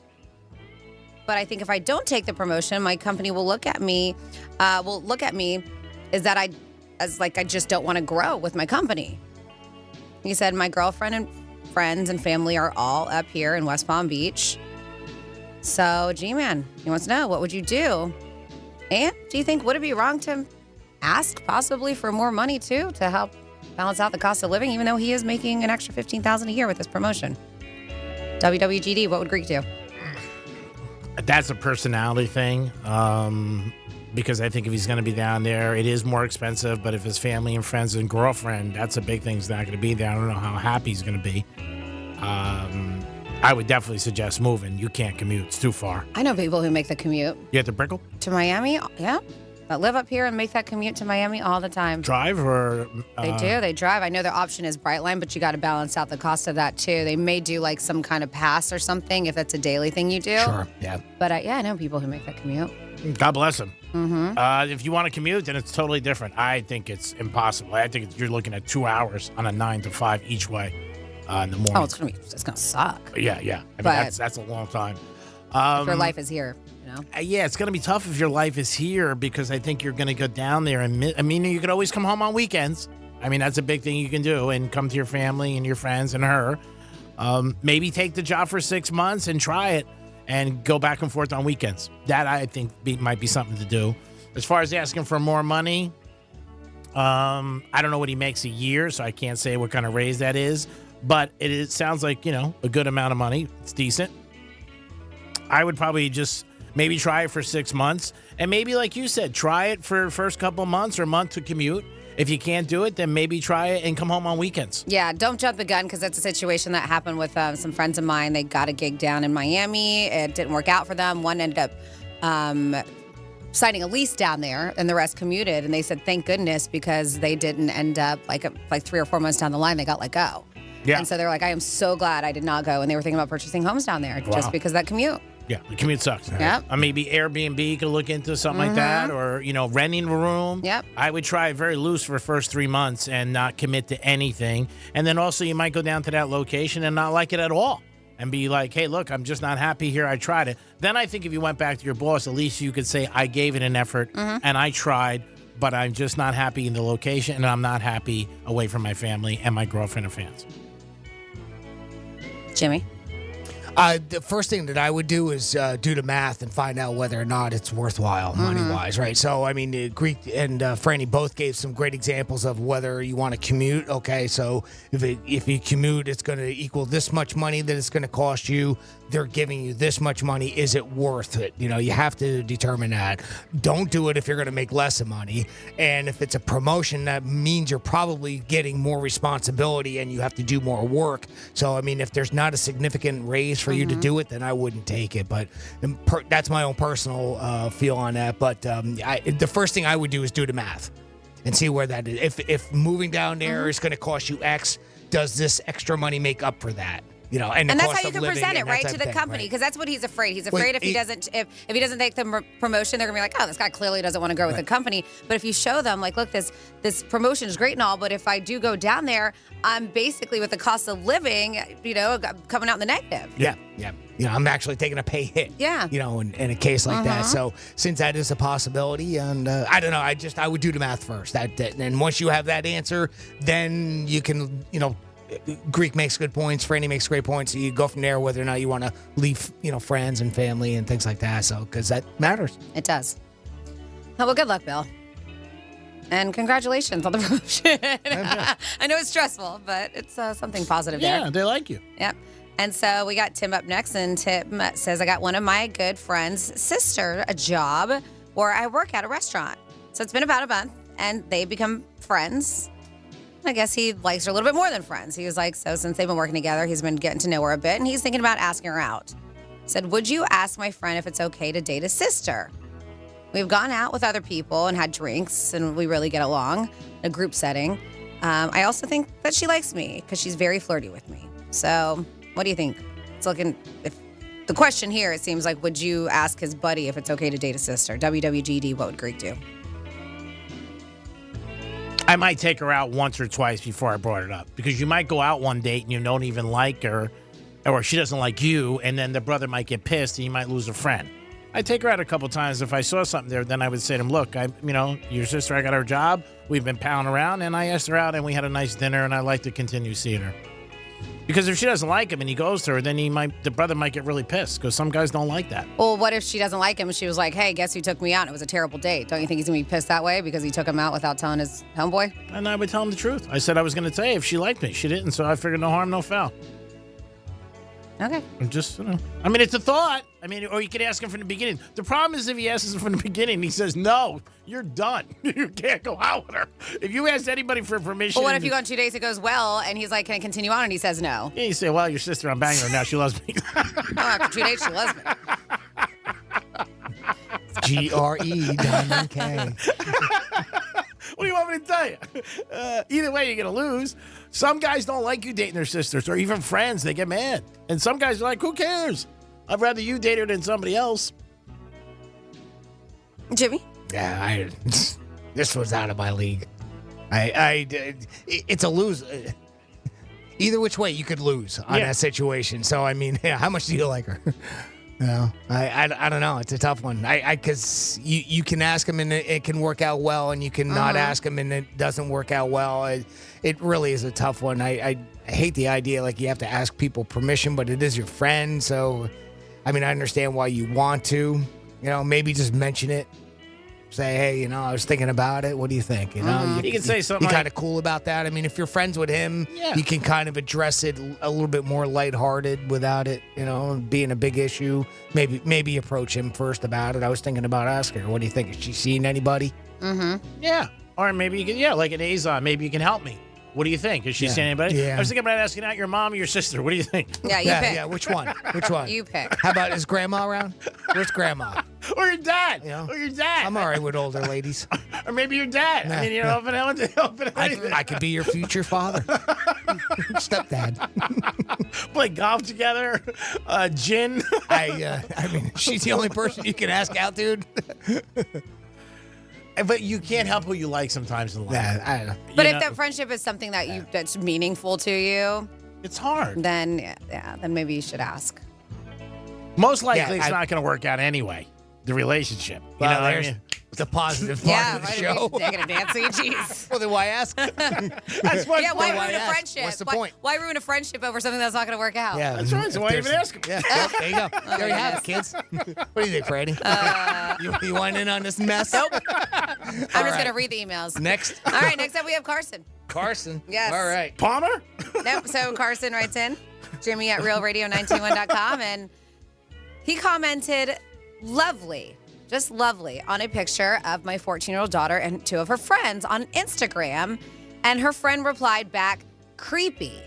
But I think if I don't take the promotion, my company will look at me is that I just don't want to grow with my company. He said, my girlfriend and friends and family are all up here in West Palm Beach. So, G-Man, he wants to know, what would you do? And do you think, would it be wrong to ask possibly for more money too to help balance out the cost of living, even though he is making an extra $15,000 a year with this promotion? WWGD, what would Greek do? That's a personality thing. Because I think if he's going to be down there, it is more expensive. But if his family and friends and girlfriend, that's a big thing. He's not going to be there. I don't know how happy he's going to be. I would definitely suggest moving. You can't commute. It's too far. I know people who make the commute. You have to Brickell? To Miami? Yeah. That live up here and make that commute to Miami all the time. Drive or? They do. They drive. I know their option is Brightline, but you got to balance out the cost of that too. They may do like some kind of pass or something if that's a daily thing you do. Sure. Yeah. But I know people who make that commute. God bless them. Mm-hmm. If you want to commute, then it's totally different. I think it's impossible. I think you're looking at 2 hours on a 9 to 5 each way in the morning. Oh, it's gonna suck. Yeah. I mean, that's a long time. If your life is here, you know. Yeah, it's gonna be tough if your life is here because I think you're gonna go down there and you could always come home on weekends. I mean, that's a big thing you can do and come to your family and your friends and her. Maybe take the job for 6 months and try it. And go back and forth on weekends. That, I think, might be something to do. As far as asking for more money, I don't know what he makes a year, so I can't say what kind of raise that is. But it sounds like, a good amount of money. It's decent. I would probably just maybe try it for 6 months. And maybe, like you said, try it for the first couple of months or a month to commute. If you can't do it, then maybe try it and come home on weekends. Yeah, don't jump the gun because that's a situation that happened with some friends of mine. They got a gig down in Miami. It didn't work out for them. One ended up signing a lease down there and the rest commuted. And they said, thank goodness, because they didn't end up like 3 or 4 months down the line, they got let go. Yeah. And so they're like, I am so glad I did not go. And they were thinking about purchasing homes down there just because of that commute. Yeah, the commute sucks. Yep. Maybe Airbnb could look into something like that or, renting a room. Yep. I would try it very loose for the first 3 months and not commit to anything. And then also you might go down to that location and not like it at all and be like, hey, look, I'm just not happy here. I tried it. Then I think if you went back to your boss, at least you could say, I gave it an effort and I tried, but I'm just not happy in the location, and I'm not happy away from my family and my girlfriend and fans. Jimmy? The first thing that I would do is do the math and find out whether or not it's worthwhile money-wise, right? So, I mean, Greek and Franny both gave some great examples of whether you want to commute. Okay, so if you commute, it's going to equal this much money that it's going to cost you. They're giving you this much money. Is it worth it? You know, you have to determine that. Don't do it if you're going to make less of money. And if it's a promotion, that means you're probably getting more responsibility and you have to do more work. So, I mean, if there's not a significant raise for you to do it, then I wouldn't take it. But that's my own personal feel on that. But the first thing I would do is do the math and see where that is. If moving down there is going to cost you X, does this extra money make up for that? You know, and that's how you can present it, right, to the company, because that's what he's afraid. He's afraid if he doesn't take the promotion, they're gonna be like, oh, this guy clearly doesn't want to grow with the company. But if you show them, like, look, this promotion is great and all, but if I do go down there, I'm basically with the cost of living, you know, coming out in the negative. Yeah. You know, I'm actually taking a pay hit. Yeah. You know, in a case like that. So since that is a possibility, and I don't know, I would do the math first. And once you have that answer, then you can, you know. Greek makes good points. Franny makes great points. So you go from there whether or not you want to leave, you know, friends and family and things like that. So, because that matters. It does. Oh, well, good luck, Bill. And congratulations on the promotion. I know it's stressful, but it's something positive there. Yeah, they like you. Yep. And so we got Tim up next, and Tim says, I got one of my good friend's sister a job where I work at a restaurant. So it's been about a month, and they become friends. I guess he likes her a little bit more than friends. He was like, so since they've been working together, he's been getting to know her a bit, and he's thinking about asking her out. Said, would you ask my friend if it's okay to date a sister? We've gone out with other people and had drinks, and we really get along in a group setting. I also think that she likes me because she's very flirty with me. So what do you think? It's looking, if the question here, it seems like, would you ask his buddy if it's okay to date a sister? WWGD, what would Greek do? I might take her out once or twice before I brought it up, because you might go out one date and you don't even like her, or she doesn't like you, and then the brother might get pissed and you might lose a friend. I'd take her out a couple times. If I saw something there, then I would say to him, look, your sister, I got her job. We've been pounding around, and I asked her out, and we had a nice dinner, and I'd like to continue seeing her. Because if she doesn't like him and he goes to her, then the brother might get really pissed, because some guys don't like that. Well, what if she doesn't like him and she was like, hey, guess who took me out and it was a terrible date? Don't you think he's going to be pissed that way because he took him out without telling his homeboy? And I would tell him the truth. I said I was going to say if she liked me. She didn't, so I figured no harm, no foul. Okay. I'm just, I mean, it's a thought. I mean, or you could ask him from the beginning. The problem is if he asks him from the beginning, he says, no, you're done. You can't go out with her. If you ask anybody for permission. Well, what if you go on 2 dates, it goes well, and he's like, can I continue on? And he says no. Yeah, you say, well, your sister, I'm banging her now. She loves me. After 2 dates, she loves me. Diamond K. What do you want me to tell you? Either way, you're going to lose. Some guys don't like you dating their sisters or even friends. They get mad. And some guys are like, who cares? I'd rather you date her than somebody else. Jimmy? Yeah, this was out of my league. It's a lose. Either which way, you could lose on that situation. So, I mean, how much do you like her? No, I don't know. It's a tough one. Because you can ask him and it can work out well, and you can not ask him and it doesn't work out well. It really is a tough one. I hate the idea like you have to ask people permission, but it is your friend. So, I mean, I understand why you want to. You know, maybe just mention it. Say, hey, I was thinking about it. What do you think? You can say something. You're kind of cool about that. I mean, if you're friends with him, you can kind of address it a little bit more lighthearted without it, being a big issue. Maybe approach him first about it. I was thinking about asking her, what do you think? Has she seen anybody? Mm-hmm. Yeah. Or maybe you can, like an Azon, maybe you can help me. What do you think? Has she seen anybody? Yeah. I was thinking about asking out your mom or your sister. What do you think? Yeah, you pick. Yeah, which one? Which one? You pick. How about, is grandma around? Where's grandma? Or your dad. Or your dad. I'm all right with older ladies. Or maybe your dad. Yeah, I mean, open I could be your future father. Stepdad. Play golf together. Gin. I mean, she's the only person you can ask out, dude. But you can't help who you like sometimes in life. Yeah, I don't know. But if that friendship is something that that's meaningful to you, it's hard. Then then maybe you should ask. Most likely, it's not going to work out anyway. The relationship. Well, The positive part Yeah, of the right, show. Negative Nancy. Jeez. Well, then why ask? That's what. Yeah, why why ruin a ask? friendship? What's the point? Why ruin a friendship over something that's not going to work out? Yeah, That's right. So why even ask him? Yeah, well, there you go. There you have it, kids. What do you think, Franny? You want in on this mess? Nope. I'm just going to read the emails. Next. All right, next up we have Carson. Carson. Yes. All right. Palmer? Nope. So Carson writes in, Jimmy at realradio921.com, and he commented, lovely, just lovely, on a picture of my 14-year-old daughter and two of her friends on Instagram. And her friend replied back, creepy.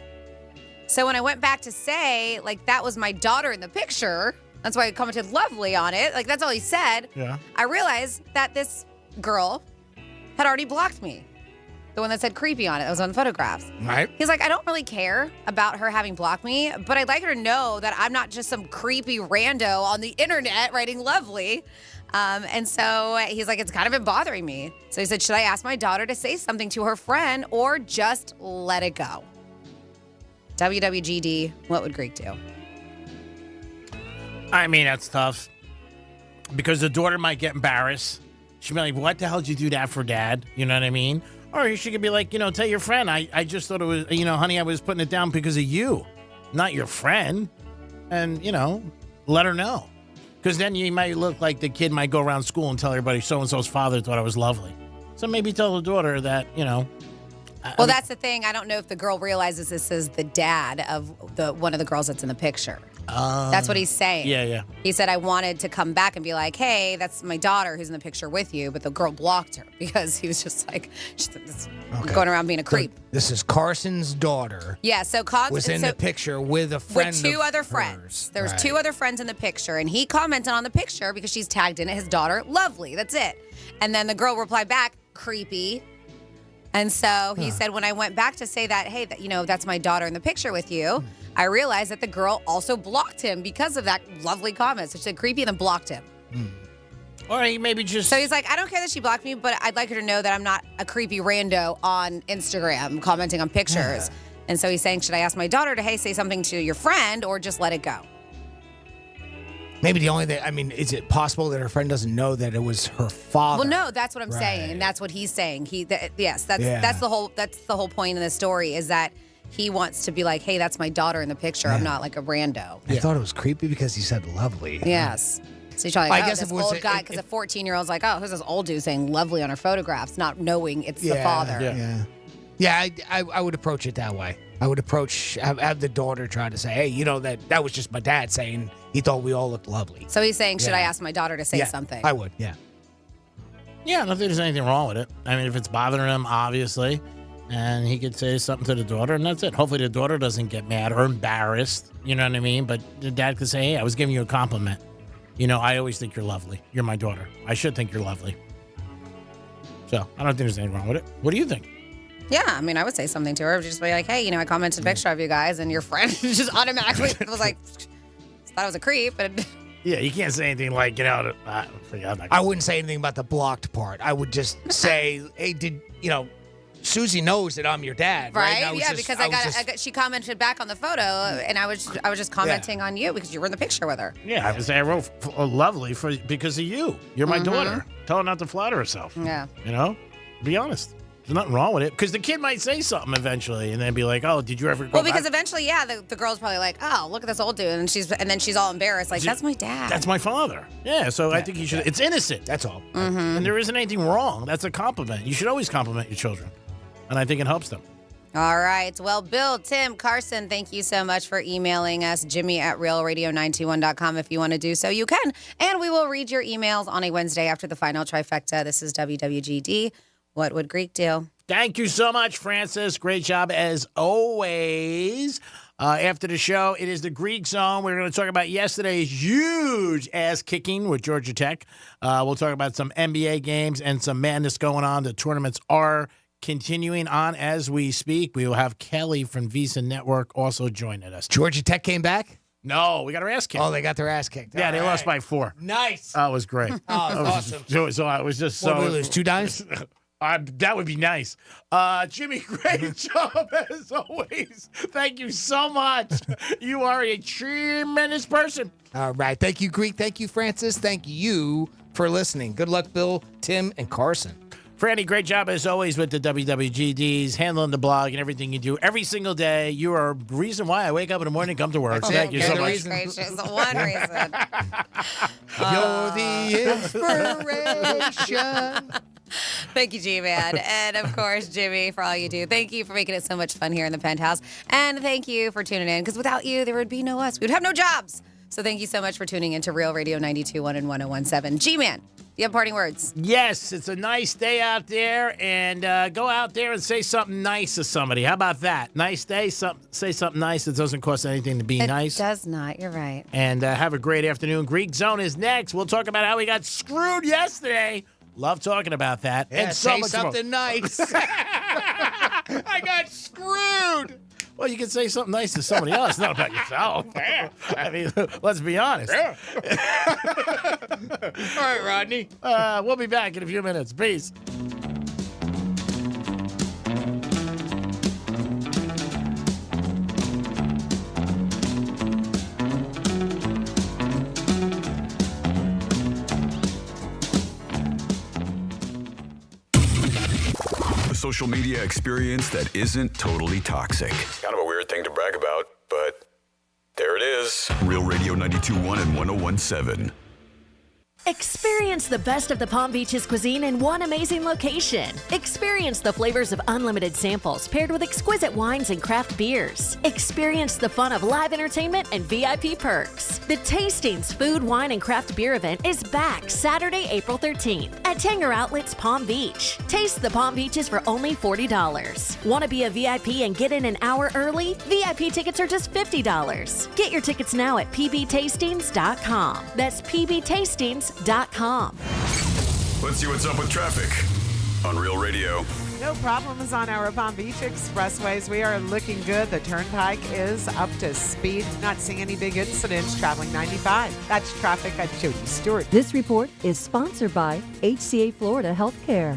So when I went back to say, like, that was my daughter in the picture, that's why I commented lovely on it. Like, that's all he said. Yeah. I realized that this girl had already blocked me. The one that said creepy on it. That was on the photographs. Right. He's like, I don't really care about her having blocked me, but I'd like her to know that I'm not just some creepy rando on the internet writing lovely. And so he's like, it's kind of been bothering me. So he said, should I ask my daughter to say something to her friend or just let it go? WWGD, what would Greek do? I mean, that's tough. Because the daughter might get embarrassed. She'd be like, what the hell did you do that for, Dad? You know what I mean? Or she could be like, tell your friend, I just thought it was, honey, I was putting it down because of you, not your friend. And, let her know. Because then you might look like the kid might go around school and tell everybody so-and-so's father thought I was lovely. So maybe tell the daughter that, Well, that's the thing. I don't know if the girl realizes this is the dad of one of the girls that's in the picture. That's what he's saying. Yeah. He said, I wanted to come back and be like, hey, that's my daughter who's in the picture with you. But the girl blocked her because he was just like, she's going around being a creep. This is Carson's daughter. Yeah, so was in the picture with a friend with two of other hers. friends. There was Right. two other friends in the picture, and he commented on the picture because she's tagged in it, his daughter, lovely. That's it. And then the girl replied back, creepy. And so he said, when I went back to say that, hey, that's my daughter in the picture with you, I realized that the girl also blocked him because of that lovely comment. So she said creepy and then blocked him. Or he maybe just... So he's like, I don't care that she blocked me, but I'd like her to know that I'm not a creepy rando on Instagram commenting on pictures. And so he's saying, should I ask my daughter to, hey, say something to your friend or just let it go? Maybe the only thing, is it possible that her friend doesn't know that it was her father? Well, no, that's what I'm saying, and that's what he's saying. That's the whole point of the story is that he wants to be like, hey, that's my daughter in the picture. I'm not like a rando. I thought it was creepy because he said lovely. Yes. So you're like, I guess this if it was old guy, because a 14-year-old's like, oh, who's this old dude saying lovely on her photographs, not knowing it's the father. Yeah, I would approach it that way. I would have the daughter try to say, hey, that was just my dad saying he thought we all looked lovely. So he's saying, should I ask my daughter to say something? I would, yeah. Yeah, I don't think there's anything wrong with it. I mean, if it's bothering him, obviously, and he could say something to the daughter, and that's it. Hopefully the daughter doesn't get mad or embarrassed, you know what I mean? But the dad could say, hey, I was giving you a compliment. I always think you're lovely. You're my daughter. I should think you're lovely. So I don't think there's anything wrong with it. What do you think? Yeah, I would say something to her. Just be like, hey, I commented a picture of you guys, and your friend just automatically was like, thought I was a creep. But Yeah, you can't say anything like, I wouldn't say anything about the blocked part. I would just say, hey, Susie knows that I'm your dad, right? Right? Yeah, because she commented back on the photo, and I was just commenting on you because you were in the picture with her. Yeah, I would say I wrote lovely because of you. You're my daughter. Tell her not to flatter herself. Yeah. Be honest. There's nothing wrong with it because the kid might say something eventually and then be like, oh, did you ever go Well, because back? eventually, the girl's probably like, oh, look at this old dude. And then she's all embarrassed. Like, that's my dad. That's my father. Yeah, so I think you should. It's innocent. That's all. And there isn't anything wrong. That's a compliment. You should always compliment your children. And I think it helps them. All right. Well, Bill, Tim, Carson, thank you so much for emailing us. Jimmy at realradio921.com. If you want to do so, you can. And we will read your emails on a Wednesday after the final trifecta. This is WWGD. What would Greek do? Thank you so much, Francis. Great job as always. After the show, it is the Greek Zone. We're going to talk about yesterday's huge ass kicking with Georgia Tech. We'll talk about some NBA games and some madness going on. The tournaments are continuing on as we speak. We will have Kelly from Visa Network also joining us. Georgia Tech came back? No, we got our ass kicked. Oh, they got their ass kicked. Yeah, All they right. lost by 4. Nice. That was great. Oh, awesome. So I was just What, so. did we lose 2 dimes? That would be nice. Jimmy, great job as always. Thank you so much. You are a tremendous person. All right. Thank you, Greek. Thank you, Francis. Thank you, for listening. Good luck, Bill, Tim, and Carson. Franny, great job as always with the WWGDs, handling the blog and everything you do every single day. You are the reason why I wake up in the morning and come to work. Thank you so much. Gracious, one reason. You're the inspiration. Thank you, G-Man. And, of course, Jimmy, for all you do. Thank you for making it so much fun here in the Penthouse. And thank you for tuning in, because without you, there would be no us. We would have no jobs. So thank you so much for tuning in to Real Radio 92.1 and 101.7. G-Man, do you have parting words? Yes, it's a nice day out there, and go out there and say something nice to somebody. How about that? Nice day, say something nice. It doesn't cost anything to be nice. It does not. You're right. And have a great afternoon. Greek Zone is next. We'll talk about how we got screwed yesterday. Love talking about that. Yeah, and so say much something more. nice. I got screwed. Well, you can say something nice to somebody else, not about yourself. I mean, let's be honest. All right, Rodney. We'll be back in a few minutes. Peace. Social media experience that isn't totally toxic. Kind of a weird thing to brag about, but there it is. Real Radio 92.1 and 101.7. Experience the best of the Palm Beaches cuisine in one amazing location. Experience the flavors of unlimited samples paired with exquisite wines and craft beers. Experience the fun of live entertainment and VIP perks. The Tastings Food, Wine, and Craft Beer event is back Saturday, April 13th at Tanger Outlets Palm Beach. Taste the Palm Beaches for only $40. Want to be a VIP and get in an hour early? VIP tickets are just $50. Get your tickets now at pbtastings.com. That's pbtastings.com. Let's see what's up with traffic on Real Radio. No problems on our Palm Beach expressways. We are looking good. The turnpike is up to speed. Not seeing any big incidents traveling 95. That's traffic at Jody Stewart. This report is sponsored by HCA Florida Healthcare.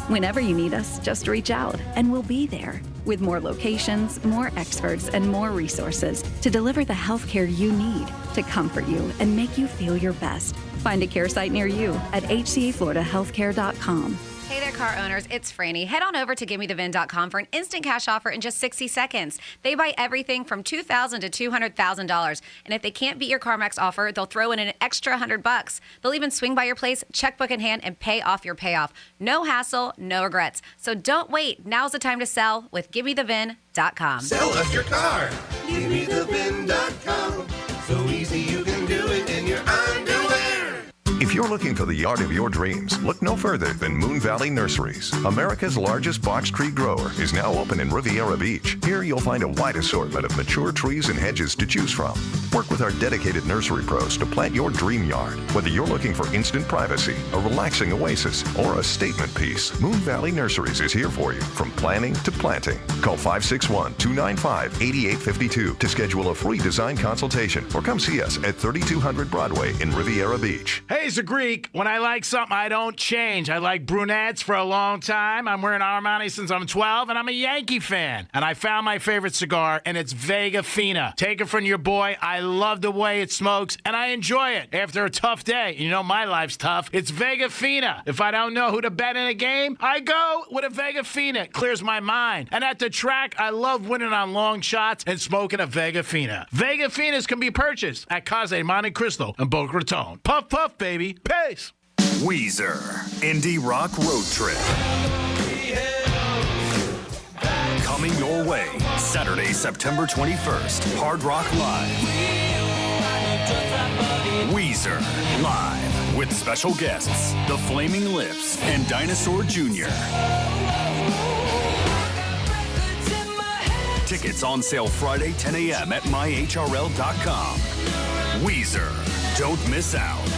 Whenever you need us, just reach out and we'll be there with more locations, more experts, and more resources to deliver the healthcare you need to comfort you and make you feel your best. Find a care site near you at hcafloridahealthcare.com. Hey there, car owners. It's Franny. Head on over to GimmeTheVin.com for an instant cash offer in just 60 seconds. They buy everything from $2,000 to $200,000. And if they can't beat your CarMax offer, they'll throw in an extra $100. They'll even swing by your place, checkbook in hand, and pay off your payoff. No hassle, no regrets. So don't wait. Now's the time to sell with GimmeTheVin.com. Sell us your car. GimmeTheVin.com. So easy you can do it in your underwear. If you're looking for the yard of your dreams, look no further than Moon Valley Nurseries. America's largest box tree grower is now open in Riviera Beach. Here you'll find a wide assortment of mature trees and hedges to choose from. Work with our dedicated nursery pros to plant your dream yard. Whether you're looking for instant privacy, a relaxing oasis, or a statement piece, Moon Valley Nurseries is here for you from planning to planting. Call 561-295-8852 to schedule a free design consultation or come see us at 3200 Broadway in Riviera Beach. Hey, it's a Greek. When I like something, I don't change. I like brunettes for a long time. I'm wearing Armani since I'm 12, and I'm a Yankee fan. And I found my favorite cigar, and it's Vega Fina. Take it from your boy. I love the way it smokes, and I enjoy it. After a tough day, you know my life's tough, it's Vega Fina. If I don't know who to bet in a game, I go with a Vega Fina. It clears my mind. And at the track, I love winning on long shots and smoking a Vega Fina. Vega Finas can be purchased at Casa Monte Cristo and Boca Raton. Puff, puff, baby. Peace. Weezer, Indie Rock Road Trip. Coming your way, Saturday, September 21st, Hard Rock Live. Weezer, live, with special guests, The Flaming Lips and Dinosaur Jr. Tickets on sale Friday, 10 a.m. at myhrl.com. Weezer, don't miss out.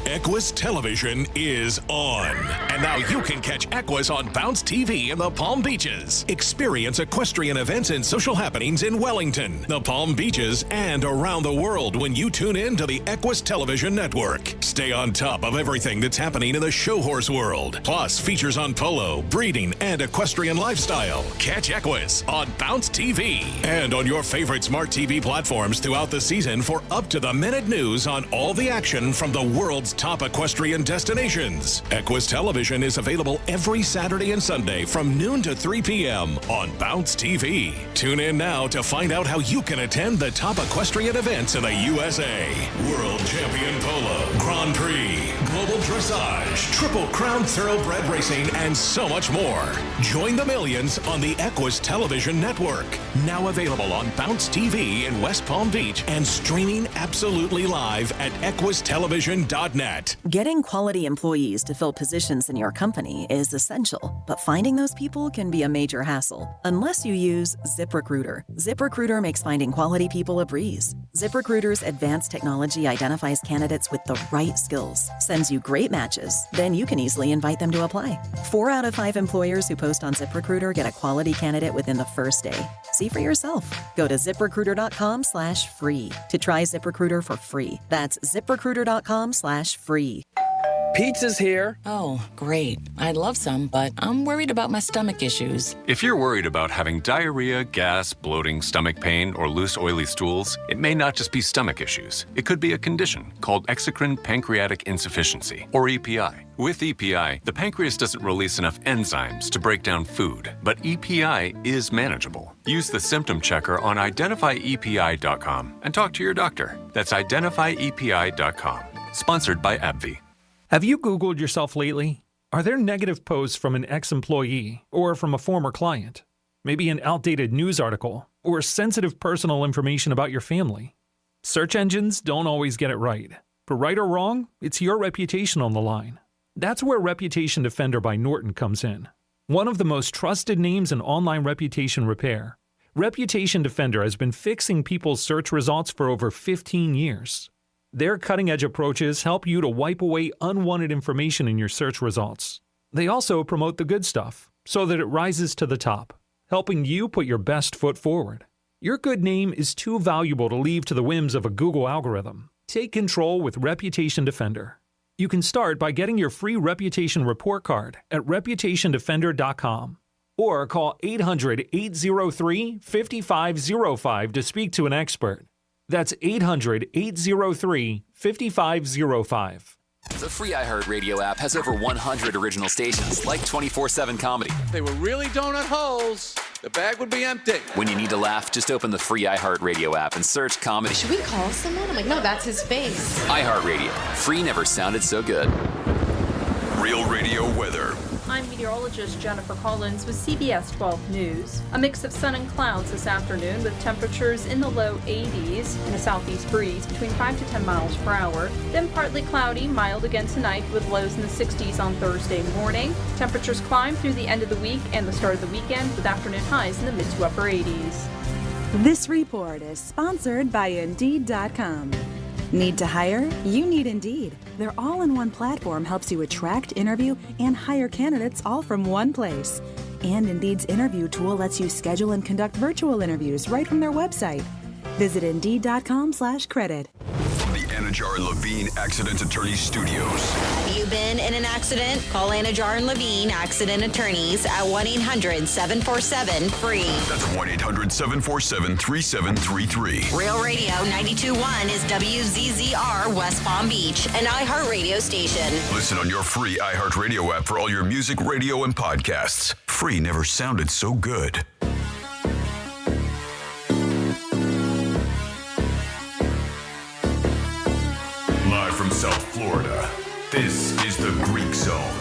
Equus Television is on. And now you can catch Equus on Bounce TV in the Palm Beaches. Experience equestrian events and social happenings in Wellington, the Palm Beaches, and around the world when you tune in to the Equus Television Network. Stay on top of everything that's happening in the show horse world. Plus, features on polo, breeding, and equestrian lifestyle. Catch Equus on Bounce TV and on your favorite smart TV platforms throughout the season for up-to-the-minute news on all the action from the world's top equestrian destinations. Equus Television is available every Saturday and Sunday from noon to 3 p.m. on Bounce TV. Tune in now to find out how you can attend the top equestrian events in the USA. World Champion Polo, Grand Prix, Global Dressage, Triple Crown Thoroughbred Racing, and so much more. Join the millions on the Equus Television Network. Now available on Bounce TV in West Palm Beach and streaming absolutely live at equustelevision.net. Getting quality employees to fill positions in your company is essential, but finding those people can be a major hassle unless you use ZipRecruiter. ZipRecruiter makes finding quality people a breeze. ZipRecruiter's advanced technology identifies candidates with the right skills, sends you great matches, then you can easily invite them to apply. 4 out of 5 employers who post on ZipRecruiter get a quality candidate within the first day. See for yourself. Go to ZipRecruiter.com/free to try ZipRecruiter for free. That's ZipRecruiter.com/free. Pizza's here. Oh, great. I'd love some, but I'm worried about my stomach issues. If you're worried about having diarrhea, gas, bloating, stomach pain, or loose, oily stools, it may not just be stomach issues. It could be a condition called exocrine pancreatic insufficiency, or EPI. With EPI, the pancreas doesn't release enough enzymes to break down food, but EPI is manageable. Use the symptom checker on identifyepi.com and talk to your doctor. That's identifyepi.com. Sponsored by AbbVie. Have you Googled yourself lately? Are there negative posts from an ex-employee or from a former client? Maybe an outdated news article or sensitive personal information about your family? Search engines don't always get it right. But right or wrong, it's your reputation on the line. That's where Reputation Defender by Norton comes in. One of the most trusted names in online reputation repair, Reputation Defender has been fixing people's search results for over 15 years. Their cutting-edge approaches help you to wipe away unwanted information in your search results. They also promote the good stuff so that it rises to the top, helping you put your best foot forward. Your good name is too valuable to leave to the whims of a Google algorithm. Take control with Reputation Defender. You can start by getting your free reputation report card at reputationdefender.com or call 800-803-5505 to speak to an expert. That's 800-803-5505. The free iHeartRadio app has over 100 original stations, like 24/7 comedy. They were really donut holes. The bag would be empty. When you need to laugh, just open the free iHeartRadio app and search comedy. Should we call someone? I'm like, no, that's his face. iHeartRadio. Free never sounded so good. Real Radio weather. I'm meteorologist Jennifer Collins with CBS 12 News. A mix of sun and clouds this afternoon with temperatures in the low 80s and a southeast breeze between 5 to 10 miles per hour. Then partly cloudy, mild again tonight with lows in the 60s on Thursday morning. Temperatures climb through the end of the week and the start of the weekend with afternoon highs in the mid to upper 80s. This report is sponsored by Indeed.com. Need to hire? You need Indeed. Their all-in-one platform helps you attract, interview, and hire candidates all from one place. And Indeed's interview tool lets you schedule and conduct virtual interviews right from their website. Visit Indeed.com/credit. From the Anajar and Levine Accident Attorney Studios. Have you been in an accident? Call Anajar and Levine Accident Attorneys at 1-800-747-FREE. That's 1-800-747-3733. Real Radio 92.1 is WZZR West Palm Beach, an iHeartRadio station. Listen on your free iHeartRadio app for all your music, radio, and podcasts. Free never sounded so good. Live from South Florida, this is the Greek Zone.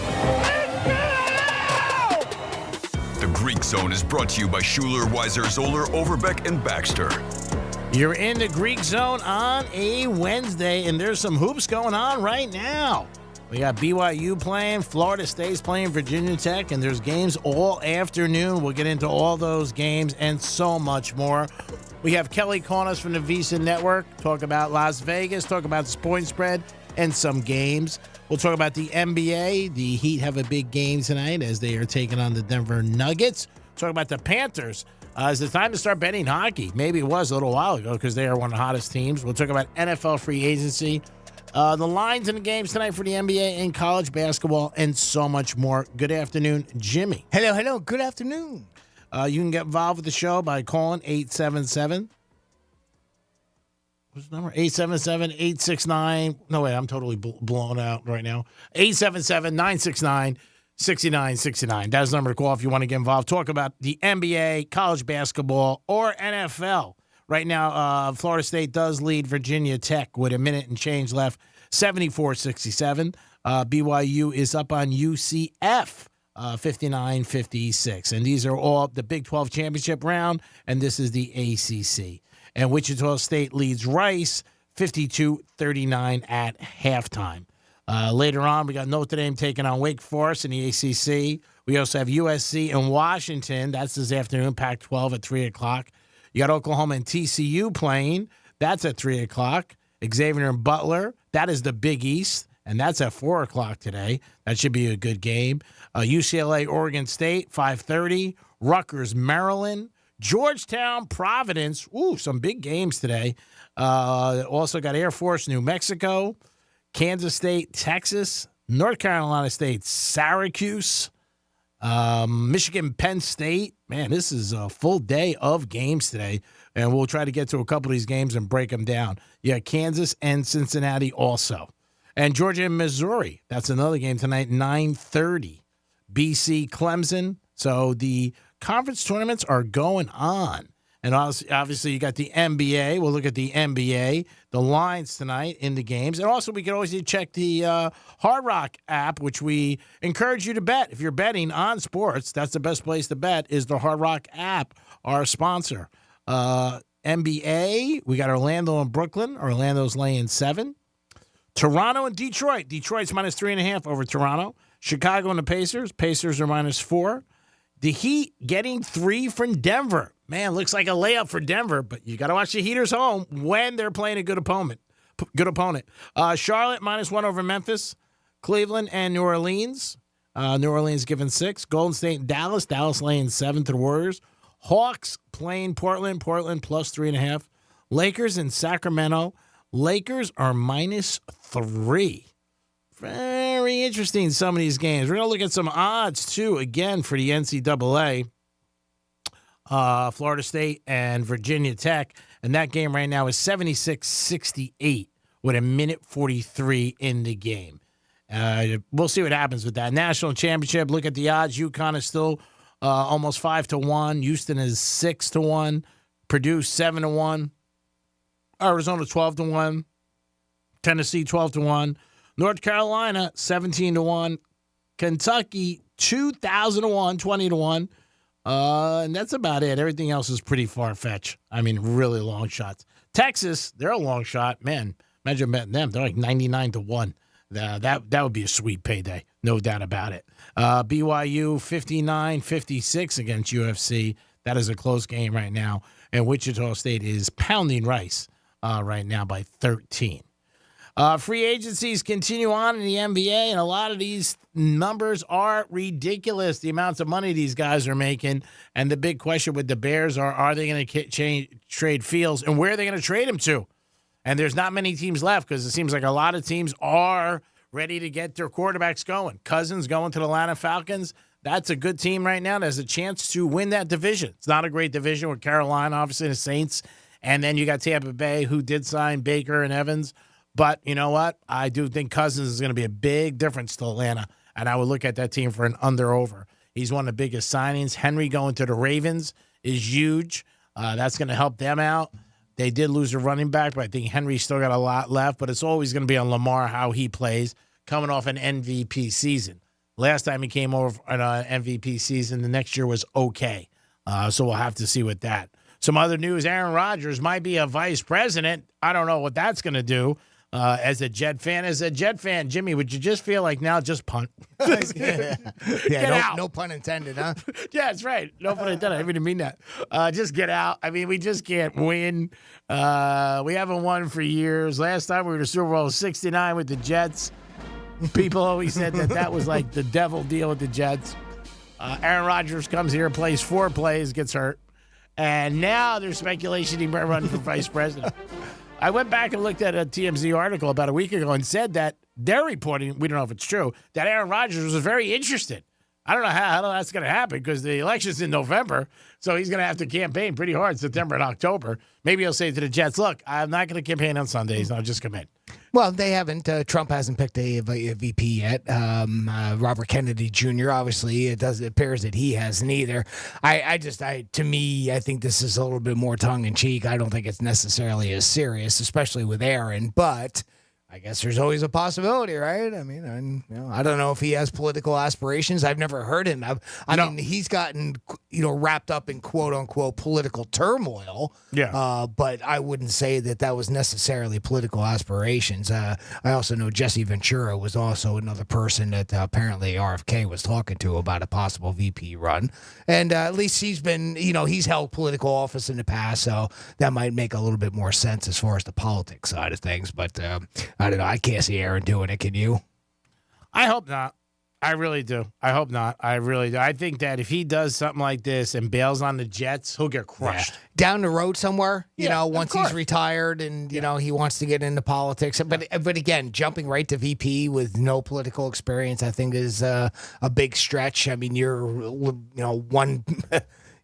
The Greek Zone is brought to you by Schuler, Weiser, Zoller, Overbeck, and Baxter. You're in the Greek Zone on a Wednesday, and there's some hoops going on right now. We got BYU playing, Florida State's playing Virginia Tech, and there's games all afternoon. We'll get into all those games and so much more. We have Kelly calling us from the Visa Network, talk about Las Vegas, talk about the point spread, and some games. We'll talk about the NBA. The Heat have a big game tonight as they are taking on the Denver Nuggets. Talk about the Panthers. It's the time to start betting hockey. Maybe it was a little while ago because they are one of the hottest teams. We'll talk about NFL free agency, the lines in the games tonight for the NBA and college basketball, and so much more. Good afternoon, Jimmy. Hello. Good afternoon. You can get involved with the show by calling 877. What's the number? 877-869. No, wait, I'm totally blown out right now. 877-969-6969. That's the number to call if you want to get involved. Talk about the NBA, college basketball, or NFL. Right now, Florida State does lead Virginia Tech with a minute and change left, 74-67. BYU is up on UCF, 59-56. And these are all the Big 12 championship round, and this is the ACC. And Wichita State leads Rice 52-39 at halftime. Later on, we got Notre Dame taking on Wake Forest in the ACC. We also have USC and Washington. That's this afternoon, Pac-12 at 3 o'clock. You got Oklahoma and TCU playing. That's at 3 o'clock. Xavier and Butler. That is the Big East, and that's at 4 o'clock today. That should be a good game. UCLA, Oregon State, 5:30. Rutgers, Maryland. Georgetown, Providence. Ooh, some big games today. Also got Air Force, New Mexico. Kansas State, Texas. North Carolina State, Syracuse. Michigan, Penn State. Man, this is a full day of games today, and we'll try to get to a couple of these games and break them down. Yeah, Kansas and Cincinnati also. And Georgia and Missouri. That's another game tonight, 9:30. BC, Clemson. So the conference tournaments are going on. And obviously, you got the NBA. We'll look at the NBA, the lines tonight in the games. And also, we can always check the Hard Rock app, which we encourage you to bet. If you're betting on sports, that's the best place to bet is the Hard Rock app, our sponsor. NBA, we got Orlando and Brooklyn. Orlando's laying 7. Toronto and Detroit. Detroit's minus 3.5 over Toronto. Chicago and the Pacers. Pacers are minus 4. The Heat getting 3 from Denver. Man, looks like a layup for Denver, but you got to watch the Heaters home when they're playing a good opponent. Charlotte minus 1 over Memphis. Cleveland and New Orleans. New Orleans giving 6. Golden State and Dallas. Dallas laying 7 to the Warriors. Hawks playing Portland. Portland plus 3.5. Lakers and Sacramento. Lakers are minus 3. Very interesting, some of these games. We're going to look at some odds, too, again, for the NCAA. Florida State and Virginia Tech. And that game right now is 76-68 with a minute 43 in the game. We'll see what happens with that. National championship, look at the odds. UConn is still almost 5-1. Houston is 6-1. Purdue 7-1. Arizona 12-1. Tennessee 12-1. North Carolina 17-1. Kentucky 2,000-1, 20-1. And that's about it. Everything else is pretty far-fetched. I mean, really long shots. Texas, they're a long shot. Man, imagine betting them. They're like 99-1. That would be a sweet payday. No doubt about it. BYU 59-56 against UFC. That is a close game right now. And Wichita State is pounding Rice right now by 13. Free agencies continue on in the NBA, and a lot of these numbers are ridiculous, the amounts of money these guys are making. And the big question with the Bears are they going to trade Fields, and where are they going to trade him to? And there's not many teams left because it seems like a lot of teams are ready to get their quarterbacks going. Cousins going to the Atlanta Falcons. That's a good team right now that has a chance to win that division. It's not a great division with Carolina, obviously, the Saints. And then you got Tampa Bay, who did sign Baker and Evans. But you know what? I do think Cousins is going to be a big difference to Atlanta, and I would look at that team for an under-over. He's one of the biggest signings. Henry going to the Ravens is huge. That's going to help them out. They did lose a running back, but I think Henry's still got a lot left. But it's always going to be on Lamar how he plays, coming off an MVP season. Last time he came over on an MVP season, the next year was okay. So we'll have to see with that. Some other news, Aaron Rodgers might be a vice president. I don't know what that's going to do. as a Jet fan, Jimmy, would you just feel like now just punt? No pun intended, huh? Yeah, that's right. No pun intended. I didn't mean that. Just get out. I mean, we just can't win. We haven't won for years. Last time we were in the Super Bowl 69 with the Jets. People always said that was like the devil deal with the Jets. Aaron Rodgers comes here, plays 4 plays, gets hurt. And now there's speculation he might run for vice president. I went back and looked at a TMZ article about a week ago and said that they're reporting, we don't know if it's true, that Aaron Rodgers was very interested. I don't know how that's going to happen because the election's in November, so he's going to have to campaign pretty hard September and October. Maybe he'll say to the Jets, look, I'm not going to campaign on Sundays. I'll just come in. Well, they haven't. Trump hasn't picked a VP yet. Robert Kennedy Jr. Obviously, it appears that he hasn't either. To me, I think this is a little bit more tongue in cheek. I don't think it's necessarily as serious, especially with Aaron. But I guess there's always a possibility, right? I mean, I don't know if he has political aspirations. I've never heard him. I mean, he's gotten wrapped up in quote unquote political turmoil. Yeah. But I wouldn't say that was necessarily political aspirations. I also know Jesse Ventura was also another person that apparently RFK was talking to about a possible VP run. And at least he's been, he's held political office in the past, so that might make a little bit more sense as far as the politics side of things. But I don't know. I can't see Aaron doing it. Can you? I hope not. I really do. I hope not. I really do. I think that if he does something like this and bails on the Jets, he'll get crushed. Yeah. Down the road somewhere, once he's retired and, he wants to get into politics. But again, jumping right to VP with no political experience, I think is a big stretch. I mean, you're, one...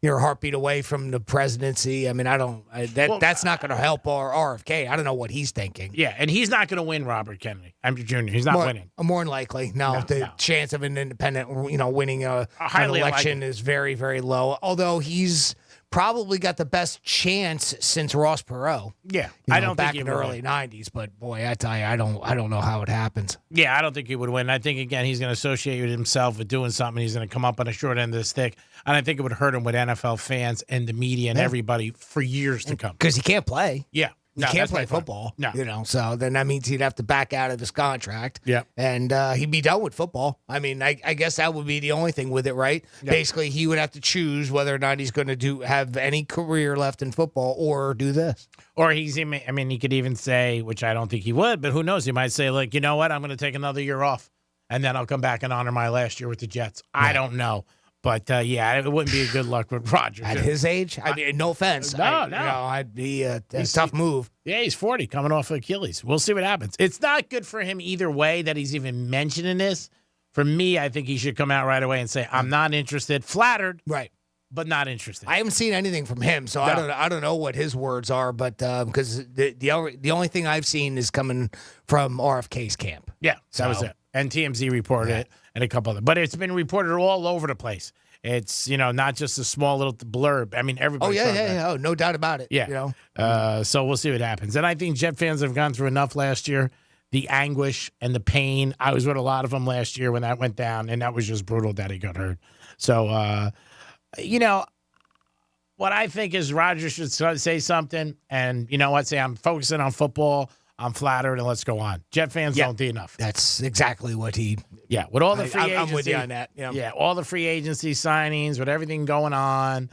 You're a heartbeat away from the presidency. I mean, that's not going to help our RFK. I don't know what he's thinking. Yeah, and he's not going to win Robert Kennedy. I'm Jr. He's not winning. More than likely. No, the chance of an independent, winning an election is very, very low. Although he's probably got the best chance since Ross Perot. Yeah, I don't back think in the early '90s. But boy, I tell you, I don't know how it happens. Yeah, I don't think he would win. I think again he's going to associate with himself with doing something. He's going to come up on the short end of the stick, and I think it would hurt him with NFL fans and the media and everybody for years to come. Because he can't play. Yeah. He can't play football. No. So then that means he'd have to back out of his contract. Yeah. And he'd be done with football. I mean, I guess that would be the only thing with it, right? Yeah. Basically, he would have to choose whether or not he's going to have any career left in football or do this. Or he could even say, which I don't think he would, but who knows? He might say, like, you know what? I'm going to take another year off, and then I'll come back and honor my last year with the Jets. Yeah. I don't know. But, it wouldn't be a good luck with Rodgers. At his age? I mean, no offense. No. I'd be a tough move. Yeah, he's 40, coming off Achilles. We'll see what happens. It's not good for him either way that he's even mentioning this. For me, I think he should come out right away and say, I'm not interested. Flattered. Right. But not interested. I haven't seen anything from him, so no. I don't know what his words are. But because the only thing I've seen is coming from RFK's camp. Yeah, that was it. And TMZ reported it. And a couple other, but it's been reported all over the place. It's not just a small little blurb. I mean, everybody. Oh yeah. Oh, no doubt about it. Yeah. So we'll see what happens. And I think Jet fans have gone through enough last year. The anguish and the pain. I was with a lot of them last year when that went down, and that was just brutal that he got hurt. So, what I think is Rodgers should say something, and say I'm focusing on football. I'm flattered, and let's go on. Jet fans don't do enough. That's exactly what he. Yeah, with all the free agency. I'm with you on that. Yeah, all the free agency signings, with everything going on,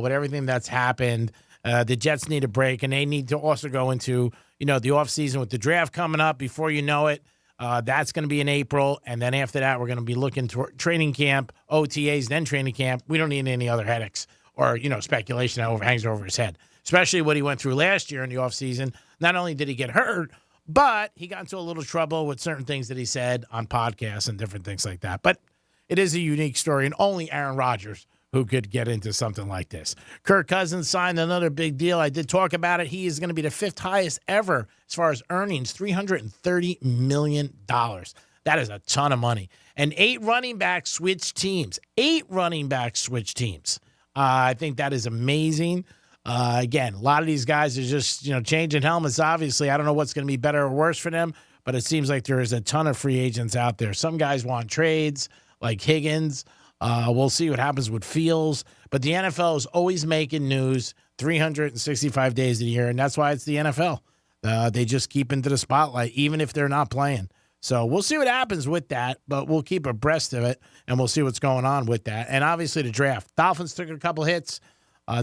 with everything that's happened, the Jets need a break, and they need to also go into the offseason with the draft coming up. Before you know it, that's going to be in April, and then after that, we're going to be looking to training camp, OTAs, then training camp. We don't need any other headaches or speculation that hangs over his head, especially what he went through last year in the offseason. Not only did he get hurt, but he got into a little trouble with certain things that he said on podcasts and different things like that. But it is a unique story, and only Aaron Rodgers who could get into something like this. Kirk Cousins signed another big deal. I did talk about it. He is going to be the 5th highest ever as far as earnings, $330 million. That is a ton of money. And 8 running backs switched teams. 8 running backs switched teams. I think that is amazing. Again, a lot of these guys are just, changing helmets, obviously. I don't know what's going to be better or worse for them, but it seems like there is a ton of free agents out there. Some guys want trades, like Higgins. We'll see what happens with Fields. But the NFL is always making news 365 days a year, and that's why it's the NFL. They just keep into the spotlight, even if they're not playing. So we'll see what happens with that, but we'll keep abreast of it, and we'll see what's going on with that. And obviously the draft. Dolphins took a couple hits.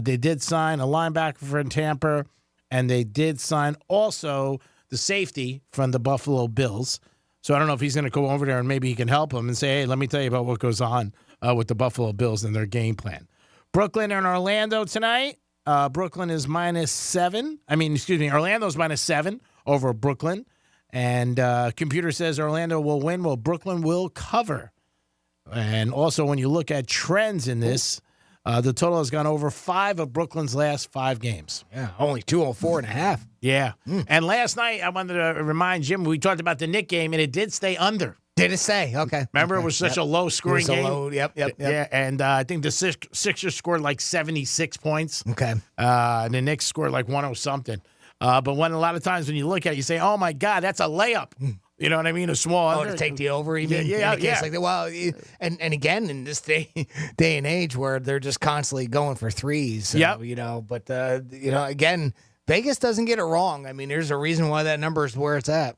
They did sign a linebacker from Tampa, and they did sign also the safety from the Buffalo Bills. So I don't know if he's going to go over there and maybe he can help them and say, hey, let me tell you about what goes on with the Buffalo Bills and their game plan. Brooklyn and Orlando tonight. Brooklyn is -7. Orlando's -7 over Brooklyn. And computer says Orlando will win. Well, Brooklyn will cover. And also, when you look at trends in this, the total has gone over 5 of Brooklyn's last 5 games. Yeah, only 204.5. Yeah. And last night, I wanted to remind Jim, we talked about the Knick game, and it did stay under. Did it say? Okay. Remember, it was such a low-scoring game? Yep. Yeah, and I think the Sixers scored like 76 points. Okay. And the Knicks scored like 100-something. But when a lot of times when you look at it, you say, oh, my God, that's a layup. You know what I mean? A small under. To take the over, you mean? Yeah. Like that. Well, and again, in this day and age where they're just constantly going for threes. So, but, again, Vegas doesn't get it wrong. I mean, there's a reason why that number is where it's at.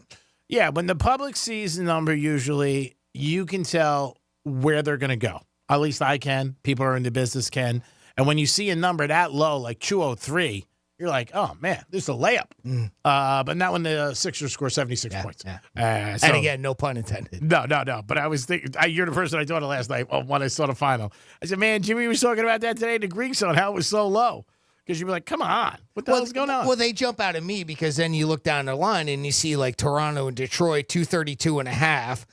Yeah, when the public sees the number, usually you can tell where they're going to go. At least I can. People who are in the business can. And when you see a number that low, like 203, you're like, oh, man, this is a layup. But not when the Sixers score 76 points. Yeah. And again, no pun intended. No. But I was thinking, you're the person I thought of last night when I saw the final. I said, man, Jimmy was talking about that today in the Greek zone, how it was so low. Because you'd be like, come on, what the hell is going on? Well, they jump out at me because then you look down the line and you see like Toronto and Detroit, 232.5.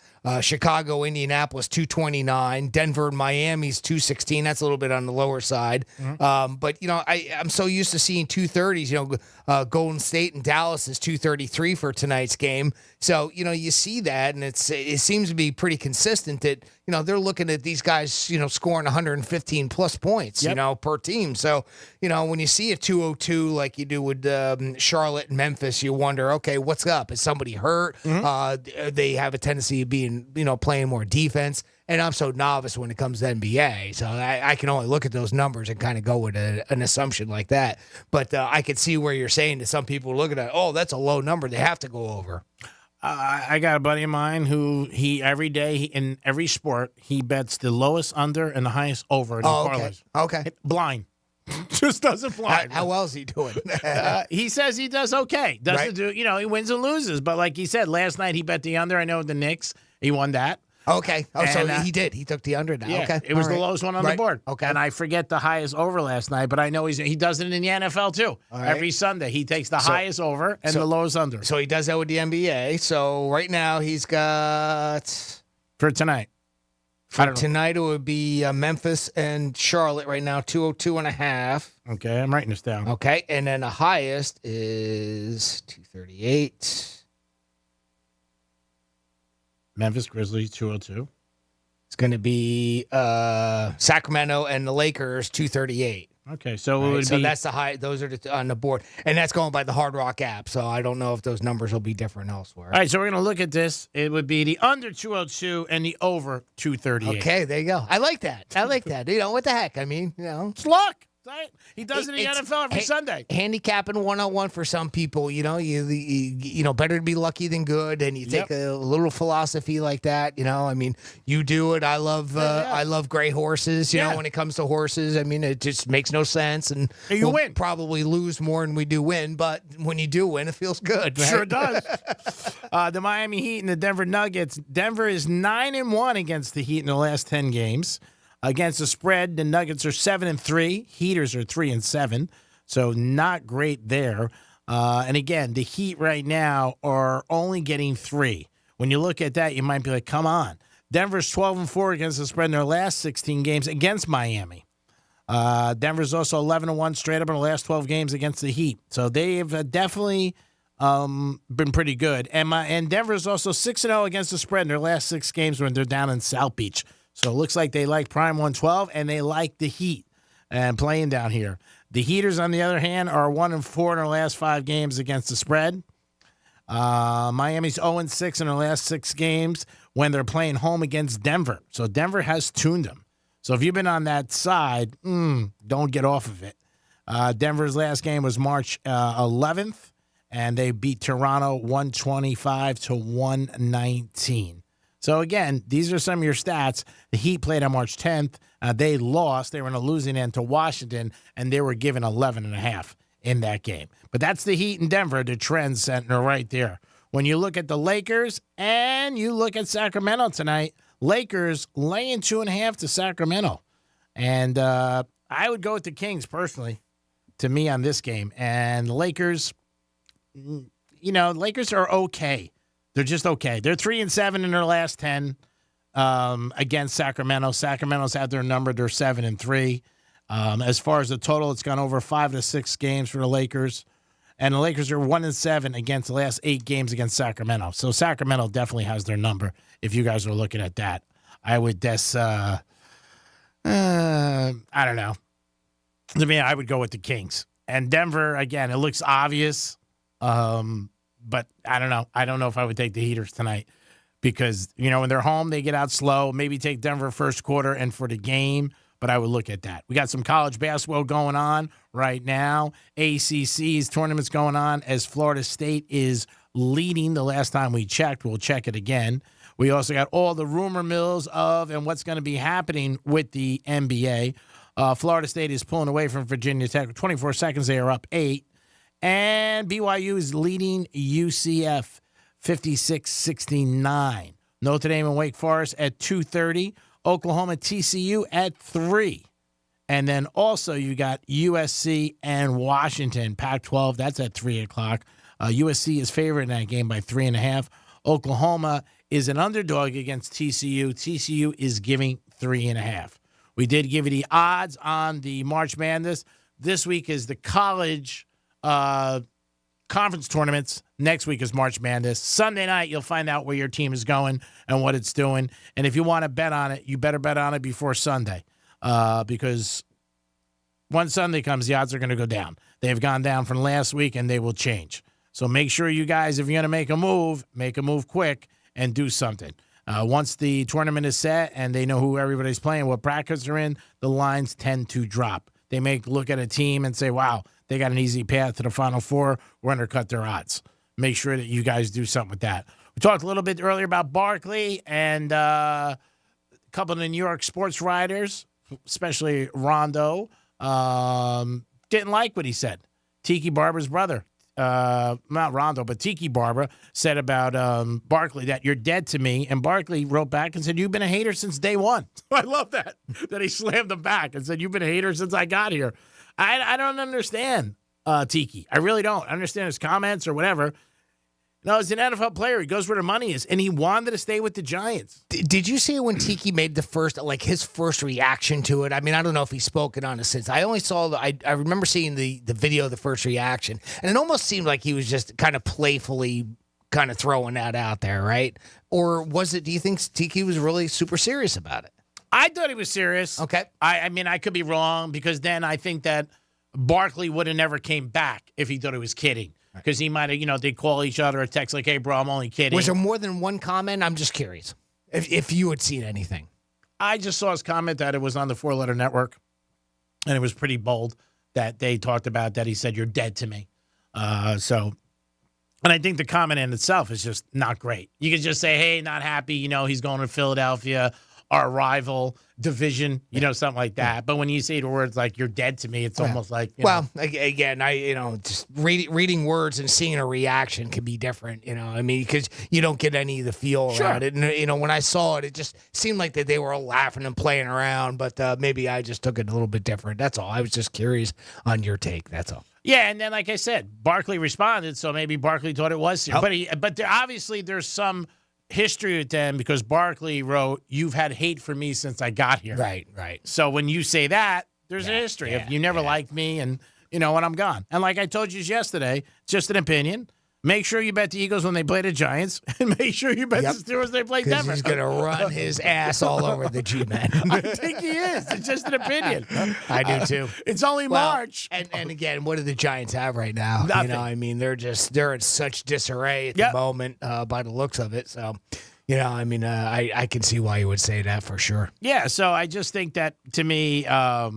Chicago, Indianapolis, 229. Denver and Miami's 216. That's a little bit on the lower side. But, I'm so used to seeing 230s. Golden State and Dallas is 233 for tonight's game. So, you see that, and it seems to be pretty consistent that, they're looking at these guys, scoring 115-plus points, per team. So, when you see a 202 like you do with Charlotte and Memphis, you wonder, okay, what's up? Is somebody hurt? They have a tendency of being, playing more defense. And I'm so novice when it comes to NBA, so I can only look at those numbers and kind of go with an assumption like that. But I could see where you're saying that some people are looking at, oh, that's a low number. They have to go over. I got a buddy of mine who every day in every sport, he bets the lowest under and the highest over in parlays. Okay. Blind. Just doesn't blind. How well is he doing? He says he does okay. Doesn't do, he wins and loses. But like he said, last night he bet the under. I know the Knicks. He won that. Okay. So he did. He took the under now. Yeah, okay. It was the lowest one on the board. Okay. And I forget the highest over last night, but I know he does it in the NFL too. Every Sunday he takes the highest over and the lowest under. So he does that with the NBA. So right now he's got for tonight. For tonight it would be Memphis and Charlotte right now 202.5. Okay, I'm writing this down. Okay, and then the highest is 238. Memphis Grizzlies 202. It's going to be Sacramento and the Lakers 238. Okay, so that's the high. Those are on the board, and that's going by the Hard Rock app. So I don't know if those numbers will be different elsewhere. All right, so we're going to look at this. It would be the under 202 and the over 238. Okay, there you go. I like that. What the heck? I mean, it's luck. He does it in the NFL every Sunday. Handicapping 101 for some people, you better to be lucky than good, and you take a little philosophy like that. I mean, you do it. I love gray horses. You know, when it comes to horses, I mean, it just makes no sense, and you win. Probably lose more than we do win, but when you do win, it feels good. Right? Sure does. The Miami Heat and the Denver Nuggets. Denver is 9-1 against the Heat in the last 10 games. Against the spread, the Nuggets are 7-3. Heaters are 3-7, so not great there. And again, the Heat right now are only getting 3. When you look at that, you might be like, "Come on!" Denver's 12-4 against the spread in their last 16 games against Miami. Denver's also 11-1 straight up in the last 12 games against the Heat. So they have definitely been pretty good. And Denver's also 6-0 against the spread in their last 6 games when they're down in South Beach. So it looks like they like Prime 112, and they like the Heat and playing down here. The Heaters, on the other hand, are 1-4 in their last 5 games against the spread. Miami's 0-6 in their last 6 games when they're playing home against Denver. So Denver has tuned them. So if you've been on that side, don't get off of it. Denver's last game was March 11th, and they beat Toronto 125-119. So, again, these are some of your stats. The Heat played on March 10th. They lost. They were in a losing end to Washington, and they were given 11.5 in that game. But that's the Heat in Denver, the trend center right there. When you look at the Lakers and you look at Sacramento tonight, Lakers laying 2.5 to Sacramento. And I would go with the Kings personally, to me, on this game. And the Lakers, Lakers are okay. They're just okay. They're 3-7 in their last 10 against Sacramento. Sacramento's had their number. They're 7-3. As far as the total, it's gone over 5 to 6 games for the Lakers. And the Lakers are 1-7 against the last 8 games against Sacramento. So Sacramento definitely has their number if you guys are looking at that. I would guess, I don't know. To me, I would go with the Kings. And Denver, again, it looks obvious. But I don't know. I don't know if I would take the Heaters tonight because, when they're home, they get out slow. Maybe take Denver first quarter and for the game, but I would look at that. We got some college basketball going on right now. ACC's tournaments going on as Florida State is leading the last time we checked. We'll check it again. We also got all the rumor mills of and what's going to be happening with the NBA. Florida State is pulling away from Virginia Tech. 24 seconds, they are up 8. And BYU is leading UCF 56-69. Notre Dame and Wake Forest at 2:30. Oklahoma TCU at 3. And then also you got USC and Washington, Pac-12. That's at 3 o'clock. USC is favored in that game by 3.5. Oklahoma is an underdog against TCU. TCU is giving 3.5. We did give you the odds on the March Madness. This week is the college conference tournaments. Next week is March Madness. Sunday night, you'll find out where your team is going and what it's doing. And if you want to bet on it, you better bet on it before Sunday because once Sunday comes, the odds are going to go down. They have gone down from last week, and they will change. So make sure you guys, if you're going to make a move quick and do something. Once the tournament is set and they know who everybody's playing, what brackets are in, the lines tend to drop. They may look at a team and say, wow, they got an easy path to the Final Four. We're undercut their odds. Make sure that you guys do something with that. We talked a little bit earlier about Barkley and a couple of the New York sports writers, especially Rondo, didn't like what he said. Tiki Barber's brother, not Rondo, but Tiki Barber said about Barkley that you're dead to me. And Barkley wrote back and said, you've been a hater since day one. I love that he slammed him back and said, you've been a hater since I got here. I don't understand Tiki. I really don't. I understand his comments or whatever. No, he's an NFL player. He goes where the money is, and he wanted to stay with the Giants. Did you see it when Tiki made his first reaction to it? I mean, I don't know if he's spoken on it since. I only saw I remember seeing the video of the first reaction, and it almost seemed like he was just kind of playfully kind of throwing that out there, right? Or was it? Do you think Tiki was really super serious about it? I thought he was serious. Okay. I mean, I could be wrong because then I think that Barkley would have never came back if he thought he was kidding. Because he might have, they'd call each other a text like, hey, bro, I'm only kidding. Was there more than one comment? I'm just curious if you had seen anything. I just saw his comment that it was on the 4-letter network, and it was pretty bold that they talked about that. He said, you're dead to me. And I think the comment in itself is just not great. You could just say, hey, not happy, he's going to Philadelphia, our rival division, something like that. But when you say the words like "you're dead to me," it's almost like again, just reading words and seeing a reaction can be different. I mean, because you don't get any of the feel around it. And when I saw it, it just seemed like that they were all laughing and playing around. But maybe I just took it a little bit different. That's all. I was just curious on your take. That's all. Yeah, and then like I said, Barkley responded, so maybe Barkley thought it was serious. But obviously there's some history with them because Barkley wrote, you've had hate for me since I got here. Right. So when you say that, there's a history. If you never liked me and, when I'm gone. And like I told you yesterday, it's just an opinion. Make sure you bet the Eagles when they play the Giants, and make sure you bet the Steelers when they play Denver. He's going to run his ass all over the G-men. I think he is. It's just an opinion. I do too. It's only March. And again, what do the Giants have right now? Nothing. I mean, they're in such disarray at the moment by the looks of it. So, I can see why you would say that for sure. Yeah, so I just think that, to me, I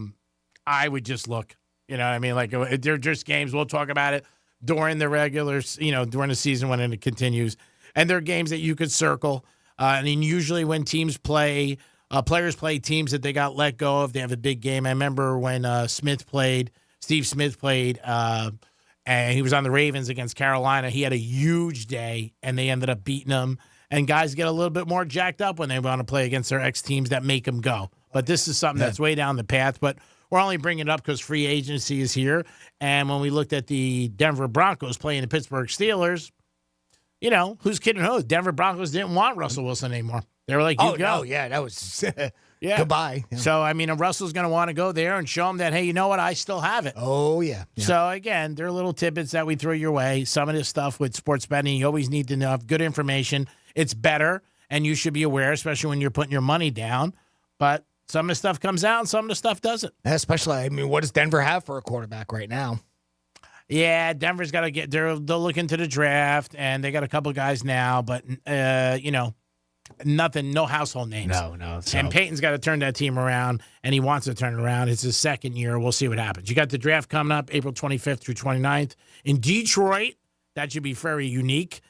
would just look. Like, they're just games. We'll talk about it. during the during the season when it continues. And there are games that you could circle. And then usually when teams play, players play teams that they got let go of, they have a big game. I remember when Steve Smith played, and he was on the Ravens against Carolina. He had a huge day, and they ended up beating him. And guys get a little bit more jacked up when they want to play against their ex-teams that make them go. But this is something that's way down the path. But we're only bringing it up because free agency is here. And when we looked at the Denver Broncos playing the Pittsburgh Steelers, who's kidding who? Denver Broncos didn't want Russell Wilson anymore. They were like, you go. No, yeah, that was goodbye. Yeah. So, I mean, Russell's going to want to go there and show him that, hey, you know what? I still have it. Oh, yeah. So, again, there are little tidbits that we throw your way. Some of this stuff with sports betting, you always need to know good information. It's better, and you should be aware, especially when you're putting your money down. But some of the stuff comes out and some of the stuff doesn't. Especially, I mean, what does Denver have for a quarterback right now? Yeah, Denver's got to they'll look into the draft, and they got a couple of guys now, but, nothing, no household names. No. So. And Peyton's got to turn that team around, and he wants to turn it around. It's his second year. We'll see what happens. You got the draft coming up April 25th through 29th in Detroit. That should be very unique.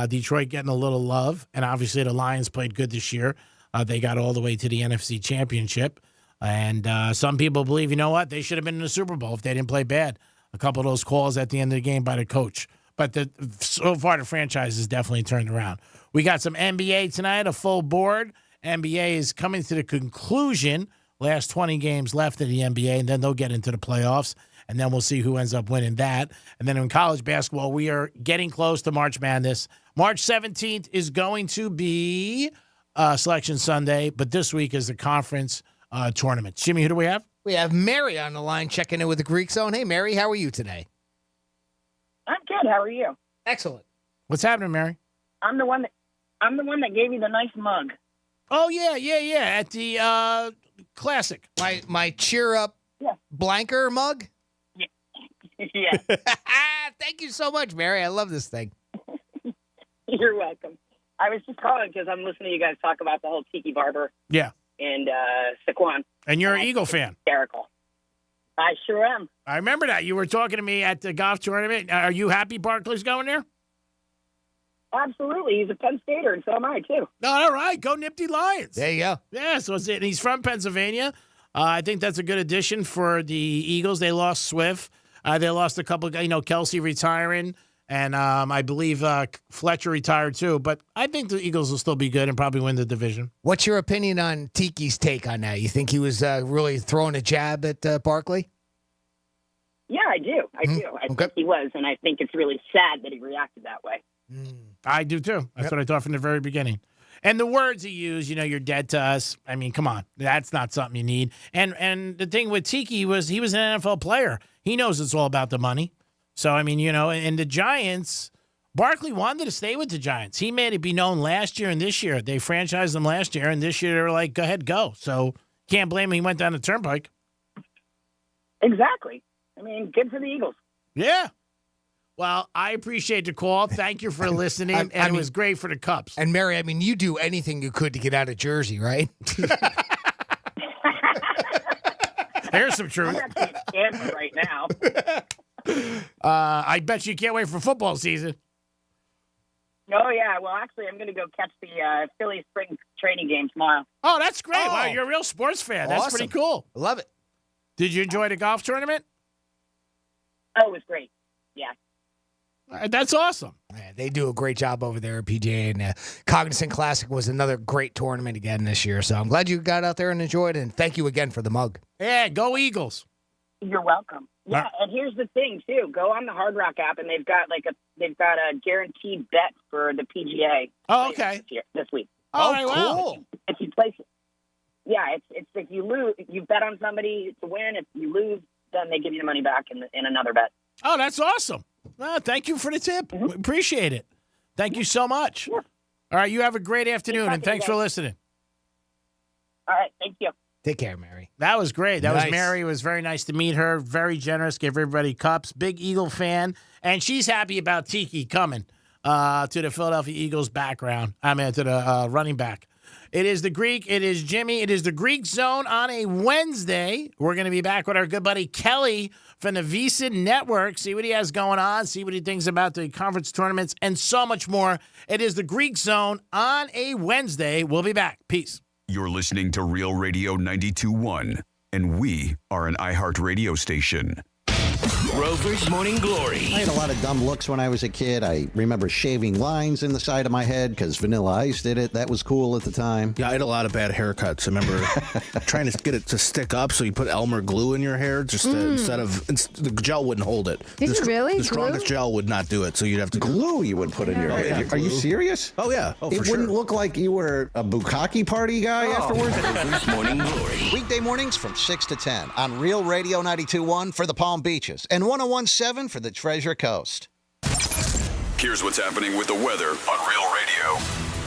Detroit getting a little love, and obviously the Lions played good this year. They got all the way to the NFC Championship, and some people believe, you know what, they should have been in the Super Bowl if they didn't play bad. A couple of those calls at the end of the game by the coach. But so far, the franchise has definitely turned around. We got some NBA tonight, a full board. NBA is coming to the conclusion. Last 20 games left in the NBA, and then they'll get into the playoffs, and then we'll see who ends up winning that. And then in college basketball, we are getting close to March Madness. March 17th is going to be Selection Sunday, but this week is the conference tournament. Jimmy, who do we have? We have Mary on the line checking in with the Greek Zone. Hey, Mary, how are you today? I'm good. How are you? Excellent. What's happening, Mary? I'm the one that gave you the nice mug. Oh, yeah. At the Classic. My cheer up blanker mug? Yeah. Thank you so much, Mary. I love this thing. You're welcome. I was just calling because I'm listening to you guys talk about the whole Tiki Barber. Yeah. And Saquon. And you're an Eagle fan. Hysterical. I sure am. I remember that. You were talking to me at the golf tournament. Are you happy Barkley's going there? Absolutely. He's a Penn Stater, and so am I, too. All right. Go Nifty Lions. There you go. Yeah, so it's it. He's from Pennsylvania. I think that's a good addition for the Eagles. They lost Swift. They lost a couple, Kelsey retiring. And I believe Fletcher retired, too. But I think the Eagles will still be good and probably win the division. What's your opinion on Tiki's take on that? You think he was really throwing a jab at Barkley? Yeah, I do. I think he was, and I think it's really sad that he reacted that way. I do, too. That's what I thought from the very beginning. And the words he used, you're dead to us. I mean, come on. That's not something you need. And the thing with Tiki was he was an NFL player. He knows it's all about the money. So, I mean, and the Giants, Barkley wanted to stay with the Giants. He made it be known last year and this year. They franchised him last year, and this year they were like, go ahead, go. So, can't blame him. He went down the turnpike. Exactly. I mean, good for the Eagles. Yeah. Well, I appreciate the call. Thank you for listening, and it was great for the Cubs. And, Mary, I mean, you do anything you could to get out of Jersey, right? There's some truth. I'm actually in Tampa right now. I bet you can't wait for football season. Oh, yeah. Well, actually, I'm going to go catch the Philly spring training game tomorrow. Oh, that's great. Wow, you're a real sports fan. That's Awesome. pretty cool. I love it. Did you enjoy the golf tournament? Oh, it was great. Yeah. That's awesome. Yeah, they do a great job over there at PGA, and Cognizant Classic was another great tournament again this year. So I'm glad you got out there and enjoyed it, and thank you again for the mug. Yeah, go Eagles. You're welcome. Yeah, and here's the thing too. Go on the Hard Rock app, and they've got a guaranteed bet for the PGA. Oh, okay. This week. Oh, right, cool. If you place it, yeah, it's if you lose, you bet on somebody to win. If you lose, then they give you the money back in another bet. Oh, that's awesome. Well, thank you for the tip. We appreciate it. Thank you so much. Sure. All right, you have a great afternoon, and thanks for listening. All right, thank you. Take care, Mary. That was great. That Nice. was Mary. It was very nice to meet her. Very generous. Gave everybody cups. Big Eagle fan. And she's happy about Tiki coming to the Philadelphia Eagles background. To the running back. It is the Greek. It is Jimmy. It is the Greek Zone on a Wednesday. We're going to be back with our good buddy Kelly from the VSiN Network. See what he has going on, see what he thinks about the conference tournaments, and so much more. It is the Greek Zone on a Wednesday. We'll be back. Peace. You're listening to Real Radio 92.1, and we are an iHeart radio station. Rover's Morning Glory. I had a lot of dumb looks when I was a kid. I remember shaving lines in the side of my head because Vanilla Ice did it. That was cool at the time. Yeah, I had a lot of bad haircuts. I remember trying to get it to stick up, so you put Elmer glue in your hair just to, instead of the gel wouldn't hold it. Did you really? The strongest gel would not do it, so you'd have to glue. You would put in your hair. Yeah, Are you serious? Oh yeah. Oh, it wouldn't look like you were a bukkake party guy afterwards. Rover's Morning Glory. Weekday mornings from 6 to 10 on Real Radio 92.1 for the Palm Beaches and 101.7 for the Treasure Coast. Here's what's happening with the weather on Real Radio.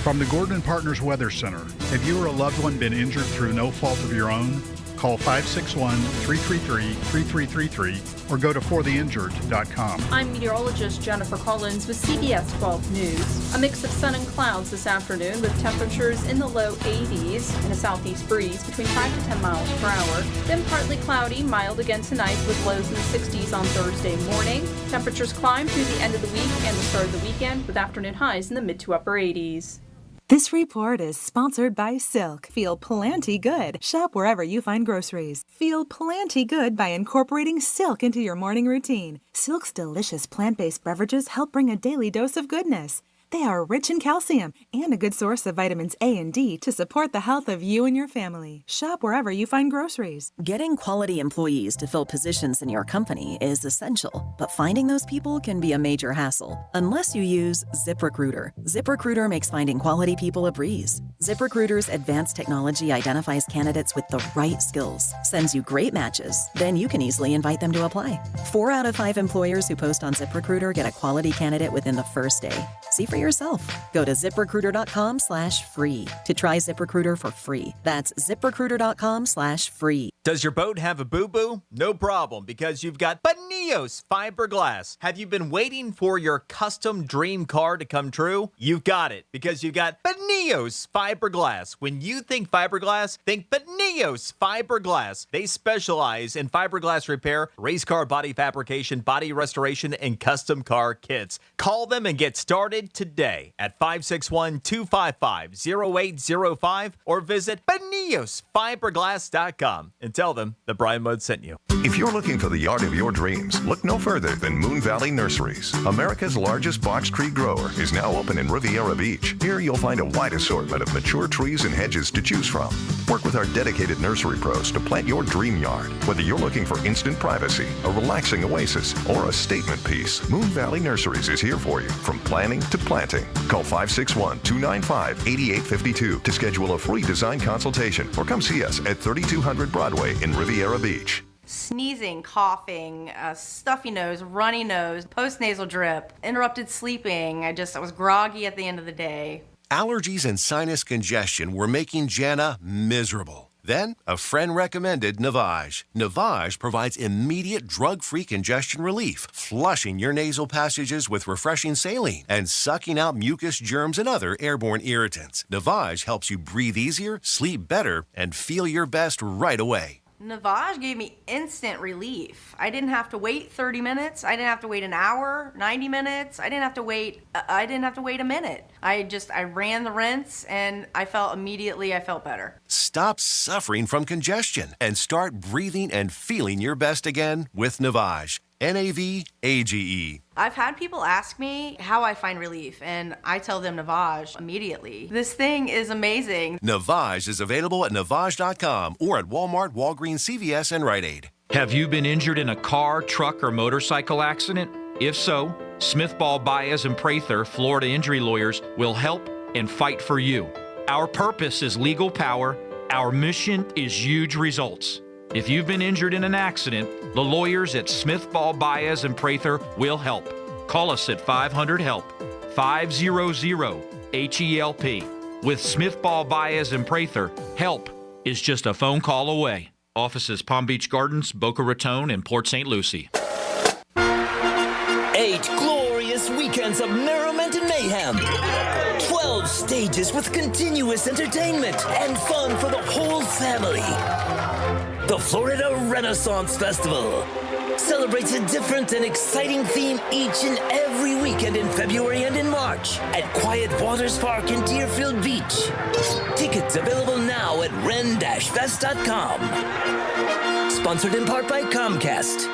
From the Gordon & Partners Weather Center, have you or a loved one been injured through no fault of your own? Call 561-333-3333 or go to fortheinjured.com. I'm meteorologist Jennifer Collins with CBS 12 News. A mix of sun and clouds this afternoon with temperatures in the low 80s and a southeast breeze between 5 to 10 miles per hour. Then partly cloudy, mild again tonight with lows in the 60s on Thursday morning. Temperatures climb through the end of the week and the start of the weekend with afternoon highs in the mid to upper 80s. This report is sponsored by Silk. Feel plenty good. Shop wherever you find groceries. Feel plenty good by incorporating Silk into your morning routine. Silk's delicious plant-based beverages help bring a daily dose of goodness. They are rich in calcium and a good source of vitamins A and D to support the health of you and your family. Shop wherever you find groceries. Getting quality employees to fill positions in your company is essential, but finding those people can be a major hassle unless you use ZipRecruiter. ZipRecruiter makes finding quality people a breeze. ZipRecruiter's advanced technology identifies candidates with the right skills, sends you great matches, then you can easily invite them to apply. 4 out of 5 employers who post on ZipRecruiter get a quality candidate within the first day. See for yourself. Go to ZipRecruiter.com/free to try ZipRecruiter for free. That's ZipRecruiter.com/free. Does your boat have a boo-boo? No problem, because you've got Penthouse fiberglass. Have you been waiting for your custom dream car to come true? You've got it, because you've got Penthouse fiberglass. When you think fiberglass, think Penthouse fiberglass. They specialize in fiberglass repair, race car body fabrication, body restoration, and custom car kits. Call them and get started today at 561-255-0805 or visit PenthouseFiberglass.com and tell them that Brian Mudd sent you. If you're looking for the yard of your dreams, look no further than Moon Valley Nurseries. America's largest box tree grower is now open in Riviera Beach. Here you'll find a wide assortment of mature trees and hedges to choose from. Work with our dedicated nursery pros to plant your dream yard. Whether you're looking for instant privacy, a relaxing oasis, or a statement piece, Moon Valley Nurseries is here for you from planning to planting. Call 561-295-8852 to schedule a free design consultation or come see us at 3200 Broadway in Riviera Beach. Sneezing, coughing, stuffy nose, runny nose, post-nasal drip, interrupted sleeping. I was groggy at the end of the day. Allergies and sinus congestion were making Jana miserable. Then, a friend recommended Navage. Navage provides immediate drug-free congestion relief, flushing your nasal passages with refreshing saline and sucking out mucus, germs, and other airborne irritants. Navage helps you breathe easier, sleep better, and feel your best right away. Navage gave me instant relief. I didn't have to wait 30 minutes. I didn't have to wait an hour, 90 minutes. I didn't have to wait a minute. I ran the rinse and I felt better. Stop suffering from congestion and start breathing and feeling your best again with Navage. Navage. I've had people ask me how I find relief, and I tell them Navage immediately. This thing is amazing. Navage is available at Navage.com or at Walmart, Walgreens, CVS, and Rite Aid. Have you been injured in a car, truck, or motorcycle accident? If so, Smith, Ball, Baez, and Prather, Florida injury lawyers, will help and fight for you. Our purpose is legal power. Our mission is huge results. If you've been injured in an accident, the lawyers at Smith, Ball, Baez, and Prather will help. Call us at 500-HELP, 500-HELP. With Smith, Ball, Baez, and Prather, help is just a phone call away. Offices Palm Beach Gardens, Boca Raton, and Port St. Lucie. 8 glorious weekends of merriment and mayhem. 12 stages with continuous entertainment and fun for the whole family. The Florida Renaissance Festival. celebrates a different and exciting theme each and every weekend in February and in March at Quiet Waters Park in Deerfield Beach. Tickets available now at ren-fest.com. Sponsored in part by Comcast.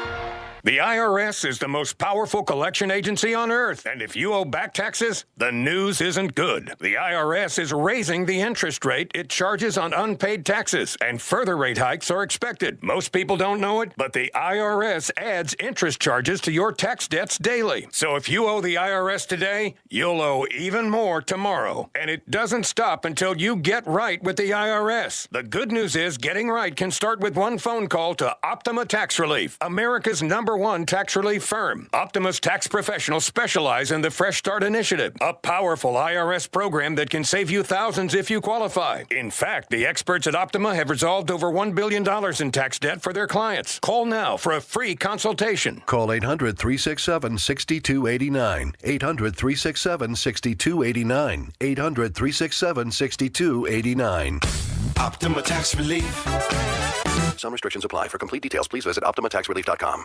The IRS is the most powerful collection agency on earth, and if you owe back taxes, the news isn't good. The IRS is raising the interest rate it charges on unpaid taxes, and further rate hikes are expected. Most people don't know it, but the IRS adds interest charges to your tax debts daily. So if you owe the IRS today, you'll owe even more tomorrow. And it doesn't stop until you get right with the IRS. The good news is getting right can start with one phone call to Optima Tax Relief, America's #1 tax relief firm. Optima's tax professionals specialize in the Fresh Start Initiative, a powerful IRS program that can save you thousands if you qualify. In fact, the experts at Optima have resolved over $1 billion in tax debt for their clients. Call now for a free consultation. Call 800-367-6289. 800-367-6289. 800-367-6289. Optima Tax Relief. Some restrictions apply. For complete details, please visit OptimaTaxRelief.com.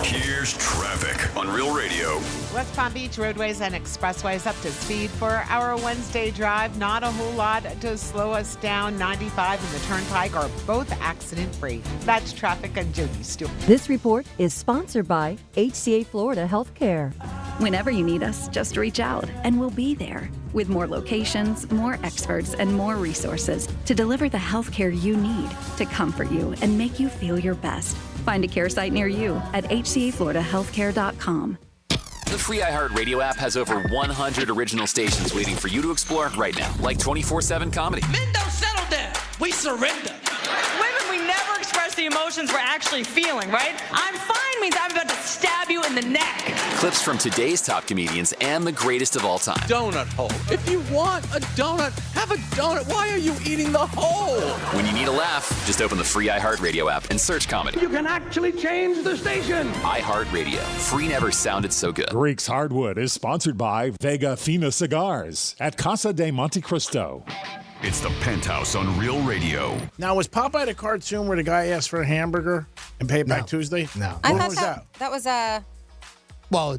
Here's traffic on Real Radio. West Palm Beach roadways and expressways up to speed for our Wednesday drive. Not a whole lot to slow us down. 95 and the Turnpike are both accident-free. That's traffic on Jody Stewart. This report is sponsored by HCA Florida Healthcare. Whenever you need us, just reach out and we'll be there with more locations, more experts, and more resources to deliver the healthcare you need to comfort you and make you feel your best. Find a care site near you at hcafloridahealthcare.com. The free iHeartRadio app has over 100 original stations waiting for you to explore right now, like 24/7 comedy. Men don't settle down. We surrender. Women, we never express the emotions we're actually feeling, right? I'm fine means I'm about to stab you in the neck. Clips from today's top comedians and the greatest of all time. Donut hole. If you want a donut, have a donut. Why are you eating the hole? When you need a laugh, just open the free iHeartRadio app and search comedy. You can actually change the station. iHeartRadio. Free never sounded so good. Greek's Hardwood is sponsored by Vega Fina Cigars at Casa de Monte Cristo. It's the Penthouse on Real Radio. Now, was Popeye the cartoon where the guy asked for a hamburger and paid back Tuesday? No. When was that? That was Well,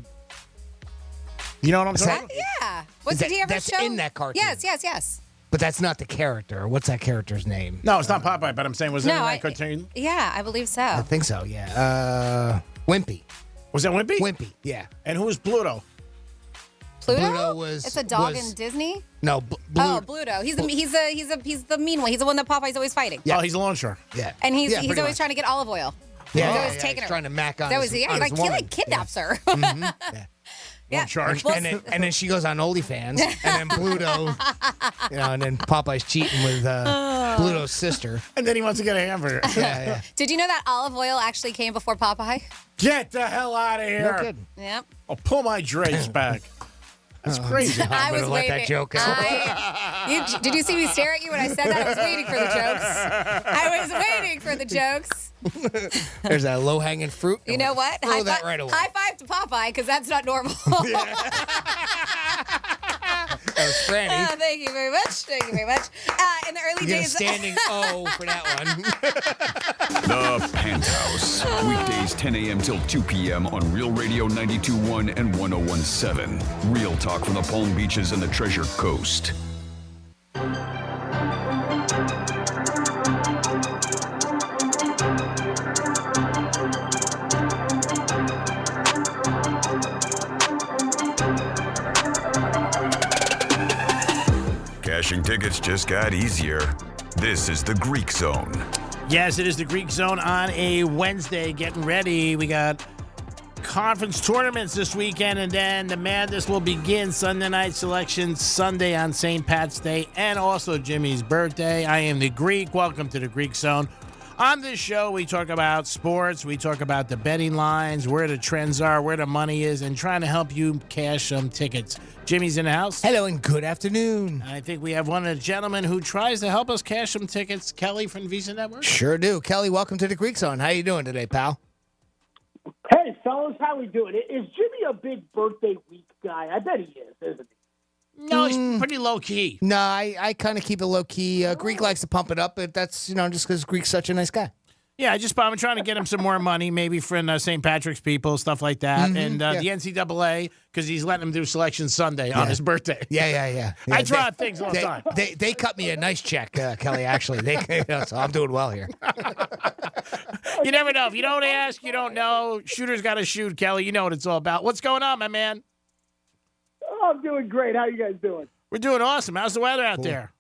you know what I'm talking about? Yeah. Did he ever that's show? in that cartoon. Yes. But that's not the character. What's that character's name? No, it's not Popeye, but I'm saying, was it in No, that cartoon? Yeah, I believe so. I think so, yeah. Wimpy. Was that Wimpy? Wimpy, yeah. And who was Pluto? Pluto? was. It's a dog in Disney. No, Oh, Pluto. He's the mean one. He's the one that Popeye's always fighting. Oh, he's a lawn shark. Yeah. And he's pretty always much. trying to get olive oil. Yeah, he's yeah, always yeah, taking he's her. trying to mac on That his, was on he his like woman. kidnaps her. Yeah. Shark. And then she goes on OnlyFans, and then Pluto, and then Popeye's cheating with Pluto's sister. And then he wants to get a hamburger. Yeah. Did you know that olive oil actually came before Popeye? Get the hell out of here. No kidding. Yep. I'll pull my drapes back. That's crazy. I was let waiting. that joke out. Did you see me stare at you when I said that? I was waiting for the jokes. I was waiting for the jokes. There's that low-hanging fruit. You know what? Throw that right away. High five to Popeye, because that's not normal. That was Franny. Thank you very much. Thank you very much. In the early You get a days. standing O for that one. The Penthouse. Weekdays 10 a.m. till 2 p.m. on Real Radio 92.1 and 101.7. Real talk from the Palm Beaches and the Treasure Coast. Cashing tickets just got easier. This is the Greek Zone. Yes, it is the Greek Zone on a Wednesday. Getting ready. We got conference tournaments this weekend, and then the madness will begin. Sunday night selection Sunday on St. Pat's Day, and also Jimmy's birthday. I am the Greek. Welcome to the Greek Zone. On this show, we talk about sports, we talk about the betting lines, where the trends are, where the money is, and trying to help you cash some tickets. Jimmy's in the house. Hello and good afternoon. I think we have one of the gentlemen who tries to help us cash some tickets, Kelly from Visa Network. Sure do. Kelly, welcome to the Greek Zone. How you doing today, pal? Hey, fellas, how we doing? Is Jimmy a big birthday week guy? I bet he is, isn't he? No, he's pretty low-key. No, I kind of keep it low-key. Greek likes to pump it up, but that's, just because Greek's such a nice guy. Yeah, I'm trying to get him some more money, maybe for St. Patrick's people, stuff like that. And the NCAA, because he's letting him do Selection Sunday on his birthday. Yeah. I try things all the time. They cut me a nice check, Kelly, actually. So I'm doing well here. You never know. If you don't ask, you don't know. Shooter's got to shoot, Kelly. You know what it's all about. What's going on, my man? Oh, I'm doing great. How you guys doing? We're doing awesome. How's the weather out there?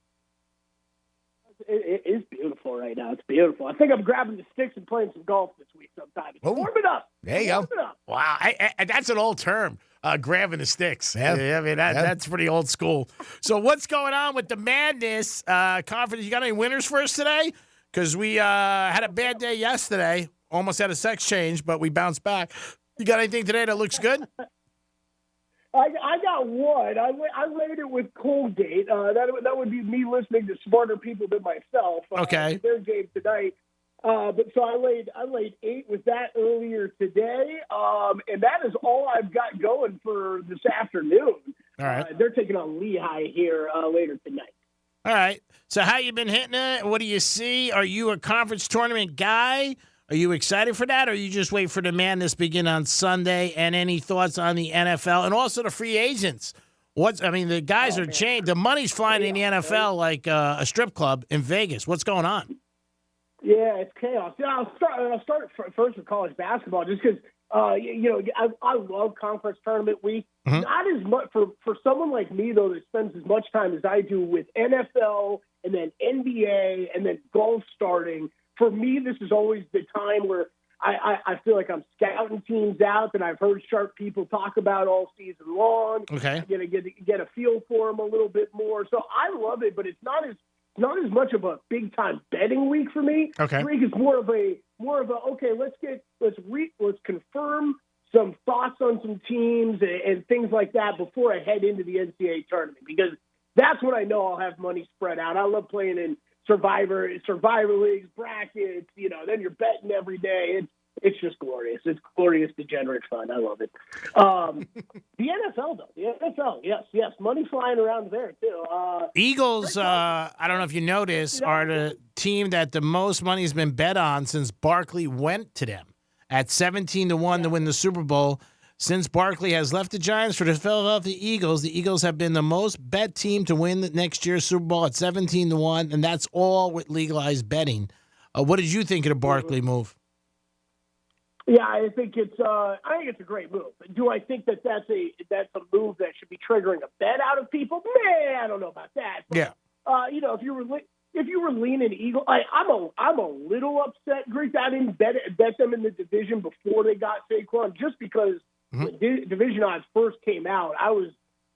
It is beautiful right now. It's beautiful. I think I'm grabbing the sticks and playing some golf this week sometime. Warm it up. There you go. Warm it up. Wow. That's an old term, grabbing the sticks. Yeah. I mean, that's pretty old school. So what's going on with the Madness conference? You got any winners for us today? Because we had a bad day yesterday. Almost had a sex change, but we bounced back. You got anything today that looks good? I got one. I laid it with Colgate. That would be me listening to smarter people than myself. Okay. Their game tonight. But so I laid 8 with that earlier today. And that is all I've got going for this afternoon. All right. They're taking on Lehigh here later tonight. All right. So how you been hitting it? What do you see? Are you a conference tournament guy? Are you excited for that, or you just wait for the Madness begin on Sunday? And any thoughts on the NFL and also the free agents? The guys are changed. The money's flying in the NFL like a strip club in Vegas. What's going on? Yeah, it's chaos. Yeah, I'll start first with college basketball, just because I love conference tournament week. Mm-hmm. Not as much for someone like me though that spends as much time as I do with NFL and then NBA and then golf starting. For me, this is always the time where I feel like I'm scouting teams out that I've heard sharp people talk about all season long. Okay. I'm gonna get a feel for them a little bit more. So I love it, but it's not as much of a big time betting week for me. Okay. This week is more of a okay. Let's confirm some thoughts on some teams and things like that before I head into the NCAA tournament, because that's when I know I'll have money spread out. I love playing in Survivor leagues, brackets, then you're betting every day. It's just glorious. It's glorious, degenerate fun. I love it. The NFL, though. The NFL, yes. Money flying around there, too. Eagles, I don't know if you noticed, are the team that the most money has been bet on since Barkley went to them at 17-1 to win the Super Bowl. Since Barkley has left the Giants for the Philadelphia Eagles, the Eagles have been the most bet team to win the next year's Super Bowl at 17-1, and that's all with legalized betting. What did you think of the Barkley move? Yeah, I think it's a great move. Do I think that's a move that should be triggering a bet out of people? I don't know about that. But, yeah. If you were leaning Eagle, I'm a little upset, Greek. I didn't bet them in the division before they got Saquon, just because when division odds first came out, I was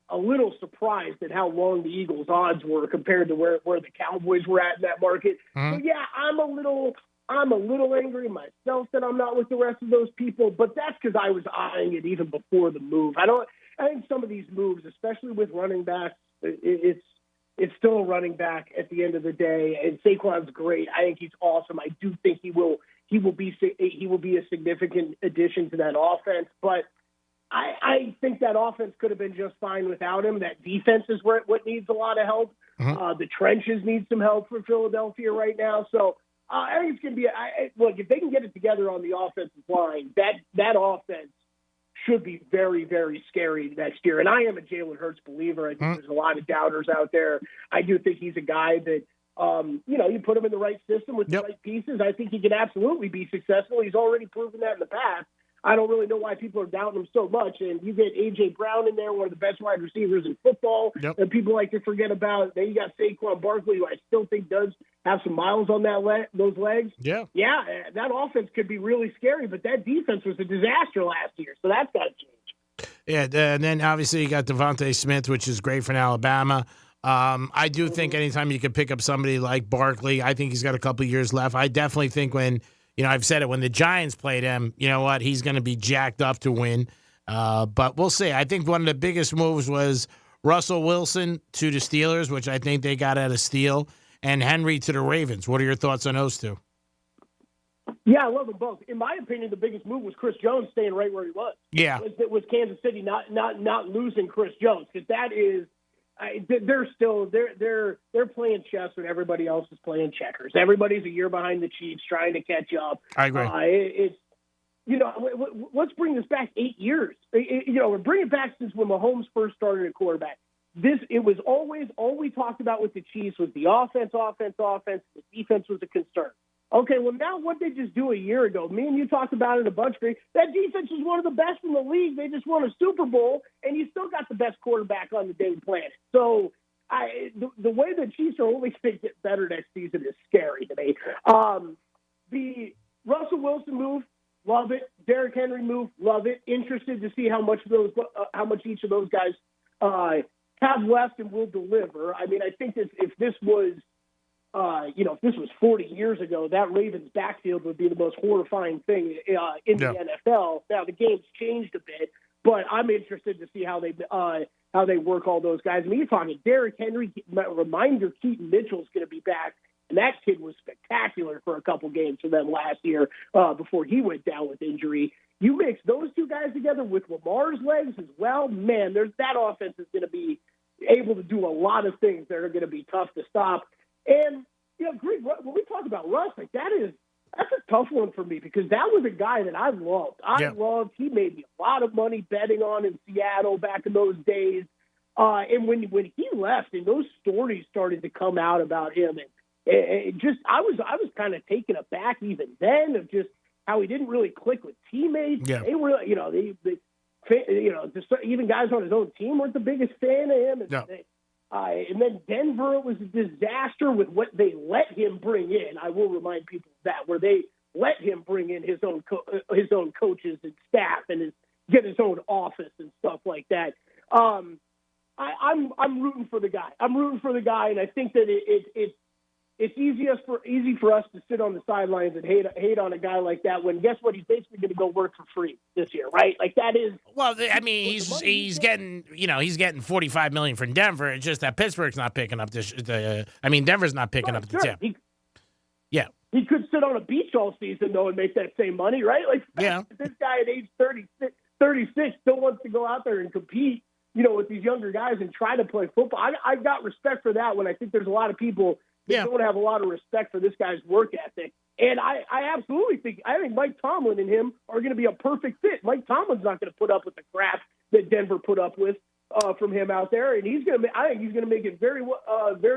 a little surprised at how long the Eagles' odds were compared to where the Cowboys were at in that market. So yeah, I'm a little angry myself that I'm not with the rest of those people, but that's because I was eyeing it even before the move. I think some of these moves, especially with running backs, it's still a running back at the end of the day, and Saquon's great. I think he's awesome. I do think he will be a significant addition to that offense, but I think that offense could have been just fine without him. That defense is what needs a lot of help. The trenches need some help for Philadelphia right now. So I think it's going to be look, if they can get it together on the offensive line, that offense should be very, very scary next year. And I am a Jalen Hurts believer. I think there's a lot of doubters out there. I do think he's a guy that, you put him in the right system with the right pieces. I think he can absolutely be successful. He's already proven that in the past. I don't really know why people are doubting him so much. And you get A.J. Brown in there, one of the best wide receivers in football that people like to forget about. Then you got Saquon Barkley, who I still think does have some miles on those legs. Yeah, that offense could be really scary, but that defense was a disaster last year, so that's got to change. Yeah, and then obviously you got Devontae Smith, which is great for Alabama. I do think anytime you can pick up somebody like Barkley, I think he's got a couple of years left. I definitely think when – I've said it, when the Giants played him, you know what, he's going to be jacked up to win. But we'll see. I think one of the biggest moves was Russell Wilson to the Steelers, which I think they got at a steal, and Henry to the Ravens. What are your thoughts on those two? Yeah, I love them both. In my opinion, the biggest move was Chris Jones staying right where he was. Yeah. It was Kansas City not losing Chris Jones, because that is they're playing chess when everybody else is playing checkers. Everybody's a year behind the Chiefs trying to catch up. I agree. It's let's bring this back 8 years. We're bringing it back since when Mahomes first started at quarterback. It was always all we talked about with the Chiefs was the offense. The defense was a concern. Okay, well, now what they just do a year ago, me and you talked about it a bunch, Greg, that defense is one of the best in the league. They just won a Super Bowl, and you still got the best quarterback on the damn planet. So the way the Chiefs are only going to get better next season is scary to me. The Russell Wilson move, love it. Derrick Henry move, love it. Interested to see how much each of those guys have left and will deliver. I mean, I think that if this was 40 years ago, that Ravens backfield would be the most horrifying thing in the NFL. Now the game's changed a bit, but I'm interested to see how they work all those guys. I mean, you're talking Derrick Henry. Reminder: Keaton Mitchell's going to be back, and that kid was spectacular for a couple games for them last year before he went down with injury. You mix those two guys together with Lamar's legs as well, man. That offense is going to be able to do a lot of things that are going to be tough to stop. And, Greg, when we talk about Russ, that's a tough one for me because that was a guy that I loved. He made me a lot of money betting on in Seattle back in those days. And when he left and those stories started to come out about him, and I was kind of taken aback even then of just how he didn't really click with teammates. Yeah. They were, even guys on his own team weren't the biggest fan of him. And then Denver, it was a disaster with what they let him bring in. I will remind people of that, where they let him bring in his own coaches and staff and get his own office and stuff like that. I'm rooting for the guy. And I think that it's easy for us to sit on the sidelines and hate on a guy like that when guess what? He's basically going to go work for free this year, right? Like that is. Well, I mean, he's getting $45 million from Denver. It's just that Pittsburgh's not picking up Denver's not picking up the tip. He could sit on a beach all season though and make that same money, right? Like this guy at age 36 still wants to go out there and compete, with these younger guys and try to play football. I got respect for that when I think there's a lot of people. They don't have a lot of respect for this guy's work ethic. And I absolutely think Mike Tomlin and him are going to be a perfect fit. Mike Tomlin's not going to put up with the crap that Denver put up with from him out there. And I think he's going to make it very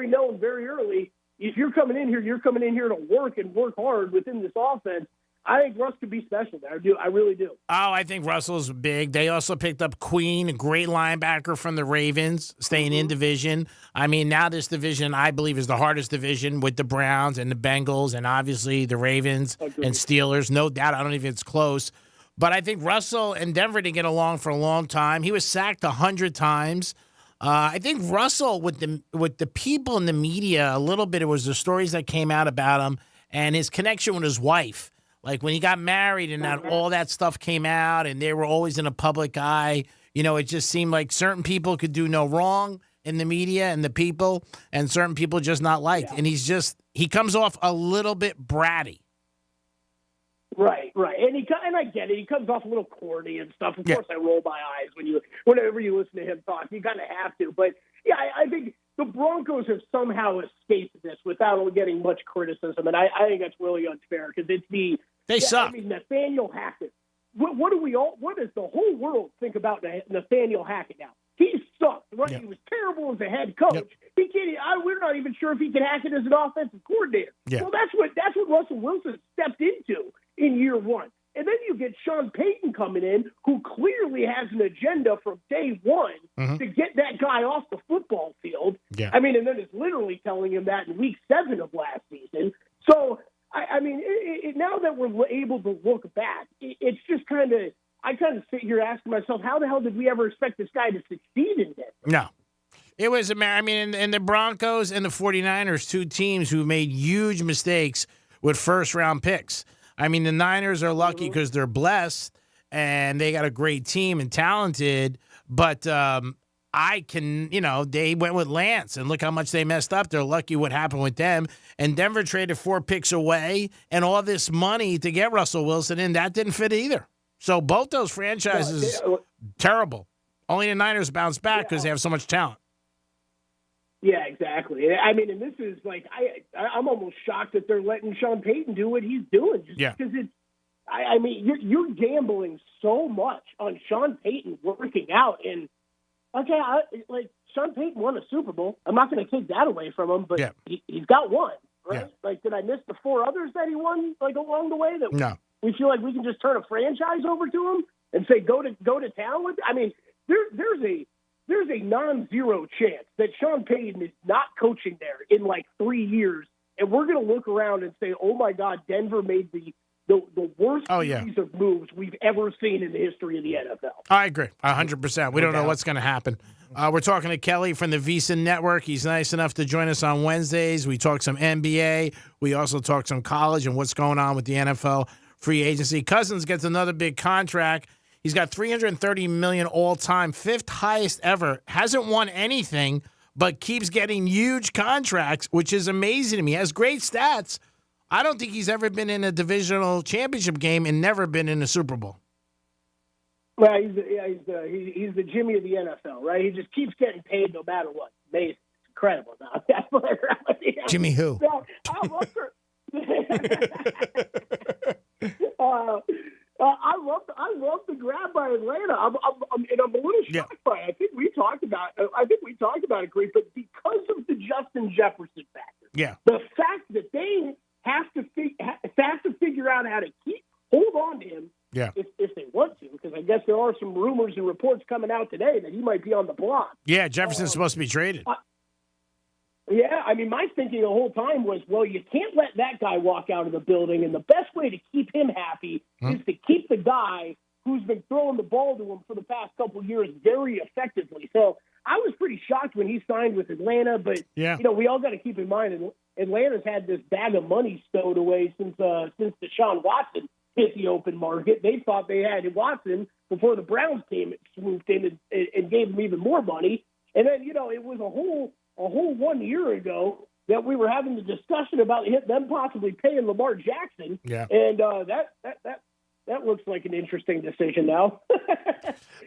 known very early. If you're coming in here to work and work hard within this offense. I think Russ could be special there. I really do. Oh, I think Russell's big. They also picked up Queen, a great linebacker from the Ravens, staying in division. I mean, now this division, I believe, is the hardest division with the Browns and the Bengals and obviously the Ravens and Steelers. No doubt. I don't even think it's close. But I think Russell and Denver didn't get along for a long time. He was sacked 100 times. I think Russell, with the people in the media, a little bit, it was the stories that came out about him and his connection with his wife. Like when he got married and all that stuff came out and they were always in a public eye, it just seemed like certain people could do no wrong in the media and the people and certain people just not liked. Yeah. And he comes off a little bit bratty. Right. And I get it. He comes off a little corny and stuff. Of course I roll my eyes whenever you listen to him talk. You kind of have to. But, I think the Broncos have somehow escaped this without getting much criticism. And I think that's really unfair because they suck. I mean, Nathaniel Hackett. What does the whole world think about Nathaniel Hackett now? He sucked, right? Yeah. He was terrible as a head coach. Yep. We're not even sure if he can hack it as an offensive coordinator. Yeah. Well, that's what Russell Wilson stepped into in year one. And then you get Sean Payton coming in, who clearly has an agenda from day one to get that guy off the football field. Yeah. I mean, and then it's literally telling him that in week 7 of last season. So, now that we're able to look back, it's just I kind of sit here asking myself, how the hell did we ever expect this guy to succeed in this? No. It was, and the Broncos and the 49ers, two teams who made huge mistakes with first-round picks. I mean, the Niners are lucky because they're blessed and they got a great team and talented, but they went with Lance, and look how much they messed up. They're lucky what happened with them. And Denver traded 4 picks away and all this money to get Russell Wilson, and that didn't fit either. So both those franchises, terrible. Only the Niners bounced back because they have so much talent. Yeah, exactly. I mean, and this is like I'm almost shocked that they're letting Sean Payton do what he's doing, just because it's. I mean, you're gambling so much on Sean Payton working out, and okay, like Sean Payton won a Super Bowl. I'm not going to take that away from him, but he's got one, right? Yeah. Like, did I miss the 4 others that he won like along the way? That No. we feel like we can just turn a franchise over to him and say go to town with. I mean, there's a non-zero chance that Sean Payton is not coaching there in like 3 years, and we're going to look around and say, oh my God, Denver made the worst series of moves we've ever seen in the history of the NFL. I agree, 100%. We don't know what's going to happen. We're talking to Kelly from the VSiN Network. He's nice enough to join us on Wednesdays. We talk some NBA. We also talk some college and what's going on with the NFL free agency. Cousins gets another big contract. He's got $330 million all-time, 5th highest ever. Hasn't won anything, but keeps getting huge contracts, which is amazing to me. He has great stats. I don't think he's ever been in a divisional championship game and never been in a Super Bowl. Well, he's the Jimmy of the NFL, right? He just keeps getting paid no matter what. Amazing. It's incredible. Jimmy who? I love the grab by Atlanta. I'm a little shocked by it. I think we talked about it, Great, but because of the Justin Jefferson factor, the fact that they have to figure out how to hold on to him, if they want to, because I guess there are some rumors and reports coming out today that he might be on the block. Yeah, Jefferson's supposed to be traded. Yeah, I mean, my thinking the whole time was, well, you can't let that guy walk out of the building, and the best way to keep him happy is to keep the guy who's been throwing the ball to him for the past couple of years very effectively. So I was pretty shocked when he signed with Atlanta, but we all got to keep in mind Atlanta's had this bag of money stowed away since Deshaun Watson hit the open market. They thought they had Watson before the Browns came and swooped in and gave him even more money, and then it was a whole 1 year ago that we were having the discussion about them possibly paying Lamar Jackson. Yeah. And that looks like an interesting decision now.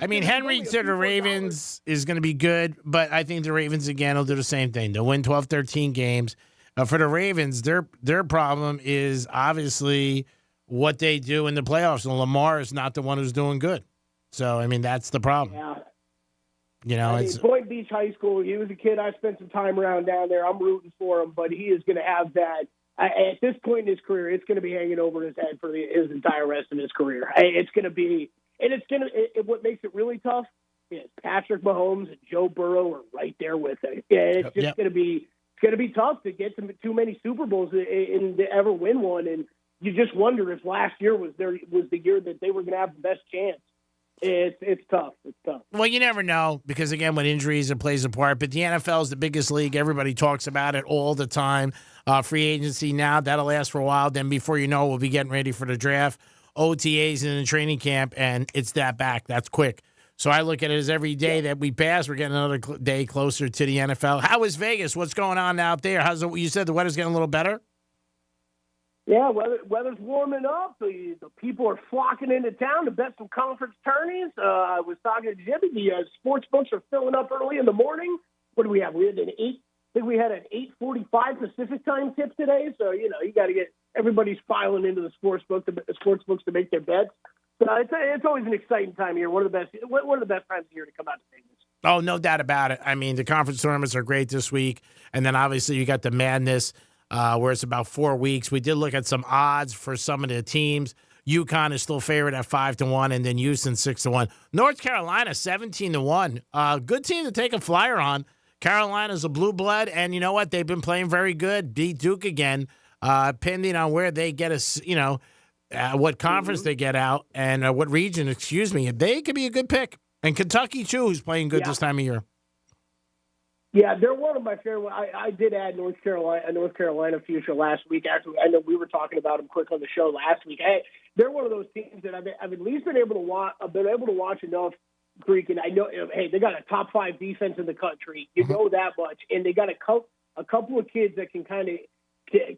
I mean, Henry to the Ravens is going to be good, but I think the Ravens, again, will do the same thing. They'll win 12, 13 games. For the Ravens, their problem is obviously what they do in the playoffs, and Lamar is not the one who's doing good. So, I mean, that's the problem. Yeah. It's Point Beach High School. He was a kid I spent some time around down there. I'm rooting for him, but he is going to have that. At this point in his career, it's going to be hanging over his head for his entire rest of his career. It's going to be, and what makes it really tough is Patrick Mahomes and Joe Burrow are right there with him. Yeah, it's just going to be tough to get to too many Super Bowls and to ever win one. And you just wonder if last year was the year that they were going to have the best chance. It's tough. It's tough. Well, you never know because, again, with injuries, it plays a part. But the NFL is the biggest league. Everybody talks about it all the time. Free agency now, that'll last for a while. Then before you know it, we'll be getting ready for the draft. OTAs in the training camp, and it's that back. That's quick. So I look at it as every day that we pass, we're getting another day closer to the NFL. How is Vegas? What's going on out there? You said the weather's getting a little better? Yeah, weather's warming up. The people are flocking into town to bet some conference tourneys. I was talking to Jimmy. The sports books are filling up early in the morning. What do we have? We had an 8:45 Pacific time tip today. So you got to get everybody's filing into the sports books to make their bets. So it's always an exciting time of year. One of the best times of year to come out to Vegas. Oh, no doubt about it. I mean, the conference tournaments are great this week, and then obviously you got the madness. Where it's about 4 weeks. We did look at some odds for some of the teams. UConn is still favored at 5-1, and then Houston 6-1. North Carolina 17-1. Good team to take a flyer on. Carolina's a blue blood, and you know what? They've been playing very good. Beat Duke again, pending on where they get what conference they get out and what region. Excuse me. They could be a good pick. And Kentucky too, who's playing good this time of year. Yeah, they're one of my favorite. I did add North Carolina future last week. Actually, I know we were talking about them quick on the show last week. They're one of those teams that I've at least been able to watch. I've been able to watch enough Greek, and I know. Hey, they got a top 5 defense in the country. You know that much, and they got a couple of kids that can kind of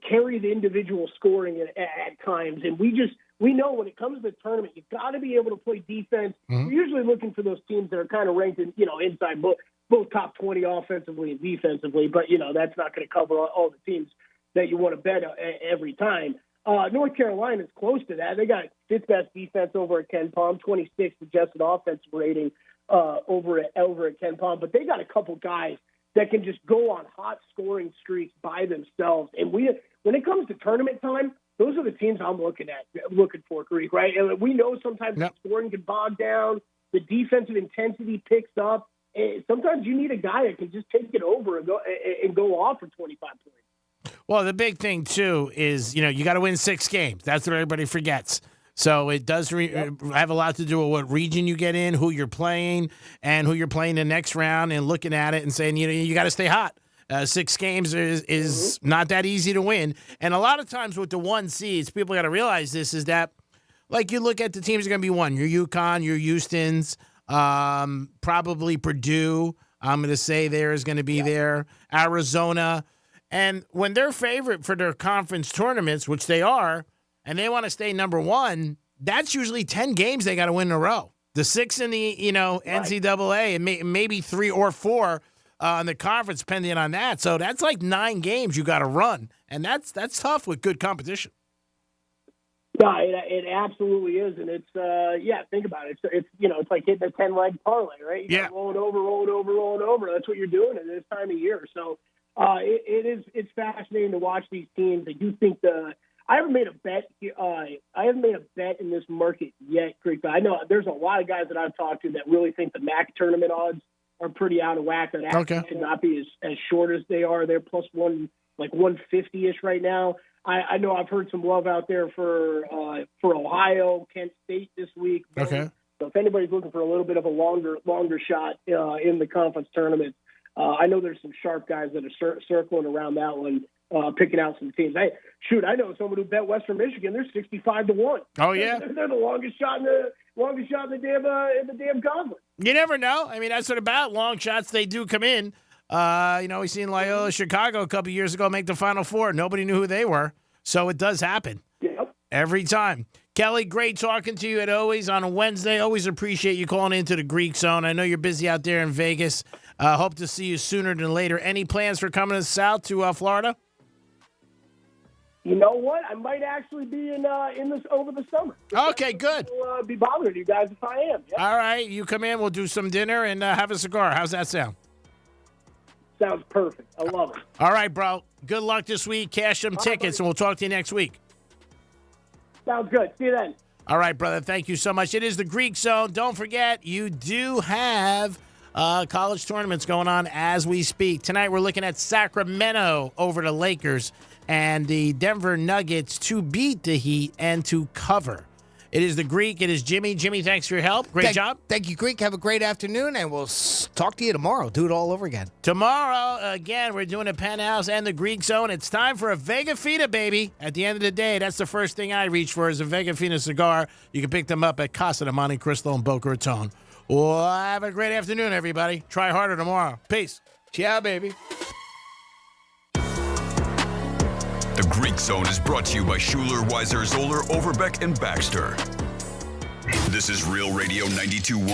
carry the individual scoring at times. And we know when it comes to the tournament, you've got to be able to play defense. We're usually looking for those teams that are kind of ranked in inside book. both top 20 offensively and defensively, but, that's not going to cover all the teams that you want to bet every time. North Carolina's close to that. They got fifth best defense over at Ken Palm, 26th adjusted offensive rating over at Ken Palm, but they got a couple guys that can just go on hot scoring streaks by themselves. And when it comes to tournament time, those are the teams I'm looking for, Greek, right? And we know sometimes the scoring can bog down, the defensive intensity picks up, and sometimes you need a guy that can just take it over and go off for 25 points. Well, the big thing, too, is, you got to win 6 games. That's what everybody forgets. So it does have a lot to do with what region you get in, who you're playing, and who you're playing the next round, and looking at it and saying, you got to stay hot. 6 games is not that easy to win. And a lot of times with the 1 seeds, people got to realize this is that, like, you look at the teams that are going to be 1. Your UConn, your Houstons, probably Purdue. I'm going to say there is going to be there. Arizona. And when they're favorite for their conference tournaments, which they are, and they want to stay number 1, that's usually 10 games they got to win in a row. The 6 in the NCAA, and maybe 3 or 4 in the conference, depending on that. So that's like 9 games you got to run, and that's tough with good competition. No, it absolutely is, and it's think about it. It's like hitting a 10-leg parlay, right? You roll it over. That's what you're doing at this time of year. So it's fascinating to watch these teams. I do think I haven't made a bet. I haven't made a bet in this market yet, Greek. But I know there's a lot of guys that I've talked to that really think the MAC tournament odds are pretty out of whack. That actually should not be as short as they are. They're plus 150-ish right now. I know I've heard some love out there for Ohio, Kent State this week. Okay. So if anybody's looking for a little bit of a longer shot in the conference tournament, I know there's some sharp guys that are circling around that one, picking out some teams. I know someone who bet Western Michigan. They're 65-1. Oh yeah, they're the longest shot in the damn conference. You never know. I mean, that's what about long shots. They do come in. We seen Loyola Chicago a couple years ago make the Final Four. Nobody knew who they were, so it does happen. Yep. Every time. Kelly, great talking to you as always on a Wednesday. Always appreciate you calling into the Greek Zone. I know you're busy out there in Vegas. Hope to see you sooner than later. Any plans for coming to the South to Florida? You know what? I might actually be in this over the summer. Okay, good. I'll be bothering you guys if I am. Yeah? All right, you come in. We'll do some dinner and have a cigar. How's that sound? Sounds perfect. I love it. All right, bro. Good luck this week. Cash some tickets, and we'll talk to you next week. Sounds good. See you then. All right, brother. Thank you so much. It is the Greek Zone. Don't forget, you do have college tournaments going on as we speak. Tonight, we're looking at Sacramento over the Lakers and the Denver Nuggets to beat the Heat and to cover. It is the Greek. It is Jimmy. Jimmy, thanks for your help. Great job. Thank you, Greek. Have a great afternoon, and we'll talk to you tomorrow. Do it all over again. Tomorrow, again, we're doing a Penthouse and the Greek Zone. It's time for a Vega Fina, baby. At the end of the day, that's the first thing I reach for is a Vega Fina cigar. You can pick them up at Casa de Monte Cristo in Boca Raton. Well, have a great afternoon, everybody. Try harder tomorrow. Peace. Ciao, baby. The Greek Zone is brought to you by Schuler, Weiser, Zoller, Overbeck, and Baxter. This is Real Radio 92.1.